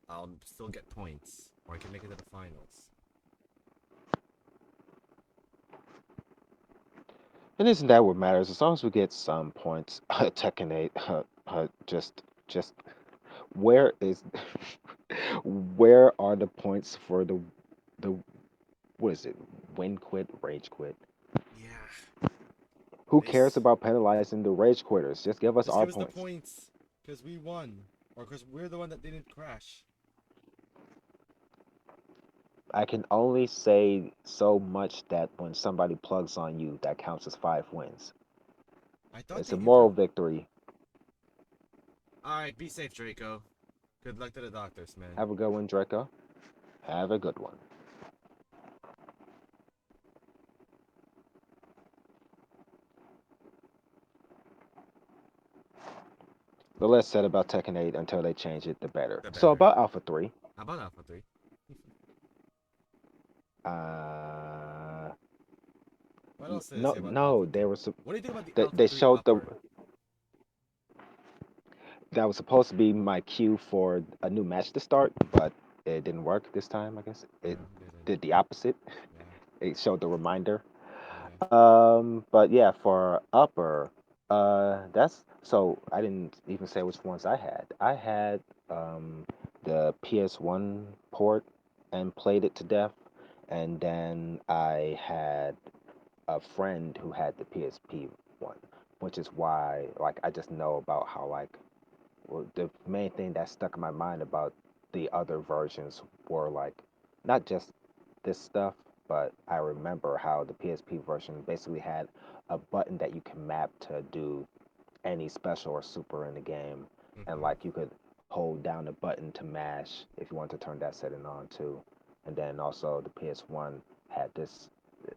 A: I'll still get points. Or I can make it to the finals.
G: And isn't that what matters? As long as we get some points, Tekken 8, just where is, where are the points for the what is it? Win quit, rage quit.
A: Yeah.
G: Who cares
A: This
G: about penalizing the rage quitters? Just give us
A: just
G: our
A: give us the
G: points.
A: points. Because we won. Or because we're the one that didn't crash.
G: I can only say so much that when somebody plugs on you, that counts as 5 wins.
A: I thought
G: It's
A: they
G: a moral
A: introduced.
G: victory.
A: Alright, be safe, Draco. Good luck to the doctors, man.
G: Have a good one, Draco. Have a good one. The less said about Tekken 8 until they change it, the better.
A: The
G: So
A: better.
G: about Alpha 3,
A: How about Alpha 3?
G: uh,
A: What else did they
G: no,
A: say about
G: no,
A: Alpha 3? What do you think about the Alpha
G: they
A: 3
G: showed the
A: upper?
G: that was supposed to be my cue for a new match to start, but it didn't work this time. I guess it
A: No, didn't.
G: did the opposite.
A: Yeah,
G: It showed the reminder.
A: yeah.
G: But yeah, for upper, that's so I didn't even say which ones I had. I had the PS1 port and played it to death, and then I had a friend who had the PSP one, which is why like I just know about how like well, the main thing that stuck in my mind about the other versions were like not just this stuff, but I remember how the PSP version basically had a button that you can map to do any special or super in the game, and
A: Mm-hmm.
G: like you could hold down the button to mash if you want to turn that setting on too. And then also the PS1 had this,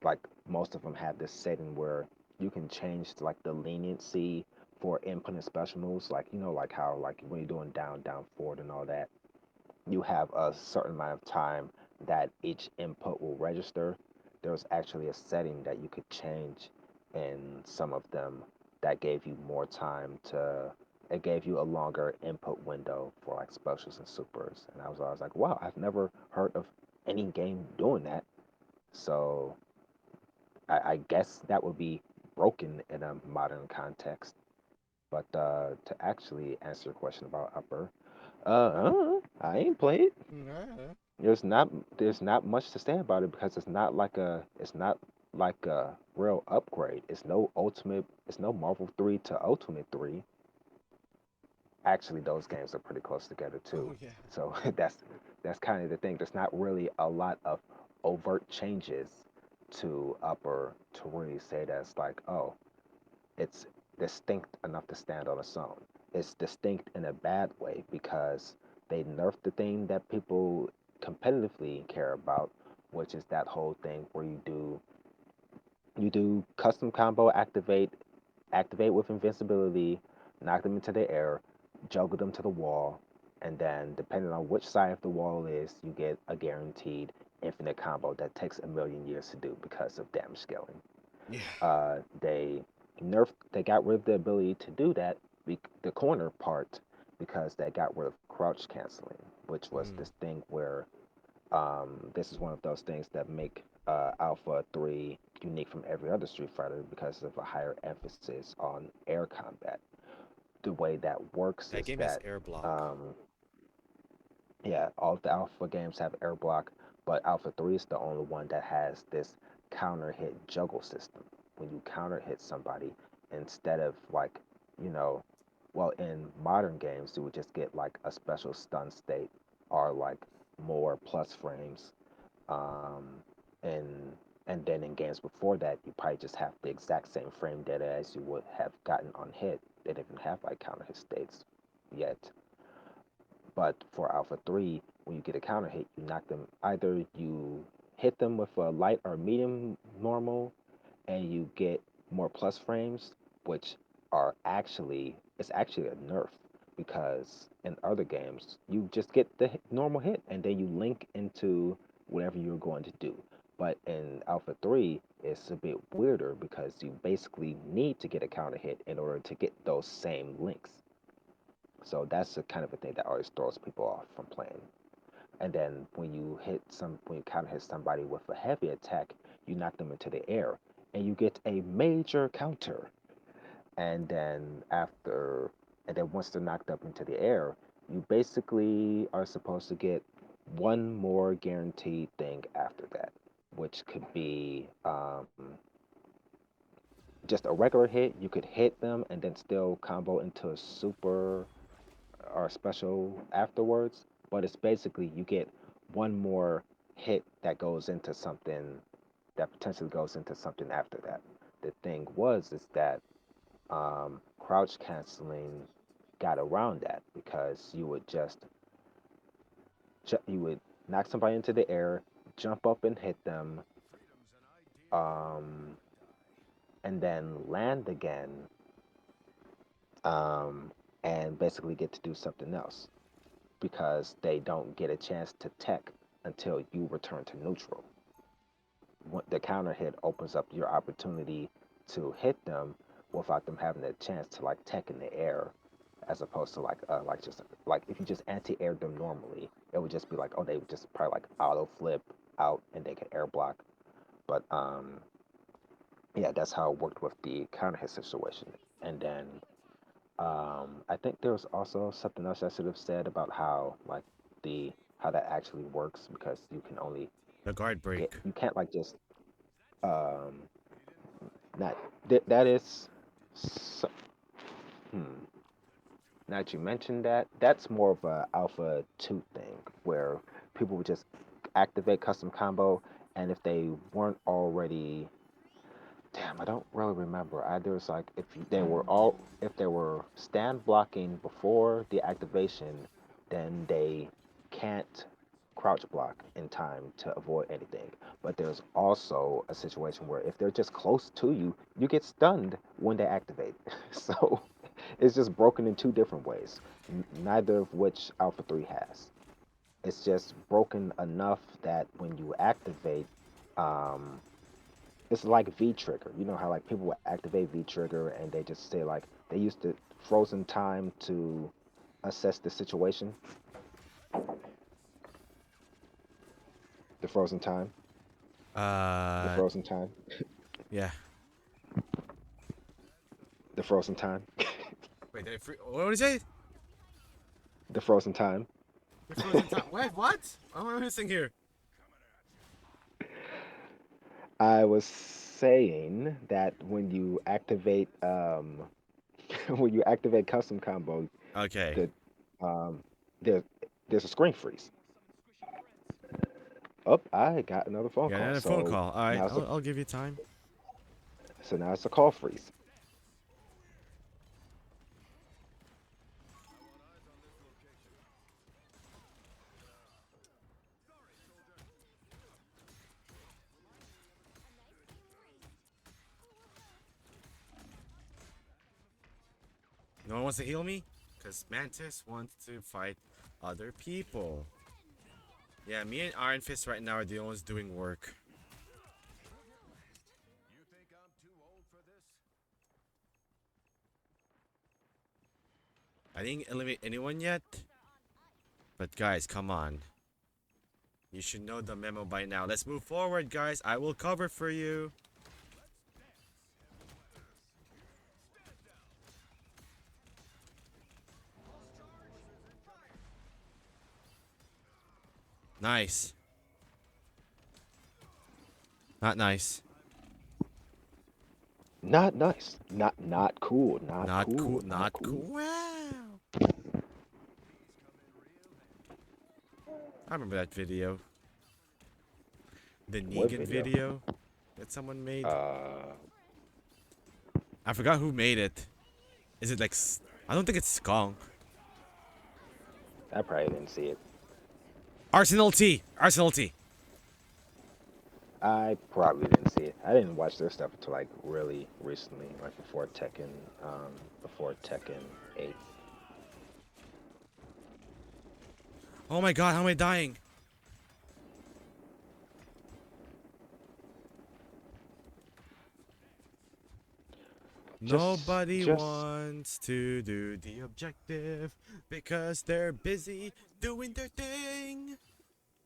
G: like most of them had this setting where you can change like the leniency for inputting special moves, like like how like when you're doing down, down, forward, and all that, you have a certain amount of time that each input will register. There's actually a setting that you could change in some of them that gave you more time to it gave you a longer input window for like specials and supers. And I was always like, wow, I've never heard of any game doing that. So I guess that would be broken in a modern context. But to actually answer your question about Upper, I ain't played. There's not there's not much to say about it because it's not like a real upgrade. It's no Marvel 3 to Ultimate 3. Actually, those games are pretty close together too.
H: Oh yeah.
G: So that's kind of the thing. There's not really a lot of overt changes to Upper to really say that's like, oh, it's distinct enough to stand on its own. It's distinct in a bad way because they nerfed the thing that people competitively care about, which is that whole thing where you do custom combo activate with invincibility, knock them into the air, juggle them to the wall, and then depending on which side of the wall is, you get a guaranteed infinite combo that takes a million years to do because of damage scaling.
H: Yeah.
G: They got rid of the ability to do that, the corner part, because they got rid of crouch canceling, which was
H: Mm.
G: this thing where this is one of those things that make Alpha 3 unique from every other Street Fighter because of a higher emphasis on air combat. The way that works
A: That
G: is
A: game has
G: that
A: air block.
G: um, yeah, all of the Alpha games have air block, but Alpha 3 is the only one that has this counter hit juggle system. When you counter hit somebody, instead of like, you know, well, in modern games, you would just get like a special stun state or like more plus frames. Um, and and then in games before that, you probably just have the exact same frame data as you would have gotten on hit. They didn't even have like counter hit states yet. But for Alpha 3, when you get a counter hit, you knock them, either you hit them with a light or medium normal, and you get more plus frames, which it's actually a nerf because in other games, you just get the normal hit and then you link into whatever you're going to do. But in Alpha 3, it's a bit weirder because you basically need to get a counter hit in order to get those same links. So that's the kind of a thing that always throws people off from playing. And then when you counter hit somebody with a heavy attack, you knock them into the air, and you get a major counter. And then once they're knocked up into the air, you basically are supposed to get one more guaranteed thing after that, which could be just a regular hit. You could hit them and then still combo into a super or special afterwards, but it's basically you get one more hit that goes into something that potentially goes into something after that. The thing is that crouch canceling got around that because you would knock somebody into the air, jump up and hit them, um, and then land again, um, and basically get to do something else, because they don't get a chance to tech until you return to neutral. The counter hit opens up your opportunity to hit them without them having a chance to like tech in the air, as opposed to like just like if you just anti-air them normally, it would just be like, oh, they would just probably like auto flip out and they could air block. But yeah, that's how it worked with the counter hit situation. And then I think there was also something else I should have said about how that actually works, because
A: The guard break.
G: you can't like just um not that is so, hmm, now that you mentioned that, that's more of a Alpha 2 thing where people would just activate custom combo, and if they weren't already, damn, I don't really remember. Either it's like if they were stand blocking before the activation, then they can't crouch block in time to avoid anything. But there's also a situation where if they're just close to you, you get stunned when they activate. So it's just broken in two different ways, neither of which Alpha 3 has. It's just broken enough that when you activate, um, It's like V trigger. You know how like people would activate V trigger and they just say like they used the frozen time to assess the situation. The frozen time. The
H: Uh,
G: frozen time.
H: yeah.
G: The frozen time.
H: Wait, did I what did you say?
G: The frozen time.
H: The frozen time. Wait, what? What am I missing here?
G: I was saying that when you activate when you activate custom combo,
H: Okay.
G: the there there's a screen freeze. Oh, I got another phone
H: Yeah,
G: call.
H: another phone call. All right, I'll give you time.
G: So now it's a call freeze.
H: No one wants to heal me? Because Mantis wants to fight other people. Yeah, me and Iron Fist right now are the ones doing work.
C: You think I'm too old for this?
H: I didn't eliminate anyone yet. But guys, come on. You should know the memo by now. Let's move forward, guys. I will cover for you. Nice. Not nice.
G: Not nice. Not cool. Not
H: Not cool.
G: cool. Not
H: Not
G: cool.
H: cool. Wow. I remember that video. The
G: What
H: Negan
G: video?
H: video that someone made.
G: Uh,
H: I forgot who made it. Is it like... I don't think it's Skunk.
G: I probably didn't see it.
H: Arsenal T. Arsenal T.
G: I probably didn't see it. I didn't watch their stuff until like really recently, like before Tekken 8.
H: Oh my god, how am I dying? Nobody
G: Just
H: wants to do the objective because they're busy doing their thing.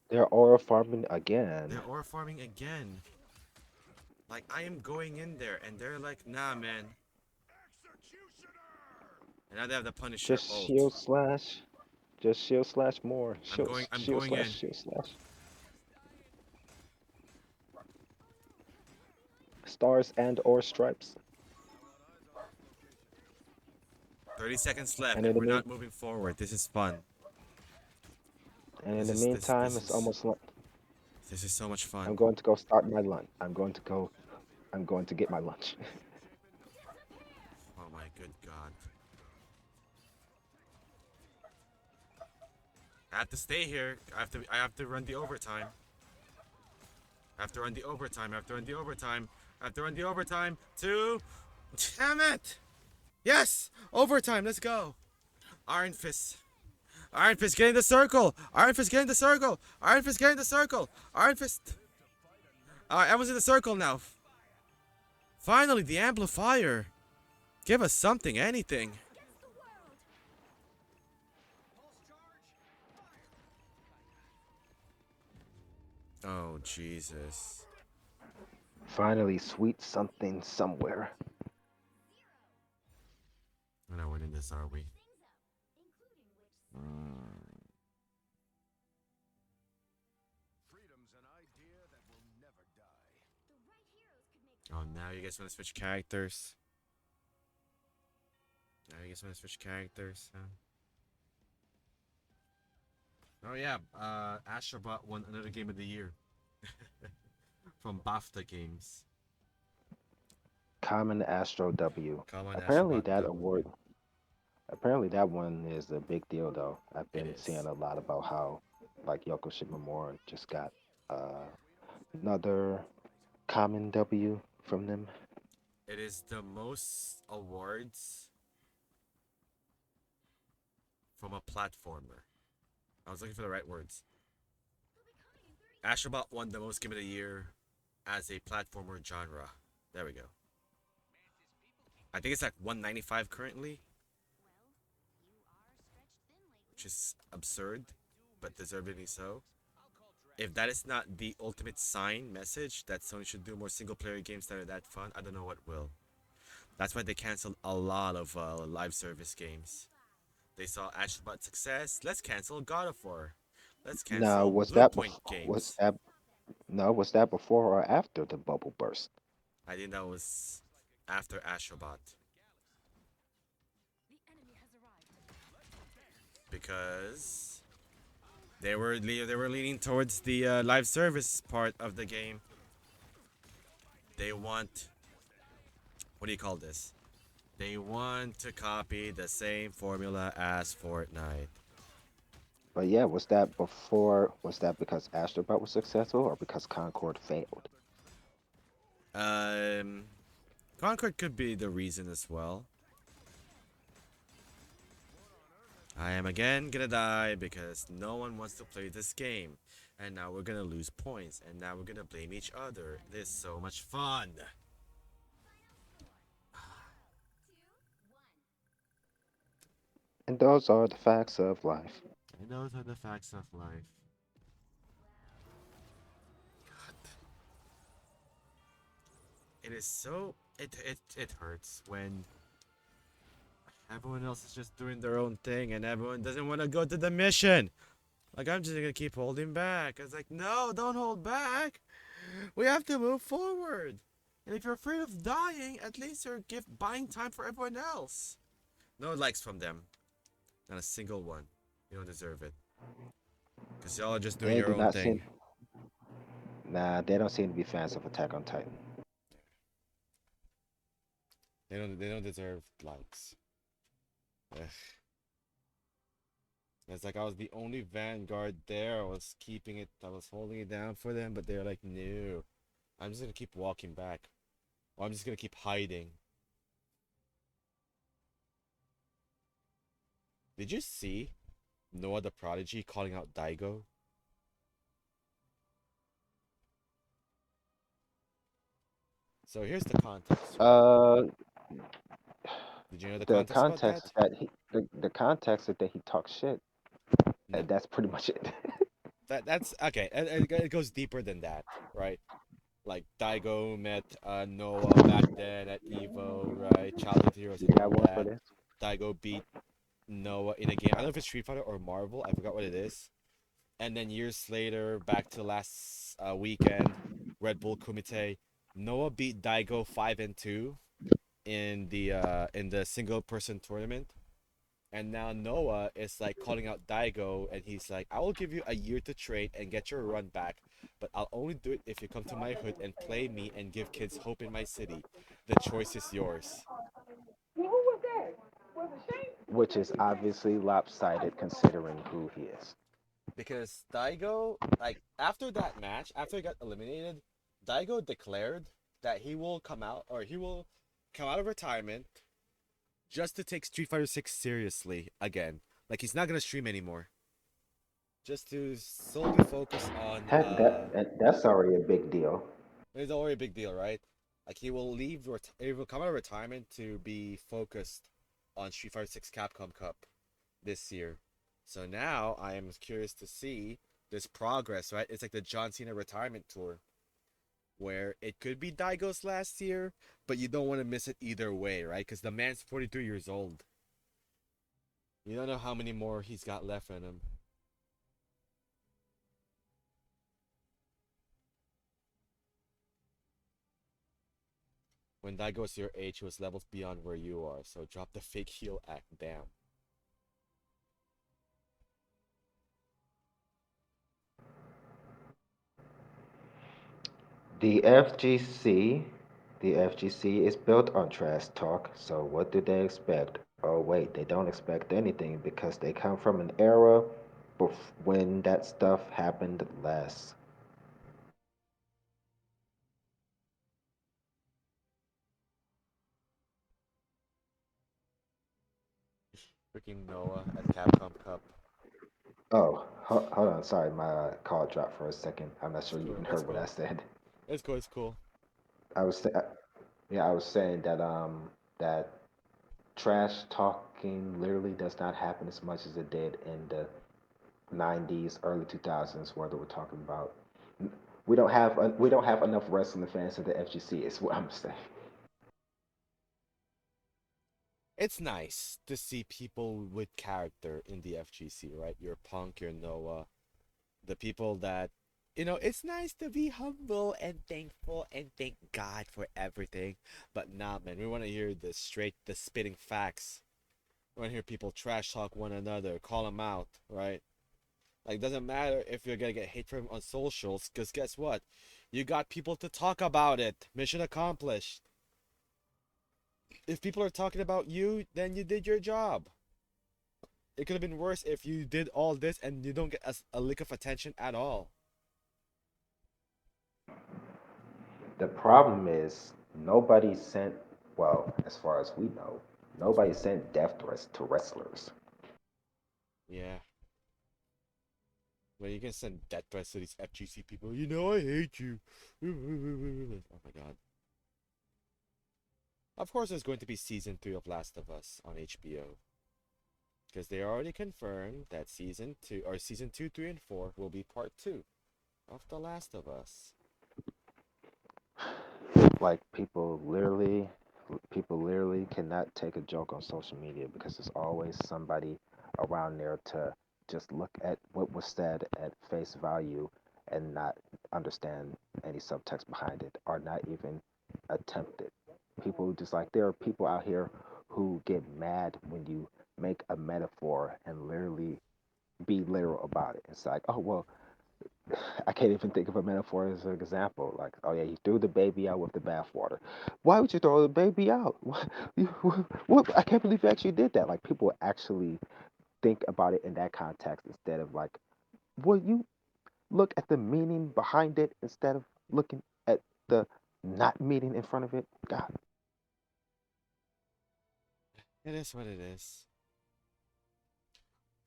G: they're aura farming again.
H: They're ore farming again. Like, I am going in there and they're like, nah, man. And now they have the Punisher
G: Just
H: ult.
G: shield slash. Just shield slash more.
H: I'm
G: Shield
H: going in.
G: slash. Shield slash. Stars and or stripes.
H: 30 seconds left
G: And
H: and
G: in the
H: we're
G: mean,
H: not moving forward. This is fun.
G: and in
H: This
G: the
H: is this
G: meantime,
H: this
G: it's
H: is
G: almost.
H: this is so much
G: I'm
H: fun.
G: going to go start my lunch. I'm going to go. I'm going to get my lunch.
H: Oh my good god. I have to stay here. I have to run the overtime. I have to run the overtime. I have to run the overtime. I have to run the overtime to... Damn it! Yes! Overtime, let's go! Iron Fist. Iron Fist, get in the circle! Iron Fist, get in the circle! Iron Fist, get in the circle! Iron Fist! Everyone's in the circle now. Finally, the amplifier. Give us something, anything. Oh, Jesus.
G: Finally, sweet something somewhere.
H: We're not winning this, are we?
C: Freedom's an idea that will never die.
H: Oh, now you guys want to switch characters? Now you guys want to switch characters? Huh? Oh yeah, Astrobot won another game of the year from BAFTA Games.
G: Common Astro W.
H: Common
G: Apparently
H: Astrobot
G: that
H: W.
G: award. Apparently that one is a big deal though. I've
H: It
G: been seeing
H: is.
G: a lot about how like Yoko Shimomura just got another common W from them.
H: It is the most awards from a platformer. I was looking for the right words. Astrobot won the most game of the year as a platformer genre. There we go. I think it's like 195 currently, which is absurd, but deservedly so. If that is not the ultimate sign message that Sony should do more single player games that are that fun, I don't know what will. That's why they canceled a lot of live service games. They saw Astronaut success. Let's cancel God of War. Let's
G: Now,
H: cancel Blue Point
G: was
H: games.
G: that no, was that before or after the bubble burst?
H: I think that was after Astrobot because they were leaning towards the live service part of the game. They want, what do you call this? They want to copy the same formula as Fortnite.
G: But yeah, was that before? Was that because Astrobot was successful or because Concord failed?
H: Um, Concord could be the reason as well. I am again gonna die because no one wants to play this game. And now we're gonna lose points. And now we're gonna blame each other. This is so much fun.
G: And those are the facts of life.
H: And those are the facts of life. It is so it hurts when everyone else is just doing their own thing and everyone doesn't want to go to the mission. Like I'm just gonna keep holding back. It's like no, don't hold back. We have to move forward. And if you're afraid of dying, at least you're buying time for everyone else. No likes from them. Not a single one. You don't deserve it. Because y'all are just doing
G: They
H: your
G: do
H: own
G: not
H: thing.
G: seem. Nah, they don't seem to be fans of Attack on Titan.
H: They don't deserve likes. Ugh. It's like I was the only vanguard there. I was keeping it, I was holding it down for them, but they're like, no. I'm just gonna keep walking back. Or I'm just gonna keep hiding. Did you see Noah the Prodigy calling out Daigo? So here's the context, right?
G: Uh,
H: Did you know the
G: the
H: context about
G: context
H: that?
G: is that the context is that he talks shit.
H: No.
G: That's pretty much it.
H: That's okay. It goes deeper than that, right? Like Daigo met Noah back then at Evo, right? Childhood heroes
G: You
H: and
G: got
H: all
G: one for
H: that.
G: this?
H: Daigo beat Noah in a game. I don't know if it's Street Fighter or Marvel. I forgot what it is. And then years later, back to last weekend, Red Bull Kumite, Noah beat Daigo 5-2 in the single person tournament. And now Noah is like calling out Daigo, and he's like, "I will give you a year to train and get your run back, but I'll only do it if you come to my hood and play me and give kids hope in my city. The choice is yours."
G: Which is obviously lopsided considering who he is.
H: Because Daigo, like after that match, after he got eliminated, Daigo declared that he will come out of retirement just to take Street Fighter 6 seriously again. Like he's not gonna stream anymore, just to solely focus on
G: That's already a big deal.
H: It's already a big deal, right? Like he will come out of retirement to be focused on Street Fighter 6 Capcom Cup this year. So now I am curious to see this progress, right? It's like the John Cena retirement tour, where it could be Daigo's last year, but you don't want to miss it either way, right? Because the man's 43 years old. You don't know how many more he's got left in him. When Daigo's your age, he was levels beyond where you are, so drop the fake heel act down.
G: The FGC, the FGC is built on trash talk, so what do they expect? Oh wait, they don't expect anything because they come from an era when that stuff happened less.
H: Freaking Noah at Capcom Cup.
G: Oh, hold on, sorry, my call dropped for a second. I'm not
H: It's
G: sure you
H: cool.
G: even
H: It's
G: heard what I
H: cool.
G: said.
A: It's cool. It's cool.
G: I was th- yeah, I was saying that that trash talking literally does not happen as much as it did in the 90s, early 2000s, where they were talking about we don't have enough wrestling fans in the FGC. Is what I'm saying.
A: It's nice to see people with character in the FGC, right? Your Punk, your Noah, the people that, it's nice to be humble and thankful and thank God for everything. But nah, man, we want to hear the spitting facts. We want to hear people trash talk one another, call them out, right? Like, doesn't matter if you're gonna get hate from on socials, because guess what? You got people to talk about it. Mission accomplished. If people are talking about you, then you did your job. It could have been worse if you did all this and you don't get a lick of attention at all.
G: The problem is nobody sent, well, as far as we know, nobody sent death threats to wrestlers.
A: Yeah. Well, you can send death threats to these FGC people. I hate you. Oh my god. Of course, there's going to be season 3 of Last of Us on HBO. Because they already confirmed that season 2, 3, and 4 will be part 2 of The Last of Us.
G: Like people literally cannot take a joke on social media because there's always somebody around there to just look at what was said at face value and not understand any subtext behind it or not even attempt it. People just like there are people out here who get mad when you make a metaphor and literally be literal about it. It's like, oh well, I can't even think of a metaphor as an example. Like, oh yeah, he threw the baby out with the bathwater. Why would you throw the baby out? What? I can't believe you actually did that. Like, people actually think about it in that context instead of like, will you look at the meaning behind it instead of looking at the not meaning in front of it? God,
A: It is what it is.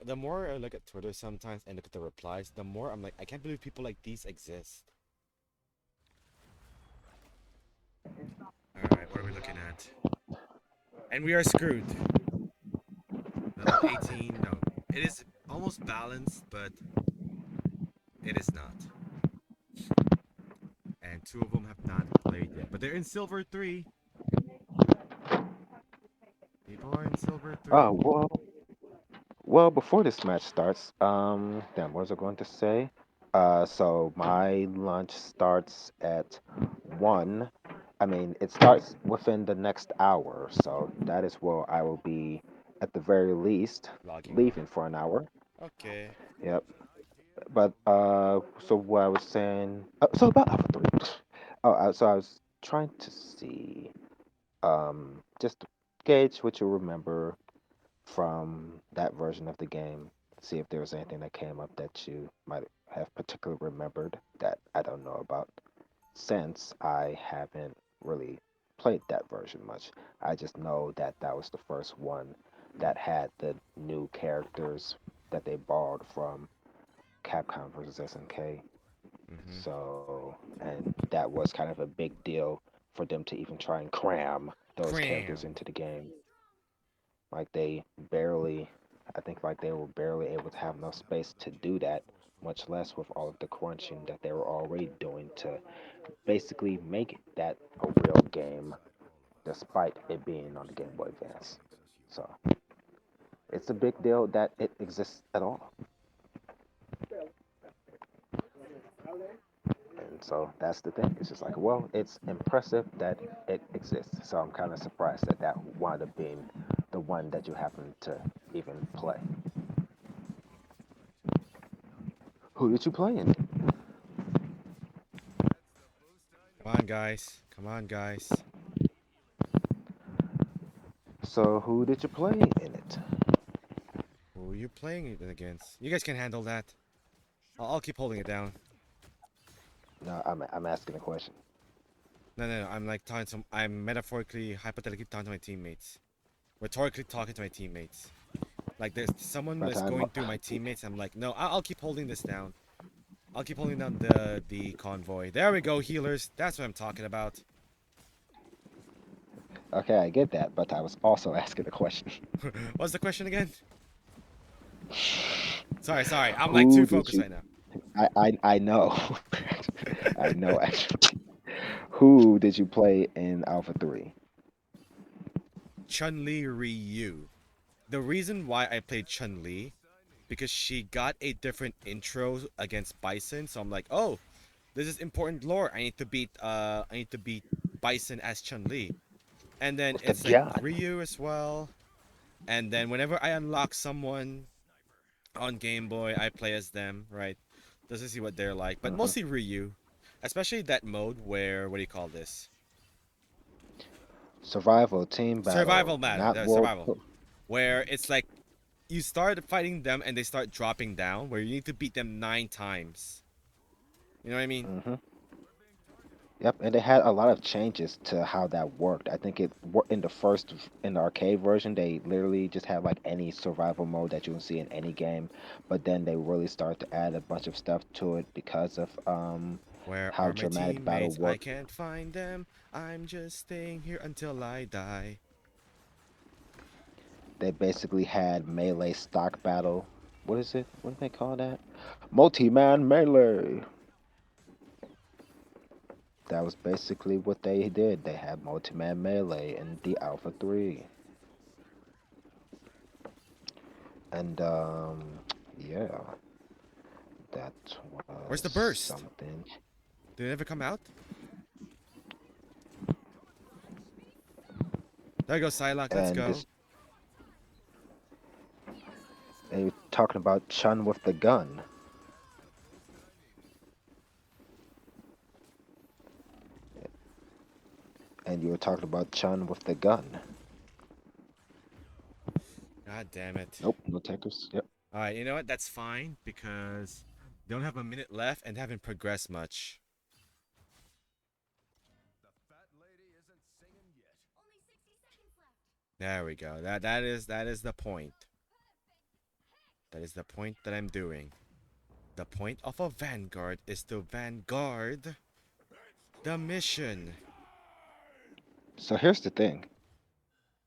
A: The more I look at Twitter sometimes and look at the replies, the more I'm like, I can't believe people like these exist. Alright, what are we looking at? And we are screwed. Level 18, no. It is almost balanced, but it is not. And two of them have not played yet. But they're in Silver 3. People are in Silver
G: oh
A: 3.
G: well, before this match starts, damn, what was I going to say? So my lunch starts at 1. I mean, it starts within the next hour, so that is where I will be at the very least
A: Logging
G: leaving
A: on.
G: for an hour.
A: Okay.
G: Yep. But so what I was saying, so about Alpha 3. Oh, so I was trying to see, just to gauge what you remember from that version of the game. See if there was anything that came up that you might have particularly remembered that I don't know about, since I haven't really played that version much. I just know that that was the first one that had the new characters that they borrowed from Capcom versus SNK.
A: Mm-hmm.
G: So, and that was kind of a big deal for them to even try and cram those characters
A: Cram.
G: into the game. Like they barely, I think like they were barely able to have enough space to do that, much less with all of the crunching that they were already doing to basically make that a real game, despite it being on the Game Boy Advance. So it's a big deal that it exists at all. And so that's the thing. It's just like, well, it's impressive that it exists. So I'm kind of surprised that that wound up being the one that you happen to even play. Who did you play in?
A: Come on, guys. Come on, guys.
G: So who did you play in it?
A: Who are you playing it against? You guys can handle that. I'll keep holding it down.
G: No, I'm asking a question.
A: No, no, no. I'm like talking to. I'm metaphorically, hypothetically talking to my teammates. Rhetorically talking to my teammates. Like there's someone
G: My
A: that's
G: time.
A: going through my teammates. I'm like, no, I'll keep holding this down.
H: I'll keep holding down the convoy. There we go, healers. That's what I'm talking about.
G: Okay, I get that, but I was also asking a question.
H: What's the question again? Sorry. I'm like too
G: Who did
H: focused
G: you?
H: right now.
G: I know. I know actually. Who did you play in Alpha 3?
H: Chun-Li Ryu. The reason why I played Chun-Li because she got a different intro against Bison, so I'm like, oh, this is important lore. I need to beat Bison as Chun-Li. And then
G: With the
H: it's like
G: gun.
H: Ryu as well. And then whenever I unlock someone on Game Boy, I play as them, right? Just to see what they're like. But
G: Hmm.
H: mostly Ryu. Especially that mode where, what do you call this?
G: Survival team battle,
H: Survival matter.
G: not world.
H: Survival. Where it's like you start fighting them and they start dropping down, where you need to beat them 9 times. You know what I mean?
G: Hmm. Yep, and they had a lot of changes to how that worked. I think in the in the arcade version, they literally just had like any survival mode that you can see in any game, but then they really start to add a bunch of stuff to it because of
H: Where
G: how
H: are my
G: dramatic battle
H: teammates? I
G: worked.
H: can't find them. I'm just staying here until I die.
G: They basically had melee stock battle. What is it? What do they call that? Multi-man melee. That was basically what they did. They had multi-man melee in the Alpha 3. And yeah, that
H: Where's
G: was
H: the burst?
G: something.
H: Did it ever come out? There goes Psylocke. Let's
G: And
H: go.
G: this, and you're talking about Chun with the gun. And you were talking about Chun with the gun.
H: God damn it.
G: Nope, no takers. Yep.
H: Alright, you know what? That's fine because they don't have a minute left and haven't progressed much.
C: The fat lady isn't singing yet.
B: Only 60 seconds left.
H: There we go. That is the point. That is the point that I'm doing. The point of a vanguard is to vanguard the mission.
G: So here's the thing.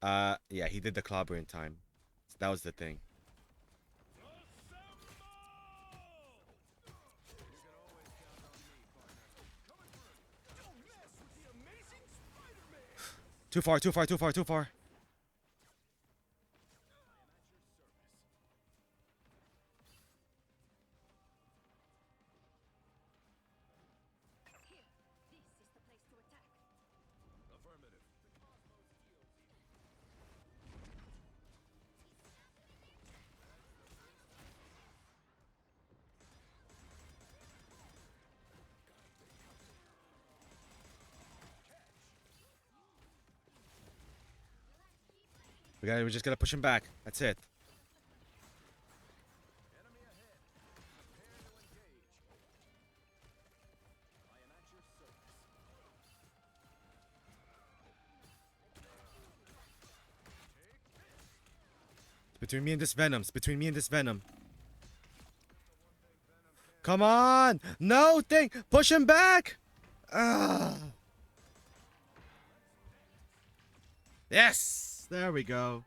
H: Yeah, he did the clobber in time. So that was the thing. Too far, too far, too far, too far.
B: Here, this is the place to attack.
C: Affirmative.
H: We just gotta push him back. That's it.
C: Enemy ahead. Prepare to engage. I am at your service.
H: It's between me and this Venom. It's between me and this Venom. Come on! No thing! Push him back! Ah. Yes! There we go.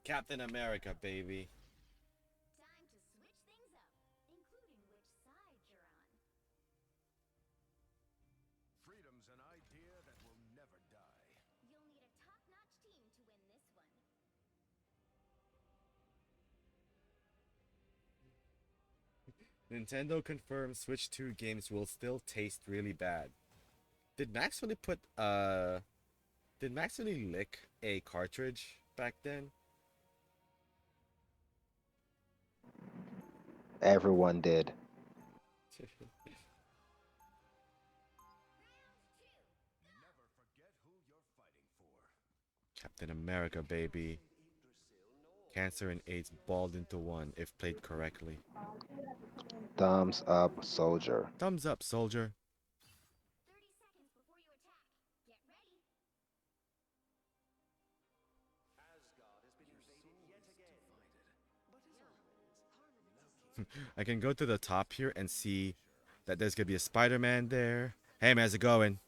H: Captain America, baby.
B: Time to switch things up, including which side you're on.
C: Freedom's an idea that will never die.
B: You'll need a top-notch team to win this one.
H: Nintendo confirms Switch 2 games will still taste really bad. Did Max really put did Max really lick a cartridge back then?
G: Everyone did.
C: Never forget who you're fighting for.
H: Captain America, baby. Cancer and AIDS balled into one if played correctly.
G: Thumbs up, soldier.
H: Thumbs up, soldier.
B: 30 seconds before you attack. Get ready.
C: Asgard has been invaded yet again. But as always,
H: I can go to the top here and see that there's gonna be a Spider-Man there. Hey man, how's it going?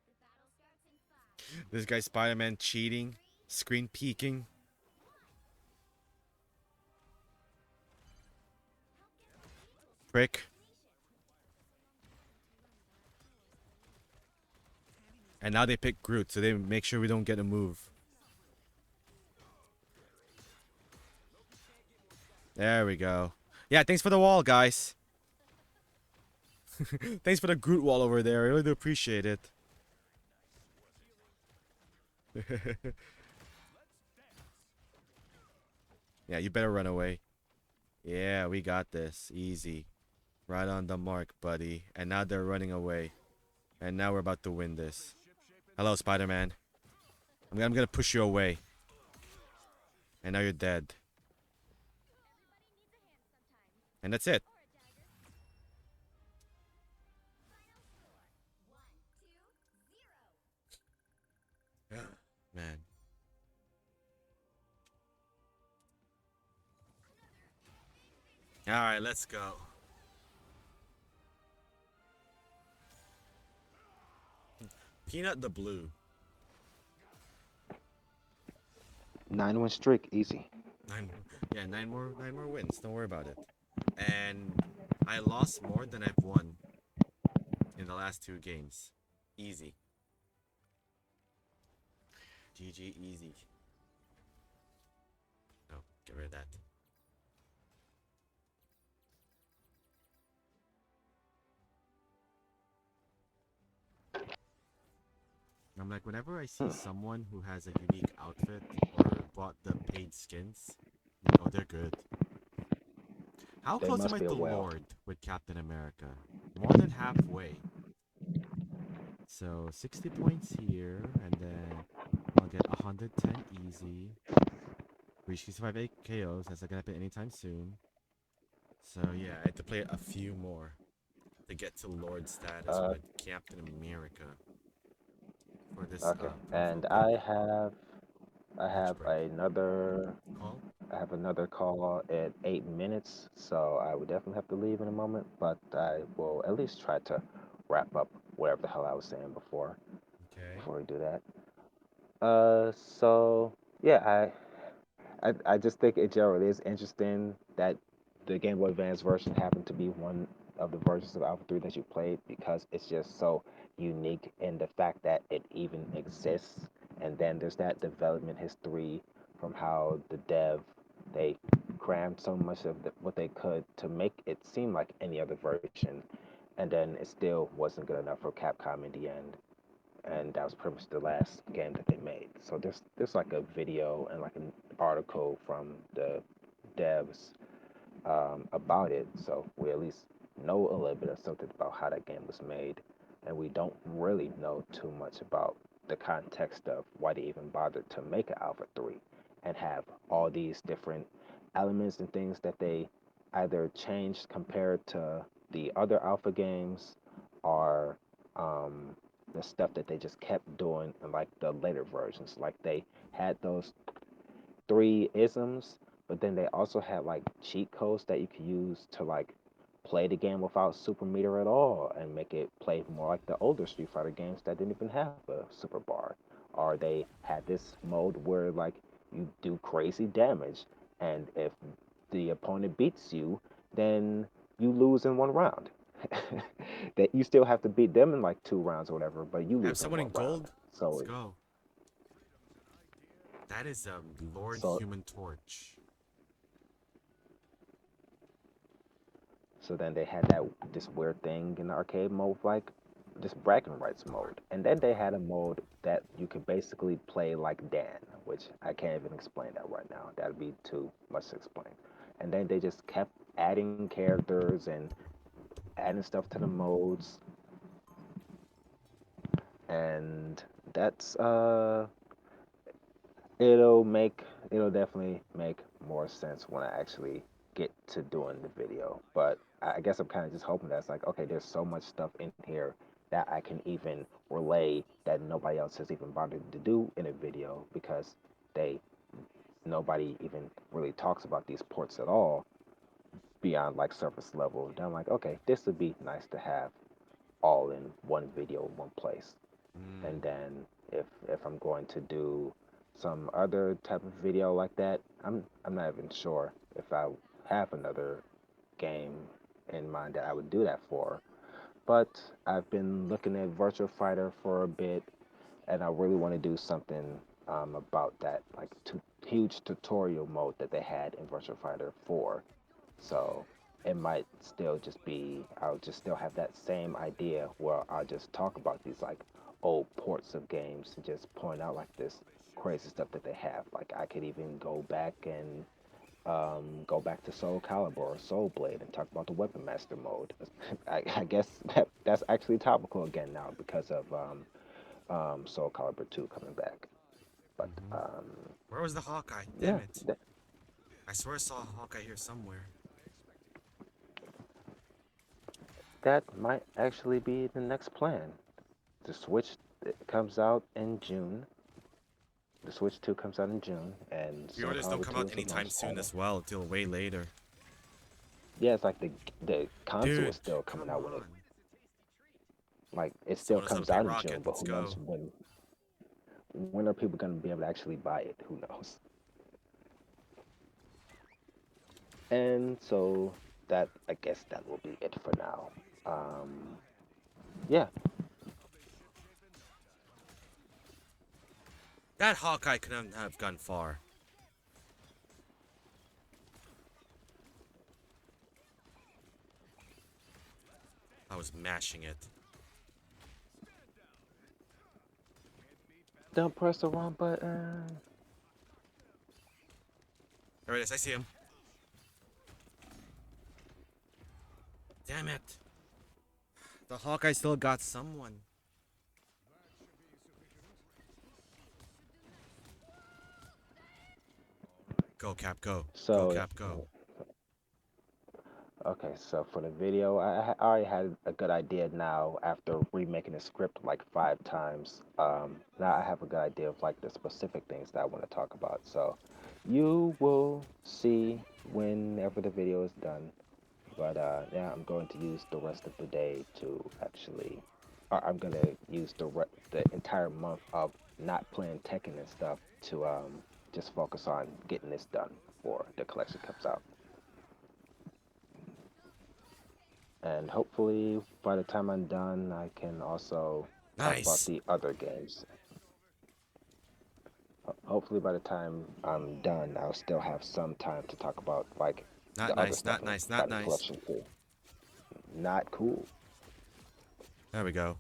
B: The battle starts in 5,
H: This guy Spider-Man cheating, screen peeking. Prick. And now they pick Groot, so they make sure we don't get a move. There we go. Yeah, thanks for the wall, guys. Thanks for the Groot wall over there. I really do appreciate it. Yeah, you better run away. Yeah, we got this. Easy. Right on the mark, buddy. And now they're running away. And now we're about to win this. Hello, Spider-Man. I'm gonna push you away. And now you're dead. And that's it.
B: 1, 2, 0.
H: Man. Alright, let's go. Peanut the Blue.
G: 9-win streak, easy.
H: Yeah, nine more wins. Don't worry about it. And I lost more than I've won in the last 2 games. Easy. GG easy. Oh, get rid of that. I'm like, whenever I see someone who has a unique outfit or bought the paid skins, I'm like, oh, they're good. How
G: They
H: close am
G: must
H: I
G: be a
H: to
G: whale.
H: Lord with Captain America? More than halfway. So 60 points here, and then I'll get 110 easy. Reach 65 8 KOs. That's not gonna happen anytime soon. So yeah, I have to play a few more to get to Lord status
G: Uh,
H: with Captain America for this
G: okay.
H: profile
G: And
H: pic.
G: I
H: Lunch
G: have
H: break.
G: another
H: Call?
G: I have another call at 8 minutes, so I would definitely have to leave in a moment, but I will at least try to wrap up whatever the hell I was saying
H: Okay.
G: before we do that. So yeah, I just think it generally is interesting that the Game Boy Advance version happened to be one of the versions of Alpha 3 that you played because it's just so unique in the fact that it even exists. And then there's that development history from how the dev they crammed so much of what they could to make it seem like any other version, and then it still wasn't good enough for Capcom in the end, and that was pretty much the last game that they made. So there's like a video and like an article from the devs about it, so we at least know a little bit of something about how that game was made, and we don't really know too much about the context of why they even bothered to make an Alpha 3 and have all these different elements and things that they either changed compared to the other Alpha games or um, the stuff that they just kept doing in like the later versions. Like they had those 3 isms, but then they also had like cheat codes that you could use to like play the game without super meter at all and make it play more like the older Street Fighter games that didn't even have a super bar. Or they had this mode where like you do crazy damage, and if the opponent beats you, then you lose in one round. That you still have to beat them in like 2 rounds or whatever, but you
H: Have
G: lose in
H: someone
G: one
H: in
G: round.
H: gold? Let's
G: So
H: go. That is Lord
G: so
H: Human Torch.
G: So then they had that this weird thing in the arcade mode, like this bragging rights mode, and then they had a mode that you could basically play like Dan, which I can't even explain that right now. That'd be too much to explain. And then they just kept adding characters and adding stuff to the modes, and that's it'll definitely make more sense when I actually get to doing the video. But I guess I'm kind of just hoping that's like, okay, there's so much stuff in here that I can even relay that nobody else has even bothered to do in a video because they nobody even really talks about these ports at all beyond like surface level. Then I'm like, okay, this would be nice to have all in one video in one place.
H: Mm.
G: And then if I'm going to do some other type of video like that, I'm not even sure if I have another game in mind that I would do that for. But I've been looking at Virtual Fighter for a bit, and I really want to do something about that like huge tutorial mode that they had in Virtual Fighter 4. So it might still just be, I'll just still have that same idea where I'll just talk about these like old ports of games and just point out like this crazy stuff that they have. Like I could even go back to Soul Calibur or Soul Blade and talk about the Weapon Master mode. I guess that's actually topical again now because of Soul Calibur 2 coming back. But
H: Mm-hmm. Where was the Hawkeye? Damn
G: yeah,
H: it. I swear I saw a Hawkeye here somewhere.
G: that might actually be the next plan. The Switch comes out in June. The Switch 2 comes out in June, and Soul
H: Pre-orders don't
G: Calibur
H: come
G: 2
H: out
G: is the
H: anytime
G: launch
H: soon
G: title.
H: as well, till way later.
G: Yeah, it's like the console
H: Dude,
G: is still coming
H: come
G: out with it.
H: on.
G: Like it still
H: Someone
G: comes
H: update
G: out in June,
H: Rocket,
G: but
H: let's
G: who knows
H: go.
G: when are people going to be able to actually buy it? Who knows? And so that I guess that will be it for now. Yeah,
H: That Hawkeye couldn't have gone far. I was mashing it.
G: don't press the wrong button.
H: There it is, I see him. Damn it. The Hawkeye still got someone. Go, Cap, go. Go,
G: So
H: Cap, go.
G: okay, so for the video, I already had a good idea now after remaking the script like 5 times. Now I have a good idea of like the specific things that I want to talk about. So you will see whenever the video is done. But yeah, I'm going to use the rest of the day to actually, or I'm gonna use the entire month of not playing Tekken and stuff to just focus on getting this done before the collection comes out. And hopefully by the time I'm done, I can also talk about
H: Nice.
G: the other games. Hopefully by the time I'm done, I'll still have some time to talk about like
H: Not
G: the other
H: nice,
G: stuff
H: not nice, not
G: about the
H: nice.
G: collection too. Not cool.
H: There we go.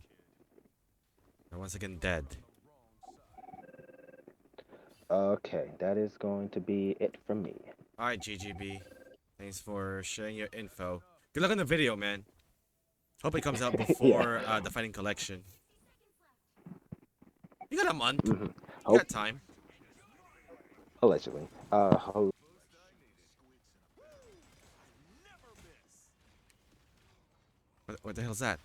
H: I'm once again dead.
G: Okay, that is going to be it from me.
H: Alright, GGB. Thanks for sharing your info. Good luck on the video, man. Hope it comes out
G: Yeah.
H: before the fighting collection. You got a month.
G: Hmm.
H: You
G: Hope
H: got time.
G: allegedly. Hope
H: What the hell's that?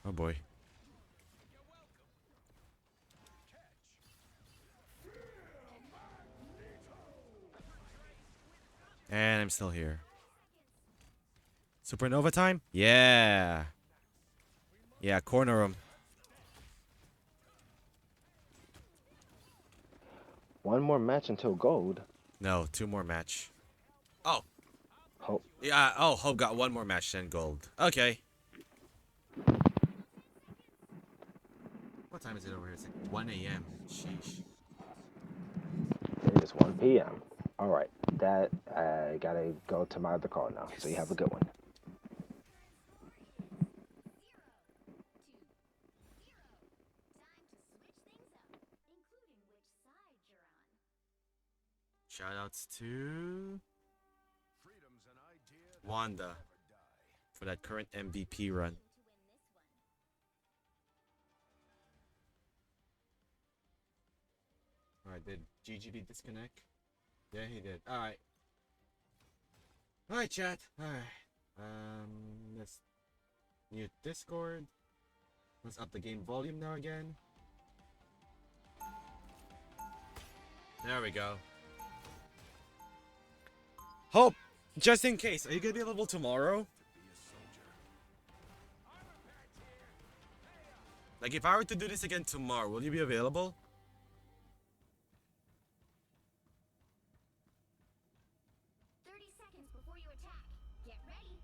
H: Oh boy. And I'm still here. Supernova time? Yeah. Yeah, corner him.
G: one more match until gold.
H: No, 2 more match. Oh,
G: Hope
H: yeah. Oh, Hope got 1 more match, then gold. Okay. What time is it over here? It's like 1 a.m. Sheesh.
G: it is 1 p.m. All right, that I gotta go to my other call now. So you have a good one.
H: Shoutouts to Wanda for that current MVP run. Alright, did GGB disconnect? Yeah, he did. Alright. Alright, chat. Alright. Let's mute Discord. Let's up the game volume now again. There we go. Hope, just in case, are you gonna be available tomorrow? Like, if I were to do this again tomorrow, will you be available?
B: 30 seconds before you attack. Get ready.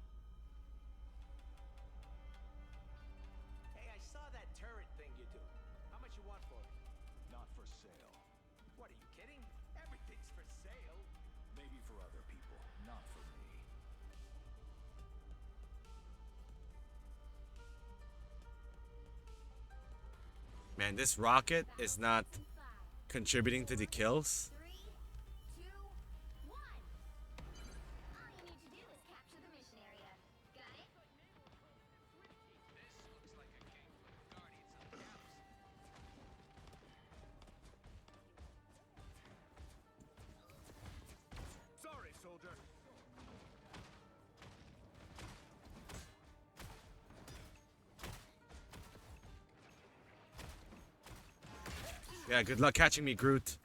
D: Hey, I saw that turret thing you do. How much you want for it?
F: Not for sale.
D: What, are you kidding? Everything's for sale.
F: Maybe for other people, not for me.
H: Man, this rocket is not contributing to the kills.
B: 3, 2, 1. All you need to do is capture the mission area. Got it?
C: Sorry, soldier.
H: Yeah, good luck catching me, Groot.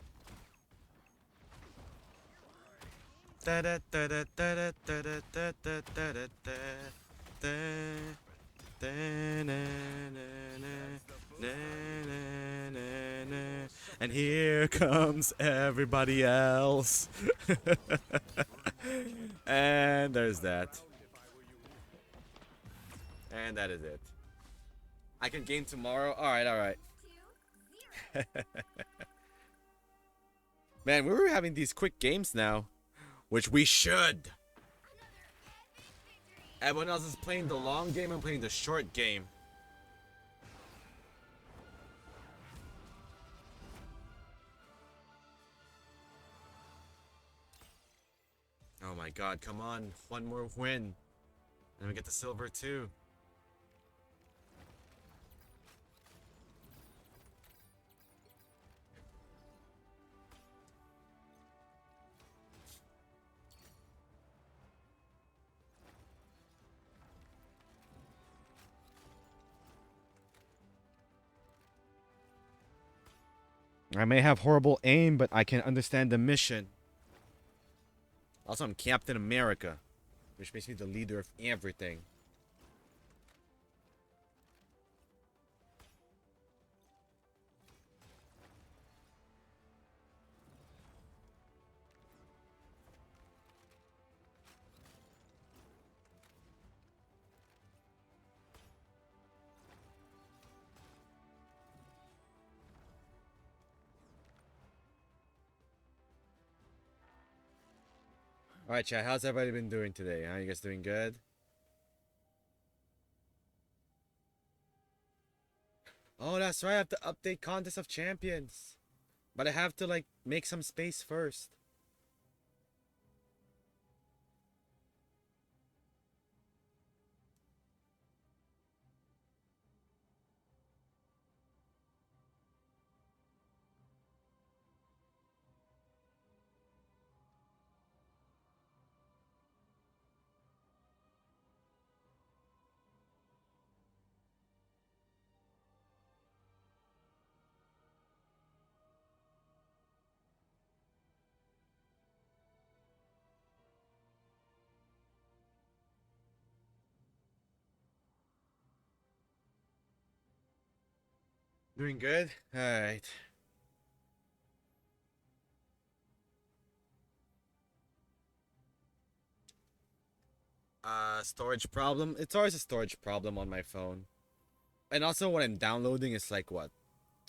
H: And here comes everybody else. And there's that. And that is it. I can game tomorrow. Alright, alright.
B: 2, 0.
H: Man, we were having these quick games now. Which we should. Everyone else is playing the long game. I'm playing the short game. Oh my god, come on. One more win. And we get the silver too. I may have horrible aim, but I can understand the mission. Also, I'm Captain America, which makes me the leader of everything. Alright, chat, how's everybody been doing today? Huh? You guys doing good? Oh, that's right, I have to update Contest of Champions. But I have to, like, make some space first. Doing good? Alright. Storage problem? It's always a storage problem on my phone. And also when I'm downloading, it's like, what?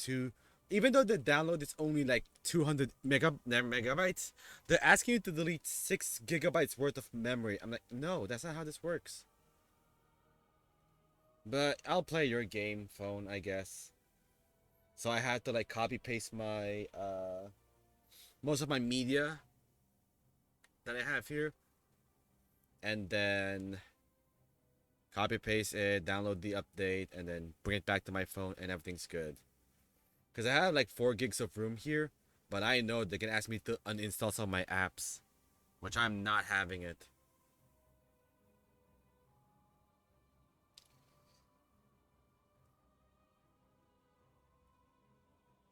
H: Even though the download is only like 200 megabytes, they're asking you to delete 6 gigabytes worth of memory. I'm like, no, that's not how this works. But I'll play your game, phone, I guess. So I had to like copy paste my most of my media that I have here, and then copy paste it, download the update, and then bring it back to my phone, and everything's good. Because I have like 4 gigs of room here, but I know they can ask me to uninstall some of my apps, which I'm not having it.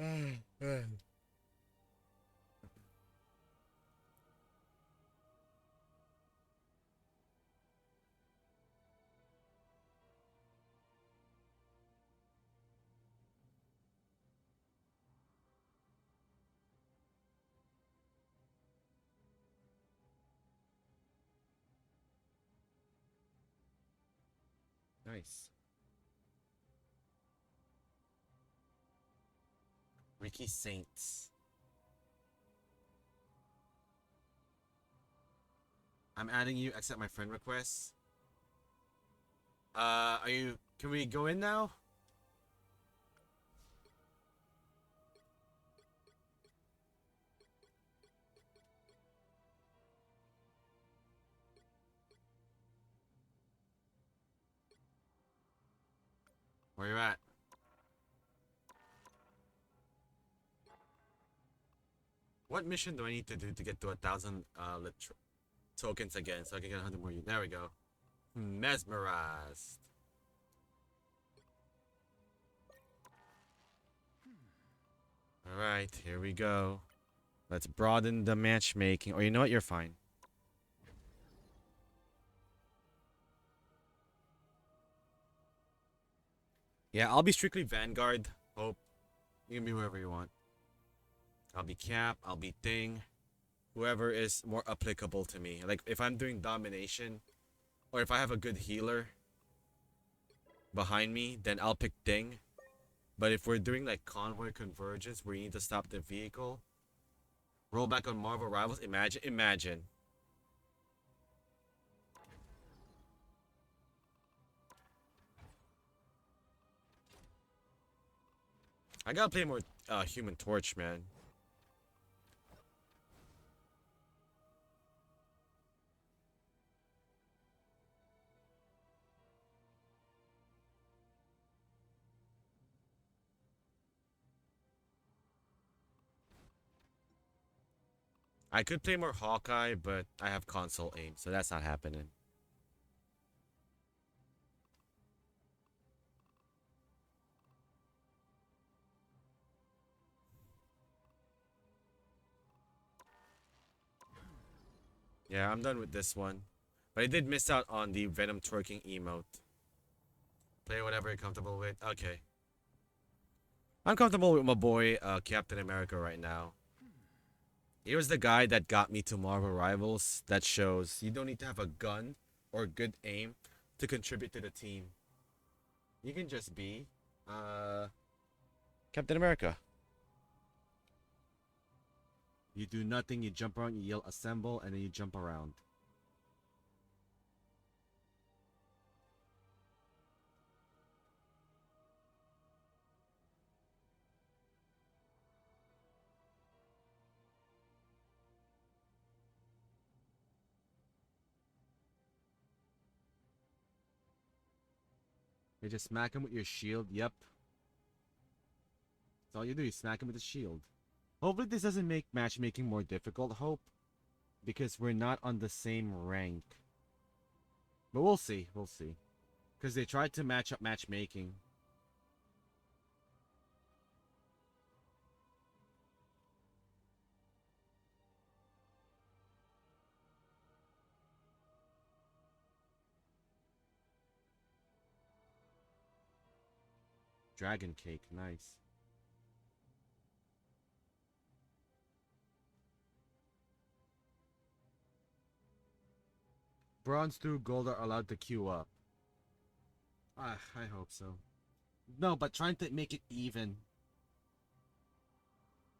H: Nice. Ricky Saints. I'm adding you. Accept my friend request. Are you? Can we go in now? Where you at? What mission do I need to do to get to 1,000 tokens again so I can get 100 more? There we go. Mesmerized. Alright, here we go. Let's broaden the matchmaking. Or you know what? You're fine. Yeah, I'll be strictly Vanguard. Hope. You can be whoever you want. I'll be Cap. I'll be Thing. Whoever is more applicable to me. Like, if I'm doing domination, or if I have a good healer behind me, then I'll pick Thing. But if we're doing, like, convoy convergence, where you need to stop the vehicle, roll back on Marvel Rivals, imagine. I gotta play more Human Torch, man. I could play more Hawkeye, but I have console aim, so that's not happening. Yeah, I'm done with this one. But I did miss out on the Venom twerking emote. Play whatever you're comfortable with. Okay. I'm comfortable with my boy, Captain America right now. He was the guy that got me to Marvel Rivals. That shows you don't need to have a gun or good aim to contribute to the team. You can just be, Captain America. You do nothing, you jump around, you yell assemble, and then you jump around. You just smack him with your shield, yep. That's all you do, you smack him with the shield. Hopefully this doesn't make matchmaking more difficult, Hope. Because we're not on the same rank. But we'll see, we'll see. Because they tried to match up matchmaking. Dragon cake, nice. Bronze through gold are allowed to queue up. I hope so. No, but trying to make it even.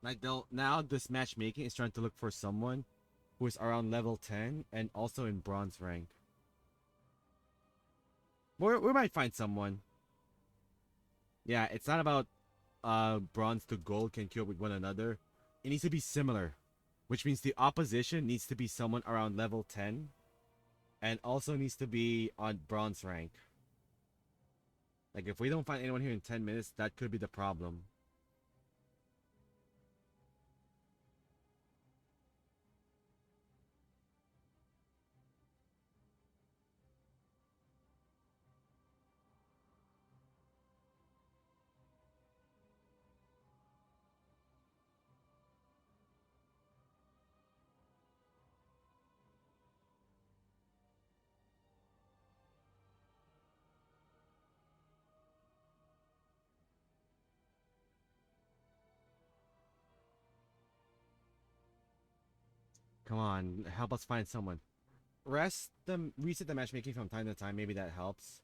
H: Like they'll now this matchmaking is trying to look for someone who is around level 10 and also in bronze rank. We might find someone. Yeah, it's not about bronze to gold can queue up with one another. It needs to be similar, which means the opposition needs to be someone around level 10 and also needs to be on bronze rank. Like if we don't find anyone here in 10 minutes, that could be the problem. Come on, help us find someone. Reset the matchmaking from time to time. Maybe that helps.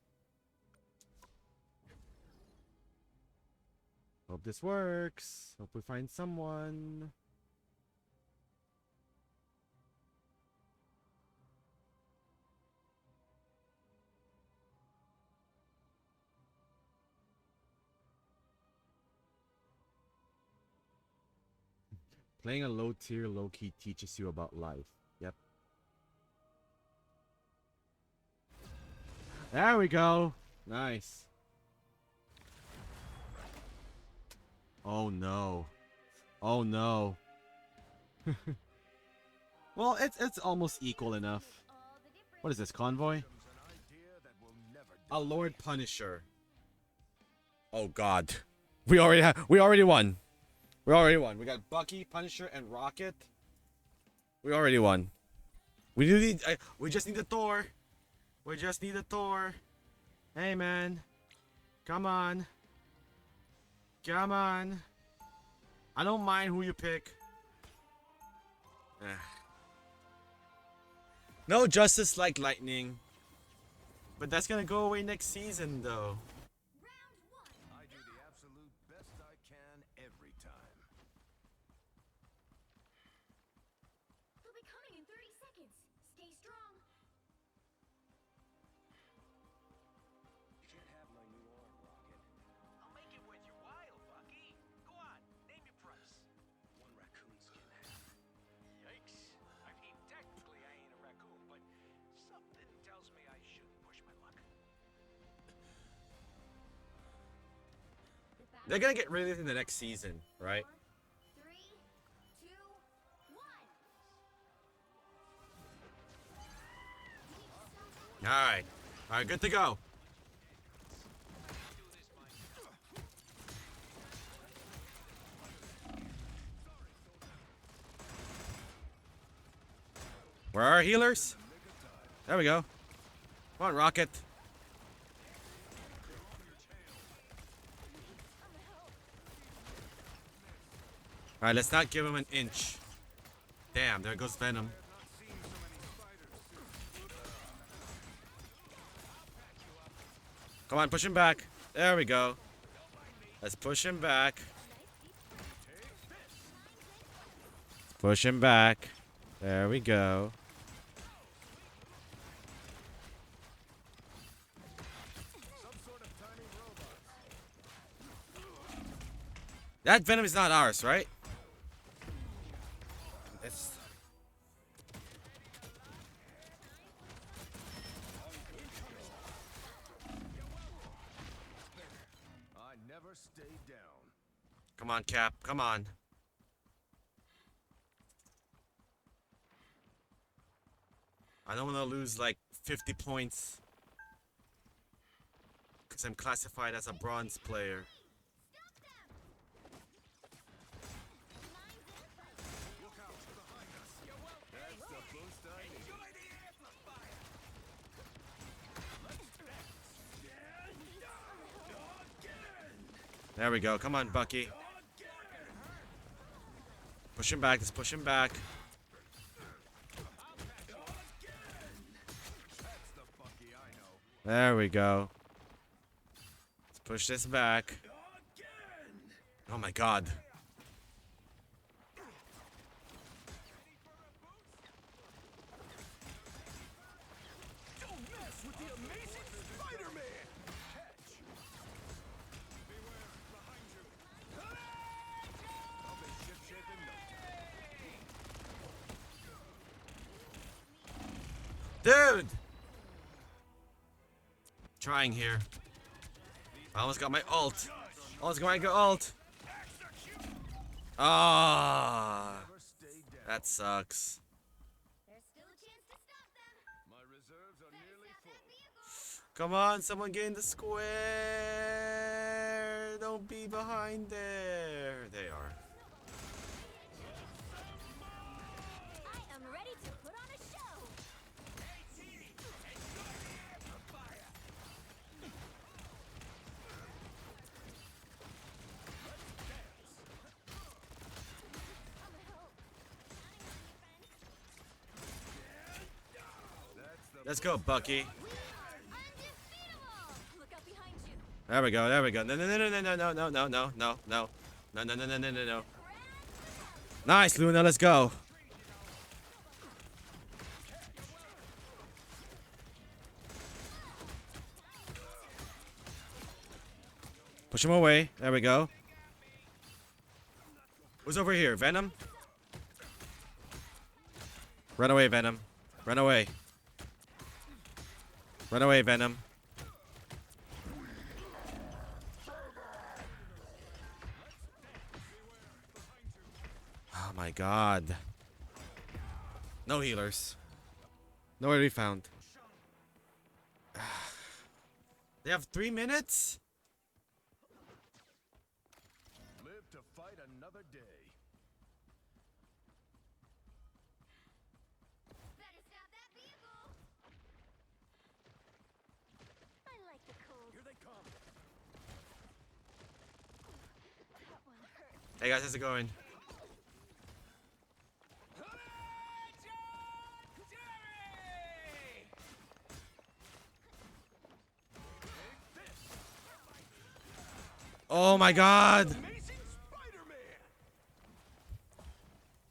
H: Hope this works. Hope we find someone. Playing a low tier, low key teaches you about life. Yep. There we go. Nice. Oh no. Oh no. Well, it's almost equal enough. What is this, convoy? A Lord Punisher. Oh god. We already won. We already won. We got Bucky, Punisher, and Rocket. We already won. We do need. We just need a Thor. We just need a Thor. Hey man, come on. Come on. I don't mind who you pick. No Justice like Lightning. But that's gonna go away next season though.
C: I do the absolute best I can every time.
B: They'll be coming in 30 seconds. Stay strong.
C: You can't have my new arm, Rocket.
D: I'll make it with your while, Bucky. Go on, name your price.
C: One raccoon skin.
D: Yikes. I mean, technically I ain't a raccoon, but something tells me I shouldn't push my luck.
H: They're gonna get rid of it in the next season, right?
B: 3, 2, 1.
H: Alright. Alright, good to go. Where are our healers? There we go. Come on, Rocket. Alright, let's not give him an inch. Damn, there goes Venom. Come on, push him back. There we go. Let's push him back. Push him back. There we go. That Venom is not ours, right? It's...
C: I never stayed down.
H: Come on, Cap. Come on. I don't want to lose like 50 points. Because I'm classified as a bronze player. There we go. Come on, Bucky. Push him back. Let's push him back. There we go. Let's push this back. Oh my god.
C: Don't mess with the amazing Spider-Man! Beware, behind you. I'll be ship-shape in no time.
H: Dude! Trying here. I almost got my ult. Almost got my ult. Ah,
C: Never stay down.
H: that sucks.
B: There's still a chance to stop them.
C: My reserves are nearly full.
H: Come on, someone get in the square. Don't be behind there. They are.
B: I am ready to put on a show.
H: Let's go, Bucky.
E: We are undefeatable! Look out behind you.
H: There we go. There we go. No, no, no, no, no, no, no, no, no, no, no, no, no, no, no, no, no, no. Nice, Luna. Let's go. Push him away. There we go. Who's over here? Venom? Run away, Venom. Run away. Run away, Venom. Oh my god. No healers. Nowhere to be found. They have 3 minutes?
C: Live to fight another day.
B: Better stop that vehicle.
E: I like the cold.
C: Here they come.
E: That one hurt.
H: Hey guys, how's it going? Oh my god!
C: Amazing Spider-Man.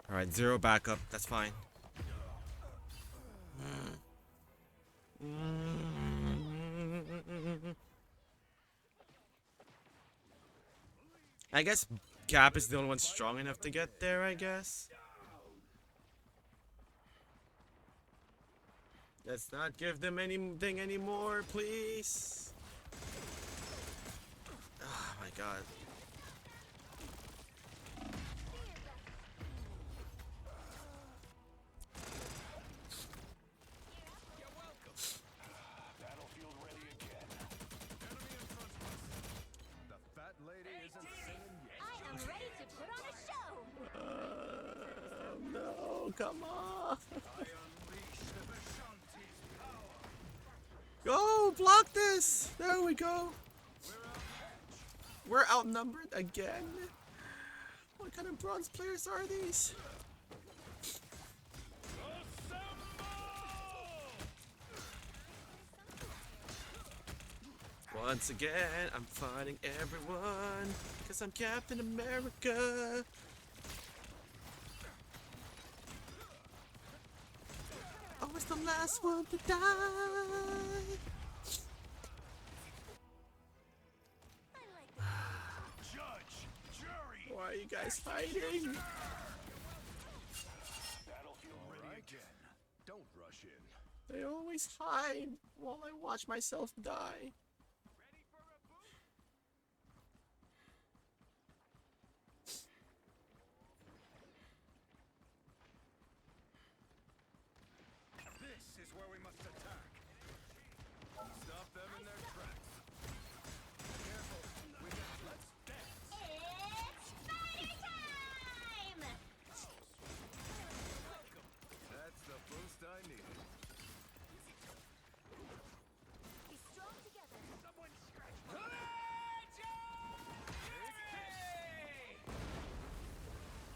H: Alright, 0 backup. That's fine. I guess Cap is the only one strong enough to get there, I guess. Let's not give them anything anymore, please. Oh my god.
C: Battlefield ready again. Enemy in front of us. The fat lady isn't singing yet.
E: I am ready to put on a show.
H: No, come on.
C: I unleash the Vishanti's power.
H: Go, block this. There we go. We're outnumbered again. What kind of bronze players are these? Once again, I'm fighting everyone because I'm Captain America. Always the last one to die.
C: Judge, jury.
H: Why are you guys fighting?
C: Battlefield ready again. Don't rush in.
H: They always hide while I watch myself die.
C: This is where we must attack. Stop them in their tracks. Careful. We got let's dance.
B: It's fighter time!
C: That's the boost I needed.
E: Be strong together.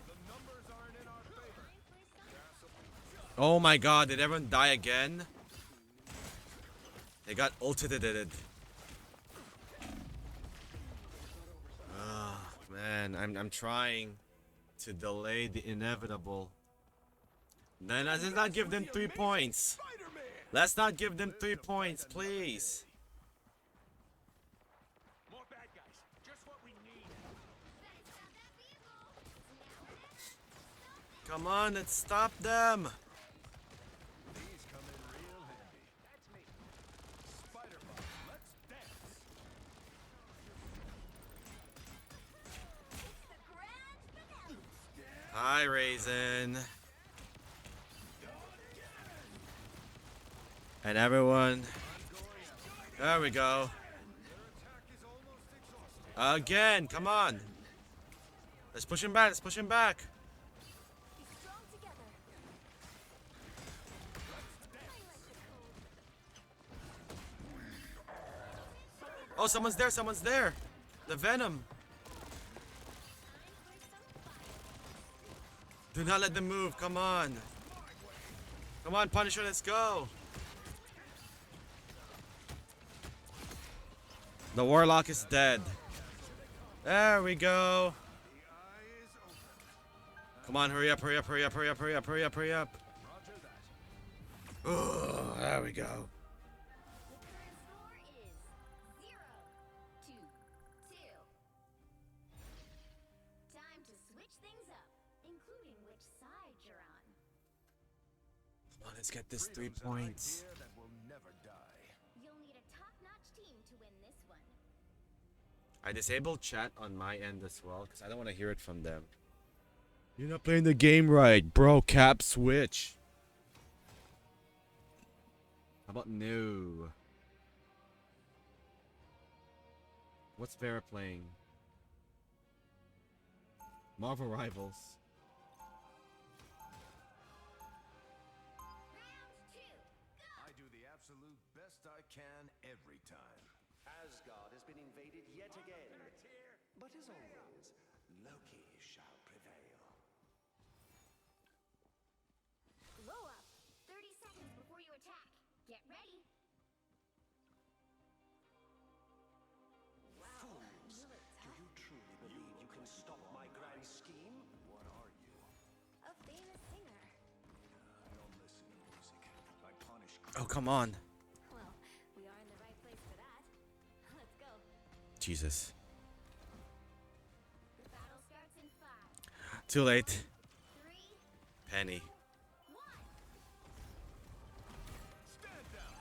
C: The numbers aren't in our favor.
H: Oh my god, did everyone die again? They got ulted. Ah, man, I'm trying to delay the inevitable. Then let's not give them 3 points.
C: Spider-Man.
H: Let's not give them 3 points, please.
C: More bad guys. Just what we need.
B: Better stop that vehicle.
H: Come on, let's stop them.
C: These come in real handy. That's me. Spider-Man, let's dance.
E: It's the grand finale.
H: Hi, Raisin. And everyone. There we go. Again, come on. Let's push him back. Let's push him back.
E: Be strong together.
H: Oh, someone's there. Someone's there. The Venom. Do not let them move. Come on. Come on, Punisher. Let's go. The warlock is dead. There we go. Come on, hurry up, hurry up, hurry up, hurry up, hurry up, hurry up, hurry up. Oh, there we go.
B: The current score is 0-2. Time to switch things up, including which side you're on.
H: Come on, let's get this 3 points.
C: Idea that will never die.
B: You'll need a top-notch team to win this one.
H: I disabled chat on my end as well because I don't want to hear it from them. You're not playing the game right, bro. Cap switch. How about no? What's Vera playing? Marvel Rivals.
B: Round 2, go!
C: I do the absolute best I can every time.
F: Asgard has been invaded yet again. But as always, Loki shall prevail.
B: Blow up. 30 seconds before you attack. Get ready.
F: Fools! Do you truly believe you can stop my grand scheme?
C: What are you?
E: A famous singer.
C: I don't listen to music. I punish
H: Oh, come on.
E: Well, we are in the right place for that. Let's go.
H: Jesus.
B: The battle starts in 5,
H: Too late.
B: 3,
H: Penny.
B: 1.
C: Stand down!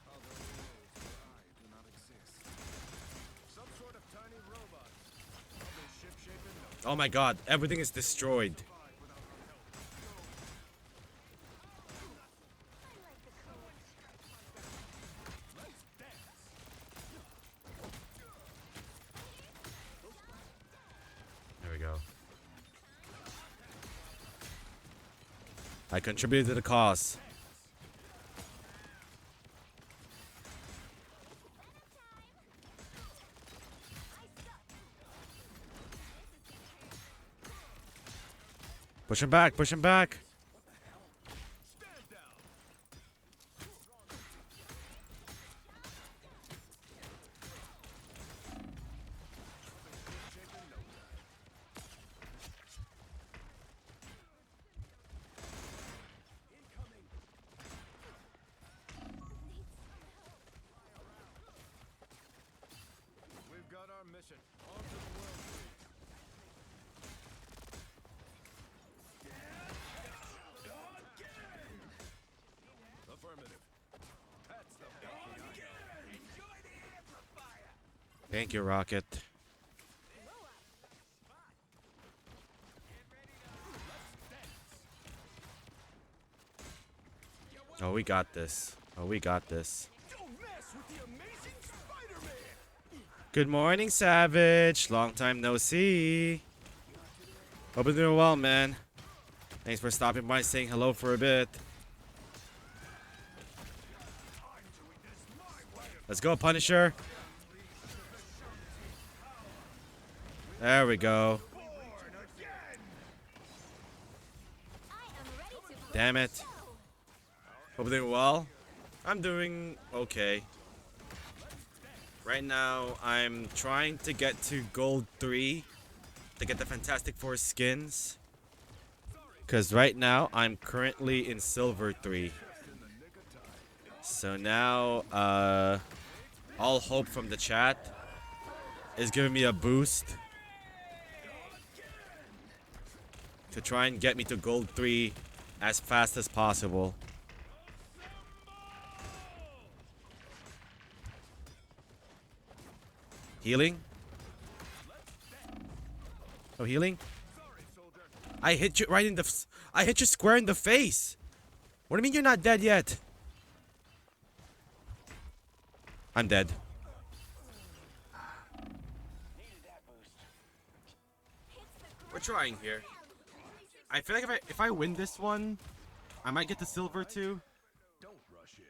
C: Other worlds where I do not exist. Some sort of tiny robot. I'll be ship-shape in no
H: Oh my god, everything is destroyed.
C: survive without our help.
E: I like the cold.
C: Let's dance!
H: There we go. I contributed to the cause. Push him back, push him back.
C: Stand down! Ship-shape in no time. Incoming! We've got our mission. On to the world tree. Affirmative. That's the
H: Thank you, Rocket. Oh, we got this. Oh, we got this.
C: Don't mess with the amazing Spider-Man!
H: Good morning, Savage. Long time no see. Hope you're doing well, man. Thanks for stopping by, saying hello for a bit. Let's go, Punisher. There we go.
E: I am ready to blow
H: Damn
E: the
H: it.
E: show.
H: Hope you're doing well. I'm doing okay. Right now, I'm trying to get to Gold 3 to get the Fantastic Four skins. Because right now, I'm currently in Silver 3. So now, all hope from the chat is giving me a boost to try and get me to Gold 3 as fast as possible. Healing? Oh, healing? I hit you right in the. I hit you square in the face. What do you mean you're not dead yet? I'm dead. We're trying here. I feel like if I win this one, I might get the silver too.
C: Don't rush in.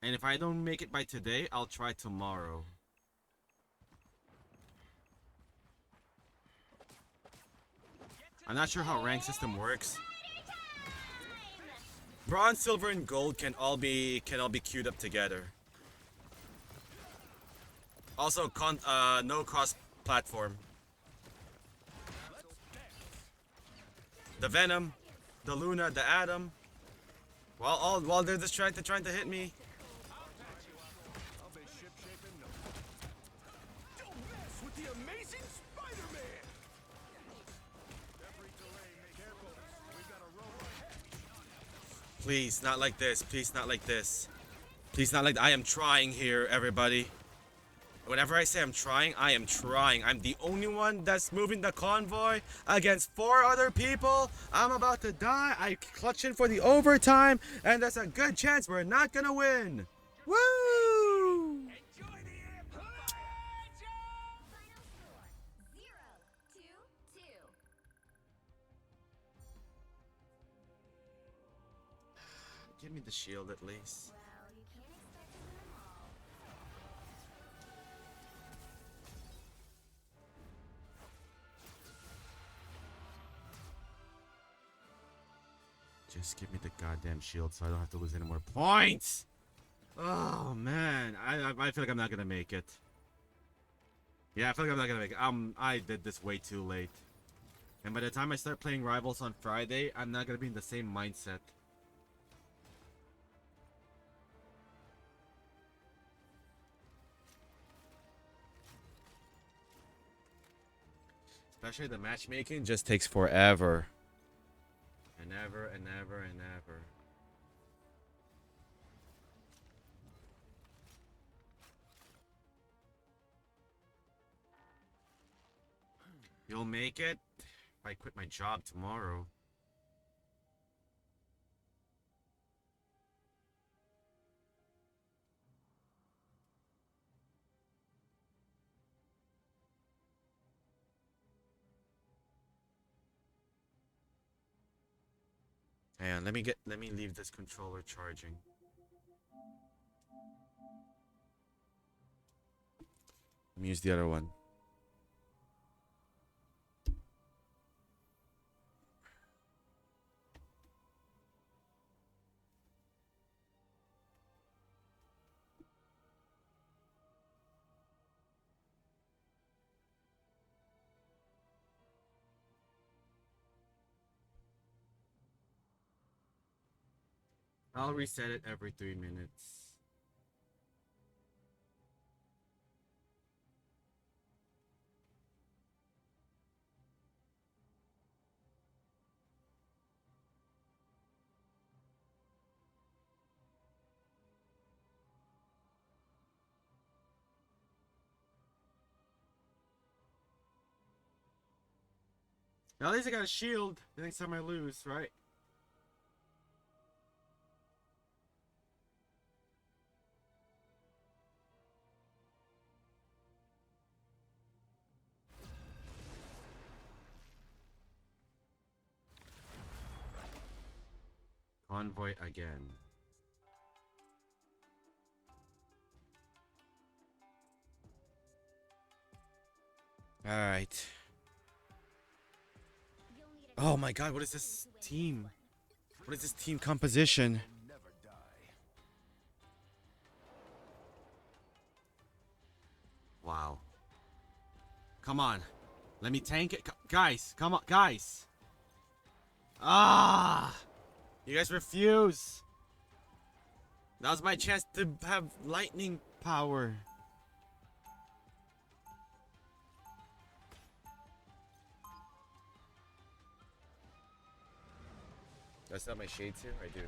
H: And if I don't make it by today, I'll try tomorrow. I'm not sure how rank system works. Bronze, silver, and gold can all be queued up together. Also, no cross-platform. The Venom, the Luna, the Atom. While they're distracted trying to hit me.
C: I'll be ship-shape in no time. Don't mess with the amazing Spider-Man! Every terrain, careful. We've got a row ahead.
H: Please, not like this. Please, not like this. Please, not like I am trying here, everybody. Whenever I say I'm trying, I am trying. I'm the only one that's moving the convoy against 4 other people. I'm about to die. I clutch in for the overtime, and there's a good chance we're not gonna win. Woo!
D: Enjoy the amplifier!
B: Final score 0-2-2.
H: Give me the shield at least.
B: Well, you can't expect to win them all.
H: Just give me the goddamn shield so I don't have to lose any more points. Oh man, I feel like I'm not gonna make it. Yeah, I feel like I'm not gonna make it. I did this way too late. And by the time I start playing Rivals on Friday, I'm not gonna be in the same mindset. Especially the matchmaking just takes forever. And ever and ever and ever. You'll make it if I quit my job tomorrow. Hang on, let me leave this controller charging. Let me use the other one. I'll reset it every 3 minutes. At least I got a shield the next time I lose, right? Convoy again. Alright. Oh my god, what is this team? What is this team composition?
C: Never die.
H: Wow. Come on. Let me tank it. Guys, come on. Guys. Ah! You guys refuse. That was my chance to have lightning power. That's not my shades here? I do.
C: I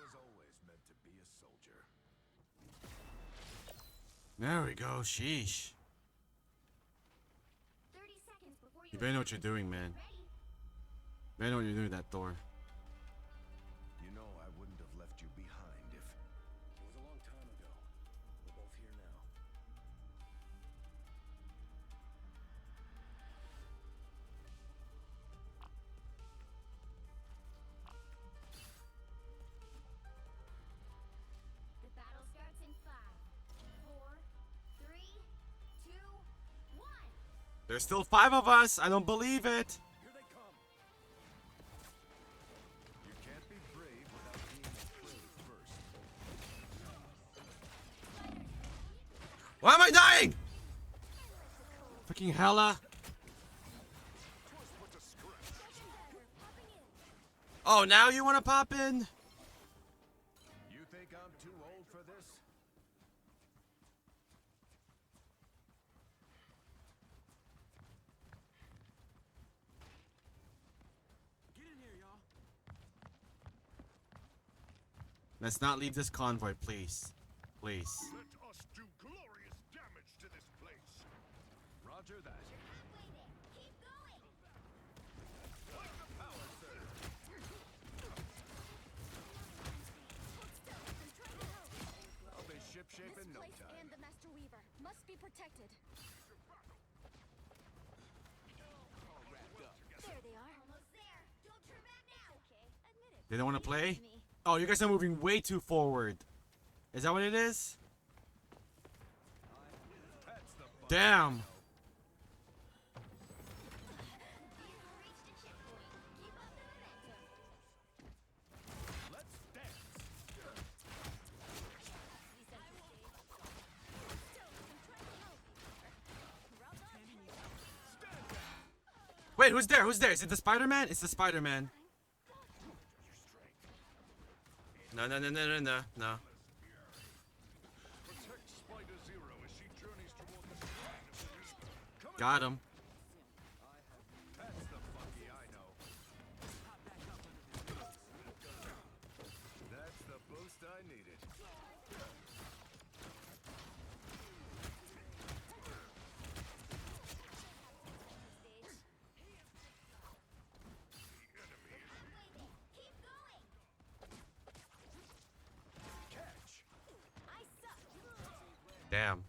C: was always meant to be a soldier.
H: There we go. Sheesh.
B: 30 seconds before
H: You better know what you're doing, man. You better know what you're doing with that Thor.
C: You know I wouldn't have left you behind if... It was a long time ago. We're both here now.
B: The battle starts in 5, 4, 3, 2, 1.
H: There's still 5 of us. I don't believe it.
C: Here they come.
H: dying! Freaking hella. Oh, now you want to pop in?
C: You think I'm too old for this?
D: Get in here, y'all.
H: Let's not leave this convoy, please. Please.
C: Let us do glorious damage to this place. Roger that.
B: Halfway there. Keep going.
C: Like the power surge. I'll be shipshape
E: This
C: in no
E: place
C: time.
E: and the Master Weaver must be protected. There they are.
B: Almost there. Don't turn back now.
E: Okay, admit it.
H: They don't want to play?
E: Me.
H: Oh, you guys are moving way too forward. Is that what it is?
C: That's the fun.
H: Damn.
B: Vehicle reached a checkpoint. Keep up the momentum.
C: Let's dance.
H: Wait, who's there? Who's there? Is it the Spider-Man? It's the Spider-Man. No.
C: Protect Spider Zero as she journeys toward the shrine.
H: Got him.
C: That's the funky I know. That's the boost I needed.
B: Keep going.
C: Catch.
E: I suck.
H: Damn.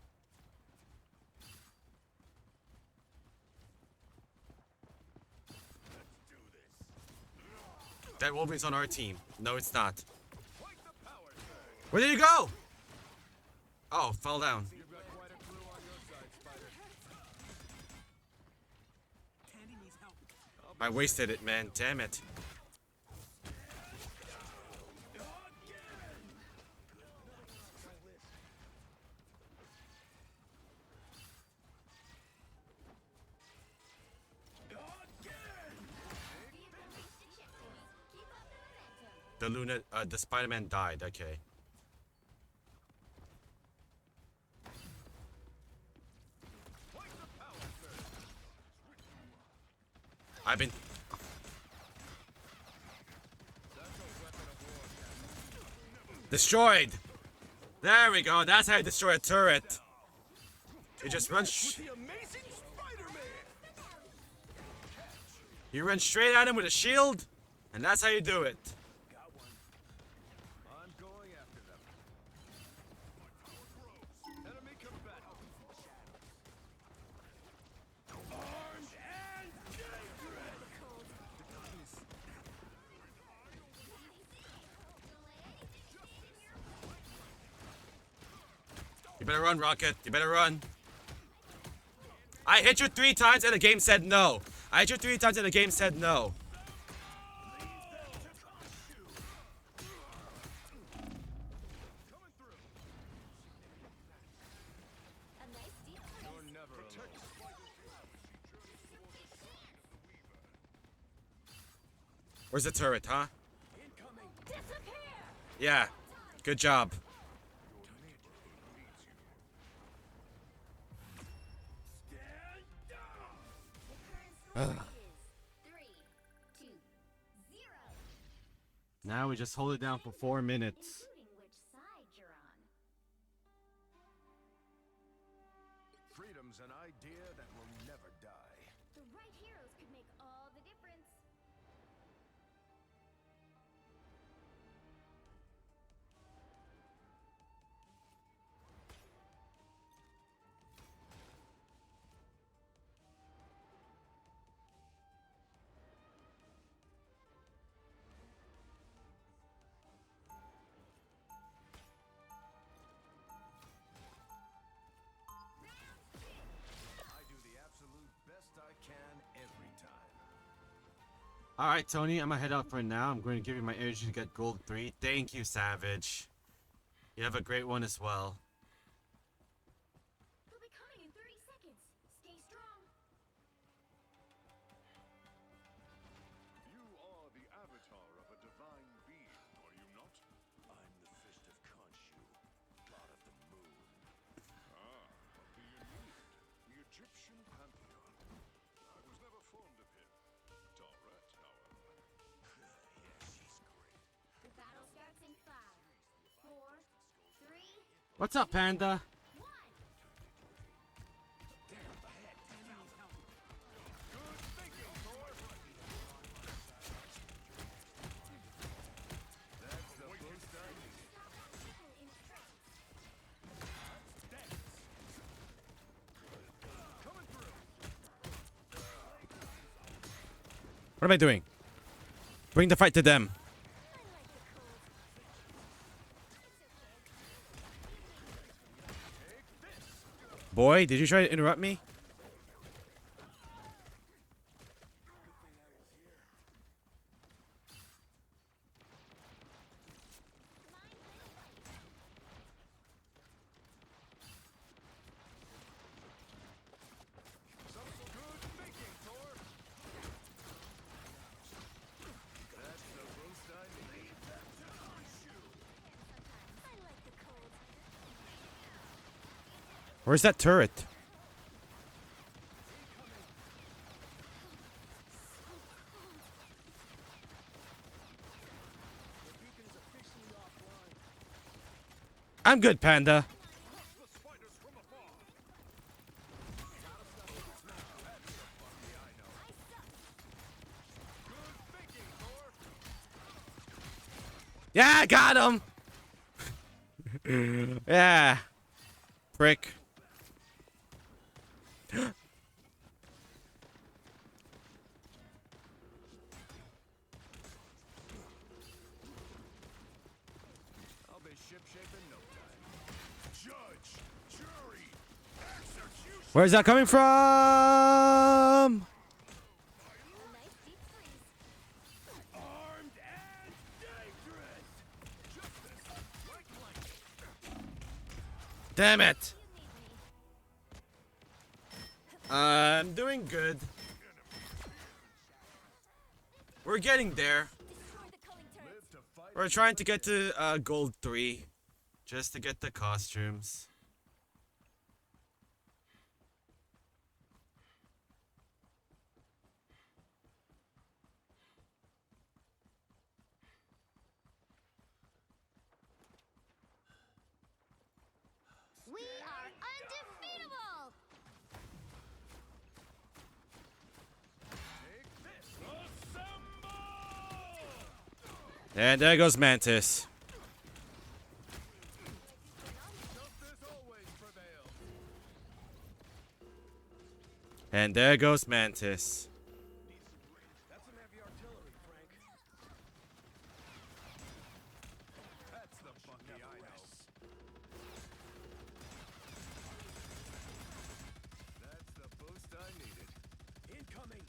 H: That Wolverine's on our team. No, it's not.
C: Like the power surge.
H: Where did he go? Oh, fell down.
C: You've got quite a crew on your side, Spider.
D: Tandy needs help.
H: I wasted it, man. Damn it.
B: Vehicle reached a checkpoint. Keep up the momentum.
H: The Spider-Man died. Okay.
C: Like the power surge.
H: I've been. Destroyed. There we go. That's how you destroy a turret. You just run.
C: The amazing Spider-Man.
H: You run straight at him with a shield, and that's how you do it.
C: Got one. I'm going after them. Enemy combatant. Armed and dangerous.
H: You better run, Rocket. You better run. I hit you 3 times and the game said no. I hit you 3 times and the game said no.
C: Coming through.
E: A nice deal.
C: You're never alone.
H: Where's the turret, huh?
E: Disappear.
H: Yeah. Good job.
B: The current score is 3, 2, 0.
H: Now we just hold it down for 4 minutes.
B: Including which side you're on.
C: Freedom's an idea that will never die.
B: The right heroes could make all the difference.
C: I do the absolute best I can every time.
H: Alright, Tony, I'm gonna head out for now. I'm going to give you my energy to get gold 3. Thank you, Savage. You have a great one as well.
B: But we strong.
C: You are the avatar of a divine being, are you not? I'm the fist of Khonshu, god of the moon. Ah, of the Aeneid, the Egyptian pantheon. I was never fond of him. Tauret, however. Yeah, she's great.
B: The battle starts in 5, 4, 3,
H: What's up, Panda?
B: 1.
C: Good thinking, Thor! That's the boost I need.
B: Stop that vehicle in its tracks.
C: Coming through!
H: What am I doing? Bring the fight to them. Boy, did you try to interrupt me?
C: Some good thinking, Thor! That's the boost I need.
E: I like the cold.
H: Where's that turret? I'm good, Panda.
C: The spiders from afar! Good thinking, Thor!
H: Yeah, I got him. Yeah. Prick.
C: I'll be shipshape in no time. Judge, jury, execution!
H: Where's that coming from?
E: A nice deep freeze.
C: Armed and dangerous! Justice, right flank!
H: Damn it.
E: You need me.
H: I'm doing good. We're getting there.
E: Destroy the culling turret.
C: Live to fight.
H: We're trying to get to gold 3 just to get the costumes.
E: We are undefeatable.
C: Take this! Assemble!
H: And there goes Mantis.
C: Justice always prevails.
H: And there goes Mantis.
C: That's some heavy artillery, Frank. That's the Bucky I know. That's the boost I needed. Incoming!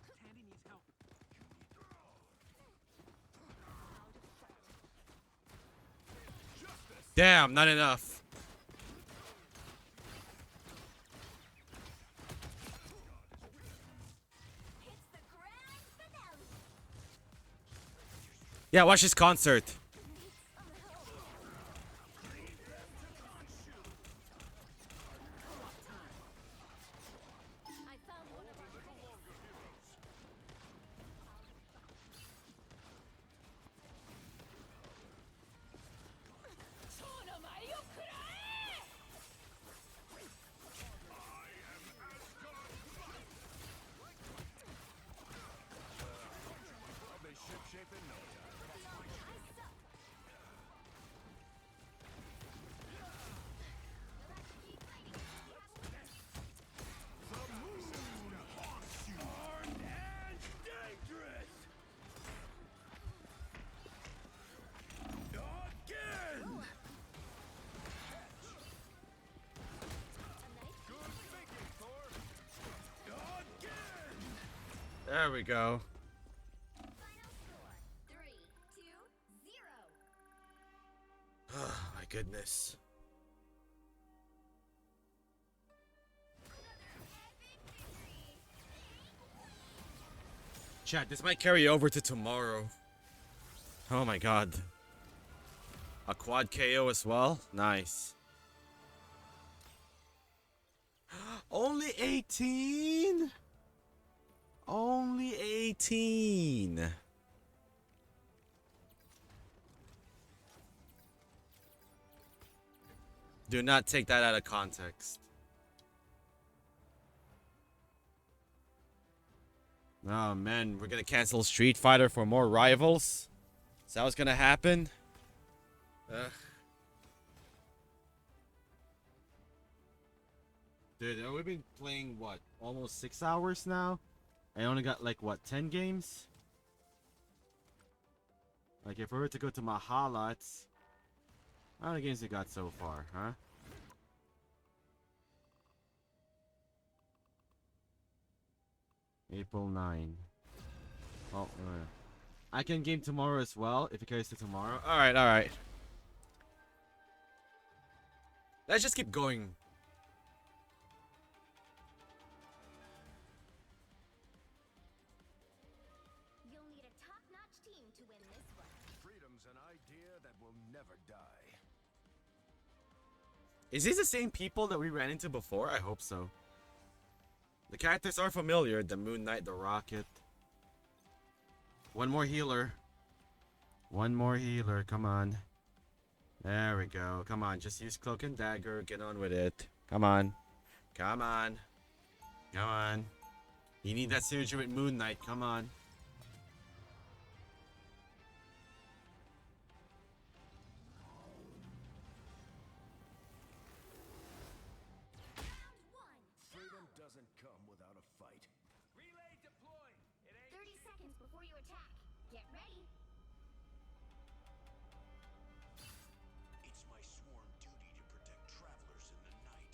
D: Tandy needs help.
C: Justice!
H: Damn, not enough.
E: It's the grand finale.
H: Yeah, watch this concert.
E: I found one of our critics.
C: I'll be shipshape in no time. The moon haunts you! Armed and dangerous! Again! Good thinking, Thor! Again!
H: There we go.
B: Final score 3, 2, 0.
H: Oh my goodness. Chat, this might carry over to tomorrow. Oh my god. A quad KO as well? Nice. Only 18? Only 18. Do not take that out of context. Oh man, we're gonna cancel Street Fighter for more rivals? Is that what's gonna happen? Ugh. Dude, we've been playing what? Almost 6 hours now? I only got like what, 10 games? Like if we were to go to my highlights, how many games we got so far, huh? April 9. Oh, I can game tomorrow as well, if it carries to tomorrow. Alright, alright. Let's just keep going.
B: You'll need a top-notch team to win this one.
C: Freedom's an idea that will never die.
H: Is these the same people that we ran into before? I hope so. The characters are familiar. The Moon Knight, the Rocket. One more healer. One more healer. Come on. There we go. Come on. Just use Cloak and Dagger. Get on with it. Come on. Come on. Come on. You need that synergy with Moon Knight. Come on.
C: Freedom doesn't come without a fight.
D: Relay deployed. It ain't
B: 30 seconds before you attack. Get ready.
F: It's my sworn duty to protect travelers in the night.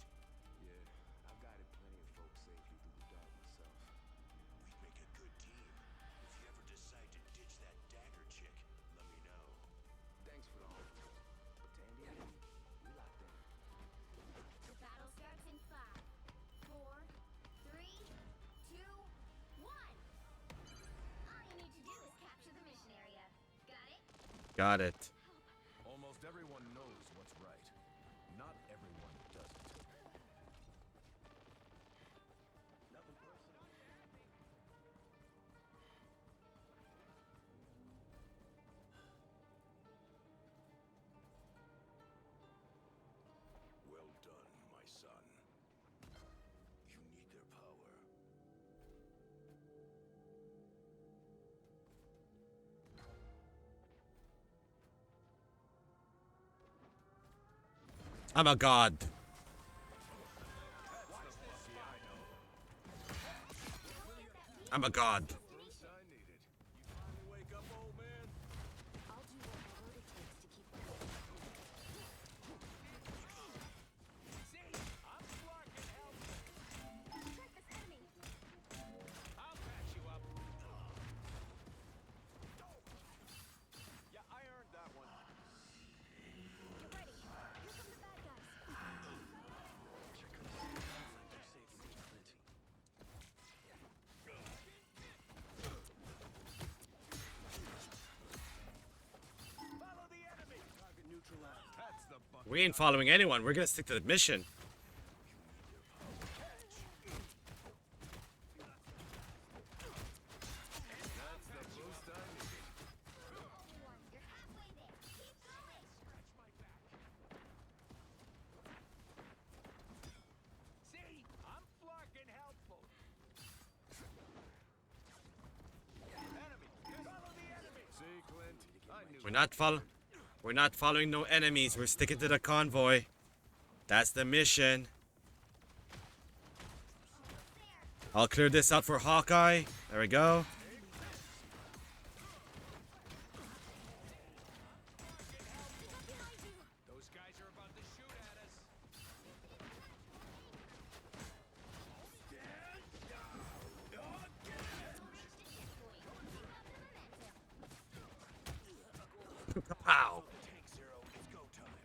C: Yeah, I've guided plenty of folks safely through the dark myself.
F: We'd make a good team. If you ever decide to ditch that dagger chick, let me know.
C: Thanks for the offer. But Tandy and me, we locked in.
B: The battle starts in 5, 4, 3, 2, 1. All you need to do is capture the mission area. Got it?
H: Got it.
C: Almost everyone knows what's right. Not everyone does it. Nothing personal.
F: Well done, my son. You need their power.
H: I'm a god. I'm a god.
C: Boost I needed. You finally wake up, old man?
E: I'll do whatever it takes to keep them.
D: See, I'm blocking help.
E: Check this enemy.
D: I'll patch you up. Yeah, I earned that one.
E: Get ready. Here come the bad guys.
C: Follow the enemy. Target neutralized. That's the buck.
H: We ain't following anyone. We're gonna stick to the mission.
C: That's the boost I needed.
B: You're halfway there. Keep going.
D: See, I'm blocking helpful. Enemy, follow the enemy.
C: See, Clint? I knew
H: We're not following no enemies. We're sticking to the convoy. That's the mission. I'll clear this out for Hawkeye. There we go.
D: Those guys are about to shoot at us.
H: Pow.
C: Tank Zero, it's go time.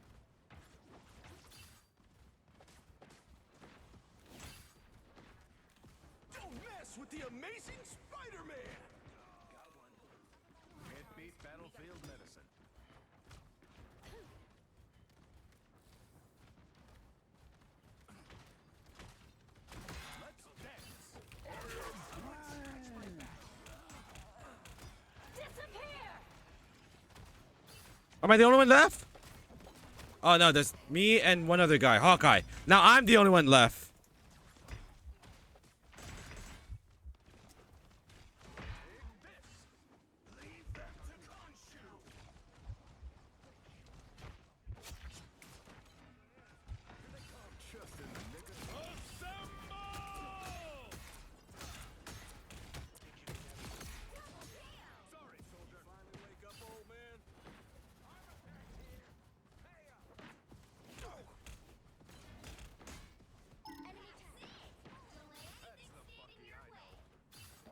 C: Don't mess with the amazing Spider-Man! battlefield medicine. Let's dance.
E: Disappear!
H: Am I the only one left? Oh no, there's me and one other guy, Hawkeye. Now I'm the only one left.
C: Leave them to Khonshu. Here they come, just in the nick of time. Sorry, soldier. Finally wake up, old man.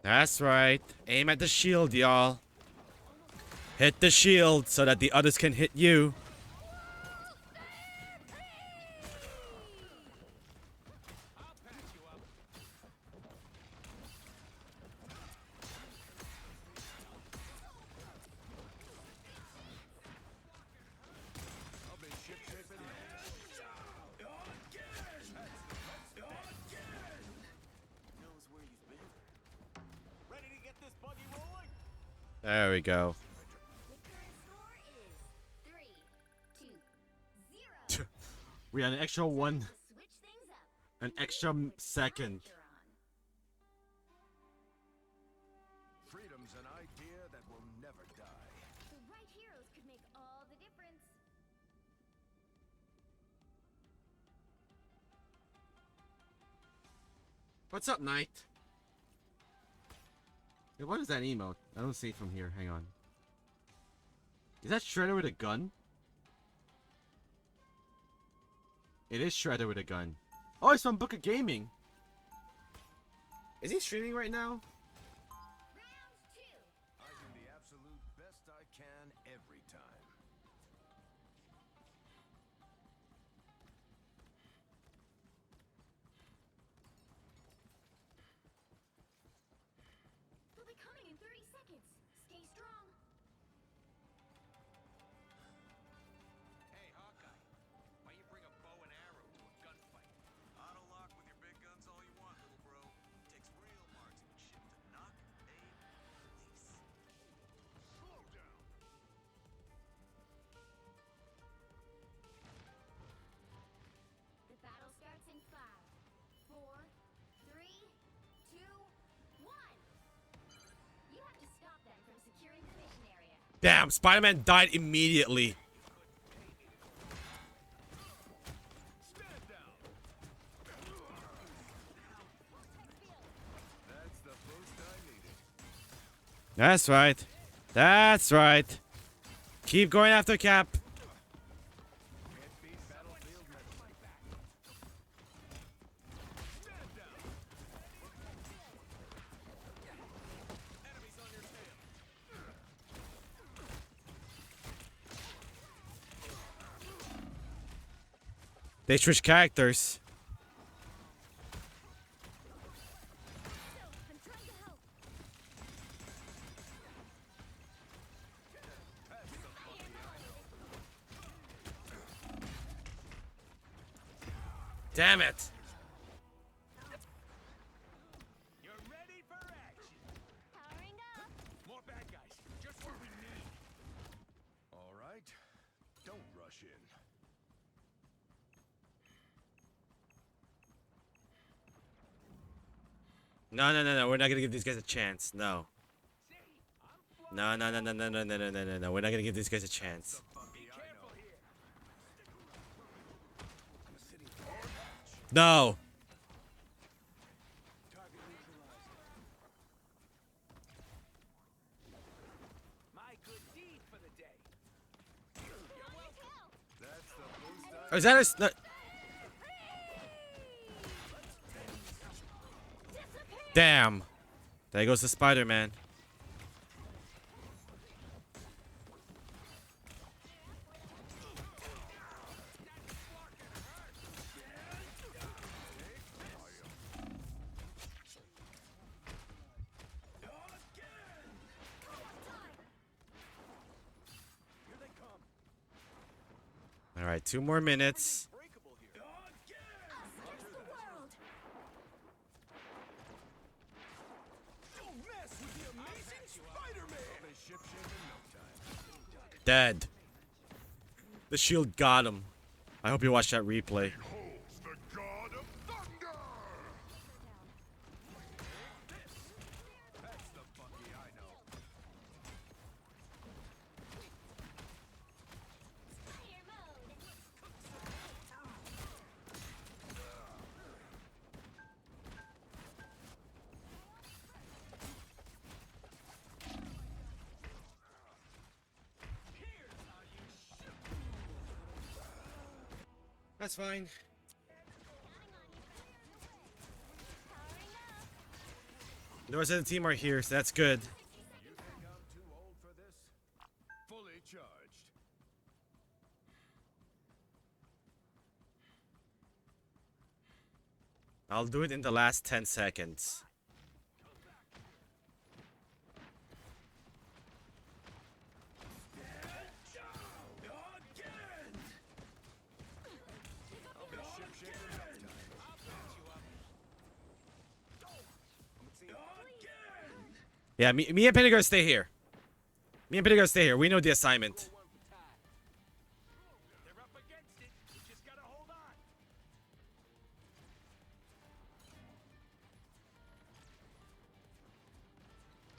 H: That's right. Aim at the shield, y'all. Hit the shield so that the others can hit you.
C: I'll be ship-shaping
D: Knows where you've been. Ready to get this buggy rolling?
H: There we go.
B: The current score is 3-2-0.
H: We had an extra one,
B: To switch things up.
H: an extra second.
B: You're on.
C: Freedom's an idea that will never die.
B: The right heroes could make all the difference.
H: What's up, Knight? Hey, what is that emote? I don't see it from here. Hang on. Is that Shredder with a gun? It is Shredder with a gun. Oh, it's from Book of Gaming. Is he streaming right now?
B: Round 2.
C: I do the absolute best I can every time.
B: They'll be coming in 30 seconds. Stay strong.
C: Hey, Hawkeye. Why you bring a bow and arrow to a gunfight? Auto lock with your big guns all you want, little bro. Takes real marksmanship to knock a police. Slow down.
B: The battle starts in 5, 4, 3, 2, 1. You have to stop them from securing the mission area.
H: Damn, Spider-Man died immediately.
C: Stand down. That's the boost I needed.
H: That's right. That's right. Keep going after Cap.
C: Can't beat battlefield medicine. Stand down. Enemies on your tail.
H: They switch characters.
E: I'm trying to help.
H: Damn it.
D: You're ready for action.
E: Powering up.
D: More bad guys. Just what we need.
C: All right. Don't rush in.
H: No, no, no, no. We're not gonna give these guys a chance. No. No, no, no, no, no, no, no, no, no, no, no. We're not gonna give these guys a chance. No.
D: My good deed for the day.
C: That's the boost I
H: Is that a... s- no- Damn. There goes the Spider-Man. All right, 2 more minutes.
D: Breakable here.
B: The world.
C: Don't mess with the amazing Spider-Man!
H: Dead. The shield got him. I hope you watch that replay.
C: Beholds the God of Thunder! That's the Bucky I know.
B: Fire mode.
A: That's fine. The rest of the team are here, so that's good.
C: You think I'm too old for this? Fully charged.
H: I'll do it in the last 10 seconds. Yeah, me and Penny gonna stay here. Me and Penny gonna stay here. We know the assignment.
C: They're up against it. You just gotta hold on.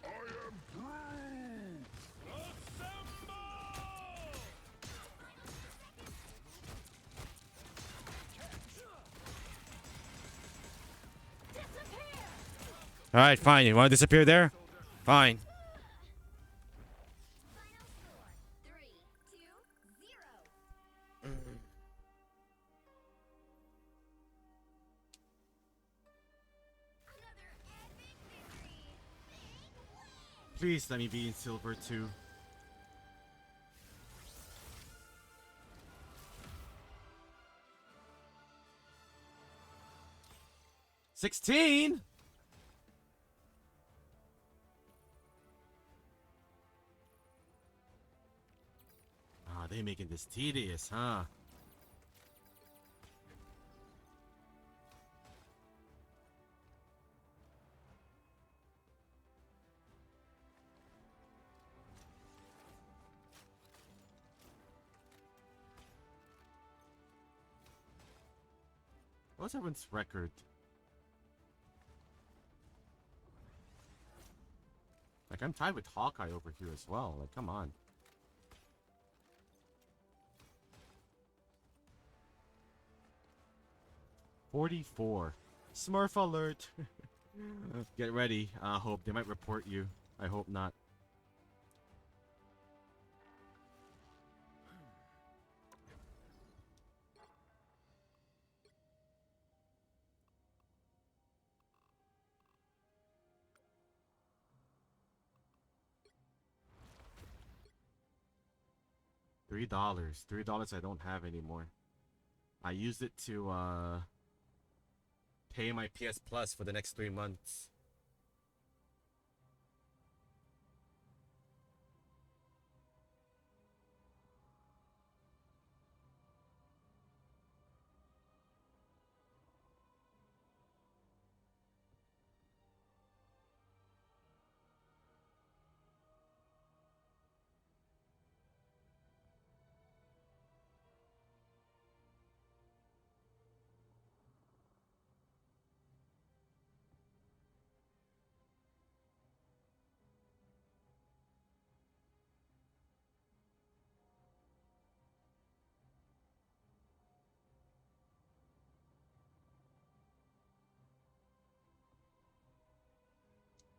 C: I am Groot! Assemble!
H: All right, fine. You want to disappear there? Fine.
B: Final score. 3-2-0. Another epic victory. Big win.
H: Please let me be in silver too. $16. Ah, they making this tedious, huh? What's everyone's record? Like, I'm tied with Hawkeye over here as well. Like, come on. $44. Smurf alert. Get ready. Hope they might report you. I hope not. $3. $3 I don't have anymore. I used it to pay my PS Plus for the next 3 months.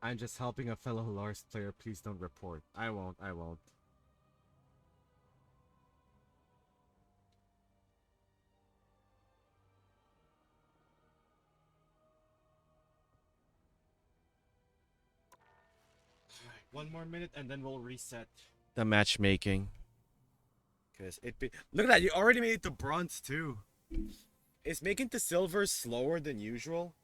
H: I'm just helping a fellow Lars player. Please don't report. I won't. I won't. Alright, 1 more minute and then we'll reset the matchmaking. Cause look at that, you already made it to bronze too. Is making to silver slower than usual?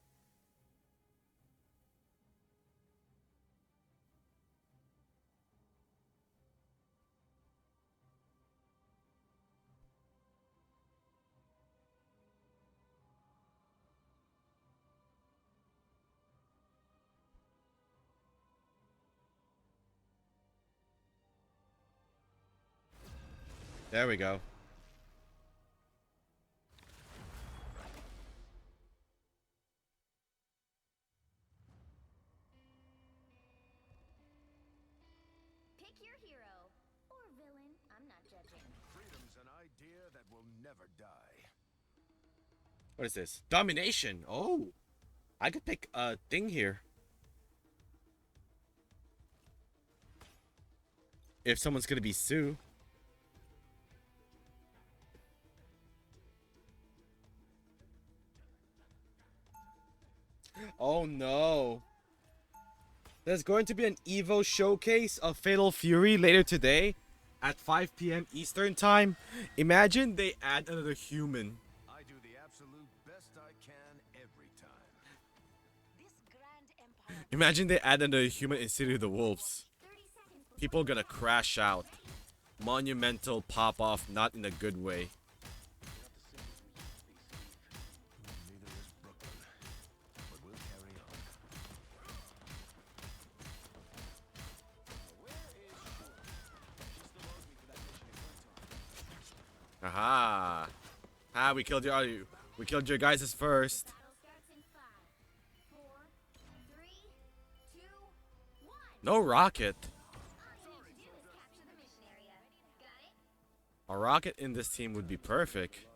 H: There we go.
B: Pick your hero. Or villain. I'm not judging.
C: Freedom's an idea that will never die.
H: What is this? Domination. Oh, I could pick a thing here. If someone's gonna be Sue. Oh no. There's going to be an Evo showcase of Fatal Fury later today at 5 p.m. Eastern time. Imagine they add another human.
C: I do the absolute best I can every time.
E: This grand empire.
H: Imagine they add another human in City of the Wolves.
B: 30 seconds before
H: People gonna crash out. Monumental pop off, not in a good way.
C: Neither is Brooklyn, but we'll carry on.
H: Aha! Ah, we killed your guys' first.
B: battle starts in 5, 4, 3, 2, 1.
H: No rocket.
B: All you need to do is capture the mission area. Got it?
H: A rocket in this team would be perfect.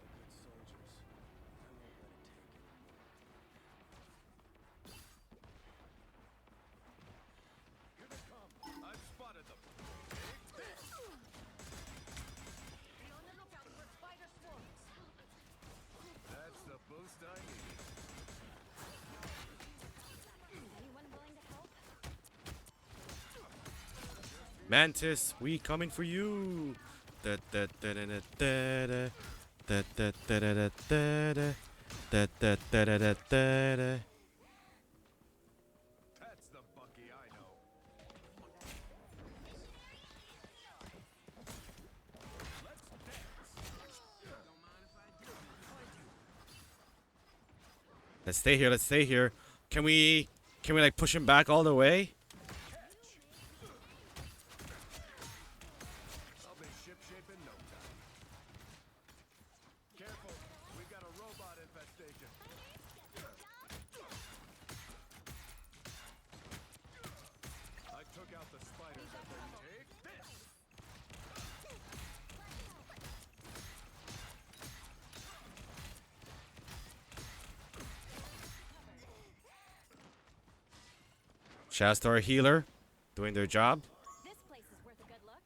C: I've spotted them. That's the boost I need.
E: Anyone willing to help?
H: Mantis, we coming for you. Da da da da da da da da da da da da da da da da da da da.
C: That's the Bucky I know.
H: Let's stay here. Let's stay here. Can we like push him back all the way?
C: I'll be shipshape in no time. Careful, we've got a robot infestation. I took out the spiders and then take this.
H: Shouts to our healer, doing their job.
E: This place is worth a good look.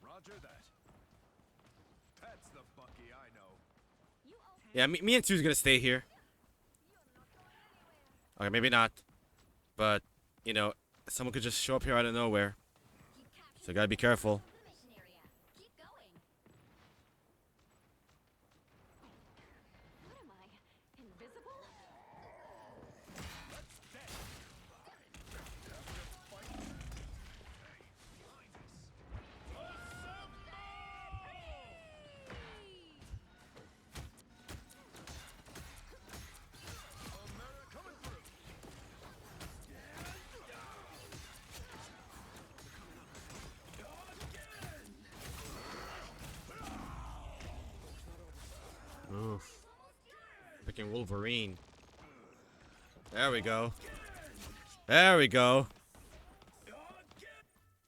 C: Roger that. That's the Bucky I know.
E: You owe
H: Yeah, me and Sue's gonna stay here. Okay, maybe not. But, you know, someone could just show up here out of nowhere. So gotta be careful.
B: The mission area. Keep going.
E: What am I? Invisible?
H: Oof. Picking Wolverine. There we go. There we go.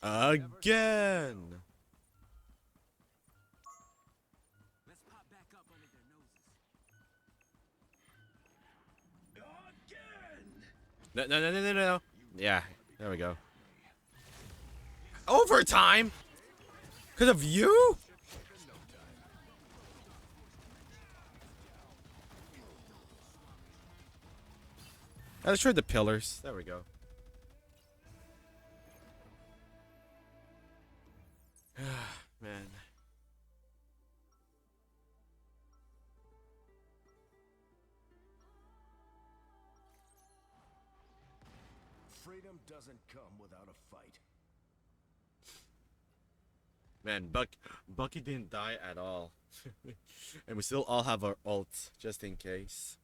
H: Again.
D: Let's pop back up under their noses.
H: No, no, no, no, no, no. Yeah, there we go. Overtime? Because of you? I destroyed the pillars. There we go. Man.
C: Freedom doesn't come without a fight.
H: Man, Bucky didn't die at all. And we still all have our ults, just in case.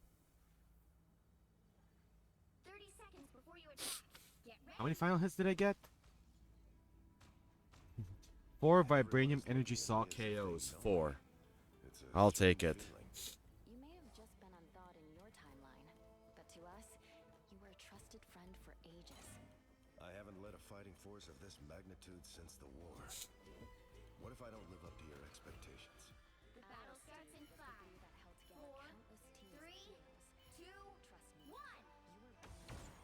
B: 30 seconds before you attack. Get ready.
H: How many final hits did I get? 4 vibranium energy saw KOs. 4. I'll take it.
E: You may have just been unthought in your timeline, but to us, you were a trusted friend for ages.
C: I haven't led a fighting force of this magnitude since the war. What if I don't live up to your expectations?
B: The battle starts in 5, 4, 3, 2, 1.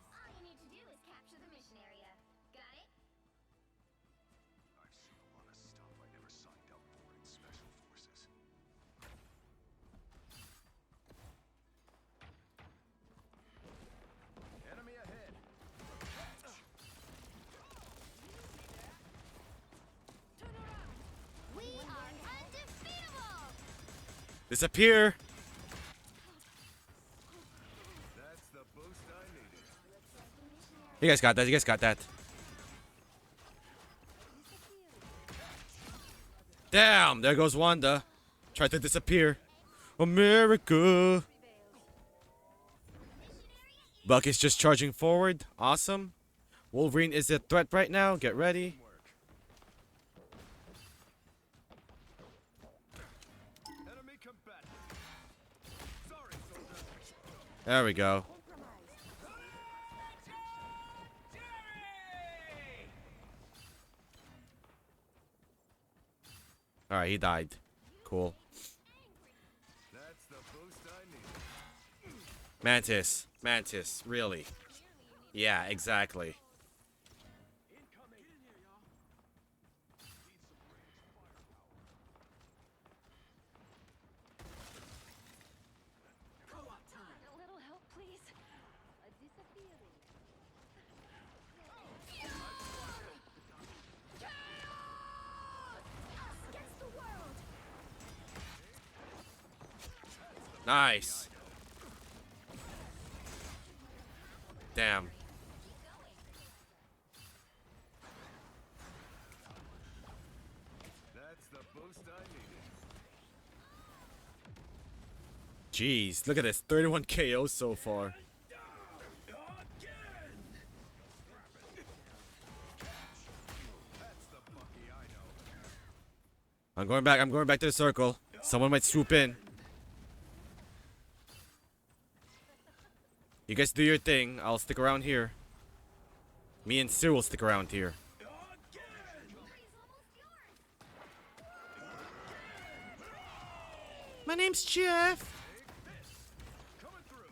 B: All you need to do is capture the mission area. Got it?
C: I've seen a lot of stuff I never signed up for in special forces. Enemy ahead.
B: We are undefeatable!
H: Disappear!
C: That's the boost I needed.
H: You guys got that. You guys got that. Damn! There goes Wanda. Tried to disappear. America! Buck is just charging forward. Awesome. Wolverine is a threat right now. Get ready.
C: Enemy combatant. Sorry, soldier.
H: There we go. Alright, he died. Cool.
C: That's the boost I needed.
H: Mantis. Mantis. Really. Yeah, exactly.
E: A little help, please. Disappearing.
B: Against the world!
H: Nice. Damn.
C: That's the boost I needed.
H: Jeez, look at this. 31 KOs so far.
C: That's the Bucky I know.
H: I'm going back. I'm going back to the circle. Someone might swoop in. You guys do your thing. I'll stick around here. Me and Sue will stick around here. My name's Jeff.
C: Coming through.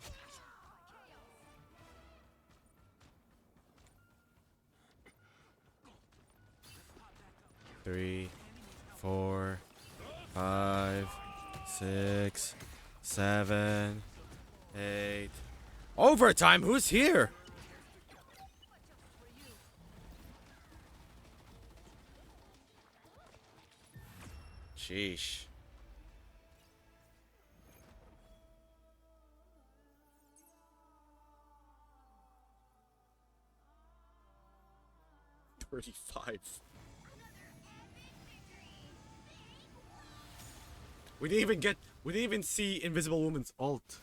H: 3, 4, 5, 6, 7, 8. Overtime? Who's here? Sheesh. $35. We didn't even see Invisible Woman's ult.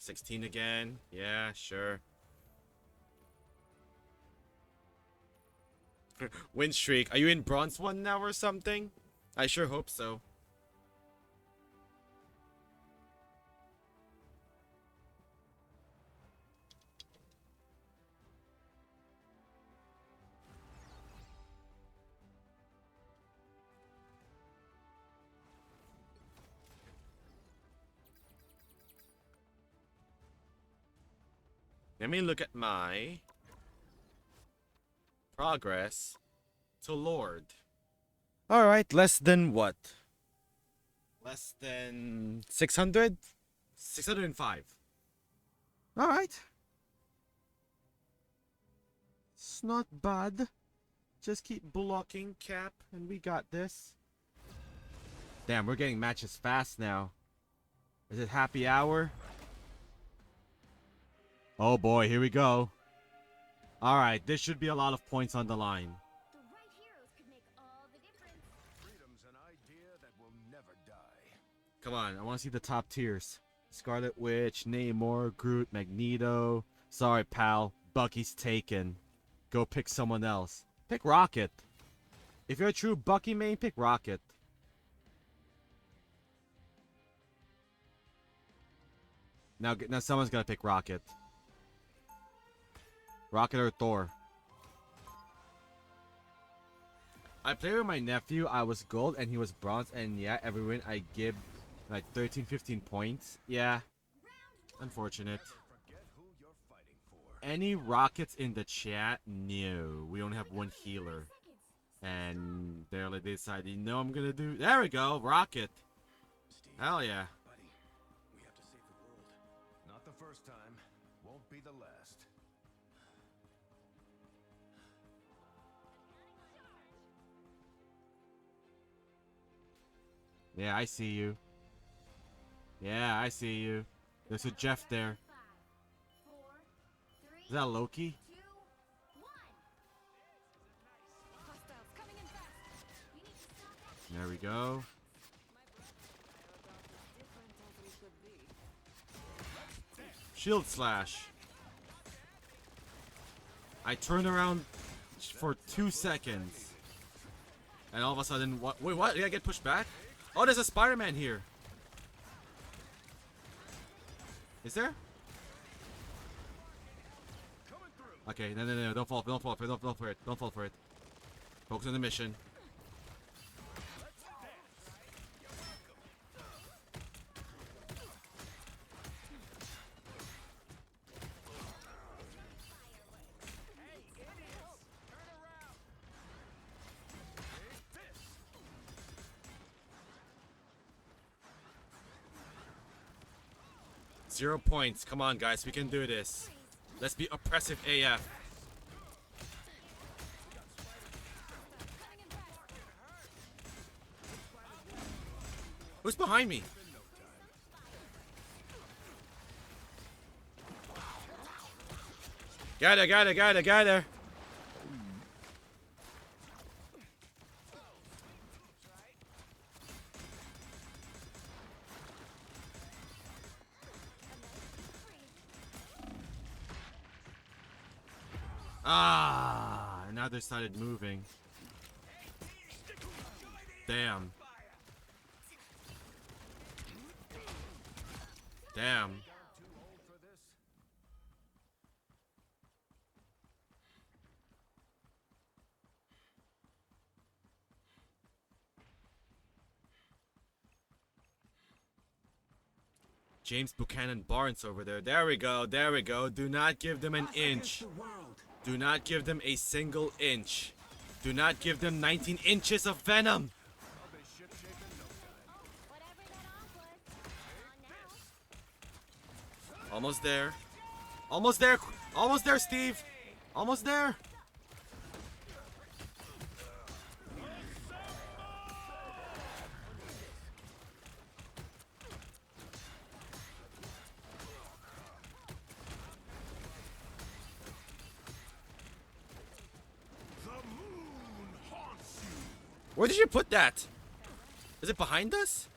H: $16 again. Yeah, sure. Win streak. Are you in bronze one now or something? I sure hope so. Let me look at my progress to Lord. Alright, less than what? Less than 600? 605. Alright. It's not bad. Just keep blocking, Cap, and we got this. Damn, we're getting matches fast now. Is it happy hour? Oh boy, here we go. Alright, this should be a lot of points on the line.
B: The right heroes could make all the difference.
C: Freedom's an idea that will never die.
H: Come on, I want to see the top tiers. Scarlet Witch, Namor, Groot, Magneto. Sorry, pal. Bucky's taken. Go pick someone else. Pick Rocket. If you're a true Bucky main, pick Rocket. Now someone's gotta pick Rocket. Rocket or Thor. I played with my nephew. I was gold and he was bronze. And yeah, every win I give like 13, 15 points. Yeah. Unfortunate. Any rockets in the chat? No. We only have one healer. And they decided, you know I'm gonna do. There we go. Rocket. Hell yeah.
C: Buddy, we have to save the world. Not the first time. Won't be the last.
H: Yeah, I see you. Yeah, I see you. There's a Jeff there. Is that Loki? There we go. Shield slash. I turned around for 2 seconds. And all of a sudden, what? Wait, what? Did I get pushed back? Oh, there's a Spider-Man here. Is there? Okay, no, don't fall for it, don't fall for it. Focus on the mission. Zero points. Come on, guys. We can do this. Let's be oppressive AF. Who's behind me? Got her. Ah, now they started moving. Damn. James Buchanan Barnes over there. There we go. Do not give them an inch. Do not give them a single inch. Do not give them 19 inches of venom. Almost there. Almost there, Steve. Almost there. Where did you put that? Is it behind us?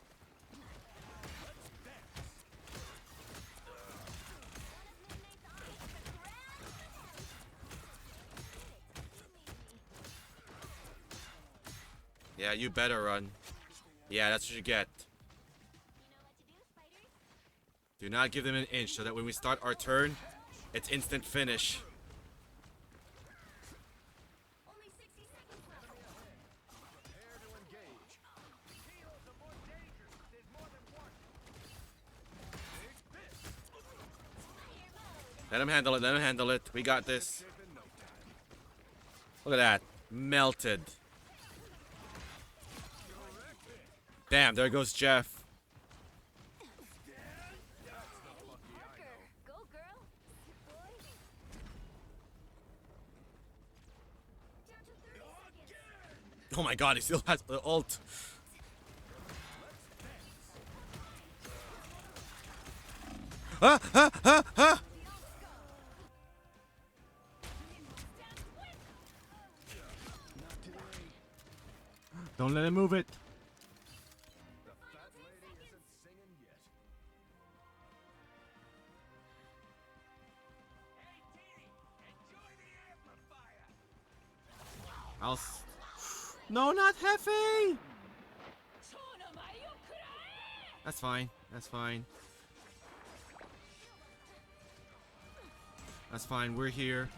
H: Yeah, you better run. Yeah, that's what you get. Do not give them an inch so that when we start our turn, it's instant finish. Let him handle it. We got this. Look at that. Melted. Damn, there goes Jeff.
E: Go, girl.
H: Oh my god, he still has the ult. Ah! Don't let him move it. No, not Hefe! That's fine. That's fine. That's fine. We're here.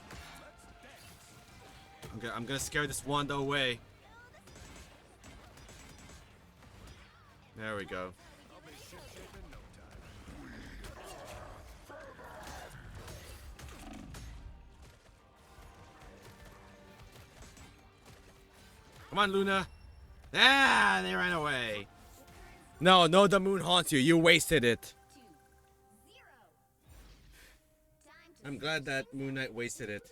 H: I'm gonna scare this Wanda away. There we go. Come on, Luna. Ah, they ran away. No, the moon haunts you. You wasted it. I'm glad that Moon Knight wasted it.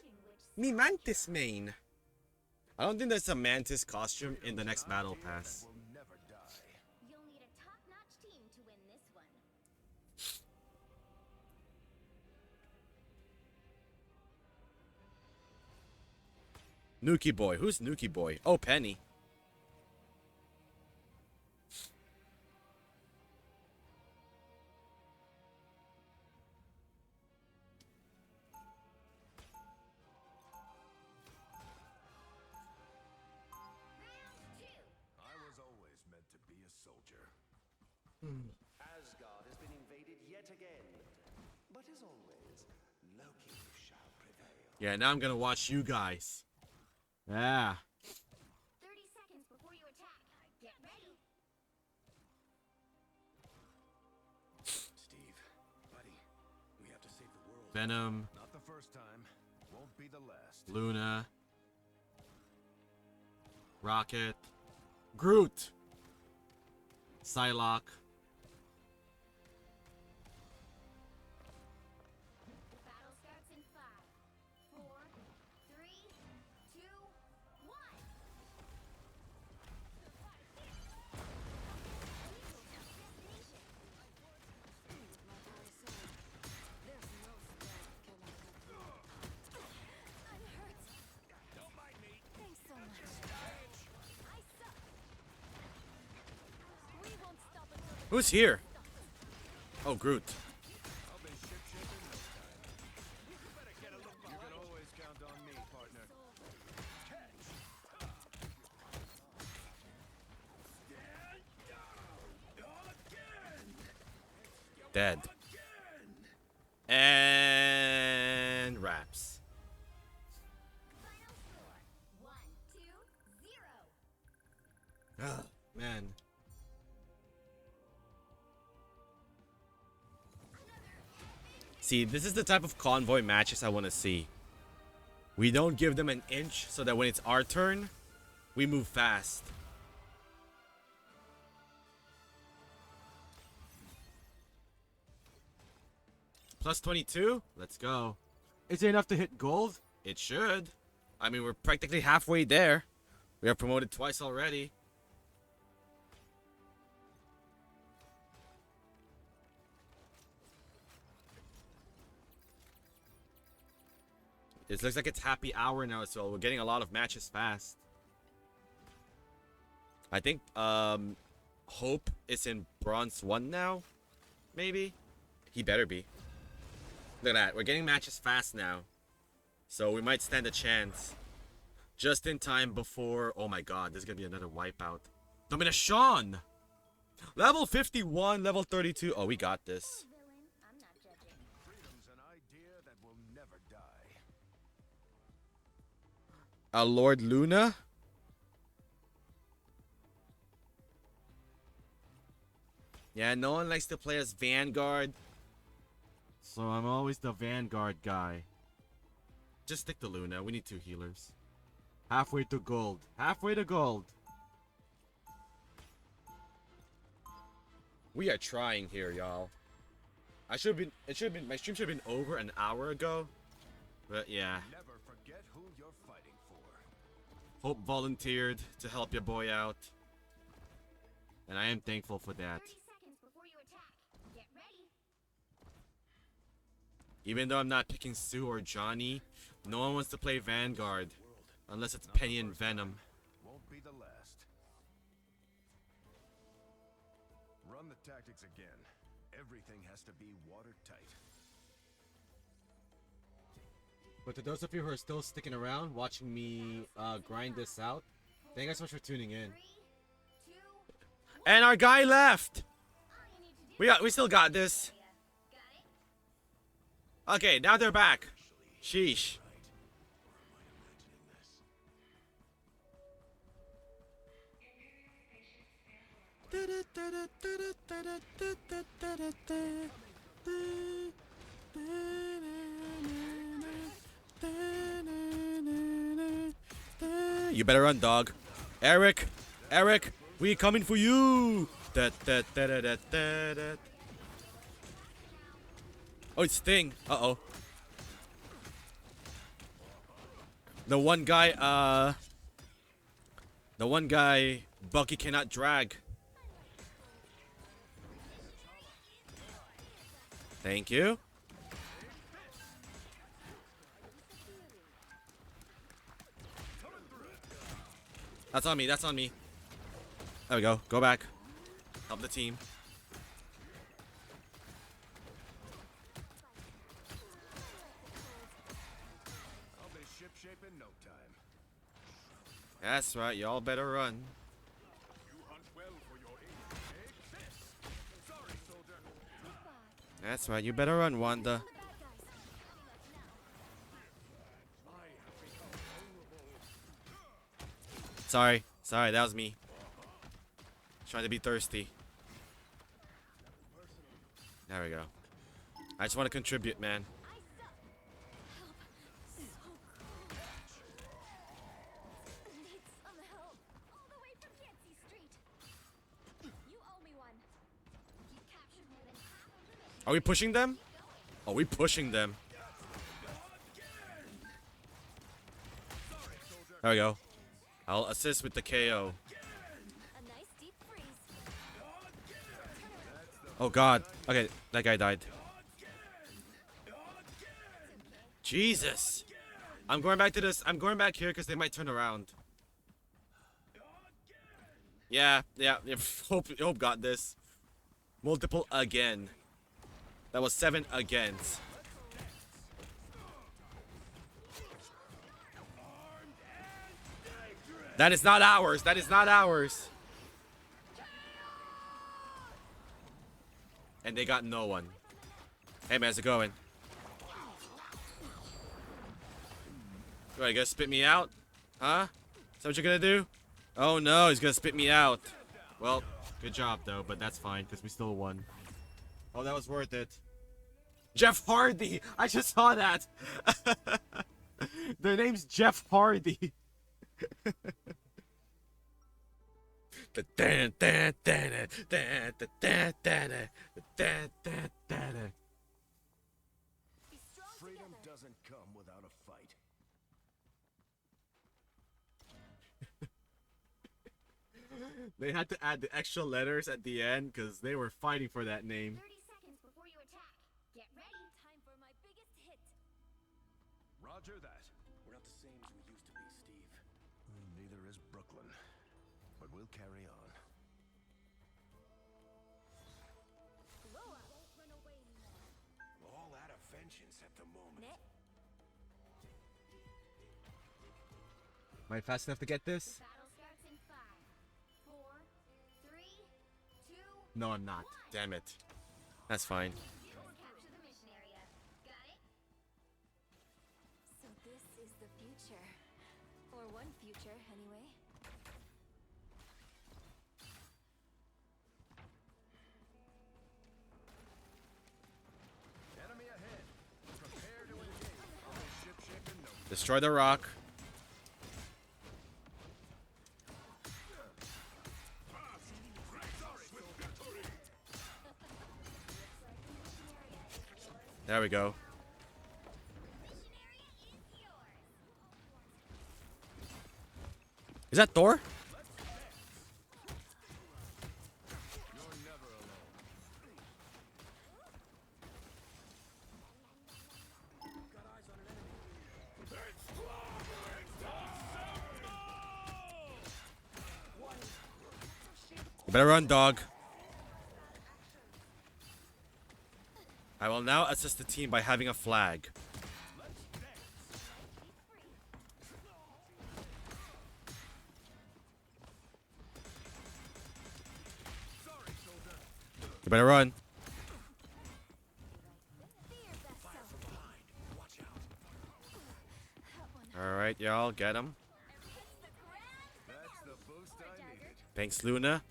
H: Me Mantis main. I don't think there's a Mantis costume in the next battle pass.
B: You'll need a top-notch team to win this one.
H: Nuki Boy. Who's Nuki Boy? Oh, Penny.
C: I was always meant to be a soldier.
F: Asgard has been invaded yet again. But as always, Loki shall prevail.
H: Yeah, now I'm gonna watch you guys. Yeah.
B: 30 seconds before you attack. Get ready.
C: Steve, buddy, we have to save the world.
H: Venom,
C: Not the first time. Won't be the last.
H: Luna, Rocket, Groot, Psylocke.
B: The battle starts in 5, 4, 3, 2, 1.
E: Thanks so much. I suck. We won't stop until the
H: Who's here? Oh, Groot.
C: I'll be ship-shape in no time. You better get a look. You can always count on me, partner.
H: Dead. And wraps.
B: Final score 1, 2, 0.
H: Oh, man. See, this is the type of convoy matches I want to see. We don't give them an inch so that when it's our turn, we move fast. Plus 22? Let's go. Is it enough to hit gold? It should. I mean, we're practically halfway there. We are promoted twice already. It looks like it's happy hour now, so we're getting a lot of matches fast. I think Hope is in bronze 1 now. Maybe? He better be. Look at that. We're getting matches fast now. So we might stand a chance. Just in time before... Oh my god, there's gonna be another wipeout. Domination! Level 51, level 32. Oh, we got this.
B: Villain, I'm not judging.
C: Freedom's an idea that will never die.
H: Lord Luna? Yeah, no one likes to play as Vanguard. So I'm always the Vanguard guy. Just stick to Luna. We need 2 healers. Halfway to gold. Halfway to gold. We are trying here, y'all. My stream should have been over an hour ago. But yeah.
C: Never forget who you're fighting for.
H: Hope volunteered to help your boy out. And I am thankful for that.
B: 30 seconds before you attack. Get ready.
H: Even though I'm not picking Sue or Johnny, no one wants to play Vanguard. Unless it's Penny and Venom.
C: Won't be the last. Run the tactics again. Everything has to be watertight.
H: But to those of you who are still sticking around, watching me grind this out, Thank you guys so much for tuning in.
B: 3, 2, 1.
H: And our guy left.
B: All you need to do
H: We still got this.
B: got it?
H: Okay, now they're back. Sheesh. You better run, dog. Eric, we coming for you. Oh, it's Sting. Uh-oh. The one guy Bucky cannot drag. Thank you. That's on me. There we go. Go back. Help the team.
C: I'll be ship-shape in no time.
H: That's right. Y'all better run.
C: You hunt well for your age, eh? Sorry, soldier.
H: That's right. You better run, Wanda. Sorry, that was me. Trying to be thirsty. There we go. I just want to contribute, man.
E: Need some help. All the way from Yancey Street. You owe me one.
B: You captured more than half of the mission.
H: Are we pushing them? Are we pushing them? There we go. I'll assist with the KO.
E: A nice deep freeze.
H: Oh god. Okay, that guy died. Jesus. I'm going back to this. I'm going back here because they might turn around. Yeah. Hope got this. Multiple again. That was 7 against. That is not ours. And they got no one. Hey man, how's it going? What, you gonna spit me out? Huh? Is that what you're gonna do? Oh no, he's gonna spit me out. Well, good job though, but that's fine, because we still won. Oh, that was worth it. Jeff Hardy! I just saw that! Their name's Jeff Hardy.
E: Be strong
C: Freedom
E: together.
C: doesn't come without a fight.
H: They had to add the extra letters at the end because they were fighting for that name.
B: 30 seconds before you attack. Get ready.
E: Time for my biggest hit.
C: Roger that. We're not the same as we used to be, Steve. Neither is Brooklyn. But we'll carry on.
E: Blow up. Won't run away anymore.
C: All out of vengeance at the moment.
E: Net.
H: Am I fast enough to get this?
B: Battle starts in 5, 4, 3, 2,
H: No, I'm not. Damn it. That's fine.
B: capture the mission area. Got it?
E: So this is the future. Or one future, anyway.
C: Enemy ahead. Prepare to engage. I'll be ship-shape in no time.
H: Destroy the rock. There we go. Is that Thor? You better run, dog. I will now assist the team by having a flag. You better run. Alright, y'all, get him.
C: That's the boost I needed.
H: Thanks, Luna.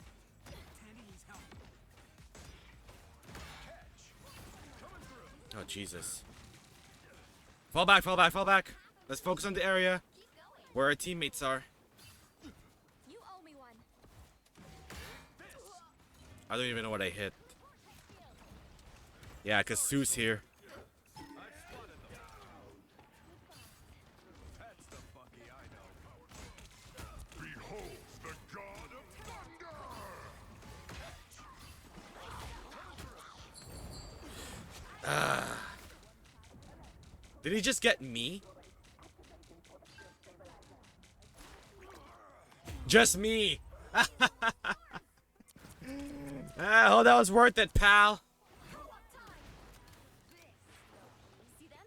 H: Oh, Jesus. Fall back, fall back, fall back. Let's focus on the area where our teammates are.
E: You owe me one.
H: I don't even know what I hit. Yeah, because Sue's here.
C: That's the Bucky I know. Behold the god of thunder!
H: Did he just get me? Just me. Oh, that was worth it, pal.
E: See them?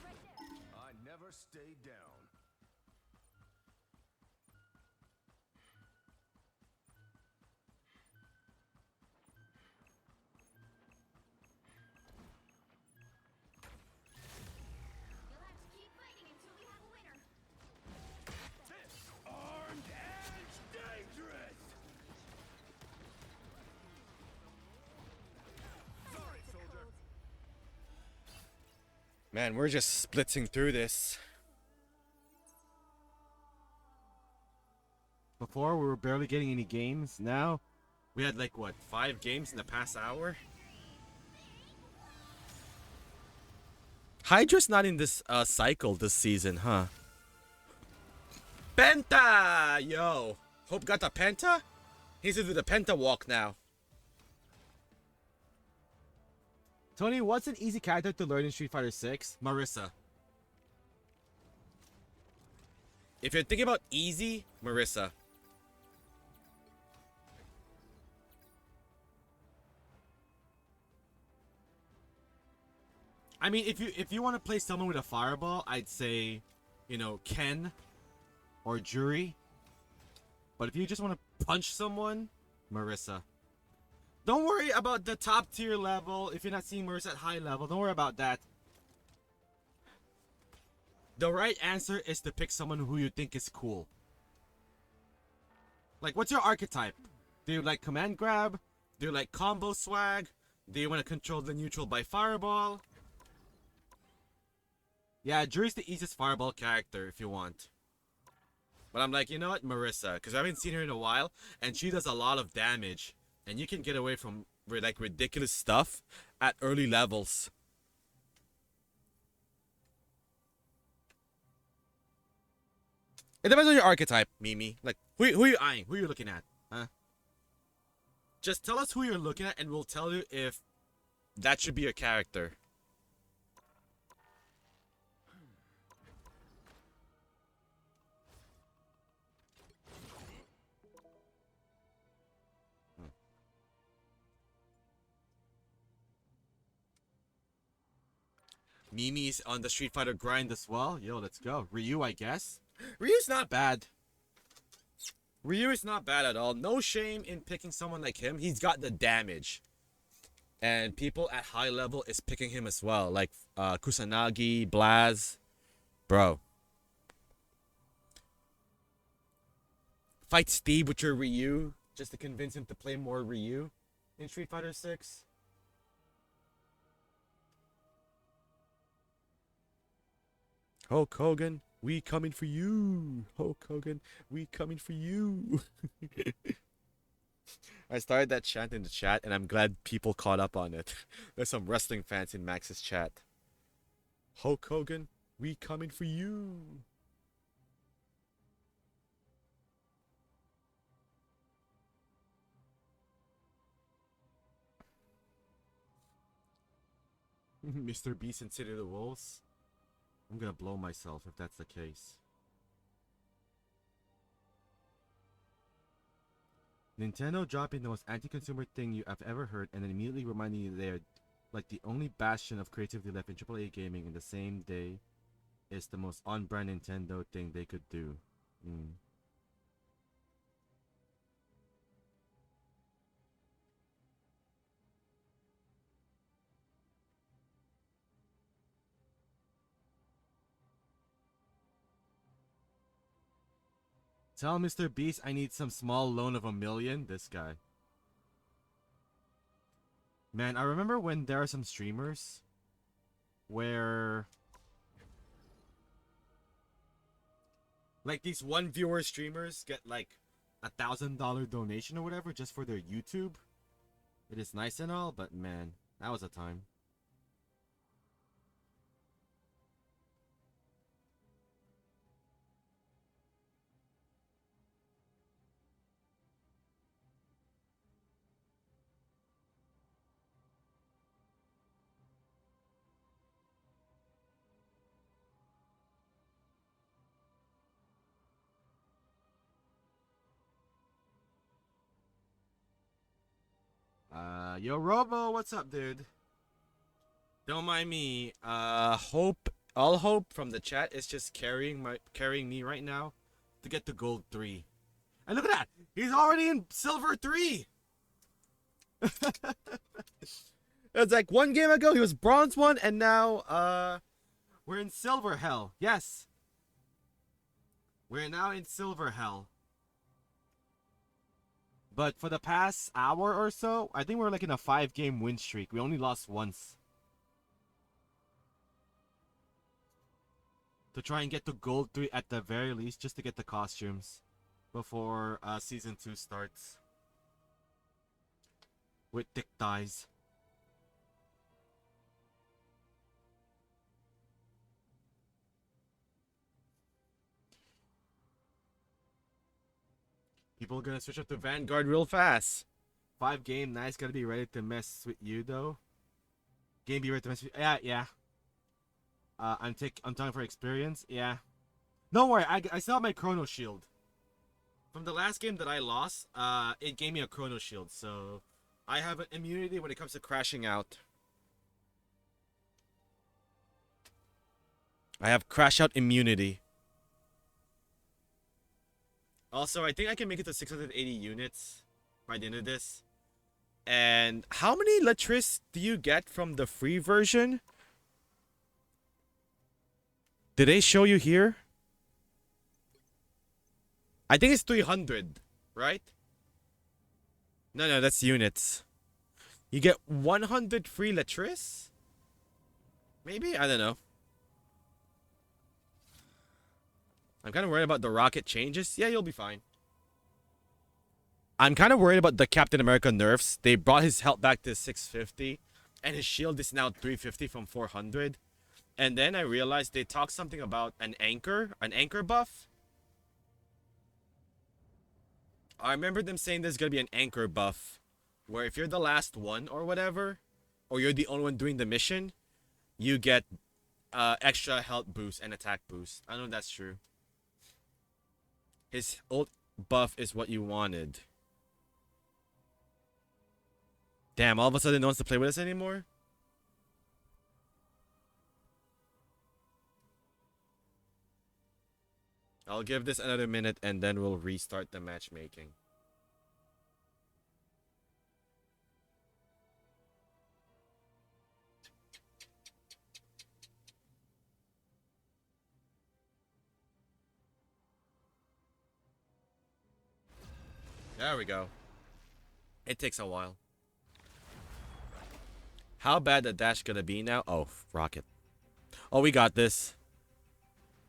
E: Right there.
C: I never stay down.
B: You'll have to keep fighting until we have a winner.
C: Armed and dangerous! Sorry, soldier.
H: Man, we're just splitting through this. Before, we were barely getting any games. Now, we had like, what, 5 games in the past hour? Hydra's not in this cycle this season, huh? Penta! Yo! Hope got the Penta? He's to do the Penta walk now. Tony, what's an easy character to learn in Street Fighter 6? Marissa. If you're thinking about easy, Marissa. I mean, if you want to play someone with a fireball, I'd say, you know, Ken or Jury. But if you just want to punch someone, Marissa. Don't worry about the top tier level. If you're not seeing Marissa at high level, don't worry about that. The right answer is to pick someone who you think is cool. Like, what's your archetype? Do you like command grab? Do you like combo swag? Do you want to control the neutral by fireball? Yeah, Jury's the easiest fireball character if you want. But I'm like, you know what? Marissa. Because I haven't seen her in a while. And she does a lot of damage. And you can get away from like ridiculous stuff at early levels. It depends on your archetype, Mimi. Like, who are you eyeing? Who are you looking at? Huh? Just tell us who you're looking at and we'll tell you if that should be your character. Mimi's on the Street Fighter grind as well. Yo, let's go. Ryu, I guess. Ryu's not bad. Ryu is not bad at all. No shame in picking someone like him. He's got the damage. And people at high level is picking him as well. Like Kusanagi, Blaz. Bro. Fight Steve with your Ryu just to convince him to play more Ryu in Street Fighter 6. Hulk Hogan, we coming for you. Hulk Hogan, we coming for you. I started that chant in the chat, and I'm glad people caught up on it. There's some wrestling fans in Max's chat. Hulk Hogan, we coming for you. Mr. Beast and City of the Wolves. I'm gonna blow myself if that's the case. Nintendo dropping the most anti-consumer thing you have ever heard and then immediately reminding you they're like the only bastion of creativity left in AAA gaming in the same day is the most on-brand Nintendo thing they could do. Tell Mr. Beast I need some small loan of $1 million. This guy. Man, I remember when there are some streamers where like these one viewer streamers get like $1,000 donation or whatever just for their YouTube. It is nice and all, but man, that was a time. Yo, Robo, what's up, dude? Don't mind me. All hope from the chat is just carrying me right now to get to gold 3. And look at that, he's already in silver 3. It's like 1 game ago he was bronze 1, and now we're in silver hell. Yes, we're now in silver hell. But for the past hour or so, I think we're like in a 5-game win streak. We only lost once. To try and get to gold 3 at the very least, just to get the costumes before season 2 starts. With thick thighs. People are gonna switch up to Vanguard real fast. 5-game, nice. Gotta be ready to mess with you though. Game be ready to mess with you. Yeah. I'm talking for experience. Yeah. Don't worry, I still have my Chrono Shield. From the last game that I lost, it gave me a Chrono Shield, so I have an immunity when it comes to crashing out. I have crash out immunity. Also, I think I can make it to 680 units by the end of this. And how many Latris do you get from the free version? Did they show you here? I think it's 300, right? No, that's units. You get 100 free Latris? Maybe? I don't know. I'm kind of worried about the rocket changes. Yeah, you'll be fine. I'm kind of worried about the Captain America nerfs. They brought his health back to 650. And his shield is now 350 from 400. And then I realized they talked something about an anchor buff. I remember them saying there's going to be an anchor buff. Where if you're the last one or whatever, or you're the only one doing the mission, you get extra health boost and attack boost. I don't know if that's true. His old buff is what you wanted. Damn, all of a sudden no wants to play with us anymore? I'll give this another minute and then we'll restart the matchmaking. There we go. It takes a while. How bad the dash gonna be now? Oh, rocket. Oh, we got this.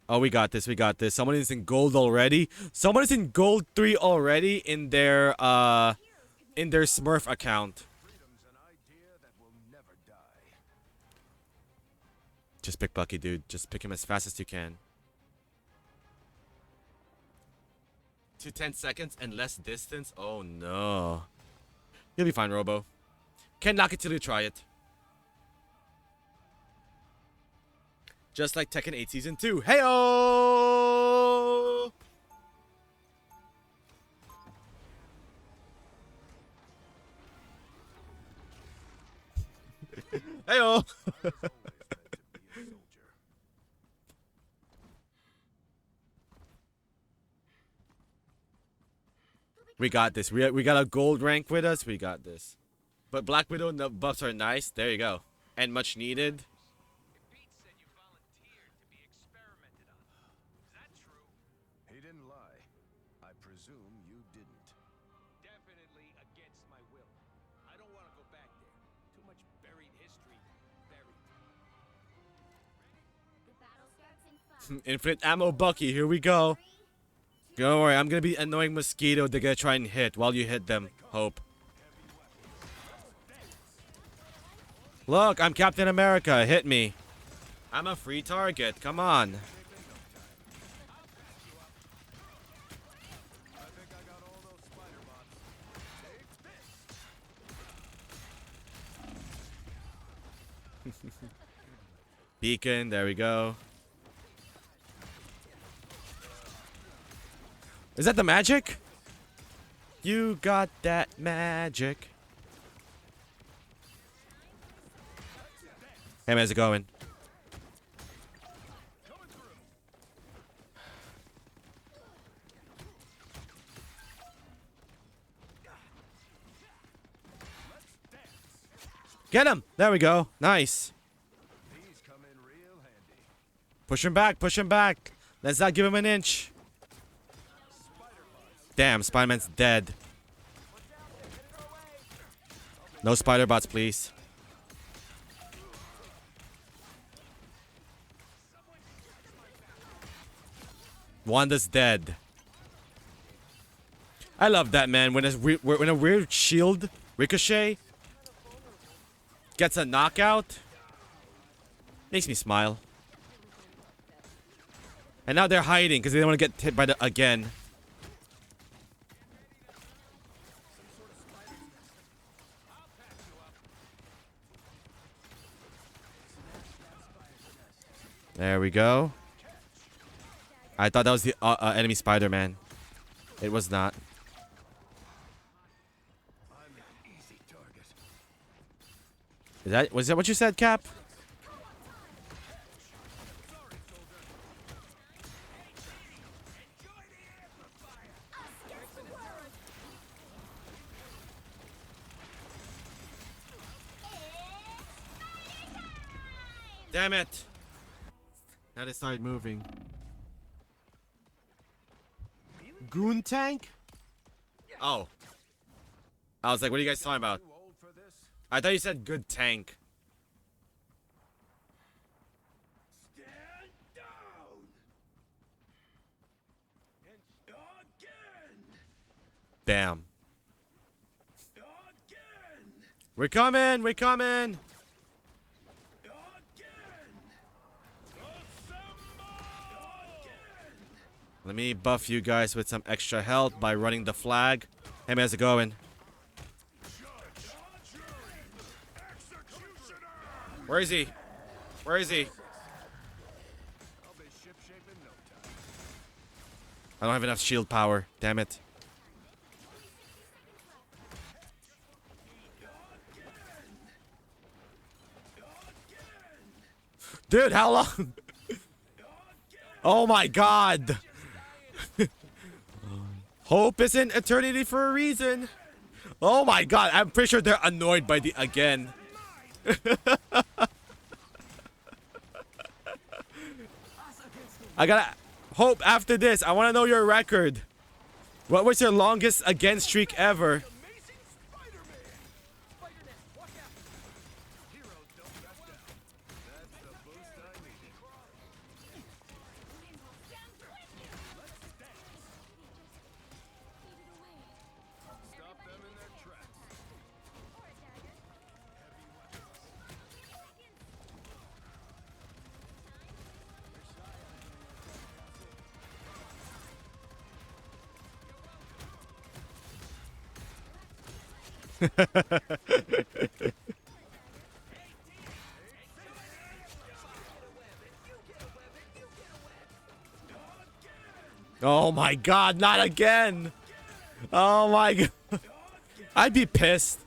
H: Oh, we got this. We got this. Someone is in gold already. Someone is in gold 3 already in their Smurf account. Just pick Bucky, dude. Just pick him as fast as you can. To 10 seconds and less distance. Oh no. You'll be fine, Robo. Can't knock it till you try it. Just like Tekken 8 Season 2. Heyo! Heyo! We got this. We got a gold rank with us. We got this. But Black Widow and the buffs are nice. There you go. And much needed.
C: He didn't lie.
H: Infinite ammo Bucky, here we go. Don't worry, I'm gonna be annoying mosquito. They're gonna try and hit while you hit them. Hope. Look, I'm Captain America. Hit me. I'm a free target. Come on. Beacon, there we go. Is that the magic? You got that magic. Hey, man, how's it going? Get him! There we go. Nice. Push him back, push him back. Let's not give him an inch. Damn, Spider-Man's dead. No spider bots, please. Wanda's dead. I love that, man. When a weird shield ricochet gets a knockout, makes me smile. And now they're hiding because they don't want to get hit by the again. There we go. I thought that was the enemy Spider-Man. It was not. Was that what you said, Cap? Damn it! Now they started moving. Goon tank? Oh. I was like, what are you guys talking about? I thought you said good tank.
C: Stand down. And again.
H: Damn.
C: Again.
H: We're coming! We're coming! Let me buff you guys with some extra health by running the flag. Hey, man, how's it going? Where is he? Where is he? I don't have enough shield power. Damn it. Dude, how long? Oh my god. Hope is in eternity for a reason. Oh my god, I'm pretty sure they're annoyed by the again. I gotta Hope after this. I want to know your record. What was your longest again streak ever? Oh my god, not again! Oh my god. I'd be pissed.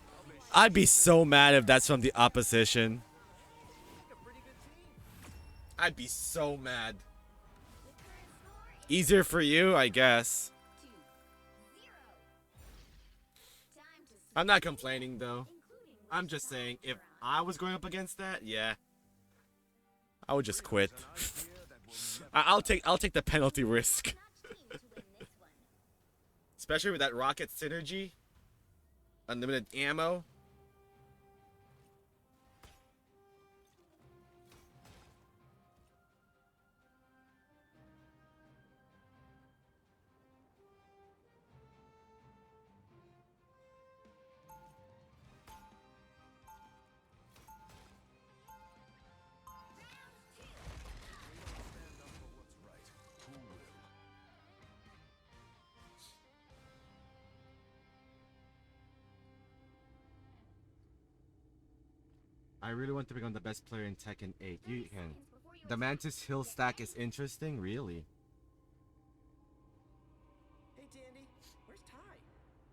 H: I'd be so mad if that's from the opposition. I'd be so mad. Easier for you, I guess. I'm not complaining though. I'm just saying, if I was going up against that, yeah, I would just quit. I'll take the penalty risk. Especially with that rocket synergy, unlimited ammo.
A: I really want to become the best player in Tekken 8. You can. The Mantis Hill stack is interesting, really.
F: Hey, Dandy, where's Ty?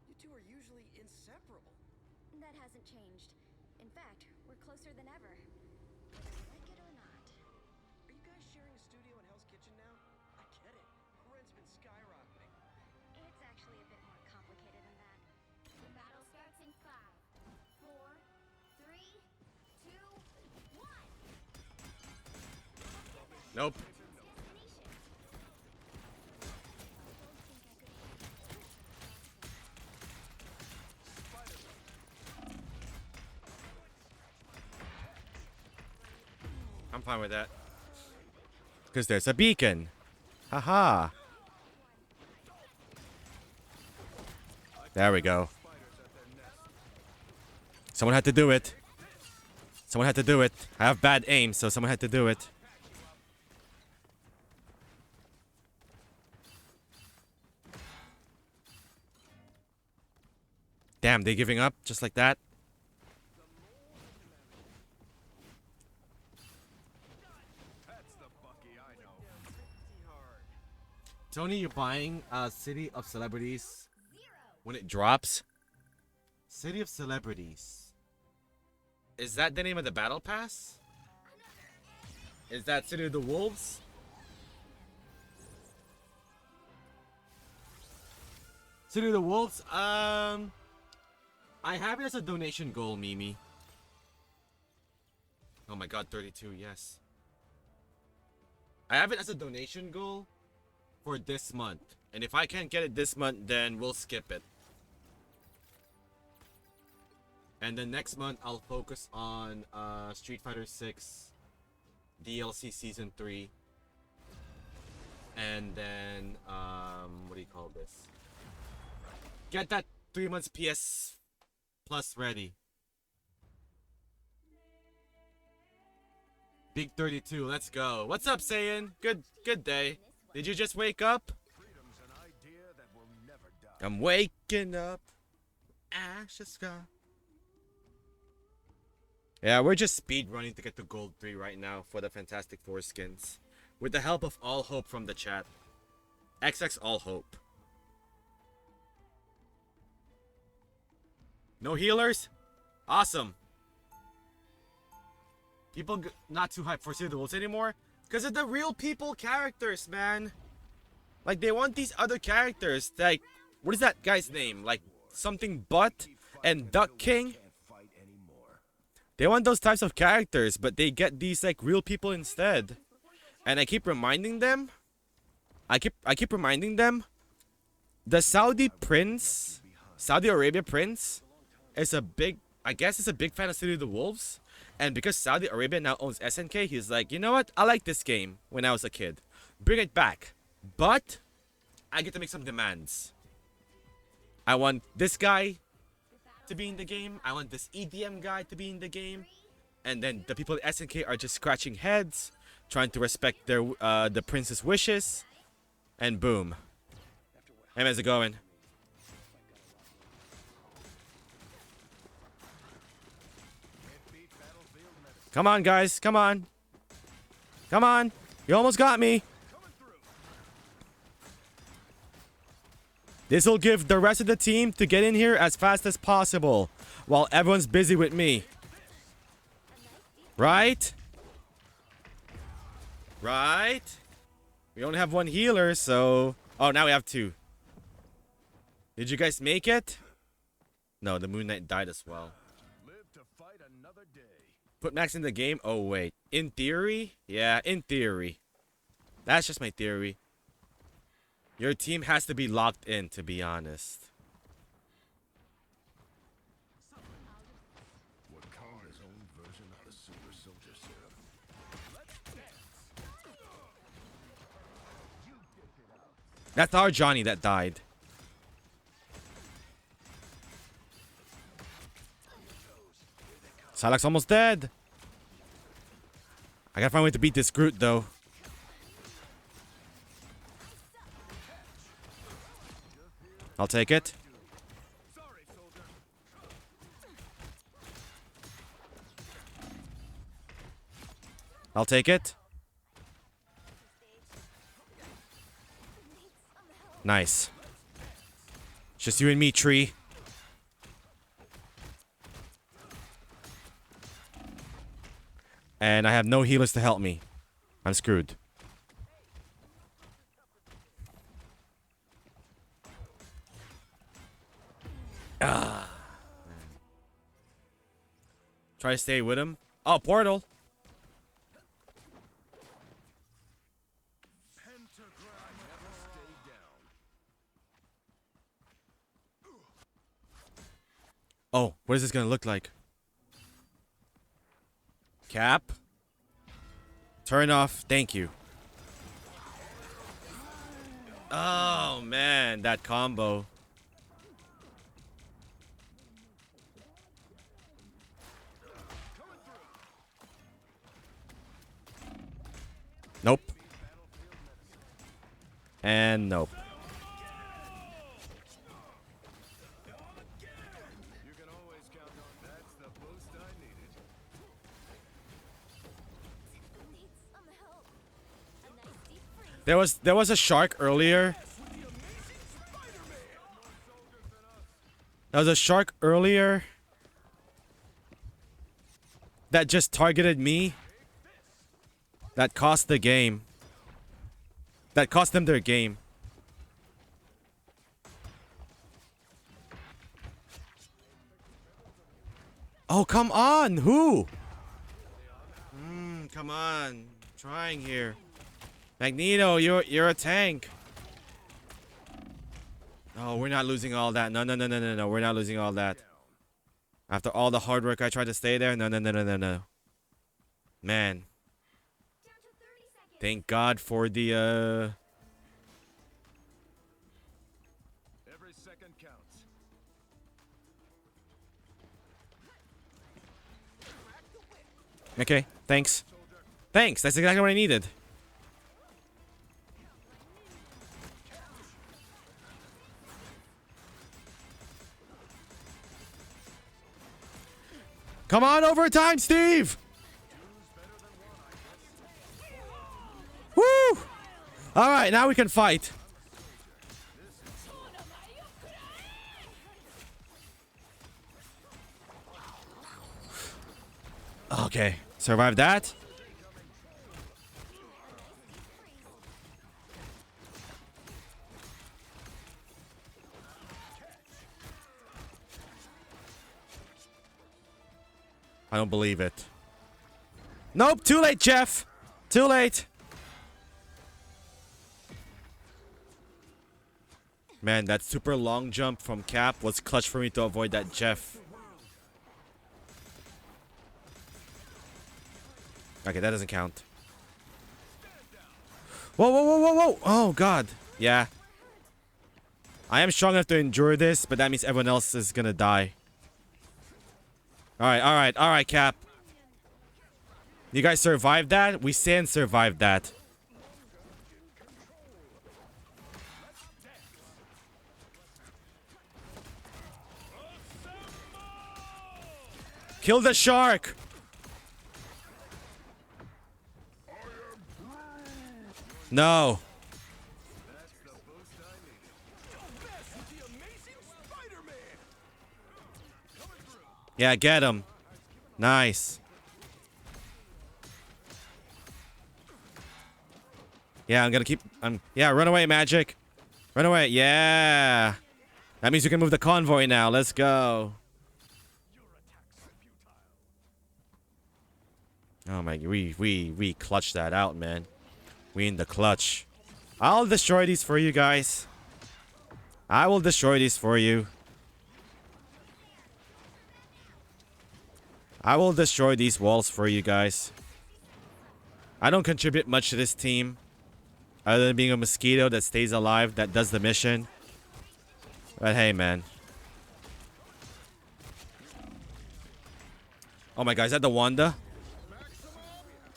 F: You two are usually inseparable.
E: That hasn't changed. In fact, we're closer than ever. Whether we like it or not.
F: Are you guys sharing a studio in Hell's Kitchen now? I get it. Rent's been skyrocketing.
E: It's actually a bit more complicated than that.
B: The battle starts in 5, 4, 3, 2, 1.
A: Nope.
B: Destination.
A: I'm fine with that. Because there's a beacon. Haha. There we go. Someone had to do it. Someone had to do it. I have bad aim, so someone had to do it. Damn, they giving up just like that?
C: That's the Bucky I know.
A: Tony, you're buying City of Celebrities when it drops? City of Celebrities. Is that the name of the battle pass? Is that City of the Wolves? City of the Wolves? I have it as a donation goal, Mimi. Oh my god, 32, yes. I have it as a donation goal for this month. And if I can't get it this month, then we'll skip it. And then next month, I'll focus on Street Fighter 6 DLC Season 3. And then, what do you call this? Get that 3 months PS Plus ready. Big 32, let's go. What's up, Saiyan? Good day. Did you just wake up?
C: Freedom's an idea that will never die.
A: I'm waking up. Ashes sky. Yeah, we're just speed running to get to Gold 3 right now for the Fantastic Four skins. With the help of All Hope from the chat. XX All Hope. No healers? Awesome. People not too hyped for City of the Wolves anymore because of the real people characters, man. Like, they want these other characters. Like, what is that guy's name? Like, something Butt and Duck King?
C: Can't fight anymore.
A: They want those types of characters, but they get these, like, real people instead. And I keep reminding them. I keep reminding them. The Saudi Prince, Saudi Arabia Prince, is a big, I guess is a big fan of City of the Wolves. And because Saudi Arabia now owns SNK, he's like, you know what? I like this game when I was a kid. Bring it back. But I get to make some demands. I want this guy to be in the game. I want this EDM guy to be in the game. And then the people at SNK are just scratching heads, trying to respect their the prince's wishes. And boom. Hey, how's it going? Come on, guys. Come on. Come on. You almost got me. This will give the rest of the team to get in here as fast as possible while everyone's busy with me. Right? Right? We only have one healer, so... Oh, now we have two. Did you guys make it? No, the Moon Knight died as well.
C: Live to fight another day.
A: Put Max in the game? Oh, wait. In theory? Yeah, in theory. That's just my theory. Your team has to be locked in, to be honest.
C: Wakanda's own version of the super soldier serum.
A: That's our Johnny that died. Salak's almost dead. I gotta find a way to beat this Groot, though. I'll take it.
H: I'll take it. Nice. Just you and me, tree. And I have no healers to help me. I'm screwed. Ah. Try to stay with him. Oh, portal. Oh, what is this gonna look like? Cap. Turn off. Thank you. Oh, man. That combo. Nope. And nope.
C: You can always count on that's the boost I needed.
E: Need some help. A nice deep freeze.
H: There was a shark earlier. There was a shark earlier that just targeted me. That cost the game. That cost them their game. Oh, come on. Who? Come on. Trying here. Magneto, you're a tank. Oh, we're not losing all that. No. We're not losing all that. After all the hard work I tried to stay there. No. Man. Thank God for the
C: Every second counts.
H: Okay, thanks. Thanks, that's exactly what I needed. Come on, overtime, Steve! Woo! Alright, now we can fight. Okay, survive that. I don't believe it. Nope, too late, Jeff. Too late. Man, that super long jump from Cap was clutch for me to avoid that Jeff. Okay, that doesn't count. Whoa. Oh, God. Yeah. I am strong enough to endure this, but that means everyone else is gonna die. Alright, Cap. You guys survived that? We Sans survived that. Kill the shark! No. Yeah, get him. Nice. Yeah, I'm gonna keep... yeah, run away, Magic. Run away. Yeah. That means we can move the convoy now. Let's go. Oh my... We clutched that out, man. We in the clutch. I'll destroy these for you guys. I will destroy these for you. I will destroy these walls for you guys. I don't contribute much to this team. Other than being a mosquito that stays alive, that does the mission. But hey, man. Oh my god, is that the Wanda?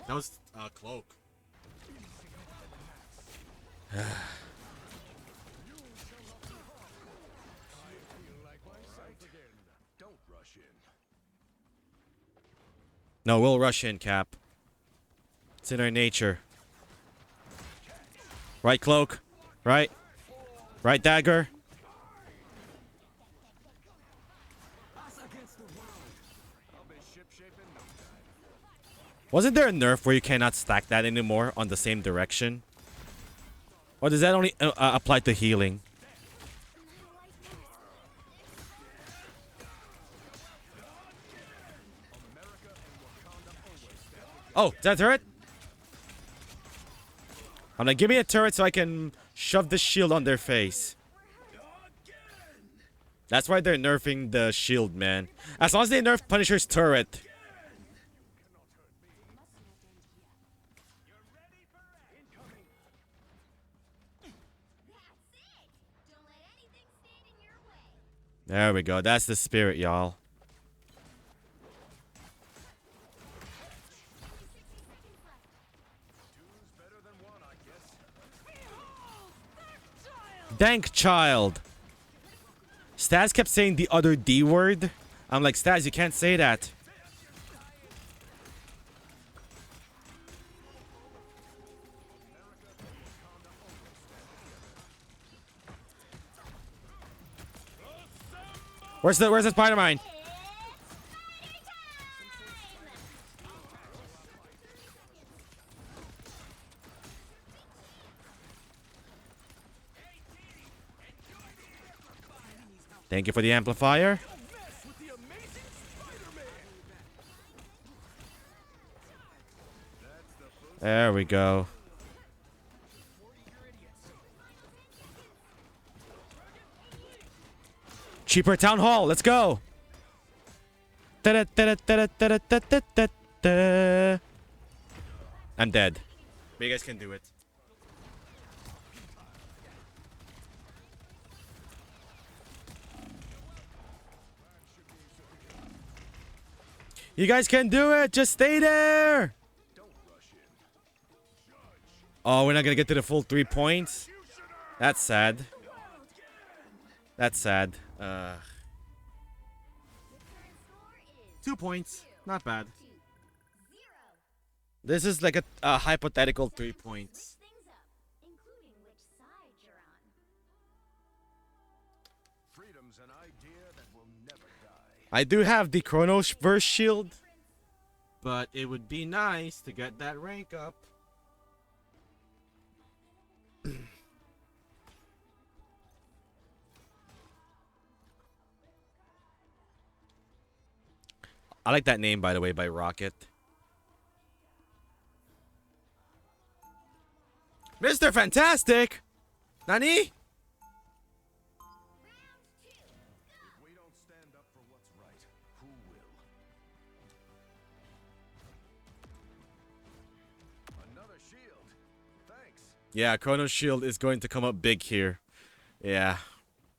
H: That was Cloak.
C: Don't rush in.
H: No, we'll rush in, Cap. It's in our nature. Right cloak. Right. Right dagger. Wasn't there a nerf where you cannot stack that anymore on the same direction? Or does that only apply to healing? Oh, is that a turret? I'm like, give me a turret so I can shove the shield on their face. That's why they're nerfing the shield, man. As long as they nerf Punisher's turret.
B: Don't let anything stand in your way.
H: There we go. That's the spirit, y'all. Dank child. Staz kept saying the other D word. I'm like, Staz, you can't say that. Where's the spider mine? Thank you for the amplifier. There we go. Cheaper town hall. Let's go. I'm dead. But you guys can do it. You guys can do it. Just stay there. Oh, we're not gonna get to the full 3 points. That's sad. That's sad. 2 points. Not bad. This is like a hypothetical 3 points.
B: Things up, including which side you're on.
C: Freedom's an idea that will never die.
H: I do have the Chronos verse shield, but it would be nice to get that rank up. I like that name, by the way, by Rocket. Mr. Fantastic! Nani?
C: If we don't stand up for what's right, who will? Another shield. Thanks.
H: Yeah, Chronos shield is going to come up big here. Yeah.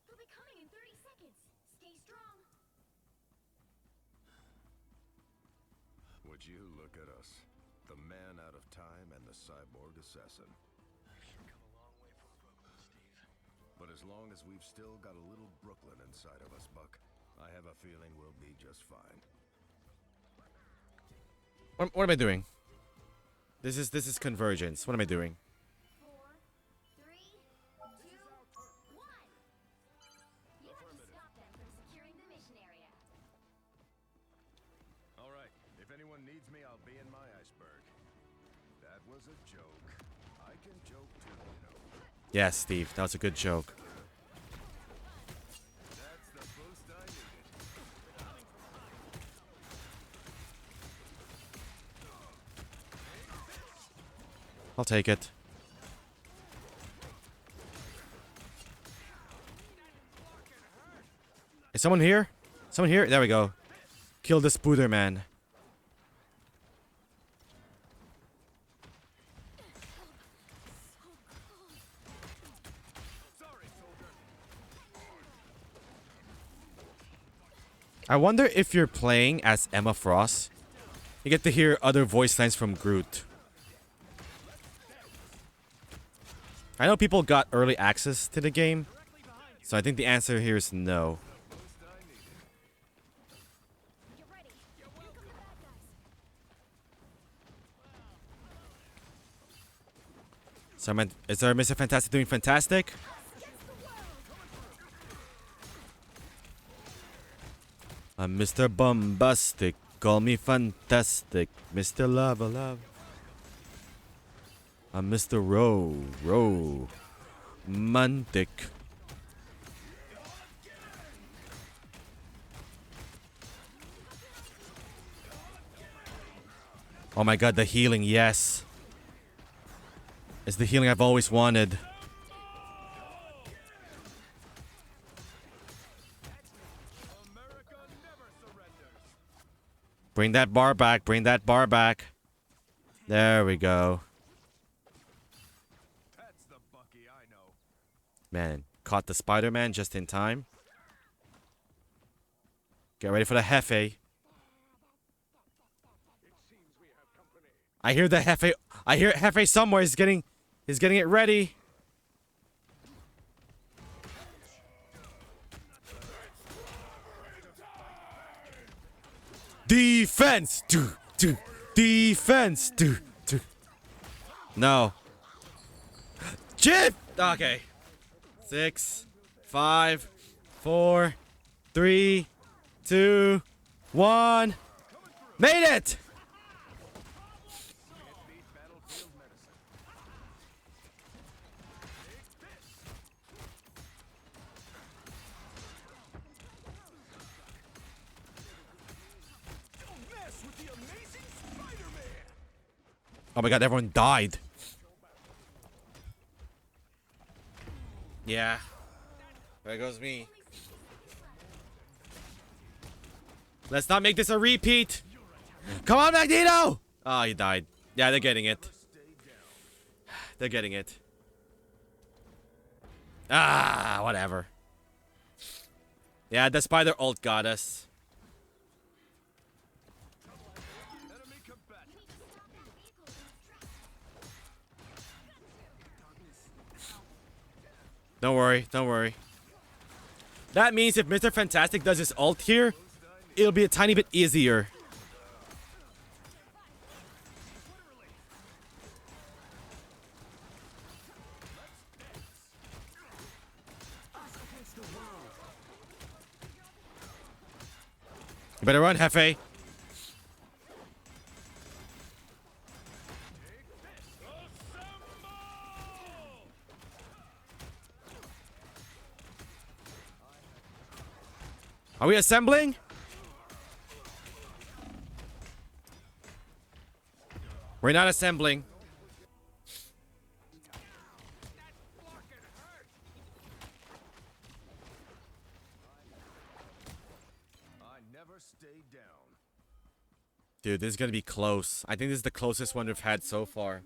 B: They'll be coming in 30 seconds. Stay strong.
C: Would you look at us? The man out of time and the cyborg assassin. But as long as we've still got a little Brooklyn inside of us, Buck, I have a feeling we'll be just fine.
H: What am I doing? This is convergence. What am I doing?
B: 4, 3, 2, 1. You have to stop them from securing the mission area.
C: All right, if anyone needs me, I'll be in my iceberg. That was a joke. I can joke too, you know.
H: Yes, Steve, that was a good joke.
C: That's the boost I needed.
H: I'll take it. Is someone here? Someone here? There we go. Kill the Spooder man. I wonder if you're playing as Emma Frost, you get to hear other voice lines from Groot. I know people got early access to the game, so I think the answer here is no.
E: Get ready. Here come the bad guys.
H: So is our Mr. Fantastic doing fantastic? I'm Mr. Bombastic. Call me fantastic. Mr. Lava Love. I'm Mr. Romantic. Oh my god, the healing, yes. It's the healing I've always wanted. Bring that bar back, bring that bar back. There we go.
C: That's the Bucky I know.
H: Man, caught the Spider-Man just in time. Get ready for the Hefe. I hear the Hefe. I hear Hefe somewhere. He's getting it ready. Defense. Defense. No. Chip. Okay. 6, 5, 4, 3, 2, 1. Made it. Oh my god, everyone died. Yeah. There goes me. Let's not make this a repeat. Come on, Magneto! Oh, he died. Yeah, they're getting it. They're getting it. Ah, whatever. Yeah, the spider ult got us. Don't worry, don't worry. That means if Mr. Fantastic does his ult here, it'll be a tiny bit easier. You better run, Hefe. Are we assembling? We're not assembling.
C: I never stayed down.
H: Dude, this is gonna be close. I think this is the closest one we've had so far.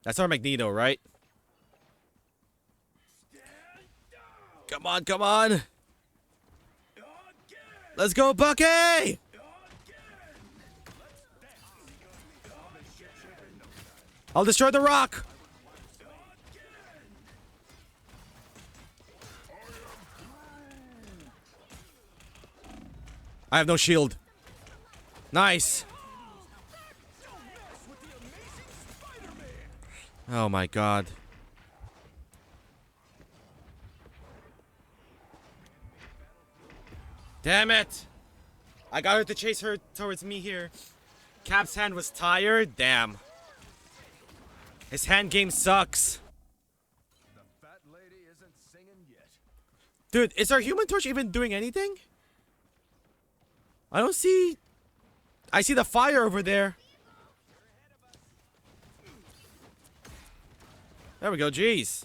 H: That's our Magneto, right? Come on, come on! Let's go, Bucky! I'll destroy the rock! I have no shield. Nice! Oh my god. Damn it! I got her to chase her towards me here. Cap's hand was tired. Damn. His hand game sucks.
C: The fat lady isn't singing yet.
H: Dude, is our Human Torch even doing anything? I don't see... I see the fire over there. There we go, jeez.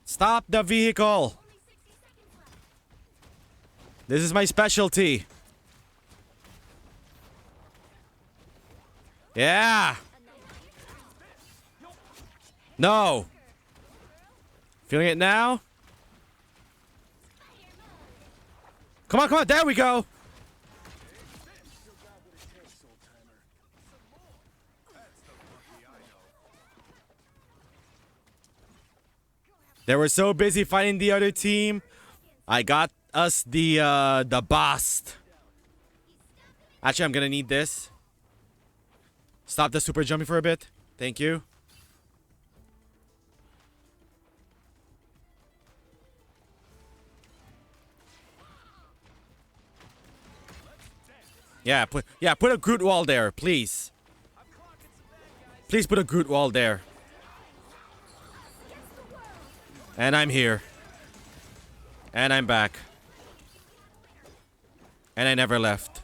H: Stop the vehicle. This is my specialty. Yeah. No. Feeling it now? Come on, come on. There we go. They were so busy fighting the other team. I got us the bust. Actually, I'm gonna need this. Stop the super jumping for a bit. Thank you. Put a Groot wall there, please. Please put a Groot wall there. And I'm here. And I'm back. And I never left.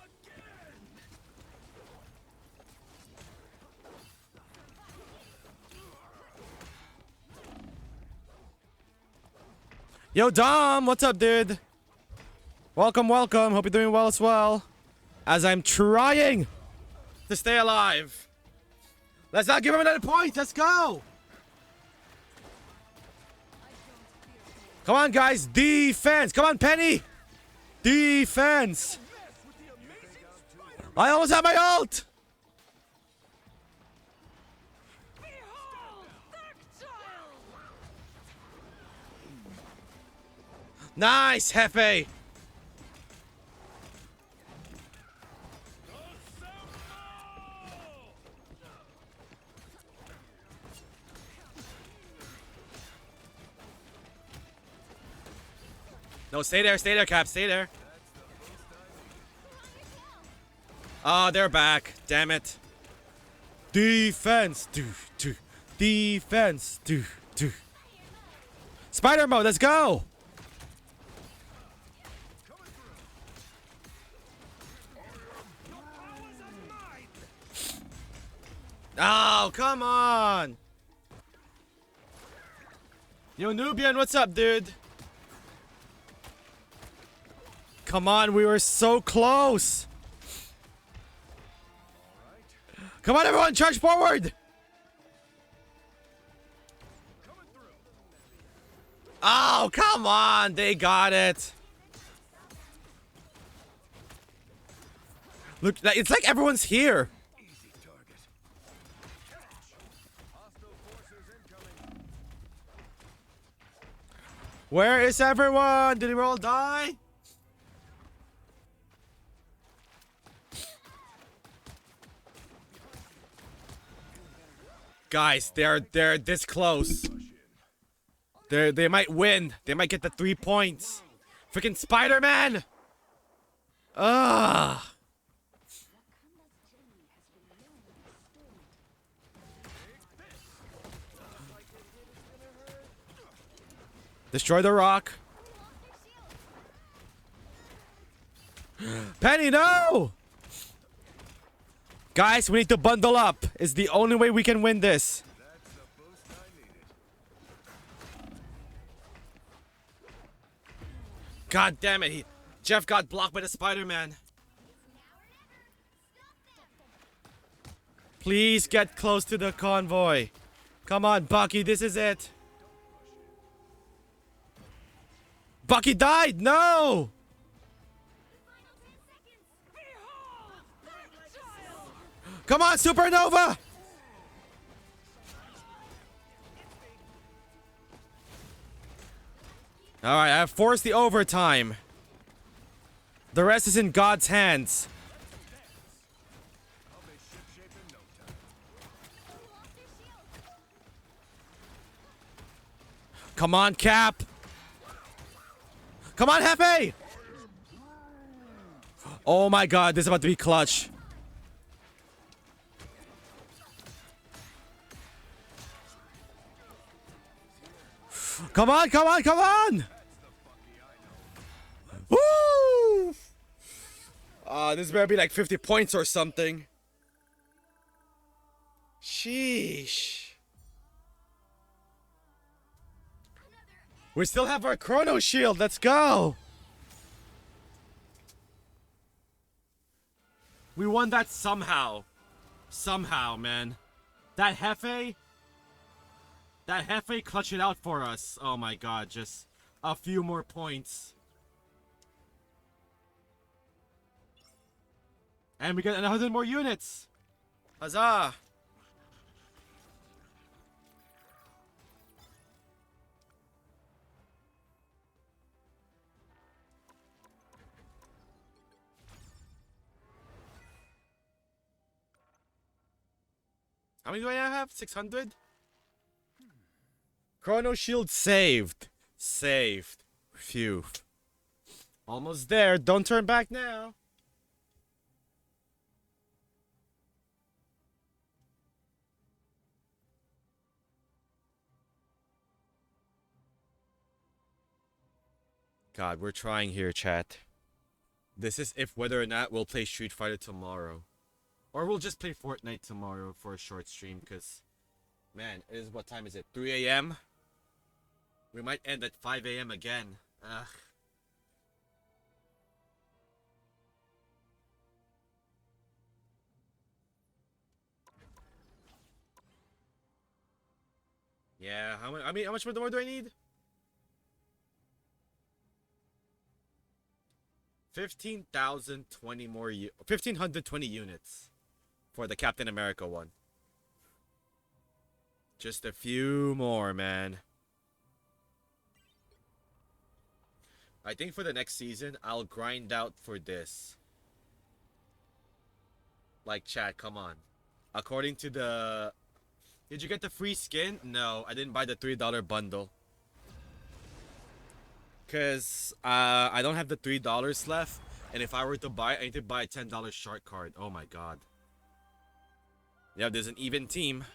H: Yo, Dom, what's up, dude? Welcome, welcome. Hope you're doing well as well. As I'm trying to stay alive. Let's not give him another point. Let's go. Come on, guys. Defense. Come on, Penny. Defense. I almost have my ult. Nice, Hefe. No, stay there, Cap, stay there. Oh, they're back. Damn it. Defense. Defense. Spider mode, let's go. Oh, come on. Yo, Nubian, what's up, dude? Come on, we were so close. Come on, everyone, charge forward. Oh, come on, they got it. Look, it's like everyone's here. Where is everyone? Did we all die? Guys, they're this close. They might win. They might get the 3 points. Freaking Spider-Man! Ugh. Destroy the rock. Penny, no! Guys, we need to bundle up. It's the only way we can win this. God damn it. Jeff got blocked by the Spider-Man. Please get close to the convoy. Come on, Bucky, this is it. Bucky died! No! Come on, Supernova! Alright, I've forced the overtime. The rest is in God's hands. Come on, Cap! Come on, Hefe! Oh my god, this is about to be clutch. Come on, come on, come on! Woo! This better be like 50 points or something. Sheesh. We still have our Chrono Shield. Let's go. We won that somehow. Somehow, man. That Hefe clutched it out for us. Oh my god, just a few more points. And we get 100 more units. Huzzah. How many do I have? 600? Chrono Shield saved. Saved. Phew. Almost there. Don't turn back now. God, we're trying here, chat. This is if whether or not we'll play Street Fighter tomorrow. Or we'll just play Fortnite tomorrow for a short stream, because, man, it is, what time is it? 3 a.m.? We might end at 5 a.m. again. Ugh. Yeah, how much more do I need? 15,020 more 1,520 units for the Captain America one. Just a few more, man. I think for the next season, I'll grind out for this. Like, chat, come on. According to the... Did you get the free skin? No, I didn't buy the $3 bundle. Because I don't have the $3 left. And if I were to buy it, I need to buy a $10 shark card. Oh my god. Yeah, there's an even team.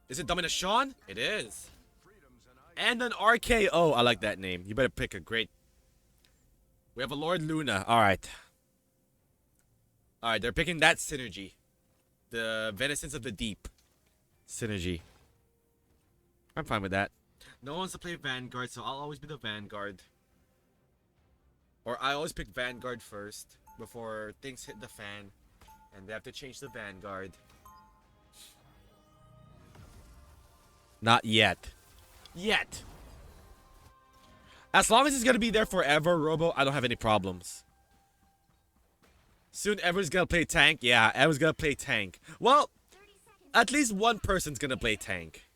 H: Is it Dominus Sean? It is. And an RKO. I like that name. You better pick a great... We have a Lord Luna. Alright. Alright, they're picking that synergy. The Vengeance of the Deep synergy. I'm fine with that. No one wants to play Vanguard, so I'll always be the Vanguard. Or I always pick Vanguard first before things hit the fan. And they have to change the Vanguard. Not yet. Yet. As long as it's gonna be there forever, Robo, I don't have any problems. Soon everyone's gonna play tank. Yeah, everyone's gonna play tank. Well, at least one person's gonna play tank.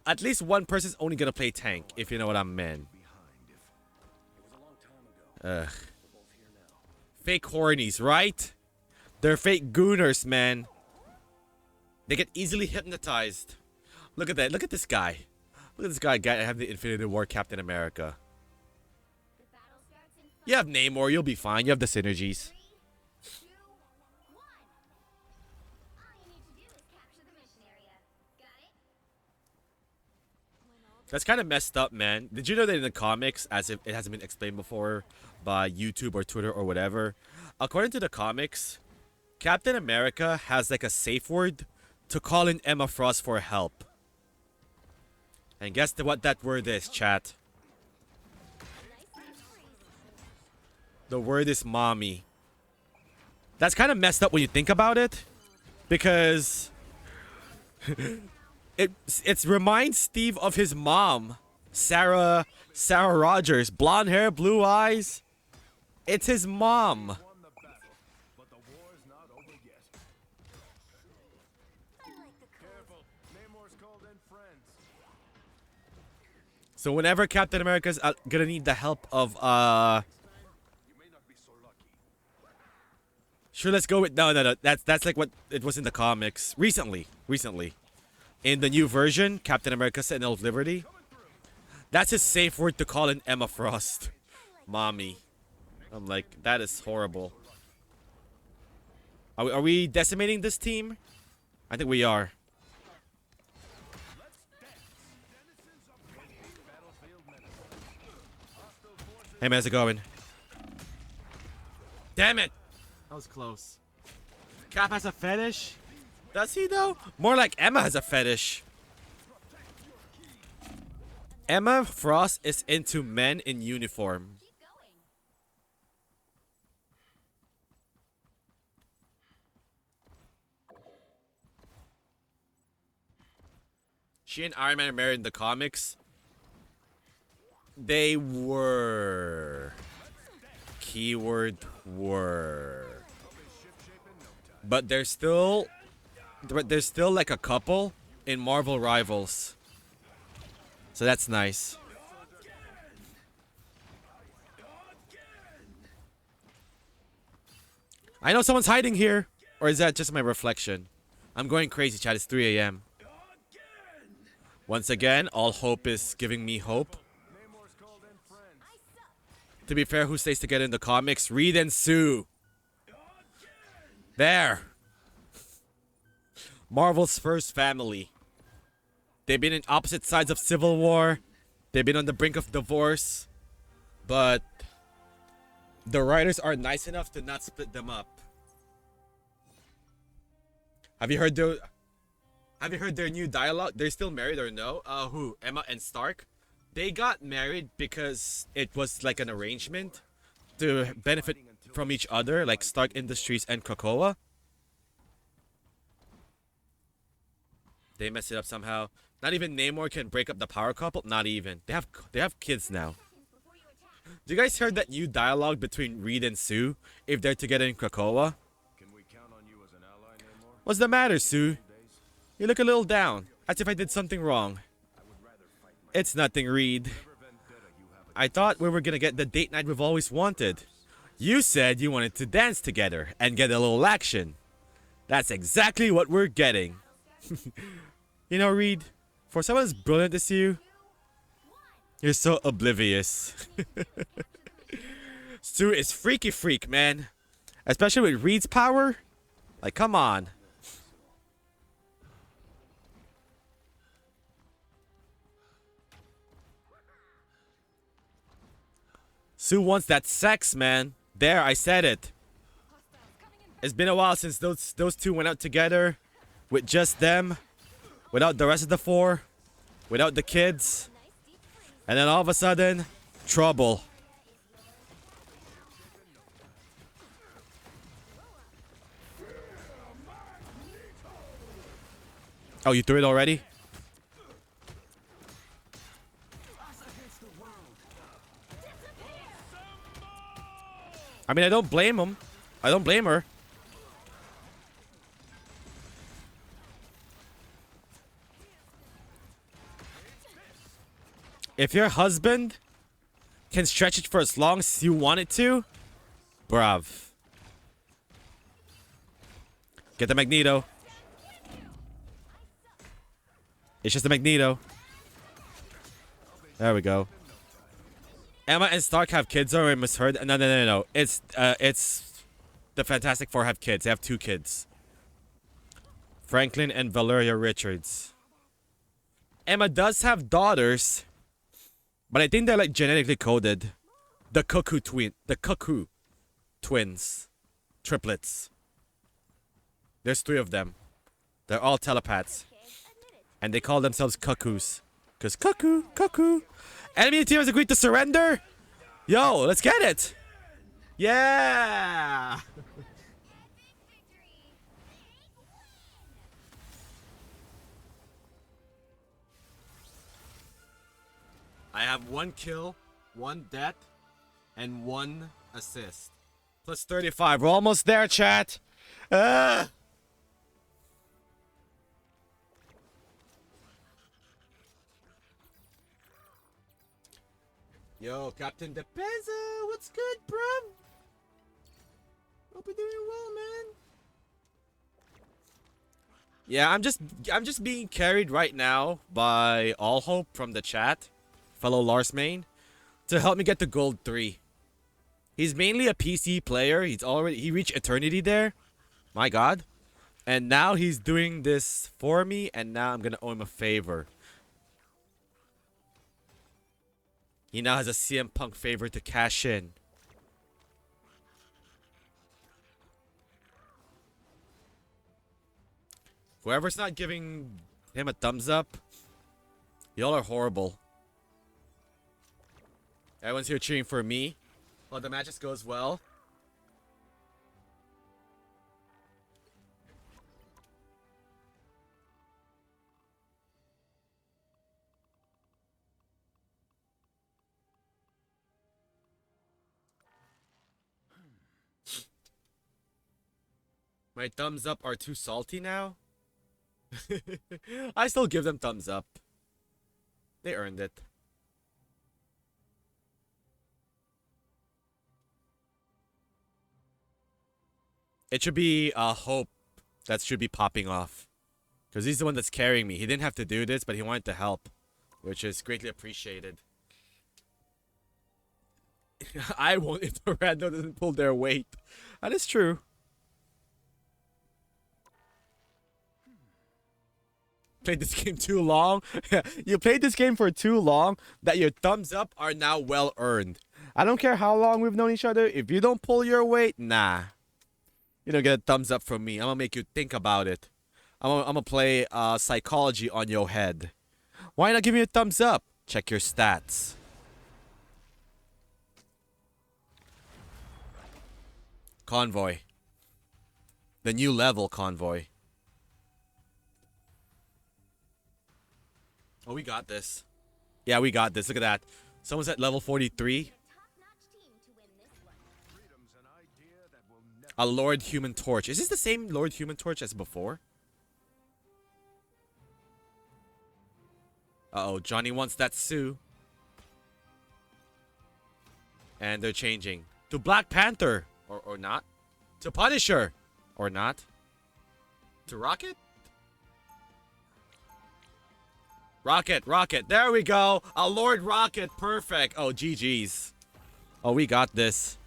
H: At least one person's only gonna play tank, if you know what I mean. Ugh. Fake hornies, right? They're fake gooners, man. They get easily hypnotized. Look at that. Look at this guy. Look at this guy have the Infinity War Captain America. You have Namor, you'll be fine. You have the synergies. That's kind of messed up, man. Did you know that in the comics, as if it hasn't been explained before by YouTube or Twitter or whatever, according to the comics, Captain America has like a safe word to call in Emma Frost for help. And guess what that word is, chat? The word is mommy. That's kind of messed up when you think about it, because it reminds Steve of his mom, Sarah Rogers, blonde hair, blue eyes. It's his mom. So whenever Captain America's gonna need the help of Sure, let's go with no. That's like what it was in the comics recently. In the new version, Captain America Sentinel of Liberty. That's his safe word to call in Emma Frost. Mommy. I'm like, that is horrible. Are we decimating this team? I think we are. Hey man, how's it going? Damn it! That was close. Cap has a fetish? Does he though? More like Emma has a fetish. Emma Frost is into men in uniform. She and Iron Man are married in the comics. They were. Keyword were. But there's still like a couple in Marvel Rivals. So that's nice. I know someone's hiding here. Or is that just my reflection? I'm going crazy, chat. It's 3 a.m. Once again, all hope is giving me hope. To be fair, who stays together in the comics? Reed and Sue. There. Marvel's first family. They've been in opposite sides of Civil War. They've been on the brink of divorce, but the writers are nice enough to not split them up. Have you heard their new dialogue? They're still married or no? Who? Emma and Stark? They got married because it was like an arrangement to benefit from each other, like Stark Industries and Krakoa. They messed it up somehow. Not even Namor can break up the power couple. Not even. They have kids now. Do you guys heard that new dialogue between Reed and Sue if they're together in Krakoa?
C: Can we count on you as an ally, Namor?
H: What's the matter, Sue? You look a little down, as if I did something wrong. It's nothing, Reed. I thought we were gonna get the date night we've always wanted. You said you wanted to dance together and get a little action. That's exactly what we're getting. You know, Reed, for someone as brilliant as you, you're so oblivious. Sue is freaky freak, man. Especially with Reed's power. Like, come on. Sue wants that sex, man. There, I said it. It's been a while since those two went out together. With just them. Without the rest of the four. Without the kids. And then all of a sudden, trouble. Oh, you threw it already? I mean, I don't blame him. I don't blame her. If your husband can stretch it for as long as you want it to, bruv. Get the Magneto. It's just a Magneto. There we go. Emma and Stark have kids, or I misheard. No. It's the Fantastic Four have kids. They have 2 kids. Franklin and Valeria Richards. Emma does have daughters, but I think they're like genetically coded. The Cuckoo twins. Triplets. There's 3 of them. They're all telepaths. And they call themselves Cuckoos. Cause cuckoo. Enemy team has agreed to surrender? Yo, let's get it! Yeah! I have 1 kill, 1 death, and 1 assist. Plus 35. We're almost there, chat. Yo, Captain Depeza, what's good, bruv? Hope you're doing well, man. Yeah, I'm just being carried right now by All Hope from the chat, fellow Lars main, to help me get to Gold 3. He's mainly a PC player. He reached Eternity there. My God. And now he's doing this for me, and now I'm gonna owe him a favor. He now has a CM Punk favor to cash in. Whoever's not giving him a thumbs up, y'all are horrible. Everyone's here cheering for me. Well, the match just goes well. My thumbs up are too salty now? I still give them thumbs up. They earned it. It should be Hope that should be popping off. Because he's the one that's carrying me. He didn't have to do this, but he wanted to help. Which is greatly appreciated. I won't if the rando doesn't pull their weight. That is true. Played this game too long. You played this game for too long that your thumbs up are now well earned. I don't care how long we've known each other. If you don't pull your weight, nah. You don't get a thumbs up from me. I'm gonna make you think about it. I'm gonna play psychology on your head. Why not give me a thumbs up? Check your stats. Convoy. The new level convoy. Oh, we got this. Yeah, we got this. Look at that. Someone's at level 43. A Lord Human Torch. Is this the same Lord Human Torch as before? Uh-oh, Johnny wants that Sue. And they're changing. To Black Panther. Or not. To Punisher. Or not. To Rocket? Rocket. There we go. A Lord Rocket. Perfect. Oh, GG's. Oh, we got this.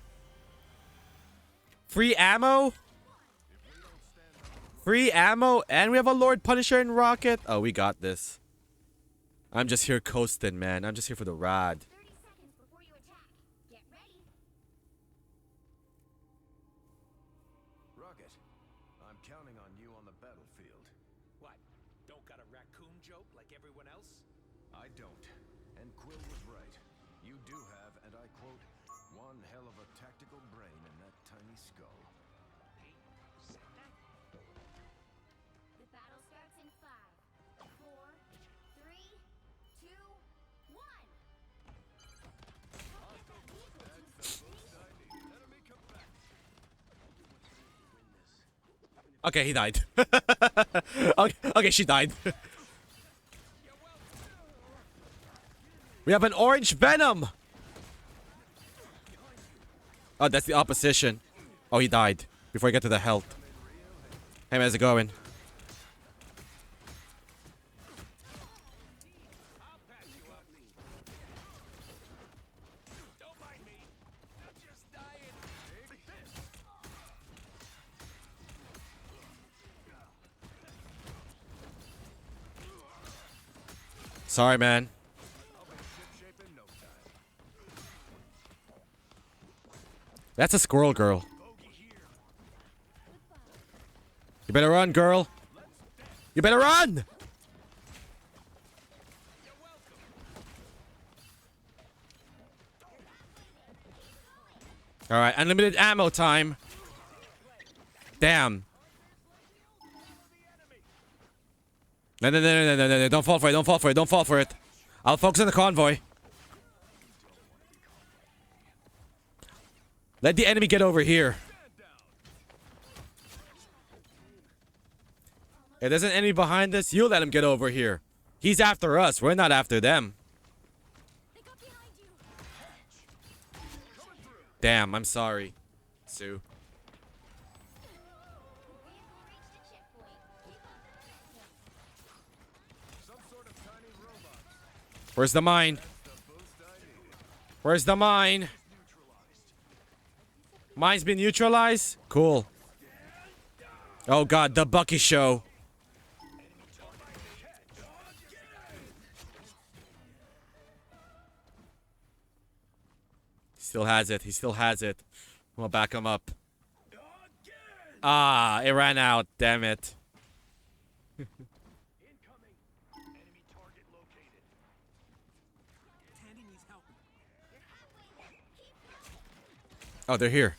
H: Free ammo? Free ammo? And we have a Lord Punisher and Rocket? Oh, we got this. I'm just here coasting, man. I'm just here for the ride.
B: 30 seconds before you attack. Get ready.
C: Rocket, I'm counting on you on the battlefield.
D: What? Don't got a raccoon joke like everyone else?
C: I don't. And Quill was right. You do have, and I quote, one hell of a tactical brain in that tiny skull.
B: The battle starts in 5, 4, 3, 2, 1.
H: Okay, he died. Okay, she died. We have an orange Venom. Oh, that's the opposition. Oh, he died before I get to the health. Hey, man, how's it going? Sorry, man. That's a squirrel girl. You better run, girl. You better run! Alright, unlimited ammo time. Damn. No. Don't fall for it. I'll focus on the convoy. Let the enemy get over here. If there's an enemy behind us, you let him get over here. He's after us. We're not after them. Damn, I'm sorry, Sue. Where's the mine? Where's the mine? Mine's been neutralized? Cool. Oh god, the Bucky show. Still has it. He still has it. I'm gonna back him up. Ah, it ran out. Damn it. Oh, they're here.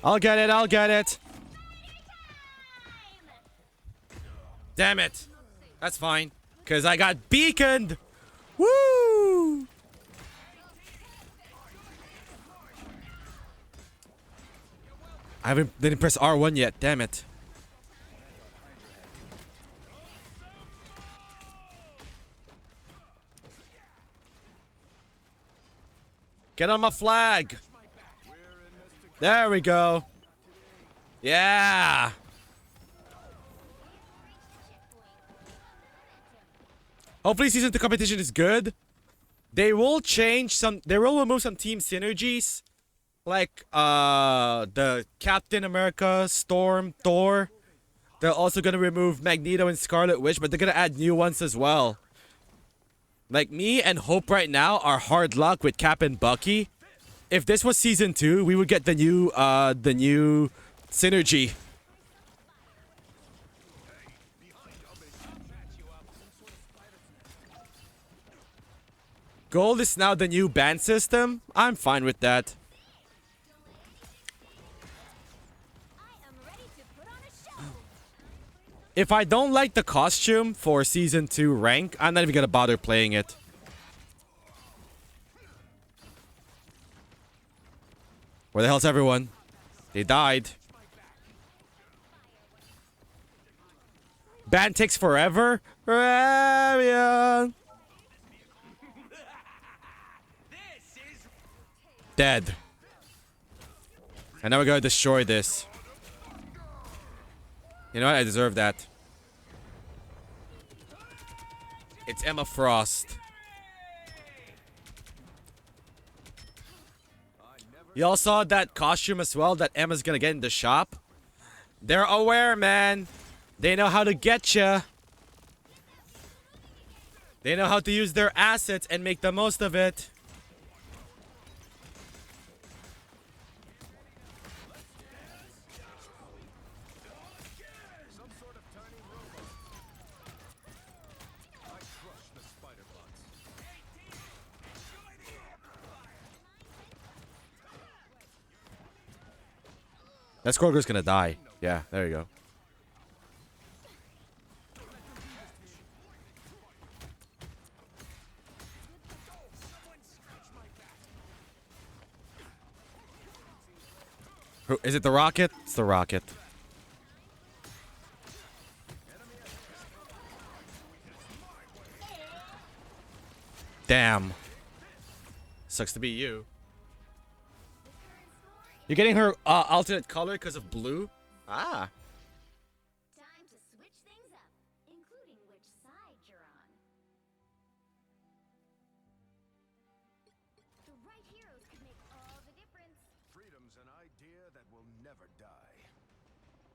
H: I'll get it. Damn it. That's fine. Because I got beaconed. Woo! I didn't press R1 yet. Damn it. Get on my flag. There we go. Yeah. Hopefully season 2 competition is good. They will change some. They will remove some team synergies, like the Captain America, Storm, Thor. They're also gonna remove Magneto and Scarlet Witch, but they're gonna add new ones as well. Like me and Hope right now are hard luck with Cap and Bucky. If this was season 2, we would get the new synergy. Gold is now the new ban system. I'm fine with that.
E: I am ready to put on a show.
H: If I don't like the costume for season 2 rank, I'm not even gonna bother playing it. Where the hell's everyone? They died. Ban takes forever? Rarian. Dead. And now we're gonna destroy this. You know what? I deserve that. It's Emma Frost. Y'all saw that costume as well that Emma's gonna get in the shop? They're aware, man. They know how to get ya. They know how to use their assets and make the most of it. That Skorgo's gonna die. Yeah, there you go. Is it the rocket? It's the rocket. Damn. Sucks to be you. You're getting her alternate color because of blue? Ah.
B: Time to switch things up, including which side you're on. The right heroes could make all the difference.
C: Freedom's an idea that will never die.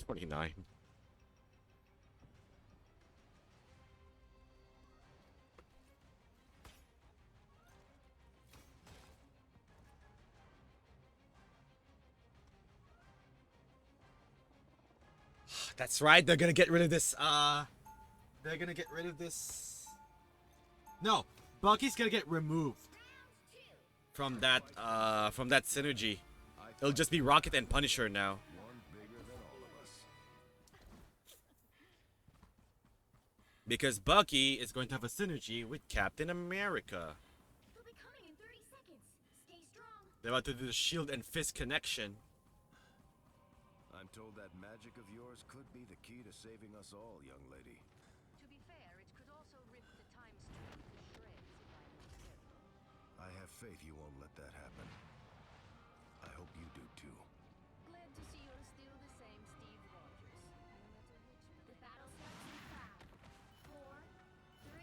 H: 29. That's right, they're gonna get rid of this, they're gonna get rid of this... No, Bucky's gonna get removed from that synergy. It'll just be Rocket and Punisher now.
C: One bigger than all of us.
H: Because Bucky is going to have a synergy with Captain America.
B: They'll be coming in 30 seconds. Stay strong.
H: They're about to do the shield and fist connection.
C: I'm told that magic of yours could be the key to saving us all, young lady.
I: To be fair, it could also rip the time stream to shreds if I'm not careful.
C: I have faith you won't let that happen. I hope you do too.
I: Glad to see you're still the same Steve Rogers, no matter which.
B: The battle starts in 5, 4, 3,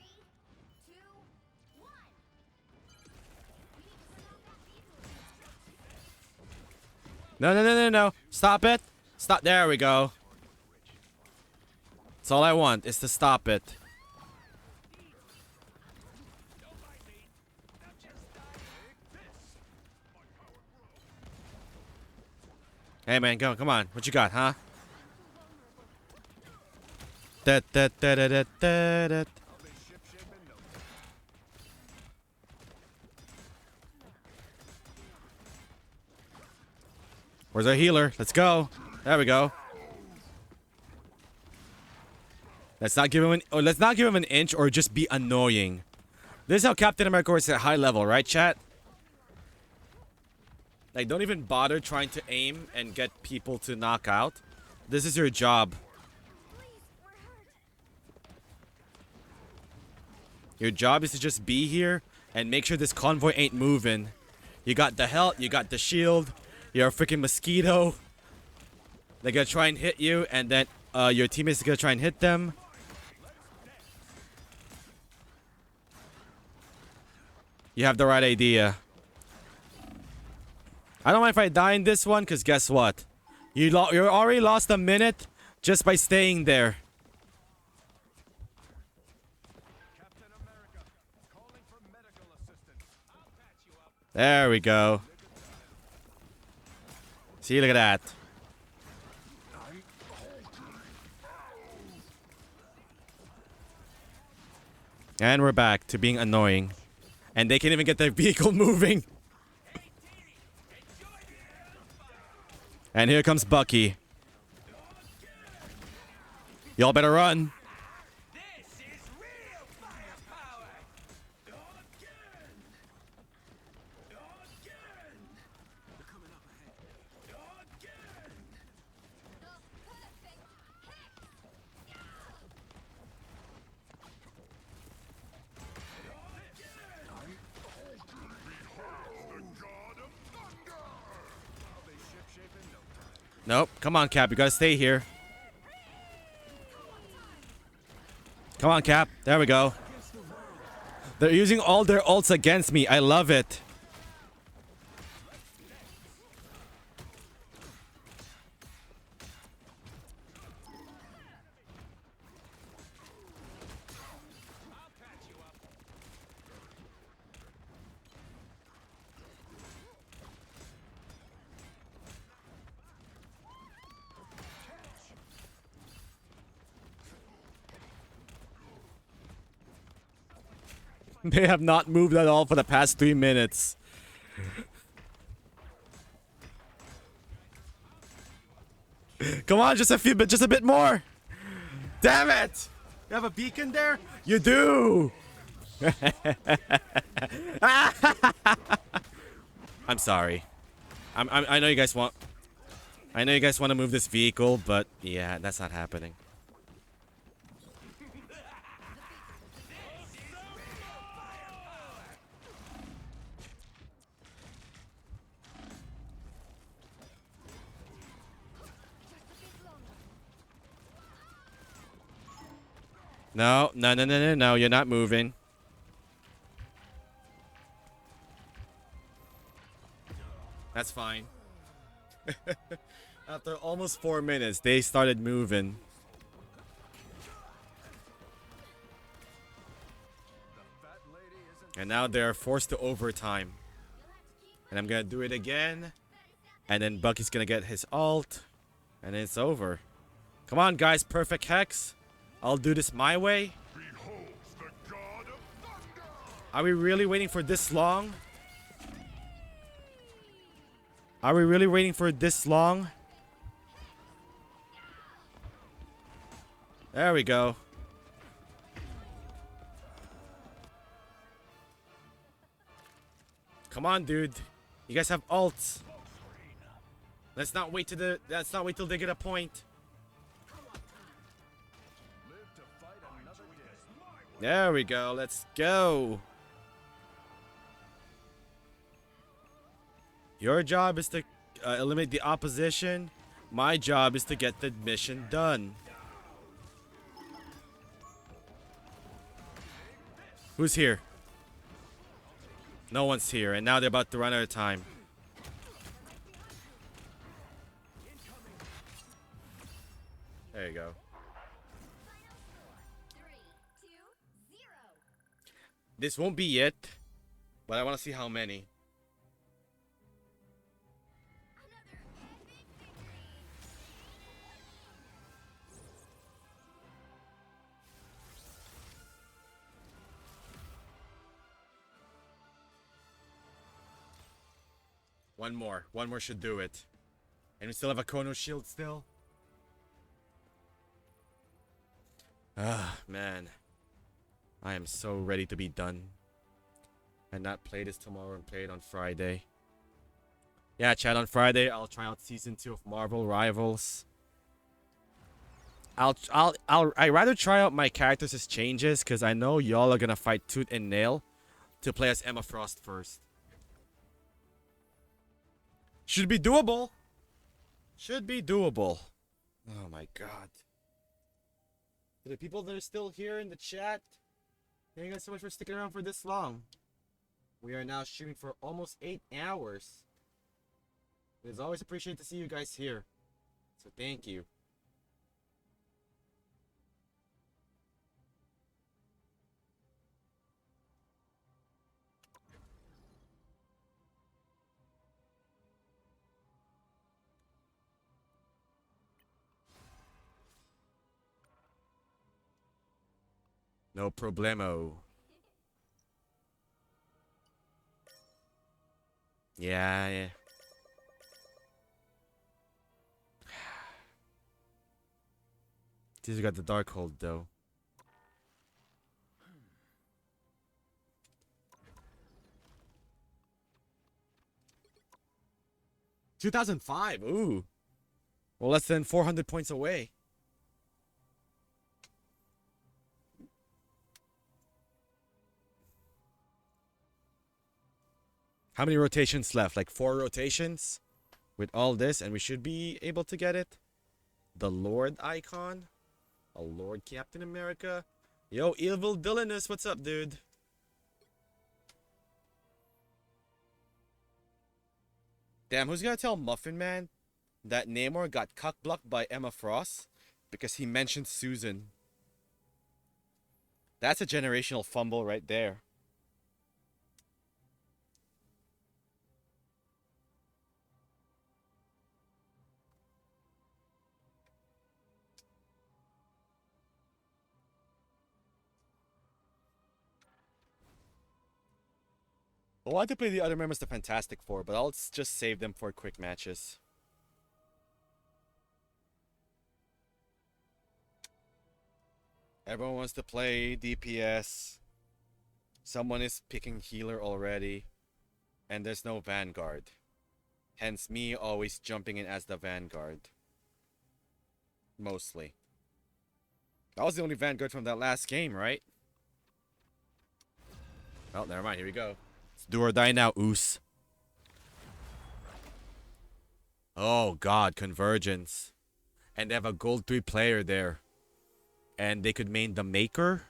B: 2, 1. We need to stop that vehicle in its tracks.
H: No, no, no, no, no. Stop it. Stop. There we go. That's all I want is to stop it. Hey man, go, come on. What you got, huh? Da, da, da, da, da, da, da. Where's our healer? Let's go. There we go. Let's not give him an inch or just be annoying. This is how Captain America works at high level, right, chat? Like, don't even bother trying to aim and get people to knock out. This is your job. Your job is to just be here and make sure this convoy ain't moving. You got the health, you got the shield, you're a freaking mosquito. They're gonna try and hit you, and then your teammates are gonna try and hit them. You have the right idea. I don't mind if I die in this one, because guess what? You already lost a minute just by staying there.
C: Captain America, calling for medical assistance. I'll patch you up.
H: There we go. See, look at that. And we're back to being annoying. And they can't even get their vehicle moving. And here comes Bucky. Y'all better run.
D: This is real firepower.
H: Nope. Come on, Cap. You gotta stay here. Come on, Cap. There we go. They're using all their ults against me. I love it. They have not moved at all for the past 3 minutes. Come on, just a bit more. Damn it! You have a beacon there? You do. I'm sorry. I know you guys want. I know you guys want to move this vehicle, but yeah, that's not happening. No, no, no, no, no, no, you're not moving. That's fine. After almost 4 minutes, they started moving. And now they're forced to overtime. And I'm gonna do it again. And then Bucky's gonna get his ult. And it's over. Come on, guys, perfect hex. I'll do this my way. Are we really waiting for this long? Are we really waiting for this long? There we go. Come on, dude. You guys have ults. Let's not wait till they get a point. There we go. Let's go. Your job is to eliminate the opposition. My job is to get the mission done. Who's here? No one's here, and now they're about to run out of time. There you go. This won't be it, but I want to see how many. One more. One more should do it. And we still have a Chrono Shield still. Ah, man. I am so ready to be done. And not play this tomorrow and play it on Friday. Yeah, chat, on Friday I'll try out season 2 of Marvel Rivals. I'd rather try out my characters as changes, because I know y'all are gonna fight tooth and nail to play as Emma Frost first. Should be doable. Should be doable. Oh my god. To the people that are still here in the chat, thank you guys so much for sticking around for this long.
A: We are now streaming for almost 8 hours. It's always appreciated to see you guys here. So thank you.
H: No problemo. Yeah. These got the dark hold though. $2,005. Ooh. Well, less than 400 points away. How many rotations left? Like 4 rotations with all this, and we should be able to get it. The Lord icon. A Lord Captain America. Yo, Evil Dylanus, what's up, dude? Damn, who's gonna tell Muffin Man that Namor got cock-blocked by Emma Frost because he mentioned Susan? That's a generational fumble right there. I want to play the other members of the Fantastic Four, but I'll just save them for quick matches. Everyone wants to play DPS. Someone is picking healer already. And there's no Vanguard. Hence me always jumping in as the Vanguard. Mostly. That was the only Vanguard from that last game, right? Oh, never mind. Here we go. Let's do or die now, Oos. Oh God, Convergence. And they have a gold 3 player there. And they could main the Maker.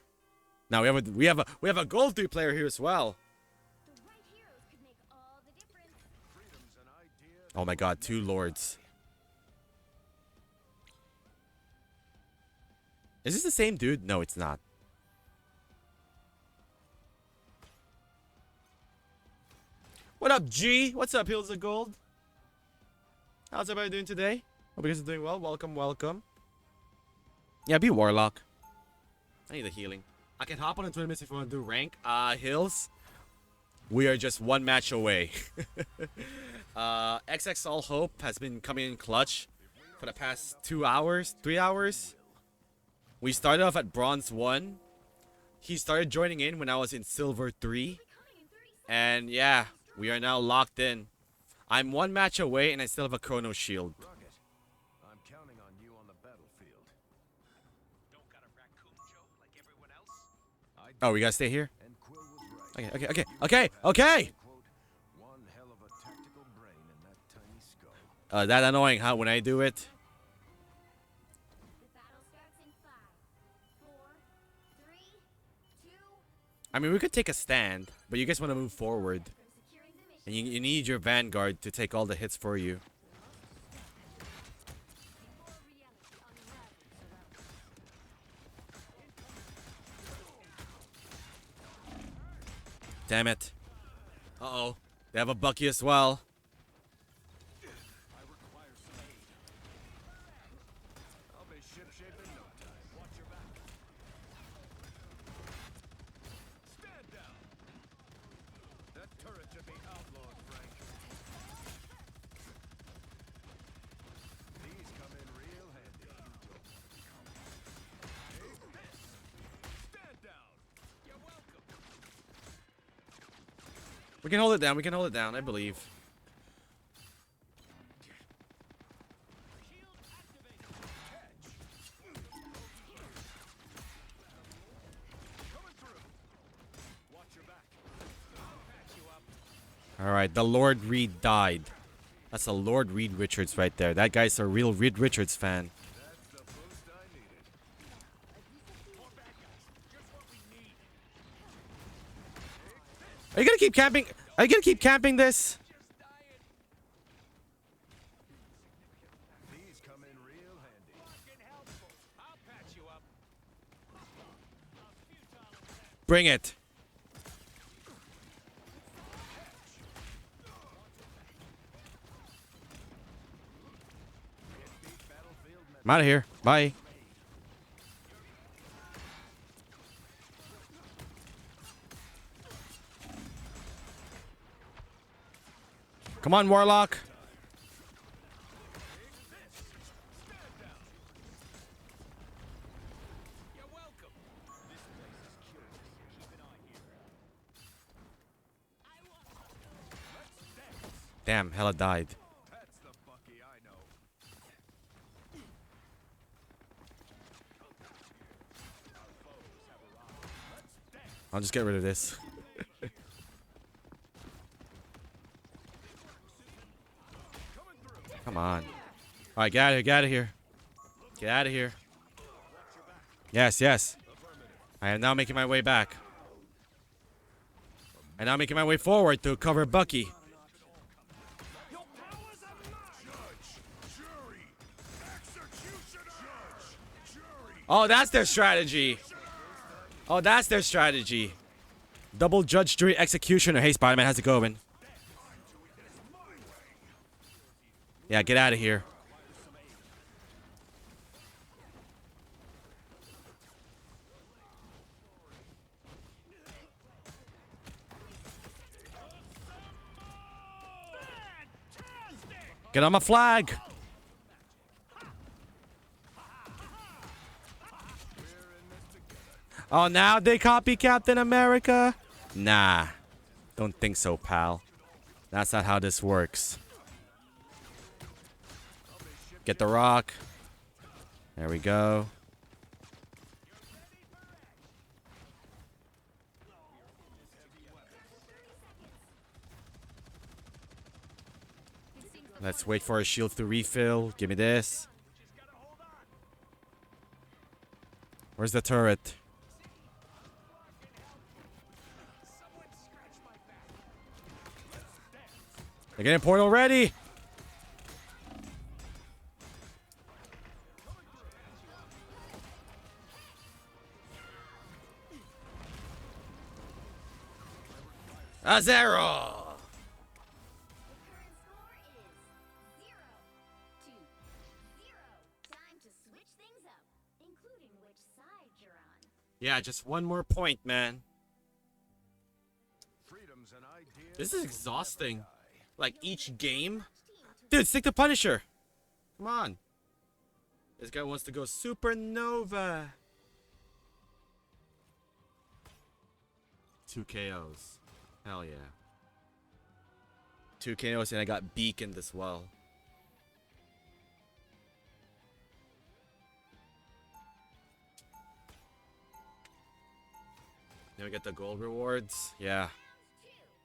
H: Now we have a gold 3 player here as well.
B: The right heroes could make all the difference.
H: Oh my God, 2 lords. Is this the same dude? No, it's not. What up, G? What's up, Hills of Gold? How's everybody doing today? Hope you guys are doing well. Welcome, welcome. Yeah, be Warlock. I need the healing. I can hop on the tournaments if you want to do rank. Hills, we are just 1 match away. XXL Hope has been coming in clutch for the past 2 hours, 3 hours. We started off at Bronze 1. He started joining in when I was in Silver 3. And yeah, we are now locked in. I'm 1 match away and I still have a Chrono Shield.
C: Rocket, I'm counting on you on the battlefield.
F: Don't got a raccoon joke like everyone else?
H: Oh, we gotta stay here?
C: And Quill was right.
H: Okay.
C: Quote, one hell of a tactical brain in that tiny skull.
H: That annoying, huh? When I do it.
B: The battle starts in 5, 4, 3, 2,
H: I mean, we could take a stand, but you guys want to move forward.
B: from securing the mission.
H: And you need your Vanguard to take all the hits for you.
I: Before reality unravels around us.
H: Damn it. Uh-oh. They have a Bucky as well.
C: I require some aid. I'll be shipshape in no time. Watch your back. Stand down. That turret should be outlawed, Frank. These come in real handy. Stand down. You're welcome.
H: We can hold it down. We can hold it down, I believe.
C: Shield activated. Catch. Coming through. Watch your back. I'll patch you up.
H: Alright, the Lord Reed died. That's a Lord Reed Richards right there. That guy's a real Reed Richards fan.
C: That's the boost I needed. More bad guys. Just what we need.
H: Are you gonna keep camping? Are you gonna keep camping this?
C: These come in real handy.
D: I'll patch you up.
H: Bring it. I'm out of here. Bye. Come on, Warlock.
D: You're welcome. This place is curious. Keep an eye here.
H: Damn, Hella died.
C: That's the Bucky I know.
H: I'll just get rid of this. Come on. Alright, get out of here, get out of here. Get out of here. Yes, yes. I am now making my way back. And now making my way forward to cover Bucky. Oh, that's their strategy. Oh, that's their strategy. Double judge, jury, executioner. Hey, Spider-Man, how's it going? Yeah, get out of here. Get on my flag. Oh, now they copy Captain America? Nah. Don't think so, pal. That's not how this works. Get the rock. There we go. Let's wait for our shields to refill. Give me this. Where's the turret? They're getting portal ready. A zero.
B: The current score is 0-0. Time to switch things up, including which side you're on.
H: Yeah, just one more point, man.
C: Freedoms and ideas.
H: This is exhausting. Like each game. Dude, stick to Punisher. Come on. This guy wants to go supernova. 2 KOs. Hell yeah. 2 KOs and I got beaconed as well. Then we get the gold rewards. Yeah.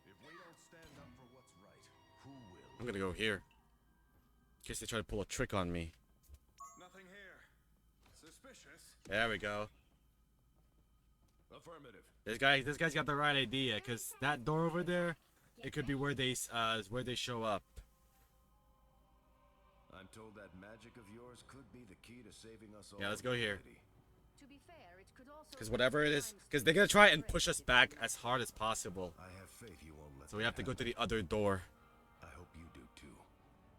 C: If we don't stand up for what's right, who will?
H: I'm gonna go here. In case they try to pull a trick on me.
C: Nothing here. Suspicious.
H: There we go.
C: Affirmative.
H: This guy's got the right idea, cause that door over there, it could be where they show up.
C: I'm told that magic of yours could be the key to saving us all.
H: Yeah, let's go here.
I: To be fair, it could also
H: Cause whatever it is, cause they're gonna try and push us back as hard as possible.
C: I have faith you won't let
H: So we
C: that
H: have to go to
C: happen.
H: the other door.
C: I hope you do too.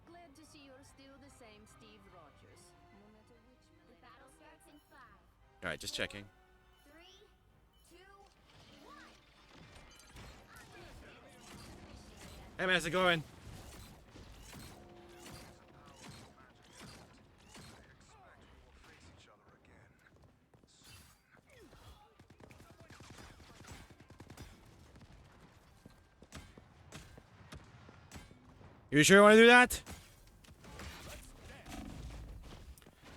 I: glad to see you're still the same Steve Rogers, no matter which
B: The battle starts in 5,
H: All right, just checking.
B: 3, 2, 1.
H: Hey man, how's it going? You sure you want to do that?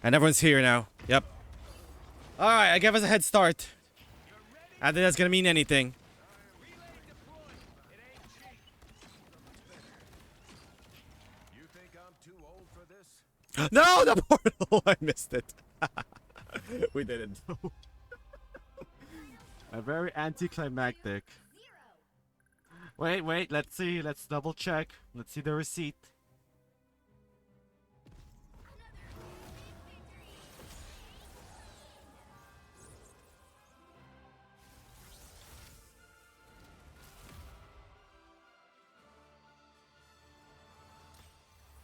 H: And everyone's here now. Yep. All right, I gave us a head start. I don't think that's gonna mean anything.
C: You think I'm too old for this?
H: No, the portal! I missed it. We didn't. A very anticlimactic.
B: 0.
H: Wait, let's see. Let's double check. Let's see the receipt.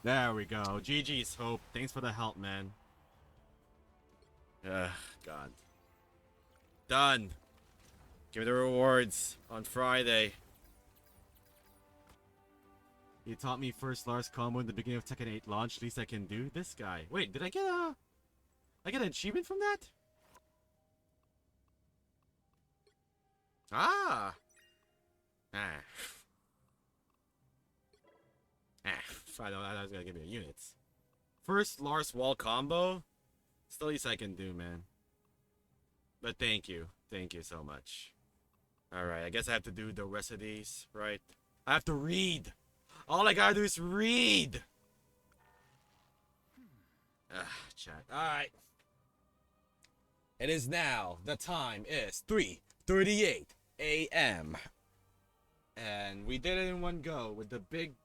H: There we go. GG's Hope. Thanks for the help, man. Ugh, God. Done. Give me the rewards on Friday. He taught me first Lars combo in the beginning of Tekken 8 launch. Least I can do. This guy. Wait, did I get an achievement from that? Ah. I don't know. I was gonna give me a units. First Lars wall combo. It's the least I can do, man. But thank you. Thank you so much. Alright, I guess I have to do the rest of these, right? I have to read. All I gotta do is read. Chat. Alright. It is now. The time is 3:38 a.m. And we did it in one go with the big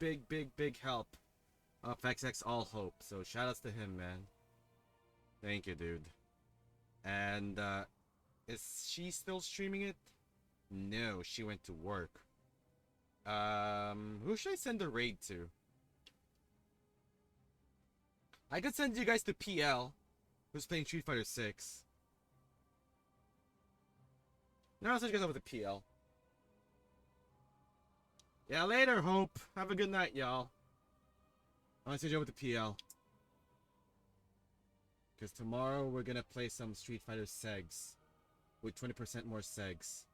H: help of XX All Hope. So shout outs to him, man. Thank you, dude. And is she still streaming it? No, she went to work. Who should I send the raid to? I could send you guys to PL, who's playing Street Fighter 6. No, I'll send you guys over to PL. Yeah, later, Hope. Have a good night, y'all. I'm gonna send you over to PL. Because tomorrow we're gonna play some Street Fighter segs. With 20% more segs.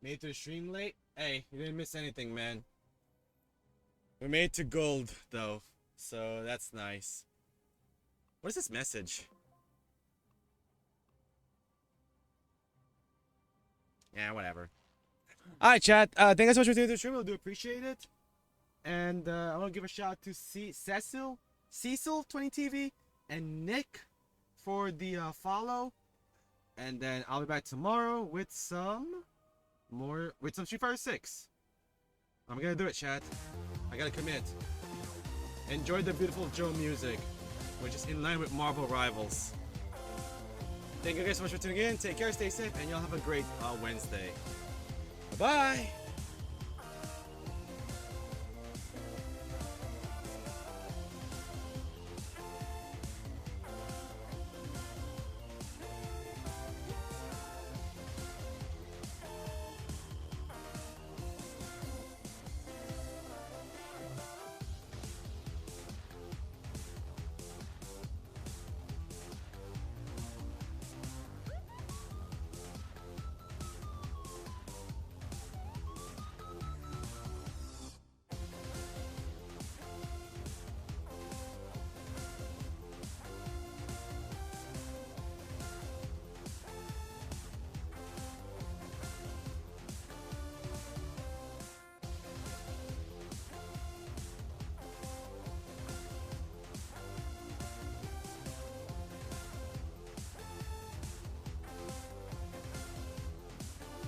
H: Made it to the stream late? Hey, you didn't miss anything, man. We made it to gold, though. So that's nice. What is this message? Yeah, whatever. Alright, chat. Thank you guys so much for tuning into the stream. I do appreciate it. And I want to give a shout out to Cecil20TV, and Nick for the follow. And then I'll be back tomorrow with some Street Fighter 6. I'm gonna do it, chat. I gotta commit. Enjoy the beautiful Joe music, which is in line with Marvel Rivals. Thank you guys so much for tuning in. Take care, stay safe, and y'all have a great Wednesday. Bye-bye!